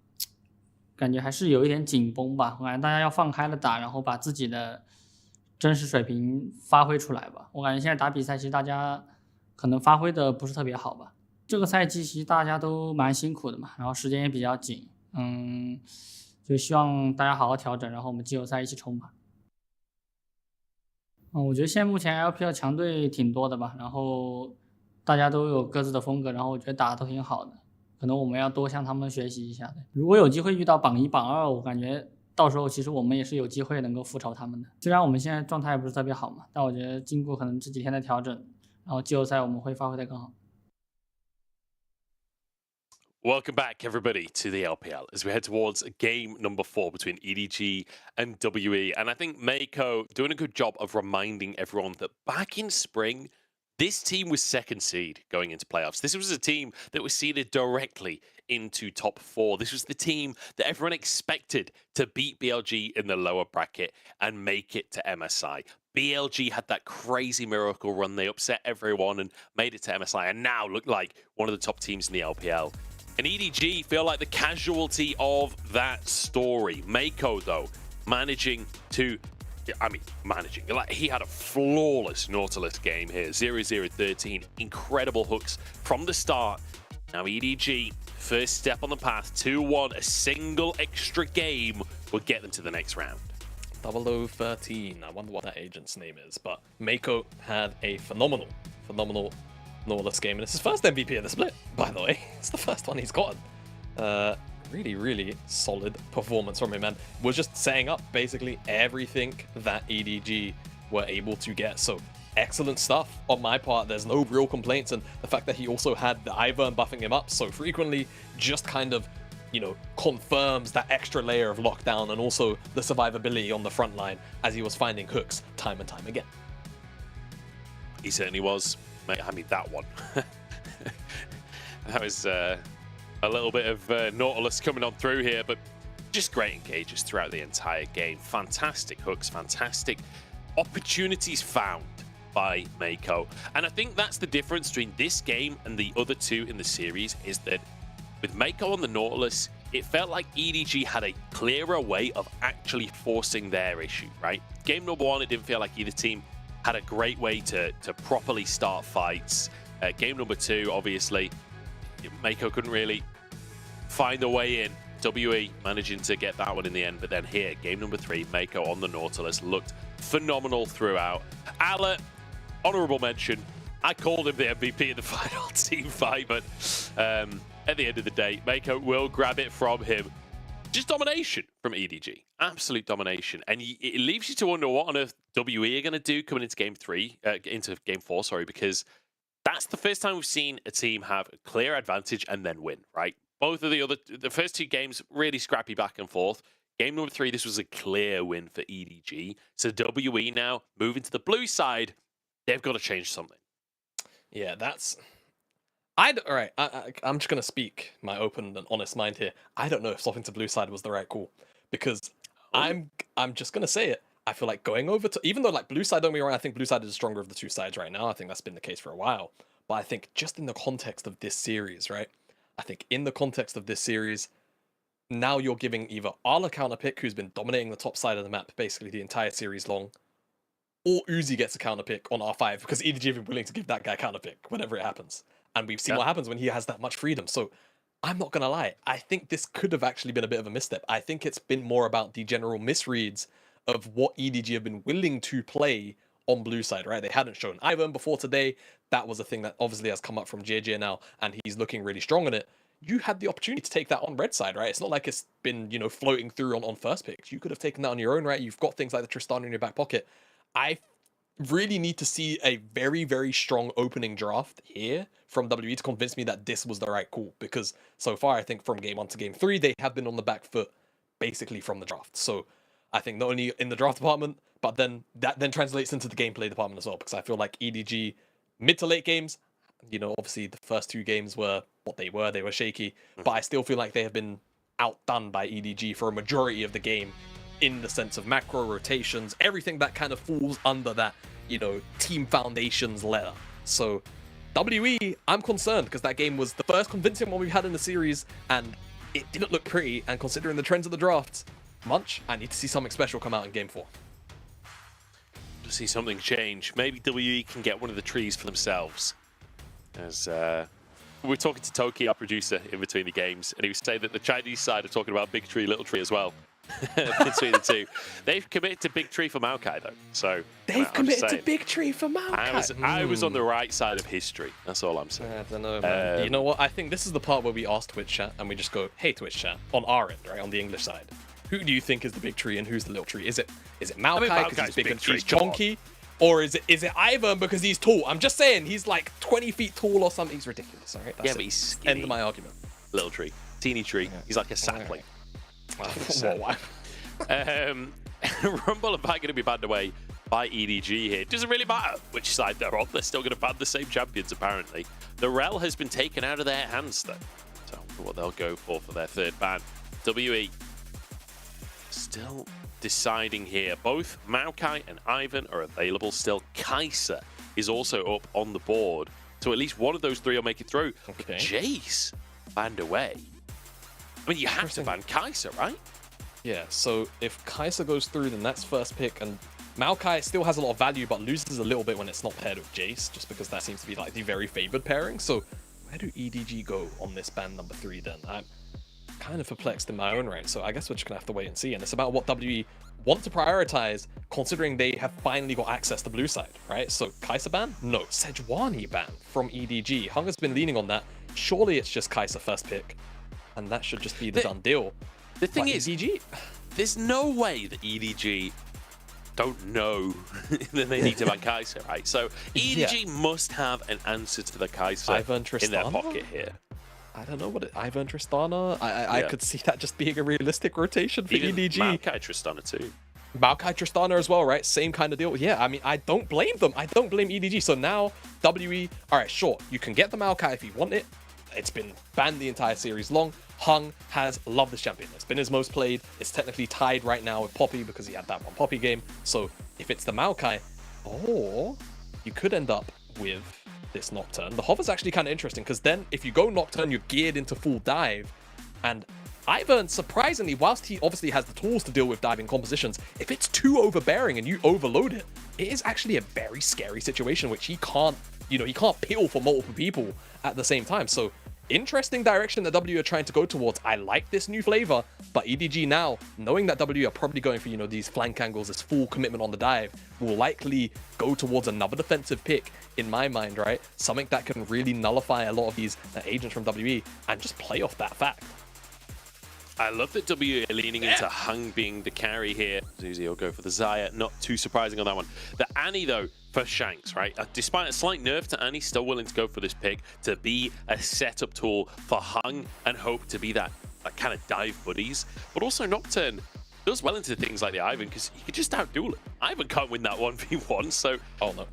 感觉还是有一点紧绷吧，我感觉大家要放开了打，然后把自己的真实水平发挥出来吧。我感觉现在打比赛，其实大家可能发挥的不是特别好吧。这个赛季其实大家都蛮辛苦的嘛，然后时间也比较紧，就希望大家好好调整，然后我们季后赛一起冲吧。我觉得现在目前 LPL 强队挺多的吧，然后大家都有各自的风格，然后我觉得打得都挺好的，可能我们要多向他们学习一下的。如果有机会遇到榜1、榜2，我感觉到时候其实我们也是有机会能够复仇他们的。虽然我们现在状态不是特别好嘛，但我觉得经过可能这几天的调整，然后季后赛我们会发挥得更好。Welcome back, everybody, to the LPL as we head towards game number 4 between EDG and WE. And I think Mako doing a good job of reminding everyone that back in spring, this team was second seed going into playoffs. This was a team that was seeded directly into top 4. This was the team that everyone expected to beat BLG in the lower bracket and make it to MSI. BLG had that crazy miracle run. They upset everyone and made it to MSI and now look like one of the top teams in the LPL. And EDG feel like the casualty of that story. Mako, though, managing, like he had a flawless Nautilus game here. 0-0-13, incredible hooks from the start. Now EDG, first step on the path, 2-1, a single extra game will get them to the next round. 0013, I wonder what that agent's name is, but Mako had a phenomenal Nautilus game, and it's his first MVP of the split, by the way. It's the first one he's gotten. really, really solid performance from him, and was just setting up basically everything that EDG were able to get. So excellent stuff on my part. There's no real complaints, and the fact that he also had the Ivern buffing him up so frequently just kind of, you know, confirms that extra layer of lockdown and also the survivability on the front line as he was finding hooks time and time again. He certainly was. I mean, that one. That was a little bit of Nautilus coming on through here, but just great engages throughout the entire game. Fantastic hooks, fantastic opportunities found by Mako. And I think that's the difference between this game and the other two in the series, is that with Mako on the Nautilus, it felt like EDG had a clearer way of actually forcing their issue, right? Game number one, it didn't feel like either team had a great way to properly start fights. Game number two, obviously, Mako couldn't really find a way in. WE managing to get that one in the end, but then here, game number three, Mako on the Nautilus looked phenomenal throughout. Ala, honorable mention. I called him the MVP in the final team fight, but at the end of the day, Mako will grab it from him. Just domination from EDG. Absolute domination. And it leaves you to wonder what on earth WE are going to do coming into game four, because that's the first time we've seen a team have a clear advantage and then win, right? Both of the first two games, really scrappy back and forth. Game number three, this was a clear win for EDG. So WE now moving to the blue side, they've got to change something. Yeah, that's... Alright, I'm just going to speak my open and honest mind here. I don't know if swapping to blue side was the right call, because I'm just going to say it. I feel like going over to... Even though, like, blue side, don't be wrong, I think blue side is the stronger of the two sides right now. I think that's been the case for a while. But I think just in the context of this series, right? I think in the context of this series, now you're giving either Ala counterpick, who's been dominating the top side of the map basically the entire series long, or Uzi gets a counterpick on R5, because EDG have been willing to give that guy counterpick whenever it happens. And we've seen what happens when he has that much freedom. So I'm not going to lie. I think this could have actually been a bit of a misstep. I think it's been more about the general misreads of what EDG have been willing to play on blue side, right? They hadn't shown Ivern before today. That was a thing that obviously has come up from JJ now, and he's looking really strong on it. You had the opportunity to take that on red side, right? It's not like it's been, you know, floating through on first picks. You could have taken that on your own, right? You've got things like the Tristana in your back pocket. I really need to see a very, very strong opening draft here from WE to convince me that this was the right call, because so far, I think from game 1 to game 3, they have been on the back foot basically from the draft. So I think not only in the draft department, but then that then translates into the gameplay department as well, because I feel like EDG mid to late games, you know, obviously the first two games were what they were shaky, but I still feel like they have been outdone by EDG for a majority of the game in the sense of macro rotations, everything that kind of falls under that, you know, team foundations letter. So WE, I'm concerned, because that game was the first convincing one we've had in the series, and it didn't look pretty, and considering the trends of the draft, Munch, I need to see something special come out in game 4. To see something change. Maybe WE can get one of the trees for themselves. As we're talking to Toki, our producer, in between the games, and he was saying that the Chinese side are talking about big tree, little tree as well. Between the two. They've committed to big tree for Maokai, though. So they've committed to big tree for Maokai. I was on the right side of history. That's all I'm saying. I don't know, man. You know what? I think this is the part where we ask Twitch chat and we just go, "Hey, Twitch chat," on our end, right, on the English side. Who do you think is the big tree and who's the little tree? Is it Maokai because he's big and he's chonky, or is it Ivern because he's tall? I'm just saying he's like 20 feet tall or something. He's ridiculous. All right, that's but he's skinny. End of my argument. Little tree, teeny tree. Yeah. He's like a sapling. Wow. Rumble are going to be banned away by EDG here. Doesn't really matter which side they're on. They're still going to ban the same champions, apparently. The rel has been taken out of their hands, though. So I wonder what they'll go for their third ban. WE still deciding here. Both Maokai and Ivern are available still. Kai'Sa is also up on the board. So at least one of those three will make it through. Okay. Jace banned away. I mean, you have to ban Kai'Sa, right? Yeah, so if Kai'Sa goes through, then that's first pick, and Maokai still has a lot of value, but loses a little bit when it's not paired with Jace, just because that seems to be like the very favored pairing. So where do EDG go on this ban number 3 then? I'm kind of perplexed in my own right, so I guess we're just gonna have to wait and see. And it's about what WE want to prioritize, considering they have finally got access to blue side, right? So Kai'Sa ban? No. Sejuani ban from EDG. Hunger's been leaning on that. Surely it's just Kai'Sa first pick. and that should just be the done deal. The thing But is, EDG, there's no way that EDG don't know that they need to ban Kaiser, right? So EDG must have an answer to the Kaiser Ivan in their Tristana? pocket here. I don't know what Ivan Tristana. I could see that just being a realistic rotation for Even EDG. Maokai Tristana too. Maokai Tristana as well, right? Same kind of deal. Yeah, I mean, I don't blame them. I don't blame EDG. So now, WE, all right, sure, you can get the Maokai if you want it. It's been banned the entire series long. Hung has loved this champion. It's been his most played. It's technically tied right now with Poppy because he had that one Poppy game. So if it's the Maokai, or you could end up with this Nocturne. The Hover's actually kind of interesting because then if you go Nocturne, you're geared into full dive. And Ivern, surprisingly, whilst he obviously has the tools to deal with diving compositions, if it's too overbearing and you overload it, it is actually a very scary situation which he can't, you know, he can't peel for multiple people at the same time. So interesting direction that W are trying to go towards. I like this new flavor, but EDG now, knowing that W are probably going for, you know, these flank angles, this full commitment on the dive, will likely go towards another defensive pick, in my mind, right? Something that can really nullify a lot of these agents from WE and just play off that fact. I love that W are leaning into Hung being the carry here. Zuzi will go for the Xayah. Not too surprising on that one. The Annie, though, for Shanks, right? Despite a slight nerf to Annie, still willing to go for this pick to be a setup tool for Hung and hope to be that kind of dive buddies. But also Nocturne does well into things like the Ivan because he could just out-duel it. Ivan can't win that 1v1, so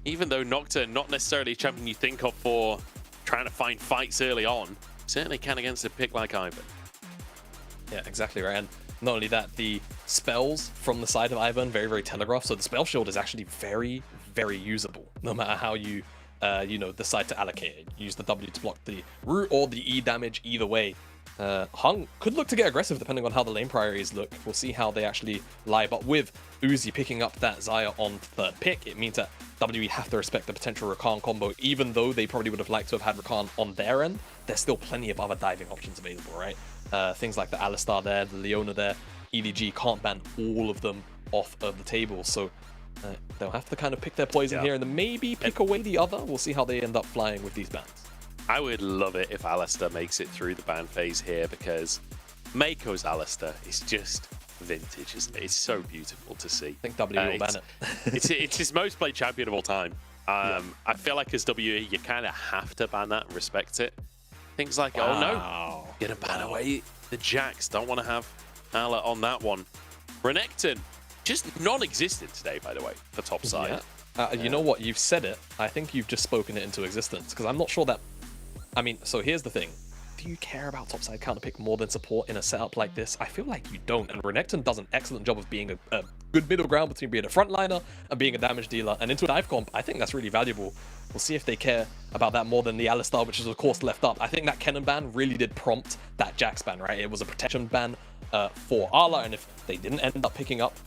even though Nocturne, not necessarily a champion you think of for trying to find fights early on, certainly can against a pick like Ivan. Yeah, exactly right. And not only that, the spells from the side of Ivan, very, very telegraphed. So the spell shield is actually very, very usable, no matter how you, you know, decide to allocate it. Use the W to block the root or the E damage, either way. Hung could look to get aggressive depending on how the lane priorities look. We'll see how they actually lie. But with Uzi picking up that Xayah on third pick, it means that WE have to respect the potential Rakan combo. Even though they probably would have liked to have had Rakan on their end, there's still plenty of other diving options available, right? Things like the Alistar there, the Leona there. EDG can't ban all of them off of the table. So they'll have to kind of pick their poison here and then maybe pick away the other. We'll see how they end up flying with these bans. I would love it if Alistar makes it through the ban phase here because Mako's Alistar is just vintage, isn't it? It's so beautiful to see. I think W will ban it. It's his most played champion of all time. I feel like as WE, you kind of have to ban that and respect it. Things like, oh no, gonna ban away the Jax. Don't want to have Ala on that one. Renekton, just non-existent today, by the way, for top side. You know what? You've said it. I think you've just spoken it into existence because I'm not sure that. I mean, so here's the thing. Do you care about topside counter pick more than support in a setup like this? I feel like you don't. And Renekton does an excellent job of being a good middle ground between being a frontliner and being a damage dealer. And into a dive comp, I think that's really valuable. We'll see if they care about that more than the Alistar, which is of course left up. I think that Kennen ban really did prompt that Jax ban, right? It was a protection ban for Arla, and if they didn't end up picking up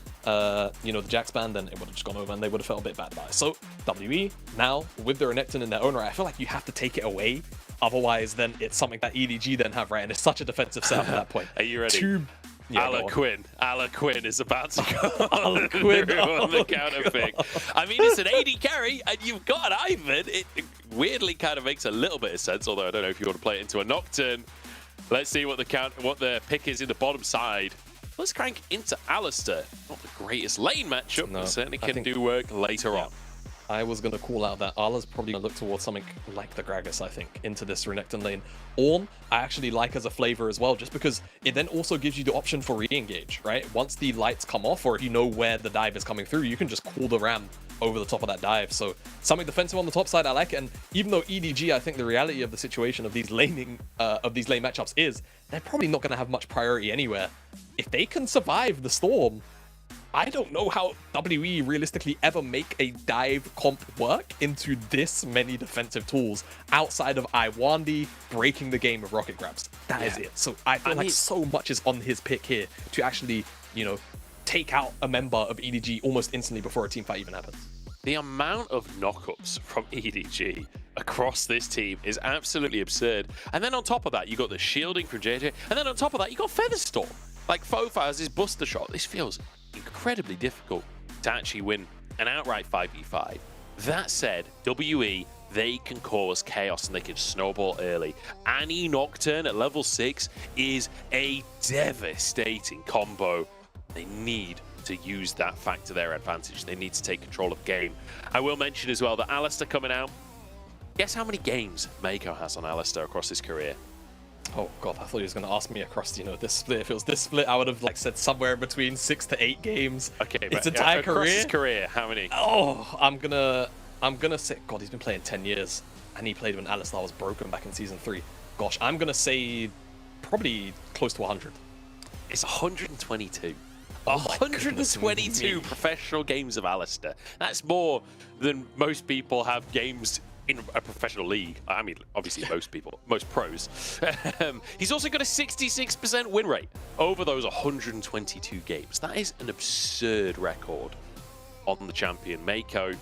you know, the Jax ban, then it would have just gone over and they would have felt a bit bad about it. So WE now with the Renekton in their own right, I feel like you have to take it away. Otherwise, then it's something that EDG then have, right? And it's such a defensive setup at that point. Are you ready? Ala Quinn is about to go on the counter pick. I mean, it's an AD carry, and you've got an Ivan. It weirdly kind of makes a little bit of sense, although I don't know if you want to play it into a Nocturne. Let's see what the pick is in the bottom side. Let's crank into Alistar. Not the greatest lane matchup, but certainly can do work later on. I was going to call out that Arla's probably going to look towards something like the Gragas, I think, into this Renekton lane. Ornn, I actually like as a flavor as well, just because it then also gives you the option for re-engage, right? Once the lights come off, or if you know where the dive is coming through, you can just call the ram over the top of that dive. So something defensive on the top side, I like it. And even though EDG, I think the reality of the situation of these lane matchups is they're probably not going to have much priority anywhere. If they can survive the storm, I don't know how WE realistically ever make a dive comp work into this many defensive tools outside of Iwandi breaking the game of rocket grabs. That is it. So I feel like so much is on his pick here to actually, you know, take out a member of EDG almost instantly before a team fight even happens. The amount of knockups from EDG across this team is absolutely absurd. And then on top of that, you got the shielding from JJ, and then on top of that, you got Featherstorm. Like Fofa has his Buster Shot. This feels incredibly difficult to actually win an outright 5v5. That said, WE they can cause chaos and they can snowball early. Annie Nocturne at level 6 is a devastating combo. They need to use that fact to their advantage. They need to take control of game. I will mention as well that Alistair coming out. Guess how many games Mako has on Alistair across his career? Oh god, I thought he was going to ask me across, you know, this split. If it was this split, I would have like said somewhere between 6 to 8 games. Okay, its but entire across career. his career, how many? Oh, I'm gonna say, God, he's been playing 10 years, and he played when Alistair was broken back in season 3. Gosh, I'm gonna say probably close to 100. It's 122. Oh 122 professional games of Alistair. That's more than most people have games in a professional league. I mean, obviously most people, most pros. He's also got a 66% win rate over those 122 games. That is an absurd record on the champion. Mako,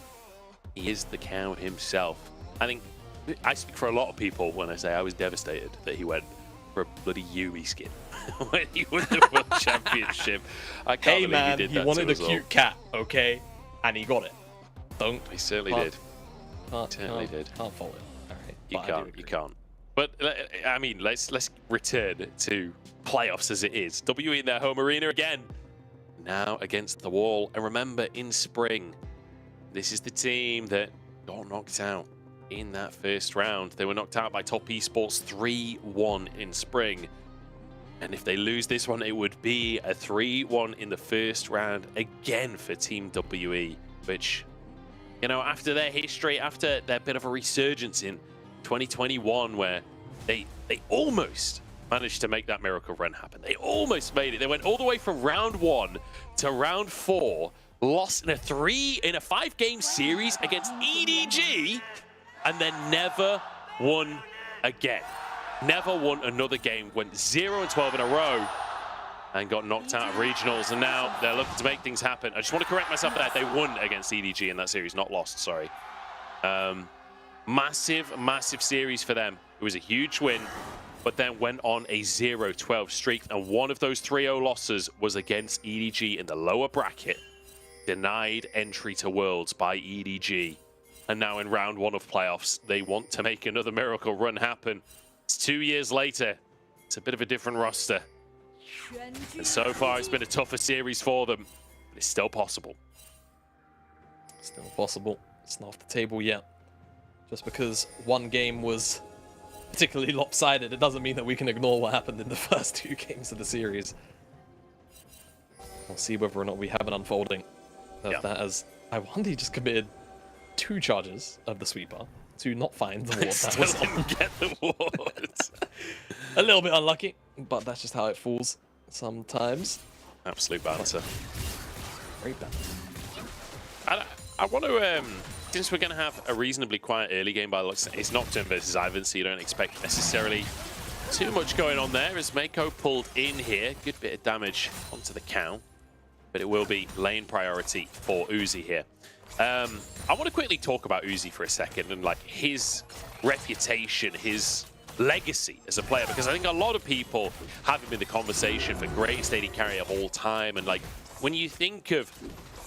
he is the cow himself. I think I speak for a lot of people when I say I was devastated that he went for a bloody Yumi skin when he won the World Championship. I can't believe man, he did he that wanted to a us all. cute cat, okay? And he got it. He certainly did. Certainly did. Can't fault it. All right. You can't. But I mean, let's return to playoffs as it is. WE in their home arena again. Now against the wall. And remember, in spring, this is the team that got knocked out in that first round. They were knocked out by Top Esports 3-1 in spring. And if they lose this one, it would be a 3-1 in the first round again for Team WE, which, you know, after their history, after their bit of a resurgence in 2021, where they almost managed to make that miracle run happen. They almost made it. They went all the way from round 1 to round 4, lost in a 5-game series against EDG, and then never won again. Never won another game, went 0-12 in a row, and got knocked out of regionals, and now they're looking to make things happen. I just want to correct myself there. They won against EDG in that series, not lost, sorry. Massive series for them. It was a huge win, but then went on a 0-12 streak, and one of those 3-0 losses was against EDG in the lower bracket, denied entry to Worlds by EDG. And now in round 1 of playoffs, they want to make another miracle run happen. It's 2 years later. It's a bit of a different roster. And so far, it's been a tougher series for them, but it's still possible. Still possible. It's not off the table yet. Just because one game was particularly lopsided, it doesn't mean that we can ignore what happened in the first 2 games of the series. We'll see whether or not we have an unfolding of that, as I wonder he just committed 2 charges of the sweeper to not find the ward. Still didn't get the ward. A little bit unlucky, but that's just how it falls sometimes. Absolute banter. Great banter. I want to, since we're going to have a reasonably quiet early game by the looks, it's Nocturne versus Ivan, so you don't expect necessarily too much going on there as Mako pulled in here. Good bit of damage onto the cow, but it will be lane priority for Uzi here. I want to quickly talk about Uzi for a second and like his reputation, his legacy as a player, because I think a lot of people have him in the conversation for greatest AD carry of all time. And like when you think of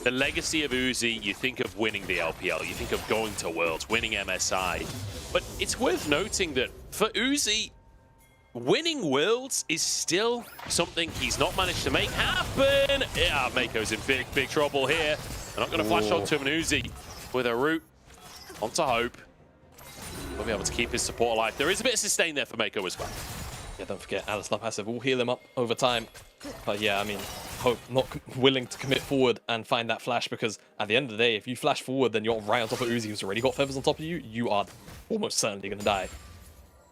the legacy of Uzi, you think of winning the LPL, you think of going to Worlds, winning MSI. But it's worth noting that for Uzi, winning Worlds is still something he's not managed to make happen. Yeah, Mako's in big trouble here. They're not going to flash onto him, and Uzi with a root onto Hope. We'll be able to keep his support alive. There is a bit of sustain there for Mako as well. Yeah, don't forget, Alistair passive will heal him up over time. But yeah, I mean, Hope not willing to commit forward and find that flash, because at the end of the day, if you flash forward, then you're right on top of Uzi, who's already got feathers on top of you. You are almost certainly going to die.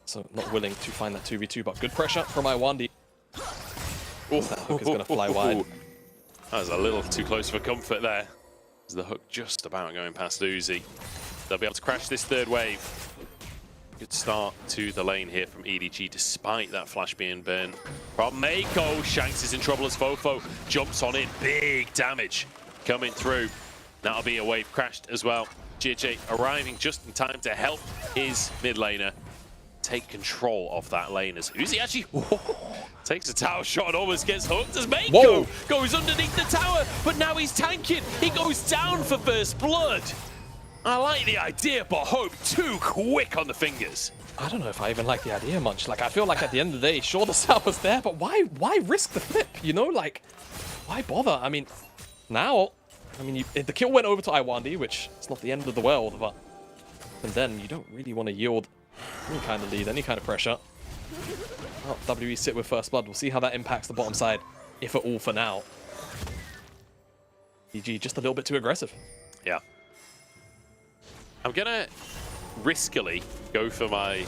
So not willing to find that 2v2, but good pressure from Iwandi. That hook is going to fly wide. That was a little too close for comfort there. The hook just about going past Uzi. They'll be able to crash this third wave. Good start to the lane here from EDG, despite that flash being burnt from Mako. Shanks is in trouble as Fofo jumps on in. Big damage coming through. That'll be a wave crashed as well. JJ arriving just in time to help his mid laner take control of that lane as Uzi actually takes a tower shot and almost gets hooked as Mako goes underneath the tower, but now he's tanking. He goes down for first blood. I like the idea, but Hope too quick on the fingers. I don't know if I even like the idea much. Like, I feel like at the end of the day, sure, the sal was there, but why risk the flip? You know, like, why bother? I mean, now, the kill went over to Iwandi, which is not the end of the world, but and then you don't really want to yield any kind of lead, any kind of pressure. Well, WE sit with first blood. We'll see how that impacts the bottom side, if at all, for now. EDG just a little bit too aggressive. Yeah. I'm gonna riskily go for my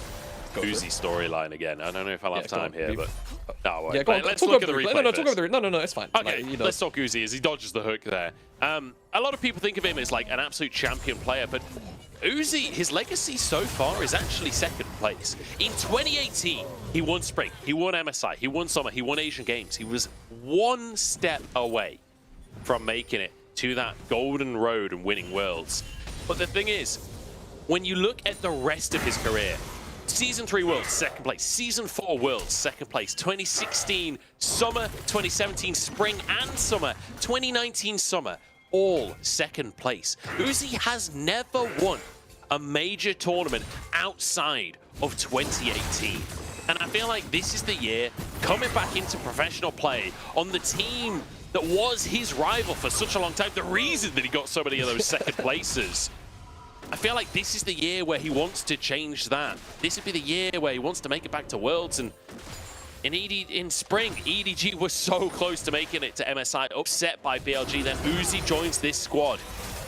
Uzi storyline again. I don't know if I'll have time here, but no, yeah, go on, let's talk look over at the replay. No, talk over the no, it's fine. Okay, like, you know. let's talk Uzi as he dodges the hook there. A lot of people think of him as like an absolute champion player, but Uzi, his legacy so far is actually second place. In 2018, he won Spring, he won MSI, he won Summer, he won Asian Games. He was one step away from making it to that golden road and winning Worlds. But the thing is, when you look at the rest of his career, Season 3 Worlds, second place. Season 4 Worlds, second place. 2016 Summer, 2017 Spring and Summer, 2019 Summer, all second place. Uzi has never won a major tournament outside of 2018. And I feel like this is the year, coming back into professional play on the team that was his rival for such a long time, the reason that he got so many of those second places. I feel like this is the year where he wants to change that. This would be the year where he wants to make it back to Worlds. And in Spring, EDG was so close to making it to MSI, upset by BLG. Then Uzi joins this squad.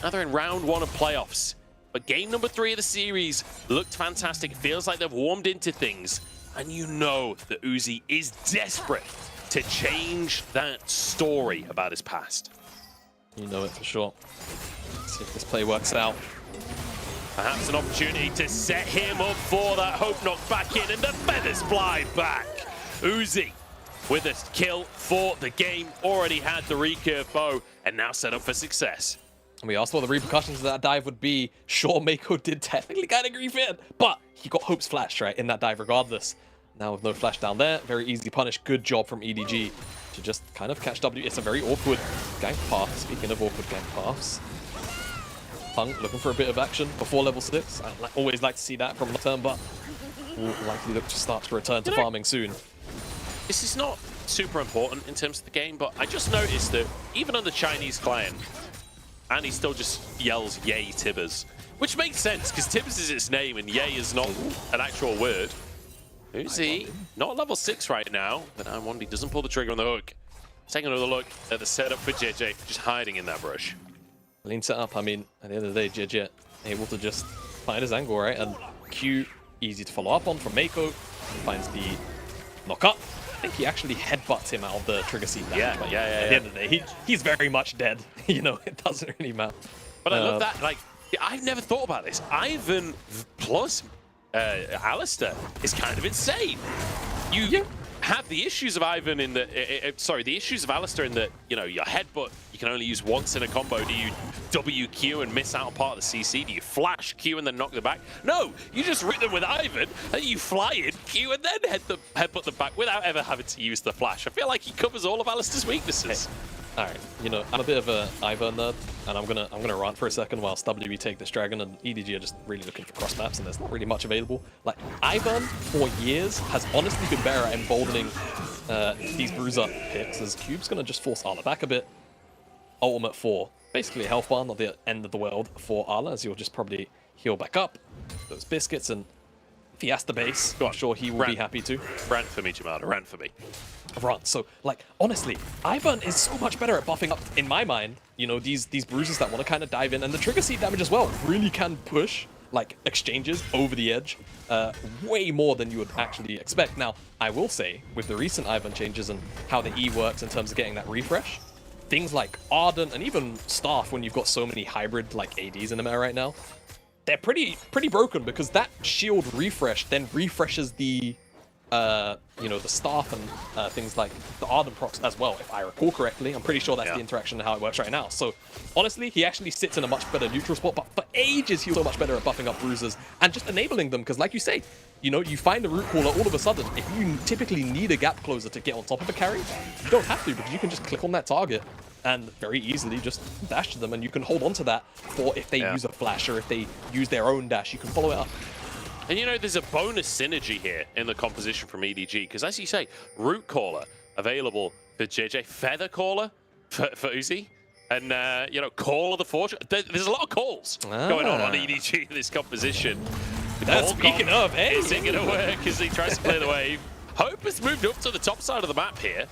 Now they're in round 1 of playoffs. But game number 3 of the series looked fantastic. It feels like they've warmed into things. And you know that Uzi is desperate to change that story about his past. You know it for sure. Let's see if this play works out. Perhaps an opportunity to set him up for that hope knock back in, and the feathers fly back. Uzi with a kill for the game, already had the recurve bow, and now set up for success. We asked what the repercussions of that dive would be. Sure, Mako did technically kind of grief in, but he got Hope's flash, right, in that dive regardless. Now with no flash down there, very easily punished. Good job from EDG to just kind of catch W. It's a very awkward gank path. Speaking of awkward gank paths. Punk looking for a bit of action before level 6. I always like to see that from the turn, but will likely look to start to return to farming soon. This is not super important in terms of the game, but I just noticed that even on the Chinese client, and he still just yells "Yay Tibbers," which makes sense because Tibbers is its name and "Yay" is not an actual word. Uzi, not level 6 right now, but Iwandi doesn't pull the trigger on the hook. Taking another look at the setup for JJ, just hiding in that brush. Lean setup, I mean, at the end of the day, JJ able to just find his angle, right? And Q, easy to follow up on from Mako. Finds the knock-up. I think he actually headbutts him out of the trigger seat damage. But at the end of the day, he's very much dead. You know, it doesn't really matter. But I love that, like, I've never thought about this. Ivan plus Alistair is kind of insane. You have the issues of Ivan in the, the issues of Alistair in that, you know, your headbutt, you can only use once in a combo. Do you WQ and miss out on part of the CC? Do you flash Q and then knock the back? No, you just rip them with Ivan, and you fly in, Q, and then headbutt the back without ever having to use the flash. I feel like he covers all of Alistair's weaknesses. All right, you know, I'm a bit of a Ivan nerd, and I'm gonna rant for a second whilst WE take this dragon, and EDG are just really looking for cross maps, and there's not really much available. Like, Ivan for years has honestly been better at emboldening these bruiser picks, as Cube's gonna just force Arla back a bit. Ultimate 4, basically a health bar, not the end of the world for Arla, as he'll just probably heal back up those biscuits, and if he has the base, I'm sure he will be happy to. Rant for me, Jamada, rant for me. Run. So, like, honestly, Ivan is so much better at buffing up, in my mind, you know, these bruises that want to kind of dive in, and the trigger seat damage as well really can push, like, exchanges over the edge way more than you would actually expect. Now, I will say, with the recent Ivan changes and how the E works in terms of getting that refresh, things like Ardent and even Staff, when you've got so many hybrid, like, ADs in the meta right now, they're pretty broken, because that shield refresh then refreshes the you know, the Staff and things like the Ardent procs as well, if I recall correctly. I'm pretty sure that's the interaction and how it works right now. So, honestly, he actually sits in a much better neutral spot, but for ages he was so much better at buffing up bruisers and just enabling them, because like you say, You know, you find a root caller all of a sudden. If you typically need a gap closer to get on top of a carry, you don't have to because you can just click on that target and very easily just dash to them, and you can hold on to that for if they use a flash or if they use their own dash, you can follow it up. And you know, there's a bonus synergy here in the composition from EDG, because as you say, Root Caller available for JJ, Feather Caller for Uzi, and, you know, Call of the Fortune. There's a lot of calls going on EDG in this composition. Speaking of, hey! Is it going to work as he tries to play the wave? Hope has moved up to the top side of the map here.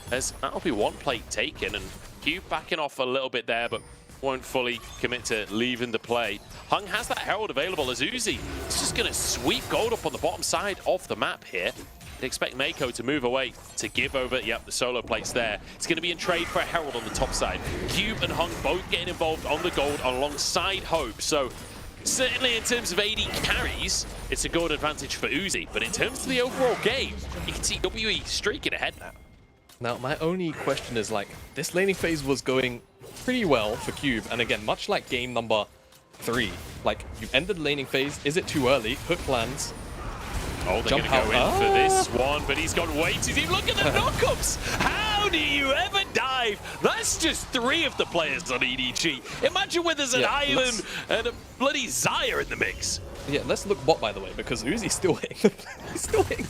That'll be one plate taken, and Cube backing off a little bit there, but won't fully commit to leaving the play. Hung has that Herald available as Uzi is just going to sweep gold up on the bottom side of the map here. They expect Mako to move away to give over, the solo plates there. It's going to be in trade for a Herald on the top side. Cube and Hung both getting involved on the gold alongside Hope. So certainly in terms of AD carries, it's a gold advantage for Uzi. But in terms of the overall game, you can see WE streaking ahead now. Now, my only question is, like, this laning phase was going pretty well for Cube. And again, much like game number 3, like, you ended the laning phase. Is it too early? Hook lands. Oh, they're going to go in for this one, but he's gone way too deep. Look at the knockups! How do you ever dive? That's just 3 of the players on EDG. Imagine when there's an Ivan and a bloody Zaya in the mix. Yeah, let's look bot, by the way, because Uzi's still hitting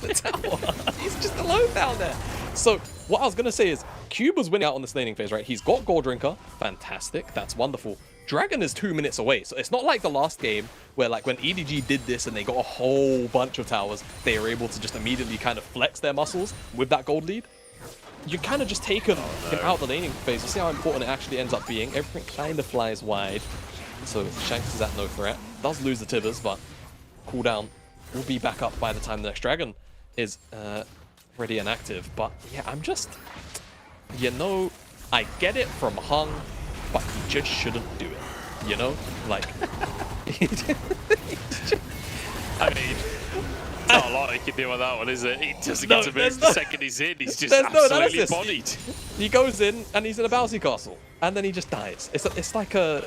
the tower. He's just alone down there. So what I was going to say is, Cube was winning out on this laning phase, right? He's got Gold Drinker. Fantastic. That's wonderful. Dragon is 2 minutes away, so it's not like the last game where, like, when EDG did this and they got a whole bunch of towers, they were able to just immediately kind of flex their muscles with that gold lead. You kind of just take him out the laning phase. You see how important it actually ends up being. Everything kind of flies wide. So Shanks is at no threat. Does lose the Tibbers, but cooldown will be back up by the time the next Dragon is ready and active. But yeah, I'm just, you know, I get it from Hung, but he just shouldn't do it. You know, like. I mean, not a lot he can do on that one, is it? He doesn't get to move the second he's in. He's just absolutely bodied. He goes in and he's in a bouncy castle, and then he just dies. It's like a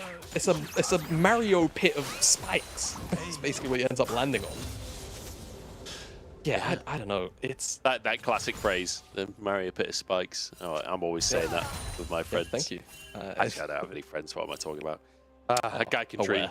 Mario pit of spikes. That's basically what he ends up landing on. Yeah, I don't know. It's that classic phrase, the Mario pit of spikes. Oh, I'm always saying that with my friends. Yeah, thank you. I don't have any friends. What am I talking about? That guy can dream.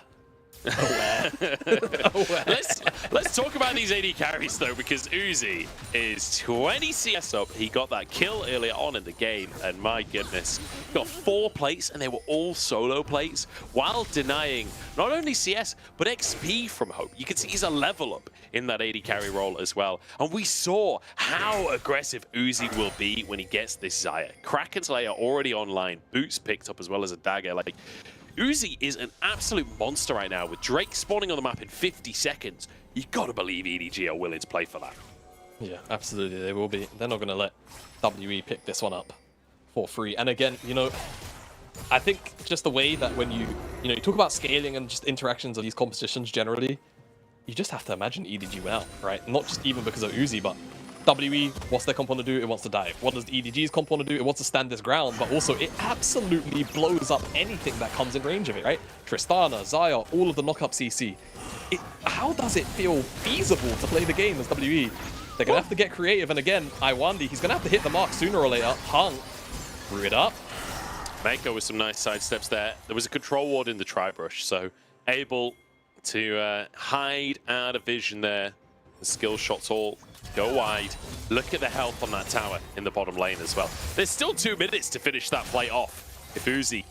Let's talk about these AD carries though, because Uzi is 20 CS up. He got that kill earlier on in the game, and my goodness, got 4 plates, and they were all solo plates, while denying not only CS but XP from Hope. You can see he's a level up in that AD carry role as well, and we saw how aggressive Uzi will be when he gets this Zaya. Kraken's Lair already online, boots picked up as well as a dagger. Like, Uzi is an absolute monster right now, with Drake spawning on the map in 50 seconds. You gotta believe EDG are willing to play for that. Yeah, absolutely, they will be. They're not gonna let WE pick this one up for free. And again, you know, I think just the way that when you talk about scaling and just interactions of these competitions generally, you just have to imagine EDG went out, right? Not just even because of Uzi, but WE, what's their comp want to do? It wants to dive. What does EDG's comp want to do? It wants to stand this ground, but also it absolutely blows up anything that comes in range of it, right? Tristana, Zaya, all of the knock-up CC. How does it feel feasible to play the game as WE? They're going to have to get creative, and again, Iwandi, he's going to have to hit the mark sooner or later. Hung, brew it up. Mako with some nice side steps there. There was a control ward in the tri-brush, so able to hide out of vision there. The skill shots all go wide. Look at the health on that tower in the bottom lane as well. There's still 2 minutes to finish that play off if Uzi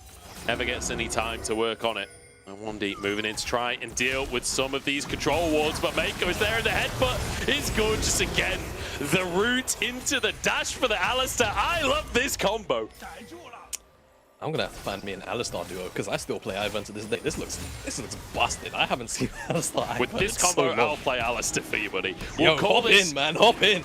ever gets any time to work on it. And 1D moving in to try and deal with some of these control wards, but Mako is there in the headbutt. It's gorgeous again. The route into the dash for the Alistar. I love this combo. I'm gonna have to find me an Alistar duo because I still play Ivan to this day. This looks busted. I haven't seen Alistar Ivan. With this combo, I'll play Alistar for you, buddy. Yo, hop in, man, hop in.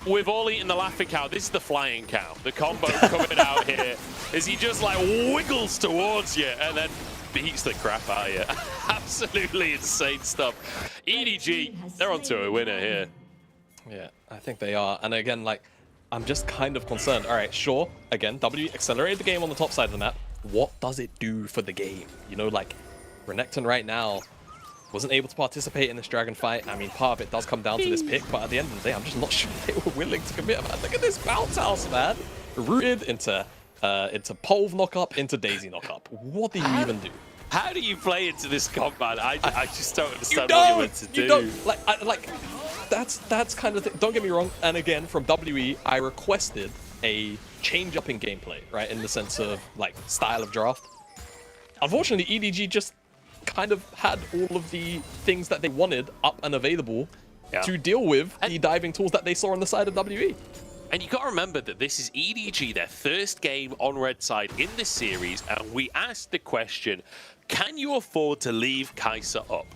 We've all eaten the laughing cow. This is the flying cow. The combo coming out here is he just like wiggles towards you and then beats the crap out of you. Absolutely insane stuff. EDG, they're onto a winner here. Yeah, I think they are. And again, like, I'm just kind of concerned. All right, sure. Again, W accelerated the game on the top side of the map. What does it do for the game? You know, like, Renekton right now, wasn't able to participate in this Dragon fight. I mean, part of it does come down to this pick, but at the end of the day, I'm just not sure they were willing to commit, man. Look at this bounce house, man. Rooted into Polv knock-up, into Daisy knock-up. What do you even do? How do you play into this comp, man? I just don't understand what you're meant to do. You don't. That's kind of the thing. Don't get me wrong. And again, from WE, I requested a change up in gameplay, right? In the sense of like style of draft. Unfortunately, EDG just kind of had all of the things that they wanted up and available to deal with the diving tools that they saw on the side of WE. And you got to remember that this is EDG, their first game on red side in this series, and we asked the question, can you afford to leave Kai'Sa up?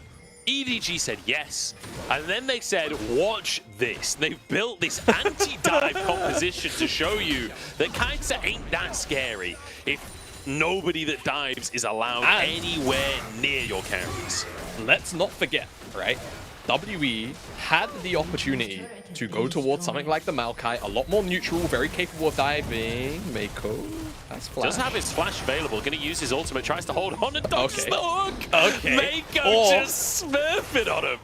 EDG said yes, and then they said, watch this. They've built this anti-dive composition to show you that Kai'Sa ain't that scary if nobody that dives is allowed anywhere near your carries. Let's not forget, right? WE had the opportunity to go towards something like the Maokai, a lot more neutral, very capable of diving. Mako, that's flash. Does have his flash available, going to use his ultimate, tries to hold on and dodges the hook. Okay. Mako just smurfing on him.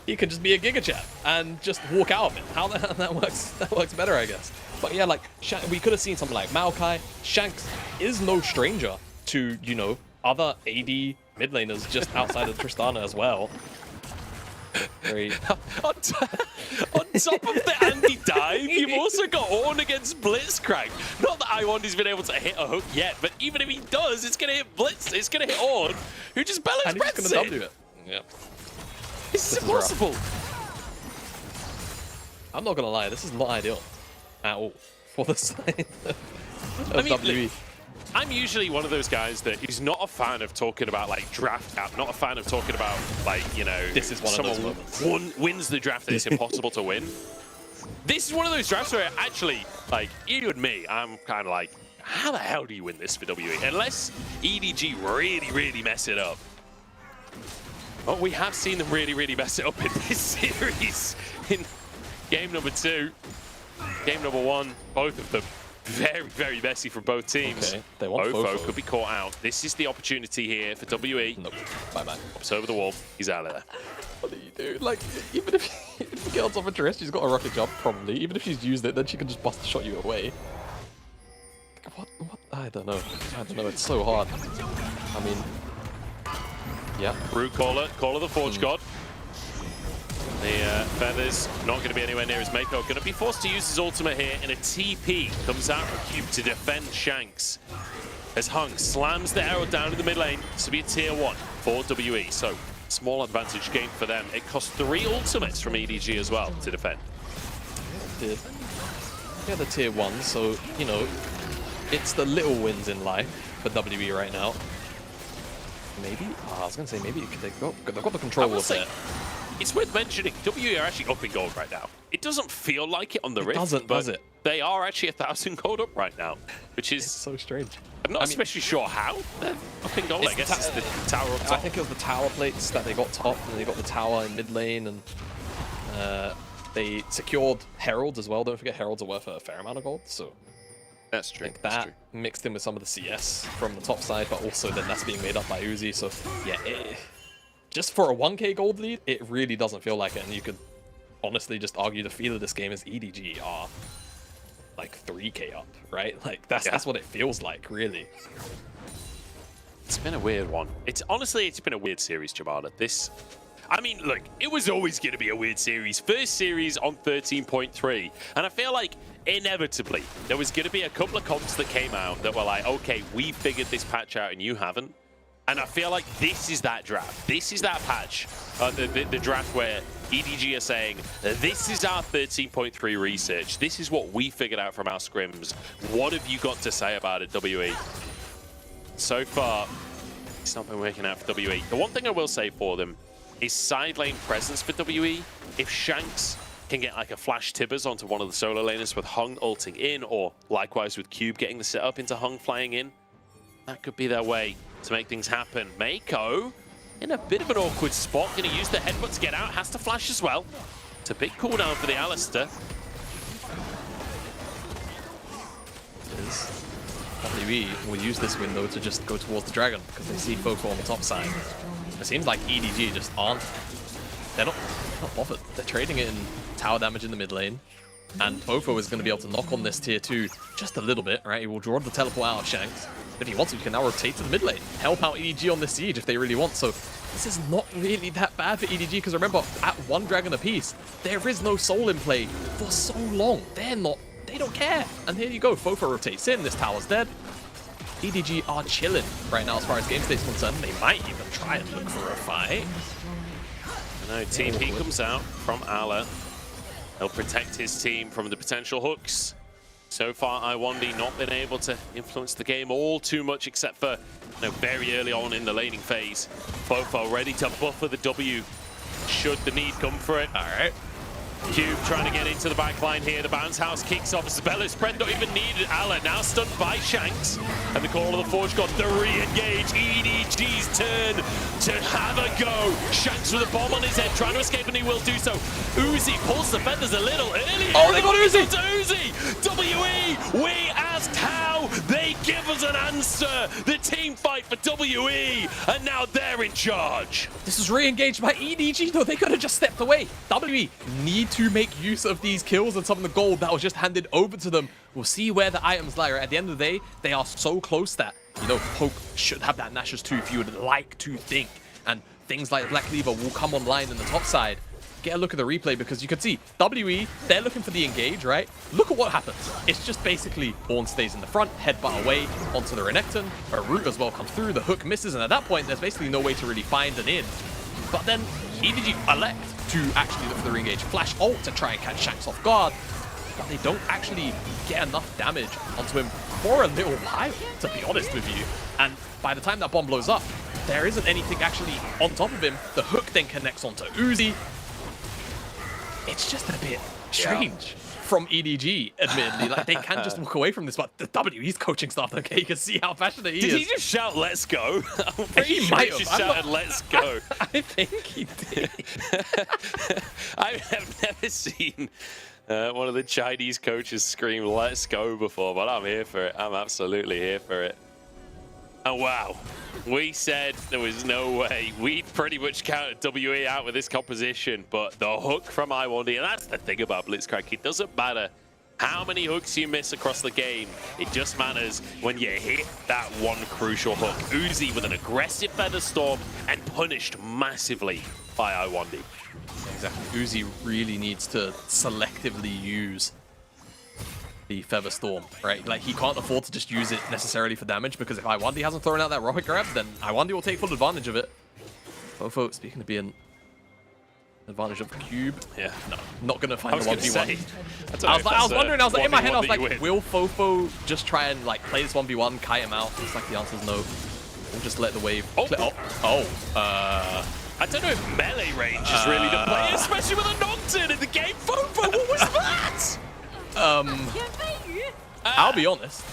He could just be a Giga Chat and just walk out of it. How that works better, I guess. But yeah, like, we could have seen something like Maokai. Shanks is no stranger to, you know, other AD mid laners just outside of Tristana as well. Very... on top of the anti-dive, you've also got Ornn against Blitzcrank. Not that I1's been able to hit a hook yet, but even if he does, it's going to hit Blitz. It's going to hit Ornn, who just balance and he's just going to W it. Yeah. This is impossible. I'm not going to lie, this is not ideal at all for the side of WE. Look, I'm usually one of those guys that is not a fan of talking about like draft gap, not a fan of talking about like, you know, this is one of those moments. Wins the draft that it's impossible to win. This is one of those drafts where actually, like, you and me, I'm kind of like, how the hell do you win this for WE? Unless EDG really, really mess it up. But we have seen them really, really mess it up in this series. In game number 2, game number 1, both of them. Very, very messy from both teams. Okay, they want Fofo could be caught out. This is the opportunity here for WE. Nope. Bye-bye. Ups over the wall. He's out of there. What do you do? Like, even if the girl's off a dress, she's got a rocket jump, probably. Even if she's used it, then she can just bust the shot you away. What? I don't know. It's so hard. I mean... Yeah. Root caller the Forge God. The feathers not going to be anywhere near his Mako. Going to be forced to use his ultimate here, and a TP comes out from Cube to defend Shanks. As Hung slams the arrow down in the mid lane. This will be a tier 1 for WE. So, small advantage game for them. It costs 3 ultimates from EDG as well to defend. Yeah, the tier 1, so, you know, it's the little wins in life for WE right now. Maybe? I was going to say, maybe they've got the control of it. It's worth mentioning, WE are actually up in gold right now. It doesn't feel like it on the Rift, does it? They are actually 1,000 gold up right now, which is so strange. I'm not especially sure how they're up in gold. I guess it's the tower up top. I think it was the tower plates that they got top, and they got the tower in mid lane, and they secured heralds as well. Don't forget, heralds are worth a fair amount of gold, so that's true. I think that mixed in with some of the CS from the top side, but also then that's being made up by Uzi. So yeah. Just for a 1k gold lead, it really doesn't feel like it, and you could honestly just argue the feel of this game is EDG are like 3k up, right? Like that's what it feels like, really. It's been a weird one. It's been a weird series, Jamada. I mean, look, it was always going to be a weird series. First series on 13.3, and I feel like inevitably there was going to be a couple of comps that came out that were like, okay, we figured this patch out and you haven't. And I feel like this is that draft. This is that patch, the draft where EDG are saying, this is our 13.3 research. This is what we figured out from our scrims. What have you got to say about it, WE? So far, it's not been working out for WE. The one thing I will say for them is side lane presence for WE. If Shanks can get like a flash Tibbers onto one of the solo laners with Hung ulting in, or likewise with Cube getting the setup into Hung flying in, that could be their way to make things happen. Mako in a bit of an awkward spot. Going to use the headbutt to get out. Has to flash as well. It's a big cooldown for the Alistar. WE will use this window to just go towards the dragon because they see Fofo on the top side. It seems like EDG just aren't. They're not bothered. They're trading it in tower damage in the mid lane. And Fofo is going to be able to knock on this tier 2 just a little bit, right? He will draw the teleport out of Shanks. If he wants to, he can now rotate to the mid lane. Help out EDG on this siege if they really want. So this is not really that bad for EDG, because remember, at 1 dragon apiece, there is no soul in play for so long. They don't care. And here you go, Fofo rotates in, this tower's dead. EDG are chilling right now as far as game state's concerned. They might even try and look for a fight. I know, Team P comes out from Ala. He'll protect his team from the potential hooks. So far, iWandy not been able to influence the game all too much, except for very early on in the laning phase. Fofo ready to buffer the W should the need come for it. All right. Cube trying to get into the back line here. The bounce house kicks off. Isabella spread not even needed. Ala now stunned by Shanks. And the call of the Forge God, the re-engage. EDG's turn to have a go. Shanks with a bomb on his head, trying to escape, and he will do so. Uzi pulls the feathers a little early. Oh, they got Uzi! Uzi! WE! We asked how. They give us an answer. The team fight for WE, and now they're in charge. This was re-engaged by EDG, though. They could have just stepped away. WE need to make use of these kills and some of the gold that was just handed over to them. We'll see where the items lie. At the end of the day, they are so close that, Poke should have that Nashor's too if you would like to think. And things like Black Cleaver will come online in the top side. Get a look at the replay, because you can see WE, they're looking for the engage, right? Look at what happens. It's just basically Born stays in the front, headbutt away onto the Renekton. A root as well comes through, the hook misses, and at that point, there's basically no way to really find an in. But then EDG elect to actually look for the re-engage. Flash ult to try and catch Shanks off guard, but they don't actually get enough damage onto him for a little while, to be honest with you. And by the time that bomb blows up, there isn't anything actually on top of him. The hook then connects onto Uzi. It's just a bit strange from EDG, admittedly. Like, they can just walk away from this, but the WE's coaching staff, okay, you can see how passionate he is. Did he just shout, "Let's go"? He might have just shouted, "Let's go." I think he did. I have never seen one of the Chinese coaches scream "Let's go" before, but I'm here for it. I'm absolutely here for it. And wow, we said there was no way. We'd pretty much counted WE out with this composition, but the hook from iWandy, and that's the thing about Blitzcrank, it doesn't matter how many hooks you miss across the game. It just matters when you hit that one crucial hook. Uzi with an aggressive Feather Storm and punished massively by iWandy. Exactly. Uzi really needs to selectively use the Feather Storm, right? Like, he can't afford to just use it necessarily for damage, because if iWandy hasn't thrown out that rocket grab, then iWandy will take full advantage of it. Fofo, speaking of being advantage of the cube, yeah, no, not gonna find the 1v1. I was wondering, I was like, in my head, I was like, will Fofo just try and like play this 1v1, kite him out? Looks like the answer is no. We'll just let the wave. I don't know if melee range is really the play, especially with a Nocturne in the game. Fofo, what was that? I'll be honest.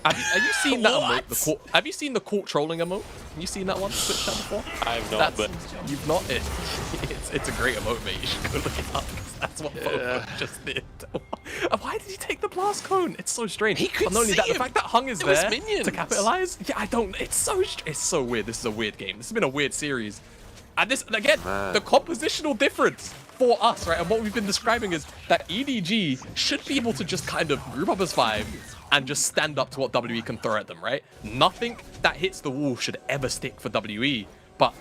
Have you seen that emote? Have you seen the court trolling emote? Have you seen that one switched out before? I have not, but you've not. It's a great emote, mate. You should go look it up, because that's what Fofo just did. Why did he take the blast cone? It's so strange. He could not only see that, the him. fact that Hung is There was there minions. to capitalize. Yeah, I don't. It's so weird. This is a weird game. This has been a weird series. And this, again, the compositional difference for us, right, and what we've been describing is that EDG should be able to just kind of group up as 5 and just stand up to what WE can throw at them, right? Nothing that hits the wall should ever stick for WE, but,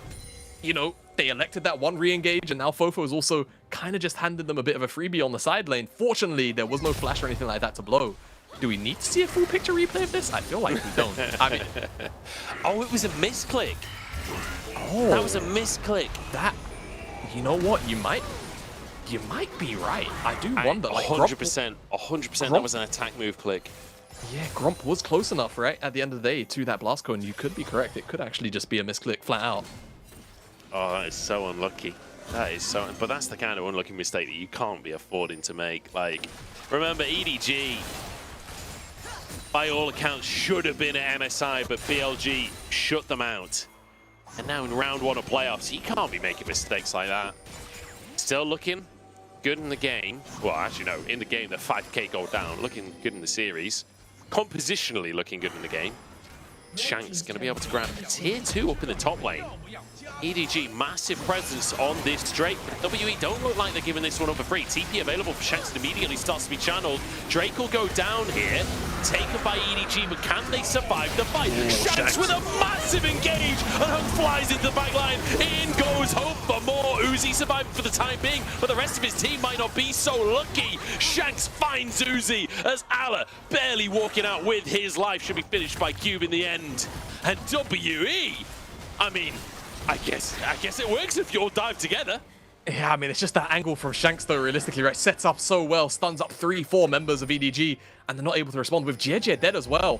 they elected that one re-engage, and now Fofo has also kind of just handed them a bit of a freebie on the side lane. Fortunately, there was no flash or anything like that to blow. Do we need to see a full picture replay of this? I feel like we don't. I mean... Oh, it was a misclick. Oh, that was a misclick. That, you know what? You might be right. I do wonder. 100%, 100%. That was an attack move click. Yeah, Grump was close enough, right? At the end of the day, to that blast cone, you could be correct. It could actually just be a misclick flat out. Oh, that is so unlucky. That is so. But that's the kind of unlucky mistake that you can't be affording to make. Like, remember, EDG, by all accounts, should have been at MSI, but BLG shut them out. And now in round 1 of playoffs, you can't be making mistakes like that. Still looking good in the game. Well, actually, no, in the game, the 5k gold down. Looking good in the series. Compositionally looking good in the game. Shanks going to be able to grab a tier 2 up in the top lane. EDG, massive presence on this Drake. WE don't look like they're giving this one up for free. TP available for Shanks and immediately starts to be channeled. Drake will go down here, taken by EDG, but can they survive the fight? Shanks with a massive engage, and Hung flies into the back line. In goes Hope for more. Uzi surviving for the time being, but the rest of his team might not be so lucky. Shanks finds Uzi as Ala, barely walking out with his life, should be finished by Cube in the end. And WE, I mean, I guess it works if you all dive together. Yeah, I mean, it's just that angle from Shanks, though, realistically, right? Sets up so well, stuns up 3-4 members of EDG, and they're not able to respond with JJ dead as well.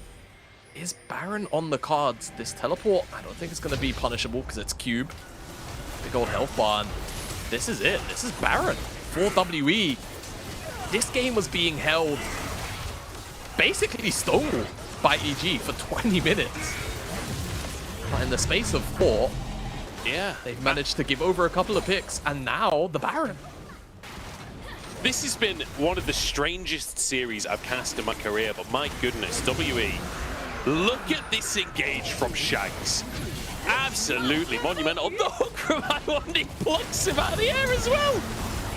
Is Baron on the cards? This teleport, I don't think it's going to be punishable because it's Cube. Big old health bar, and this is it. This is Baron for WE. This game was being held basically stonewalled by EG for 20 minutes. But in the space of 4, yeah, they've managed to give over a couple of picks, and now the Baron. This has been one of the strangest series I've cast in my career, but my goodness, WE, look at this engage from Shanks. Absolutely monumental. The hook from Iwandi plucks him out of the air as well.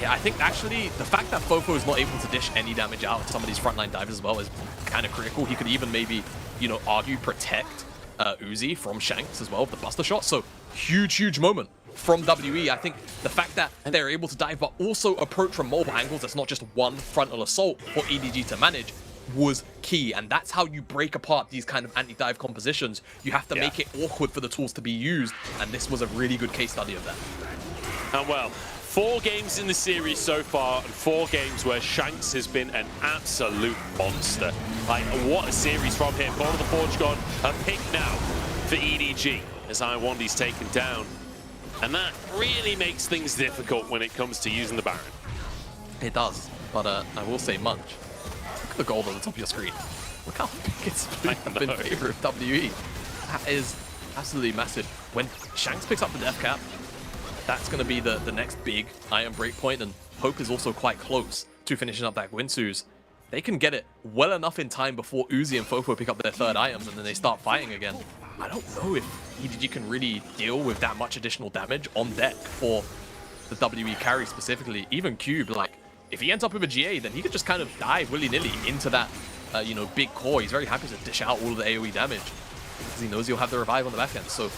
Yeah, I think actually the fact that Fofo is not able to dish any damage out to some of these frontline divers as well is kind of critical. He could even maybe, you know, argue protect Uzi from Shanks as well with the Buster Shot. So huge moment from WE. I think the fact that they're able to dive but also approach from multiple angles, that's not just one frontal assault for EDG to manage, was key. And that's how you break apart these kind of anti-dive compositions. You have to make it awkward for the tools to be used, and this was a really good case study of that. And well, 4 games in the series so far, and 4 games where Shanks has been an absolute monster. Like, what a series from him. Ball of the Forge gone, a pick now for EDG as Iwandi's taken down. And that really makes things difficult when it comes to using the Baron. It does, but I will say Munch. Look at the gold on the top of your screen. Look how big it's moved in favor of WE. That is absolutely massive. When Shanks picks up the death cap, that's going to be the next big Iron Breakpoint, and Hope is also quite close to finishing up that Gwinsu's. They can get it well enough in time before Uzi and Fofo pick up their third items, and then they start fighting again. I don't know if EDG can really deal with that much additional damage on deck for the WE carry specifically. Even Cube, like, if he ends up with a GA, then he could just kind of dive willy-nilly into that, you know, big core. He's very happy to dish out all of the AoE damage because he knows he'll have the revive on the back end. So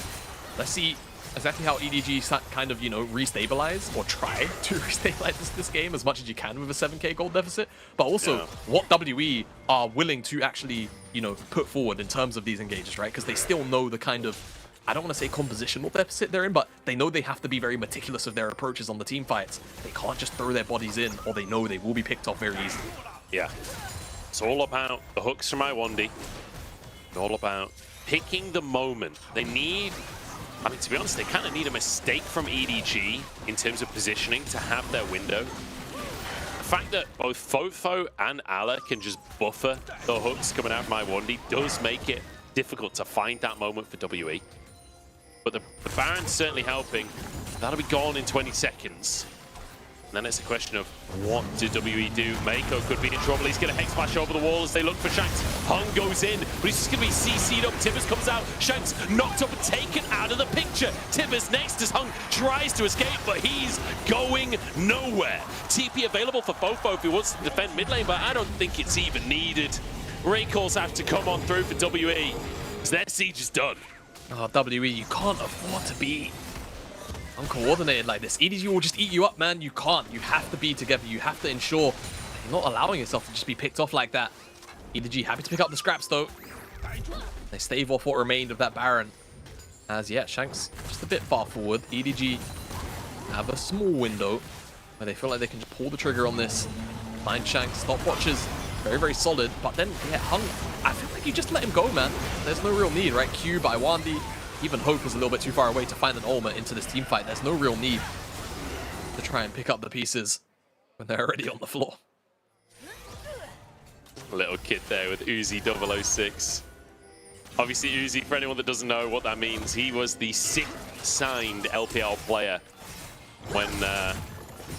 let's see exactly how EDG kind of, you know, restabilize or try to restabilize this game as much as you can with a 7k gold deficit, but also what WE are willing to actually, you know, put forward in terms of these engages, right? Because they still know the kind of, I don't want to say compositional deficit they're in, but they know they have to be very meticulous of their approaches on the team fights. They can't just throw their bodies in, or they know they will be picked off very easily. Yeah. It's all about the hooks from Iwandi. All about picking the moment. They need, I mean, to be honest, they kind of need a mistake from EDG in terms of positioning to have their window. The fact that both Fofo and Ala can just buffer the hooks coming out from Iwandi does make it difficult to find that moment for WE. But the Baron's certainly helping. That'll be gone in 20 seconds. And then it's a question of what do WE do? Mako could be in trouble. He's going to Hex Smash over the wall as they look for Shanks. Hung goes in, but he's just going to be CC'd up. Tibbers comes out. Shanks knocked up and taken out of the picture. Tibbers next as Hung tries to escape, but he's going nowhere. TP available for Fofo if he wants to defend mid lane, but I don't think it's even needed. Recalls have to come on through for WE, because their siege is done. Oh, WE, you can't afford to be uncoordinated like this. EDG will just eat you up, man. You can't. You have to be together. You have to ensure you're not allowing yourself to just be picked off like that. EDG happy to pick up the scraps, though. They stave off what remained of that Baron. As, yeah, Shanks just a bit far forward. EDG have a small window where they feel like they can just pull the trigger on this. Find Shanks. Stopwatches very, very solid. But then, yeah, Hung, I feel like you just let him go, man. There's no real need, right? Cube, Iwandi, even Hope is a little bit too far away to find an ultimate into this team fight. There's no real need to try and pick up the pieces when they're already on the floor. A little kid there with Uzi 006. Obviously, Uzi, for anyone that doesn't know what that means, he was the 6th signed LPL player when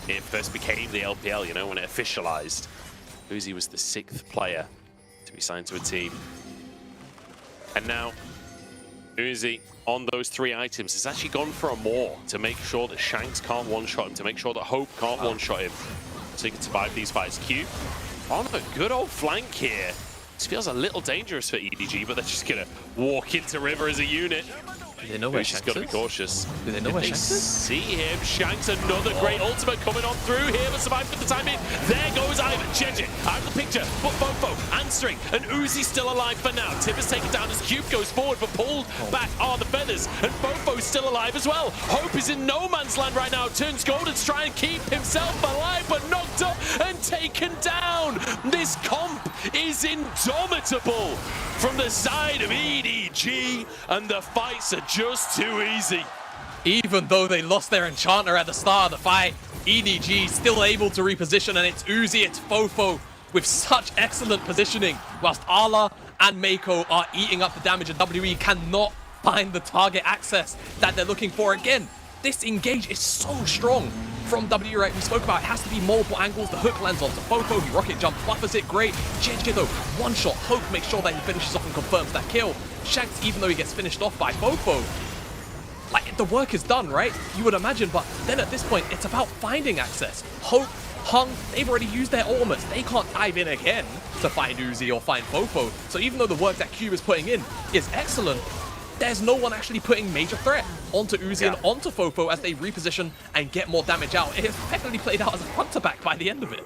it first became the LPL, you know, when it officialized. Uzi was the 6th player to be signed to a team. And now Uzi on those 3 items has actually gone for a more to make sure that Shanks can't one-shot him, to make sure that Hope can't one-shot him, so he can survive these fights. Cube on a good old flank here. This feels a little dangerous for EDG, but they're just gonna walk into River as a unit. Do they know where Shanks got to be is? cautious. Do they know where Shanks is? See him. Shanks, another great ultimate coming on through here, but survives for the time being. There goes Ivan. JJ out of the picture, but Fofo answering, and Uzi still alive for now. Tip is taken down as Cube goes forward, but pulled back are the feathers, and Fofo's still alive as well. Hope is in no man's land right now. Turns golden to try and keep himself alive, but knocked up and taken down. This comp is indomitable from the side of EDG, and the fights are just too easy. Even though they lost their enchanter at the start of the fight, EDG still able to reposition, and it's Uzi, it's Fofo with such excellent positioning, whilst Ala and Mako are eating up the damage, and WE cannot find the target access that they're looking for. Again, this engage is so strong from WE, right? We spoke about it has to be multiple angles. The hook lands onto Fofo, he rocket jump buffers it, great. JJ though, one shot, Hope makes sure that he finishes off and confirms that kill. Shanks, even though he gets finished off by Fofo, like, the work is done, right? You would imagine, but then at this point, it's about finding access. Hope, Hung, they've already used their ultimates. They can't dive in again to find Uzi or find Fofo. So even though the work that Cube is putting in is excellent, there's no one actually putting major threat onto Uzi and onto Fofo as they reposition and get more damage out. It has effectively played out as a front to back by the end of it.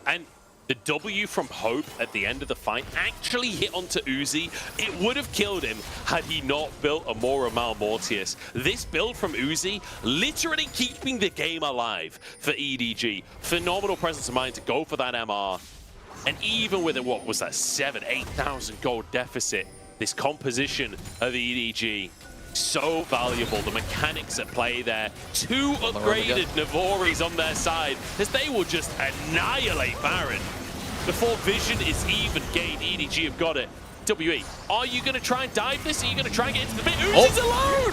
And the W from Hope at the end of the fight actually hit onto Uzi. It would have killed him had he not built a Mora Mortius. This build from Uzi literally keeping the game alive for EDG. Phenomenal presence of mind to go for that MR. And even with a, what was that, 8,000 gold deficit, this composition of EDG, so valuable. The mechanics at play there. 2 upgraded Navoris on their side as they will just annihilate Baron. Before vision is even gained, EDG have got it. WE, are you going to try and dive this? Are you going to try and get into the pit? Uzi's alone!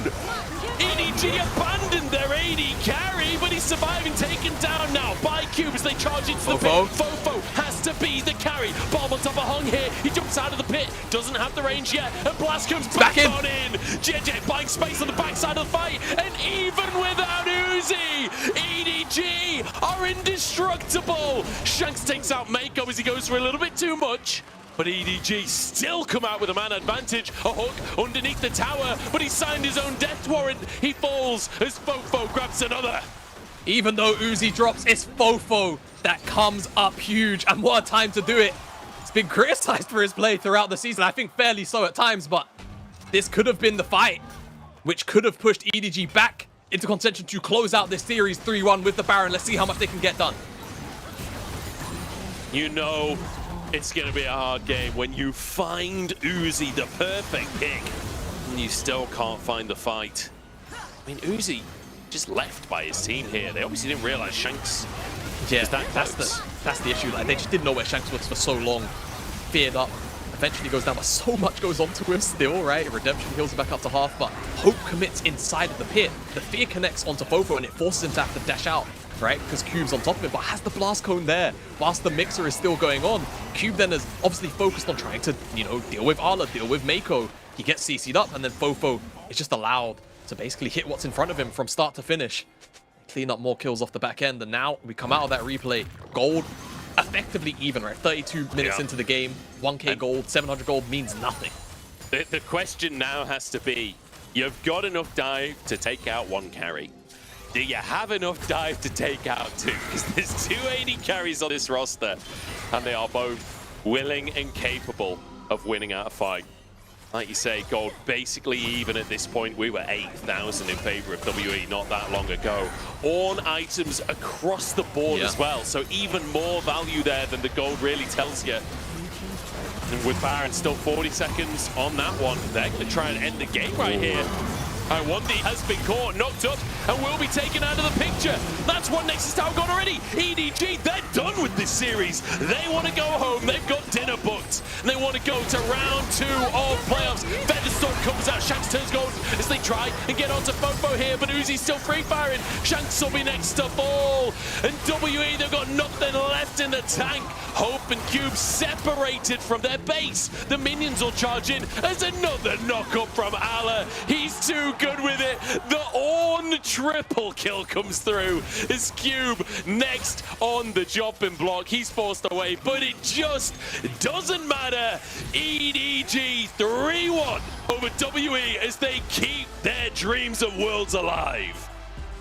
EDG abandoned their AD carry, but he's surviving, taken down now by Cube as they charge into the pit. Fofo has to be the carry. Bomb on top of Hung here. He jumps out of the pit, doesn't have the range yet, and Blast comes back on in. JJ buying space on the backside of the fight, and even without Uzi, EDG are indestructible. Shanks takes out Mako as he goes for a little bit too much. But EDG still come out with a man advantage. A hook underneath the tower, but he signed his own death warrant. He falls as Fofo grabs another. Even though Uzi drops, it's Fofo that comes up huge, and what a time to do it. It's been criticized for his play throughout the season, I think fairly so at times, but this could have been the fight, which could have pushed EDG back into contention to close out this series 3-1 with the Baron. Let's see how much they can get done. You know, it's going to be a hard game when you find Uzi the perfect pick and you still can't find the fight. I mean, Uzi just left by his team here. They obviously didn't realize Shanks. Yeah, that's the issue. Like, they just didn't know where Shanks was for so long. Feared up. Eventually goes down, but so much goes on to him still, right? Redemption heals him back up to half, but Hope commits inside of the pit. The fear connects onto Fofo and it forces him to have to dash out, right? Because Cube's on top of him, but has the blast cone there whilst the mixer is still going on. Cube then is obviously focused on trying to, you know, deal with Ala, deal with Mako. He gets CC'd up, and then Fofo is just allowed to basically hit what's in front of him from start to finish. Clean up more kills off the back end, and now we come out of that replay. Gold effectively even, right? 32 minutes into the game, 1k gold, 700 gold means nothing. The question now has to be, you've got enough dive to take out 1 carry. Do you have enough dive to take out 2? Because there's 2 AD carries on this roster, and they are both willing and capable of winning out a fight. Like you say, gold basically even at this point. We were 8,000 in favor of WE not that long ago. Ornn items across the board as well, so even more value there than the gold really tells you. And with Baron still 40 seconds on that one, they're going to try and end the game right here. And one D has been caught, knocked up, and will be taken out of the picture. That's one Nexus Tower gone already. EDG, they're done with this series. They want to go home. They've got dinner booked. and they want to go to round 2 of playoffs. Featherstorm comes out, Shanks turns gold as they try and get onto Fofo here, but Uzi's still free firing. Shanks will be next to fall, and WE, they've got nothing left in the tank. Hope and Cube separated from their base. The minions will charge in as another knock-up from Allah. He's too good with it. The Ornn triple kill comes through as Cube next on the chopping block. He's forced away, but it just doesn't matter. EDG 3-1 over WE as they keep their dreams of worlds alive.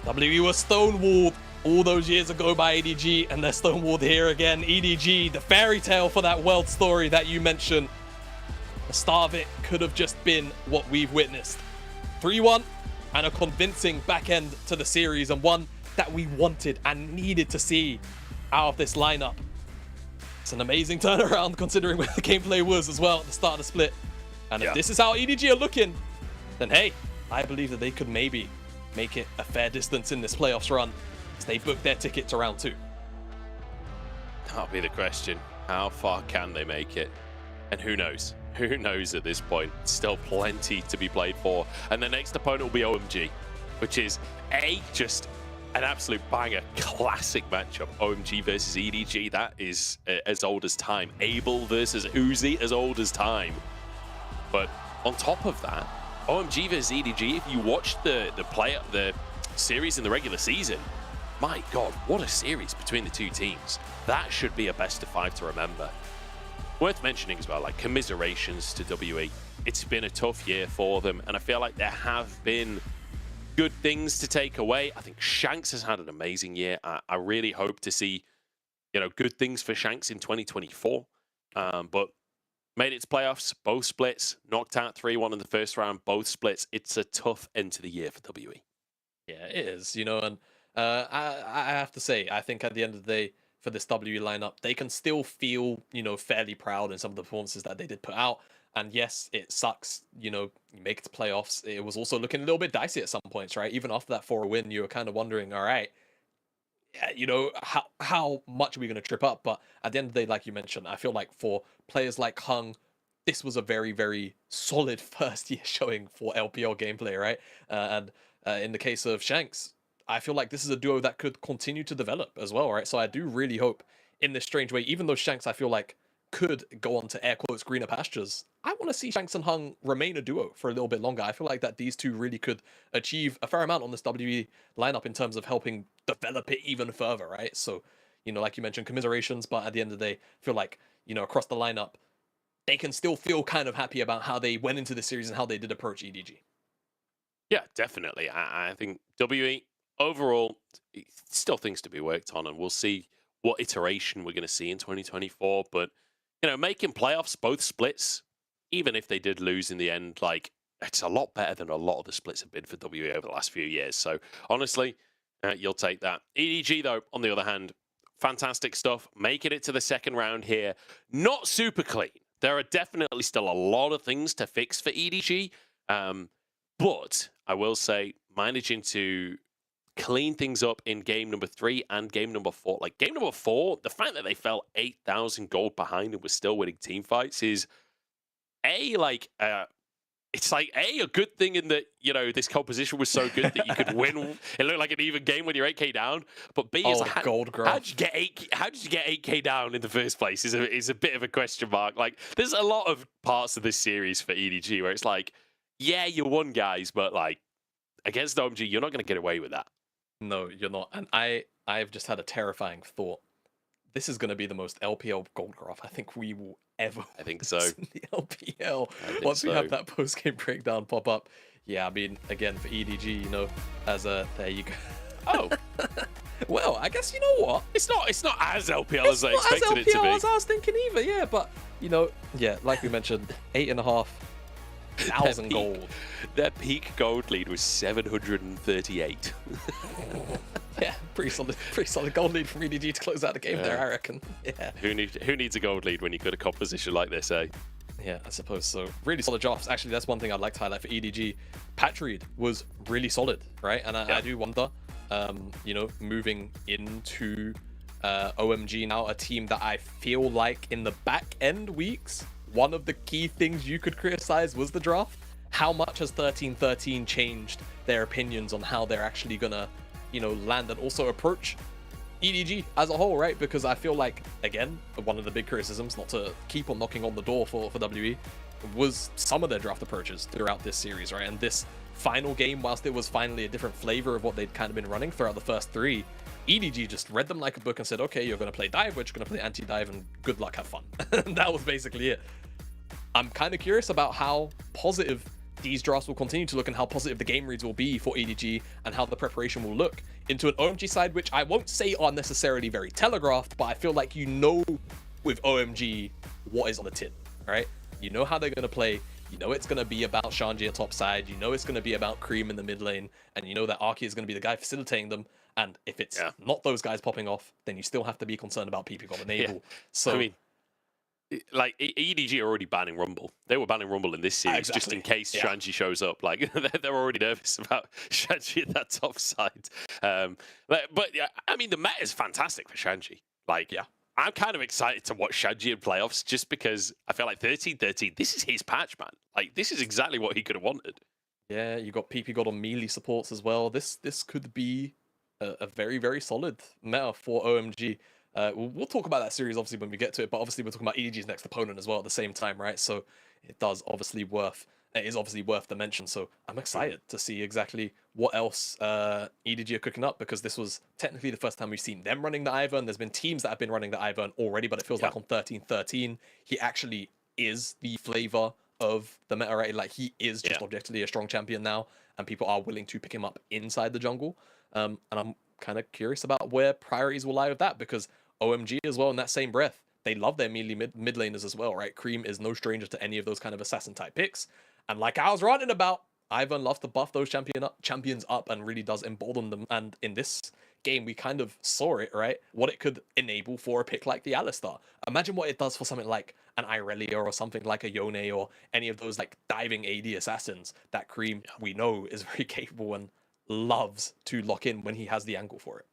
WE was stonewalled all those years ago by EDG, and they're stonewalled here again. EDG, the fairy tale for that world story that you mentioned. The start of it could have just been what we've witnessed. 3-1 and a convincing back end to the series, and one that we wanted and needed to see out of this lineup. It's an amazing turnaround considering where the gameplay was as well at the start of the split. And if this is how EDG are looking, then hey, I believe that they could maybe make it a fair distance in this playoffs run as they book their ticket to round 2. That'll be the question. How far can they make it? And who knows? Who knows at this point? Still plenty to be played for. And the next opponent will be OMG, which is just an absolute banger, classic matchup. OMG versus EDG, that is as old as time. Abel versus Uzi, as old as time. But on top of that, OMG versus EDG, if you watch the series in the regular season, my God, what a series between the two teams. That should be a best of 5 to remember. Worth mentioning as well, like, commiserations to WE. It's been a tough year for them, and I feel like there have been good things to take away. I think Shanks has had an amazing year. I really hope to see, good things for Shanks in 2024. But made it to playoffs, both splits, knocked out 3-1 in the first round, both splits. It's a tough end to the year for WE. Yeah, it is, and I have to say, I think at the end of the day, for this WE lineup, they can still feel, fairly proud in some of the performances that they did put out. And yes, it sucks, you make it to playoffs. It was also looking a little bit dicey at some points, right? Even after that 4 win, you were kind of wondering, all right, how much are we going to trip up? But at the end of the day, like you mentioned, I feel like for players like Hung, this was a very, very solid first year showing for LPL gameplay, right? And in the case of Shanks, I feel like this is a duo that could continue to develop as well, right? So I do really hope in this strange way, even though Shanks, I feel like, could go on to air quotes greener pastures, I want to see Shanks and Hung remain a duo for a little bit longer. I feel like that these two really could achieve a fair amount on this WE lineup in terms of helping develop it even further, right? So, like you mentioned, commiserations, but at the end of the day, I feel like, across the lineup, they can still feel kind of happy about how they went into the series and how they did approach EDG. Yeah, definitely. I think WE, overall, still things to be worked on, and we'll see what iteration we're going to see in 2024, but making playoffs, both splits, even if they did lose in the end, like, it's a lot better than a lot of the splits have been for WE over the last few years. So honestly, you'll take that. EDG, though, on the other hand, fantastic stuff. Making it to the second round here. Not super clean. There are definitely still a lot of things to fix for EDG. But I will say, managing to clean things up in game number 3 and game number 4. Like, game number 4, the fact that they fell 8,000 gold behind and were still winning team fights is a good thing in that, this composition was so good that you could win. It looked like an even game when you're 8k down. But B is like, how did you get 8k down in the first place is a bit of a question mark. Like, there's a lot of parts of this series for EDG where it's like, yeah, you won, guys, but like, against OMG, you're not going to get away with that. No, you're not. And I've just had a terrifying thought. This is going to be the most LPL gold graph I think we will ever. I think so. In the LPL. Once we have that post-game breakdown pop up. Yeah, I mean, again, for EDG, there you go. Oh. Well, I guess you know what? It's not as LPL as I expected it to be. As I was thinking either, yeah. But, like we mentioned, 8,500 gold. Their peak gold lead was 738. Yeah, pretty solid gold lead from EDG to close out the game there, I reckon. Yeah. Who needs a gold lead when you've got a composition like this, eh? Yeah, I suppose so. Really solid drafts. Actually, that's one thing I'd like to highlight for EDG. Patreed was really solid, right? And I do wonder, moving into OMG now, a team that I feel like in the back end weeks one of the key things you could criticize was the draft. How much has 13-13 changed their opinions on how they're actually gonna, you know, land and also approach EDG as a whole, right? Because I feel like, again, one of the big criticisms, not to keep on knocking on the door for WE, was some of their draft approaches throughout this series, right? And this final game, whilst it was finally a different flavor of what they'd kind of been running throughout the first three, EDG just read them like a book and said, okay, you're going to play dive, which you're going to play anti-dive, and good luck, have fun. That was basically it. I'm kind of curious about how positive these drafts will continue to look and how positive the game reads will be for EDG and how the preparation will look into an OMG side, which I won't say are necessarily very telegraphed, but I feel like you know with OMG what is on the tin, right? You know how they're going to play. You know it's going to be about Shanji at top side. You know it's going to be about Cream in the mid lane. And you know that Arky is going to be the guy facilitating them. And if it's not those guys popping off, then you still have to be concerned about PP God Enable. So I mean, like EDG are already banning Rumble. They were banning Rumble in this series just in case Shanji shows up. Like they're already nervous about Shanji at that top side. But yeah, I mean the meta is fantastic for Shanji. Like I'm kind of excited to watch Shanji in playoffs just because I feel like 13-13. This is his patch, man. Like this is exactly what he could have wanted. Yeah, you got PP God on melee supports as well. This could be a very, very solid meta for OMG. We'll talk about that series obviously when we get to it, but obviously we're talking about EDG's next opponent as well at the same time, right? So it is obviously worth the mention. So I'm excited to see exactly what else EDG are cooking up, because this was technically the first time we've seen them running the Ivern. There's been teams that have been running the Ivern already, but it feels like on 13-13 he actually is the flavor of the meta, right? Like he is just objectively a strong champion now, and people are willing to pick him up inside the jungle. And I'm kind of curious about where priorities will lie with that, because OMG as well in that same breath, they love their melee mid laners as well, right? Cream is no stranger to any of those kind of assassin type picks. And like I was ranting about, Ivern loves to buff those champions up and really does embolden them. And in this game, we kind of saw it, right? What it could enable for a pick like the Alistar. Imagine what it does for something like an Irelia or something like a Yone or any of those like diving AD assassins that Cream, we know, is very capable and loves to lock in when he has the angle for it.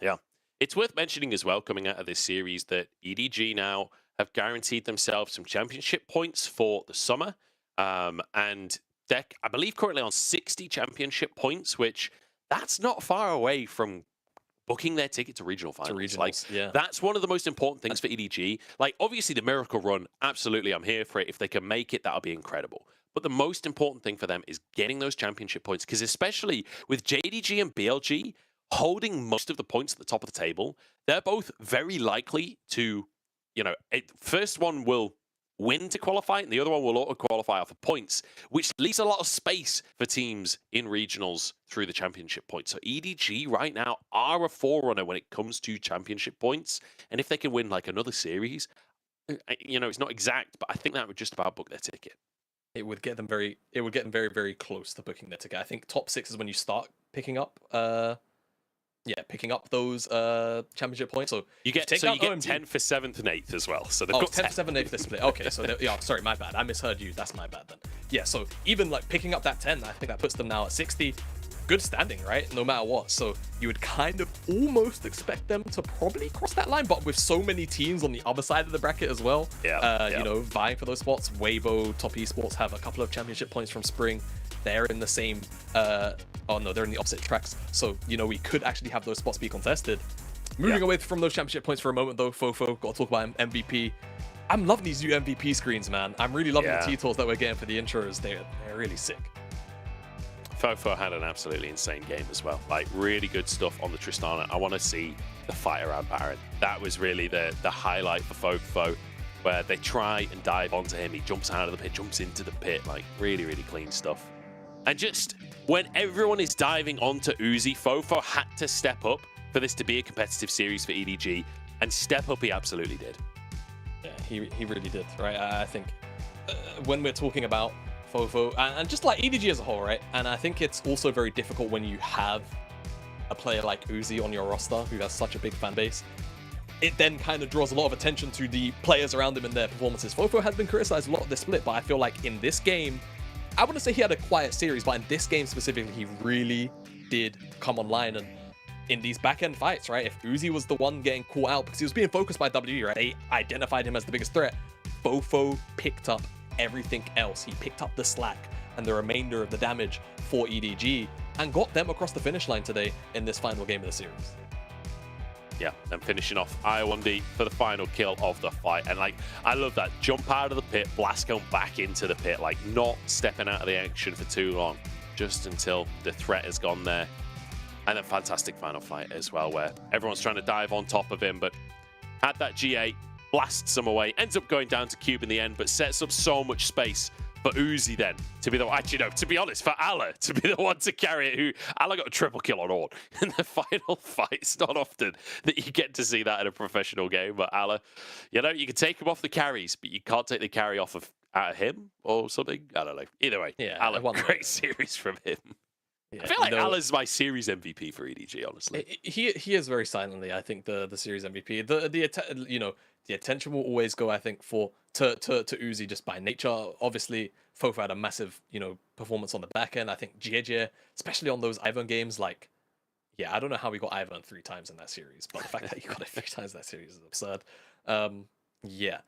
Yeah. It's worth mentioning as well, coming out of this series, that EDG now have guaranteed themselves some championship points for the summer. And they're, I believe, currently on 60 championship points, which that's not far away from booking their ticket to regional finals. That's one of the most important things for EDG. Like, obviously, the Miracle Run, absolutely, I'm here for it. If they can make it, that'll be incredible. But the most important thing for them is getting those championship points, because especially with JDG and BLG holding most of the points at the top of the table, they're both very likely to, you know, first one will win to qualify, and the other one will auto-qualify off of points, which leaves a lot of space for teams in regionals through the championship points. So EDG right now are a forerunner when it comes to championship points, and if they can win like another series, you know, it's not exact, but I think that would just about book their ticket. It would get them very, very close to booking their ticket. I think top 6 is when you start picking up picking up those championship points. So you get 10 for 7th and 8th as well. So they've got 10 for 7th and 8th this split. Okay, so sorry, my bad. I misheard you. That's my bad then. Yeah, so even like picking up that 10, I think that puts them now at 60. Good standing, right? No matter what. So you would kind of almost expect them to probably cross that line, but with so many teams on the other side of the bracket as well, you know, vying for those spots. Weibo, Top Esports have a couple of championship points from Spring. They're in the same, they're in the opposite tracks. So, you know, we could actually have those spots be contested. Moving away from those championship points for a moment though, Fofo, got to talk about MVP. I'm loving these new MVP screens, man. I'm really loving the T-Tools that we're getting for the intros. They're really sick. Fofo had an absolutely insane game as well. Like, really good stuff on the Tristana. I want to see the fight around Baron. That was really the highlight for Fofo, where they try and dive onto him. He jumps out of the pit, jumps into the pit. Like, really, really clean stuff. And just when everyone is diving onto Uzi, Fofo had to step up for this to be a competitive series for EDG. And step up, he absolutely did. Yeah, he really did, right? I think when we're talking about Fofo, and just like EDG as a whole, right? And I think it's also very difficult when you have a player like Uzi on your roster who has such a big fan base. It then kind of draws a lot of attention to the players around him and their performances. Fofo has been criticized a lot of this split, but I feel like in this game, I wouldn't say he had a quiet series, but in this game specifically, he really did come online. And in these back-end fights, right? If Uzi was the one getting caught out because he was being focused by WE, right? They identified him as the biggest threat. Bofo picked up everything else. He picked up the slack and the remainder of the damage for EDG and got them across the finish line today in this final game of the series. Yeah, and finishing off I1D for the final kill of the fight. And like, I love that. Jump out of the pit, blast going back into the pit, like not stepping out of the action for too long, just until the threat has gone there. And then fantastic final fight as well, where everyone's trying to dive on top of him, but had that G8, blasts him away, ends up going down to Cube in the end, but sets up so much space for Uzi then to be the one, actually no, to be honest, for Allah to be the one to carry it, who Allah got a triple kill on Orn in the final fight. It's not often that you get to see that in a professional game, but Allah, you know, you can take him off the carries, but you can't take the carry off of out of him or something. I don't know. Either way, yeah, Allah, great series from him. Yeah, I feel like Allah's my series MVP for EDG, honestly. He is very silently, I think, the series MVP. You know, the attention will always go, I think, to Uzi just by nature. Obviously, Fofa had a massive, you know, performance on the back end. I think JJ, especially on those Ivern games, like, yeah, I don't know how we got Ivern 3 times in that series, but the fact that you got it 3 times in that series is absurd. Yeah,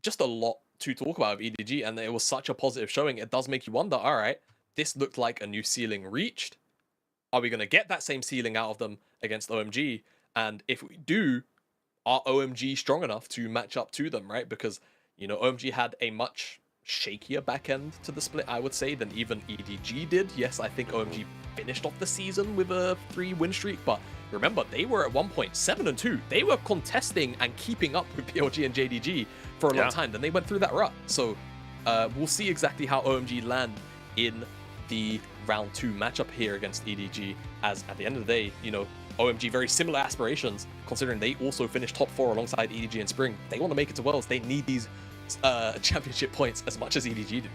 just a lot to talk about of EDG, and it was such a positive showing. It does make you wonder, all right, this looked like a new ceiling reached. Are we going to get that same ceiling out of them against OMG? And if we do, are OMG strong enough to match up to them, right? Because, you know, OMG had a much shakier back end to the split, I would say, than even EDG did. Yes, I think OMG finished off the season with a 3-win streak, but remember, they were at one point 7-2. They were contesting and keeping up with PLG and JDG for a long time. Then they went through that rut. So we'll see exactly how OMG land in the round 2 matchup here against EDG, as at the end of the day, you know, OMG very similar aspirations, considering they also finished top 4 alongside EDG in spring. They want to make it to Worlds. They need these championship points as much as EDG do.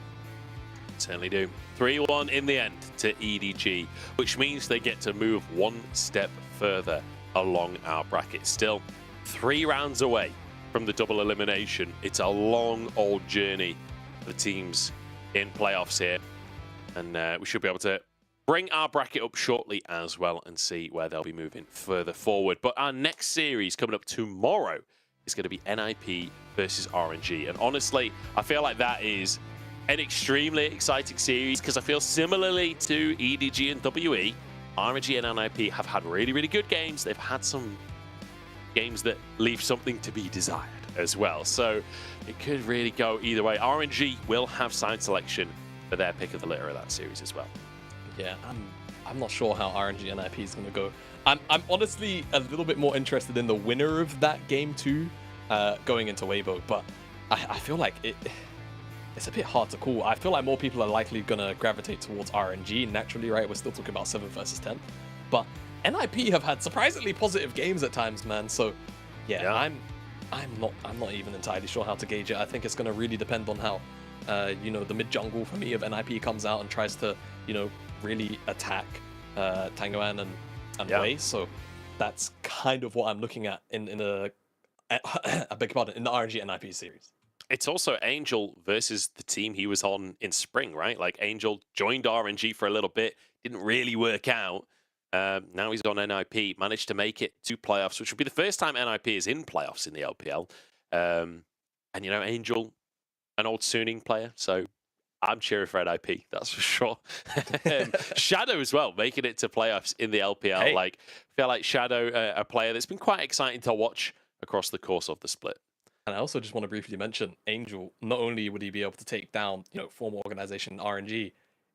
Certainly do. 3-1 in the end to EDG, which means they get to move one step further along our bracket. Still 3 rounds away from the double elimination. It's a long old journey for the teams in playoffs here, and we should be able to bring our bracket up shortly as well and see where they'll be moving further forward. But our next series coming up tomorrow is going to be NIP versus RNG. And honestly, I feel like that is an extremely exciting series because I feel similarly to EDG and WE, RNG and NIP have had really, really good games. They've had some games that leave something to be desired as well. So it could really go either way. RNG will have side selection for their pick of the litter of that series as well. Yeah, I'm not sure how RNG and NIP is going to go. I'm honestly a little bit more interested in the winner of that game too, going into Weibo, but I feel like it's a bit hard to call. I feel like more people are likely going to gravitate towards RNG naturally, right? We're still talking about 7th versus 10th, but NIP have had surprisingly positive games at times, man. So yeah. I'm not even entirely sure how to gauge it. I think it's going to really depend on how you know, the mid jungle for me of NIP comes out and tries to, you know, really attack Tangoan and Wei. So that's kind of what I'm looking at in I beg your pardon, in the RNG NIP series. It's also Angel versus the team he was on in spring, right? Like Angel joined RNG for a little bit, didn't really work out. Now he's on NIP, managed to make it to playoffs, which will be the first time NIP is in playoffs in the LPL. And you know, Angel, an old Suning player, so I'm cheering for NIP, that's for sure. Shadow as well, making it to playoffs in the LPL. Hey. Like, I feel like Shadow, a player that's been quite exciting to watch across the course of the split. And I also just want to briefly mention Angel. Not only would he be able to take down, you know, former organization RNG,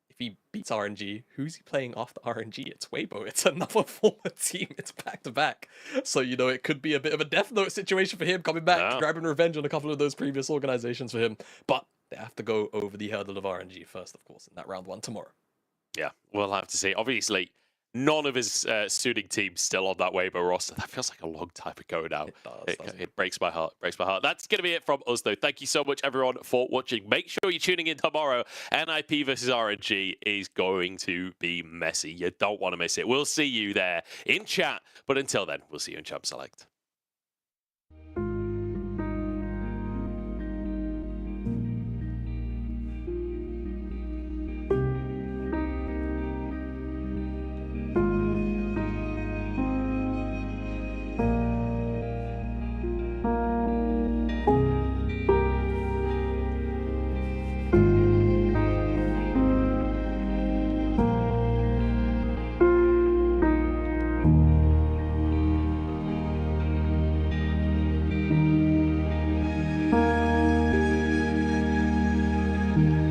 if he beats RNG, who's he playing after RNG? It's Weibo. It's another former team. It's back to back. So, you know, it could be a bit of a Death Note situation for him, coming back, grabbing revenge on a couple of those previous organizations for him. But they have to go over the hurdle of RNG first, of course, in that round 1 tomorrow. Yeah, we'll have to see. Obviously, none of his suiting teams still on that Weibo roster. That feels like a long time ago now. It breaks my heart. Breaks my heart. That's going to be it from us, though. Thank you so much, everyone, for watching. Make sure you're tuning in tomorrow. NIP versus RNG is going to be messy. You don't want to miss it. We'll see you there in chat. But until then, we'll see you in Champ Select. 拜。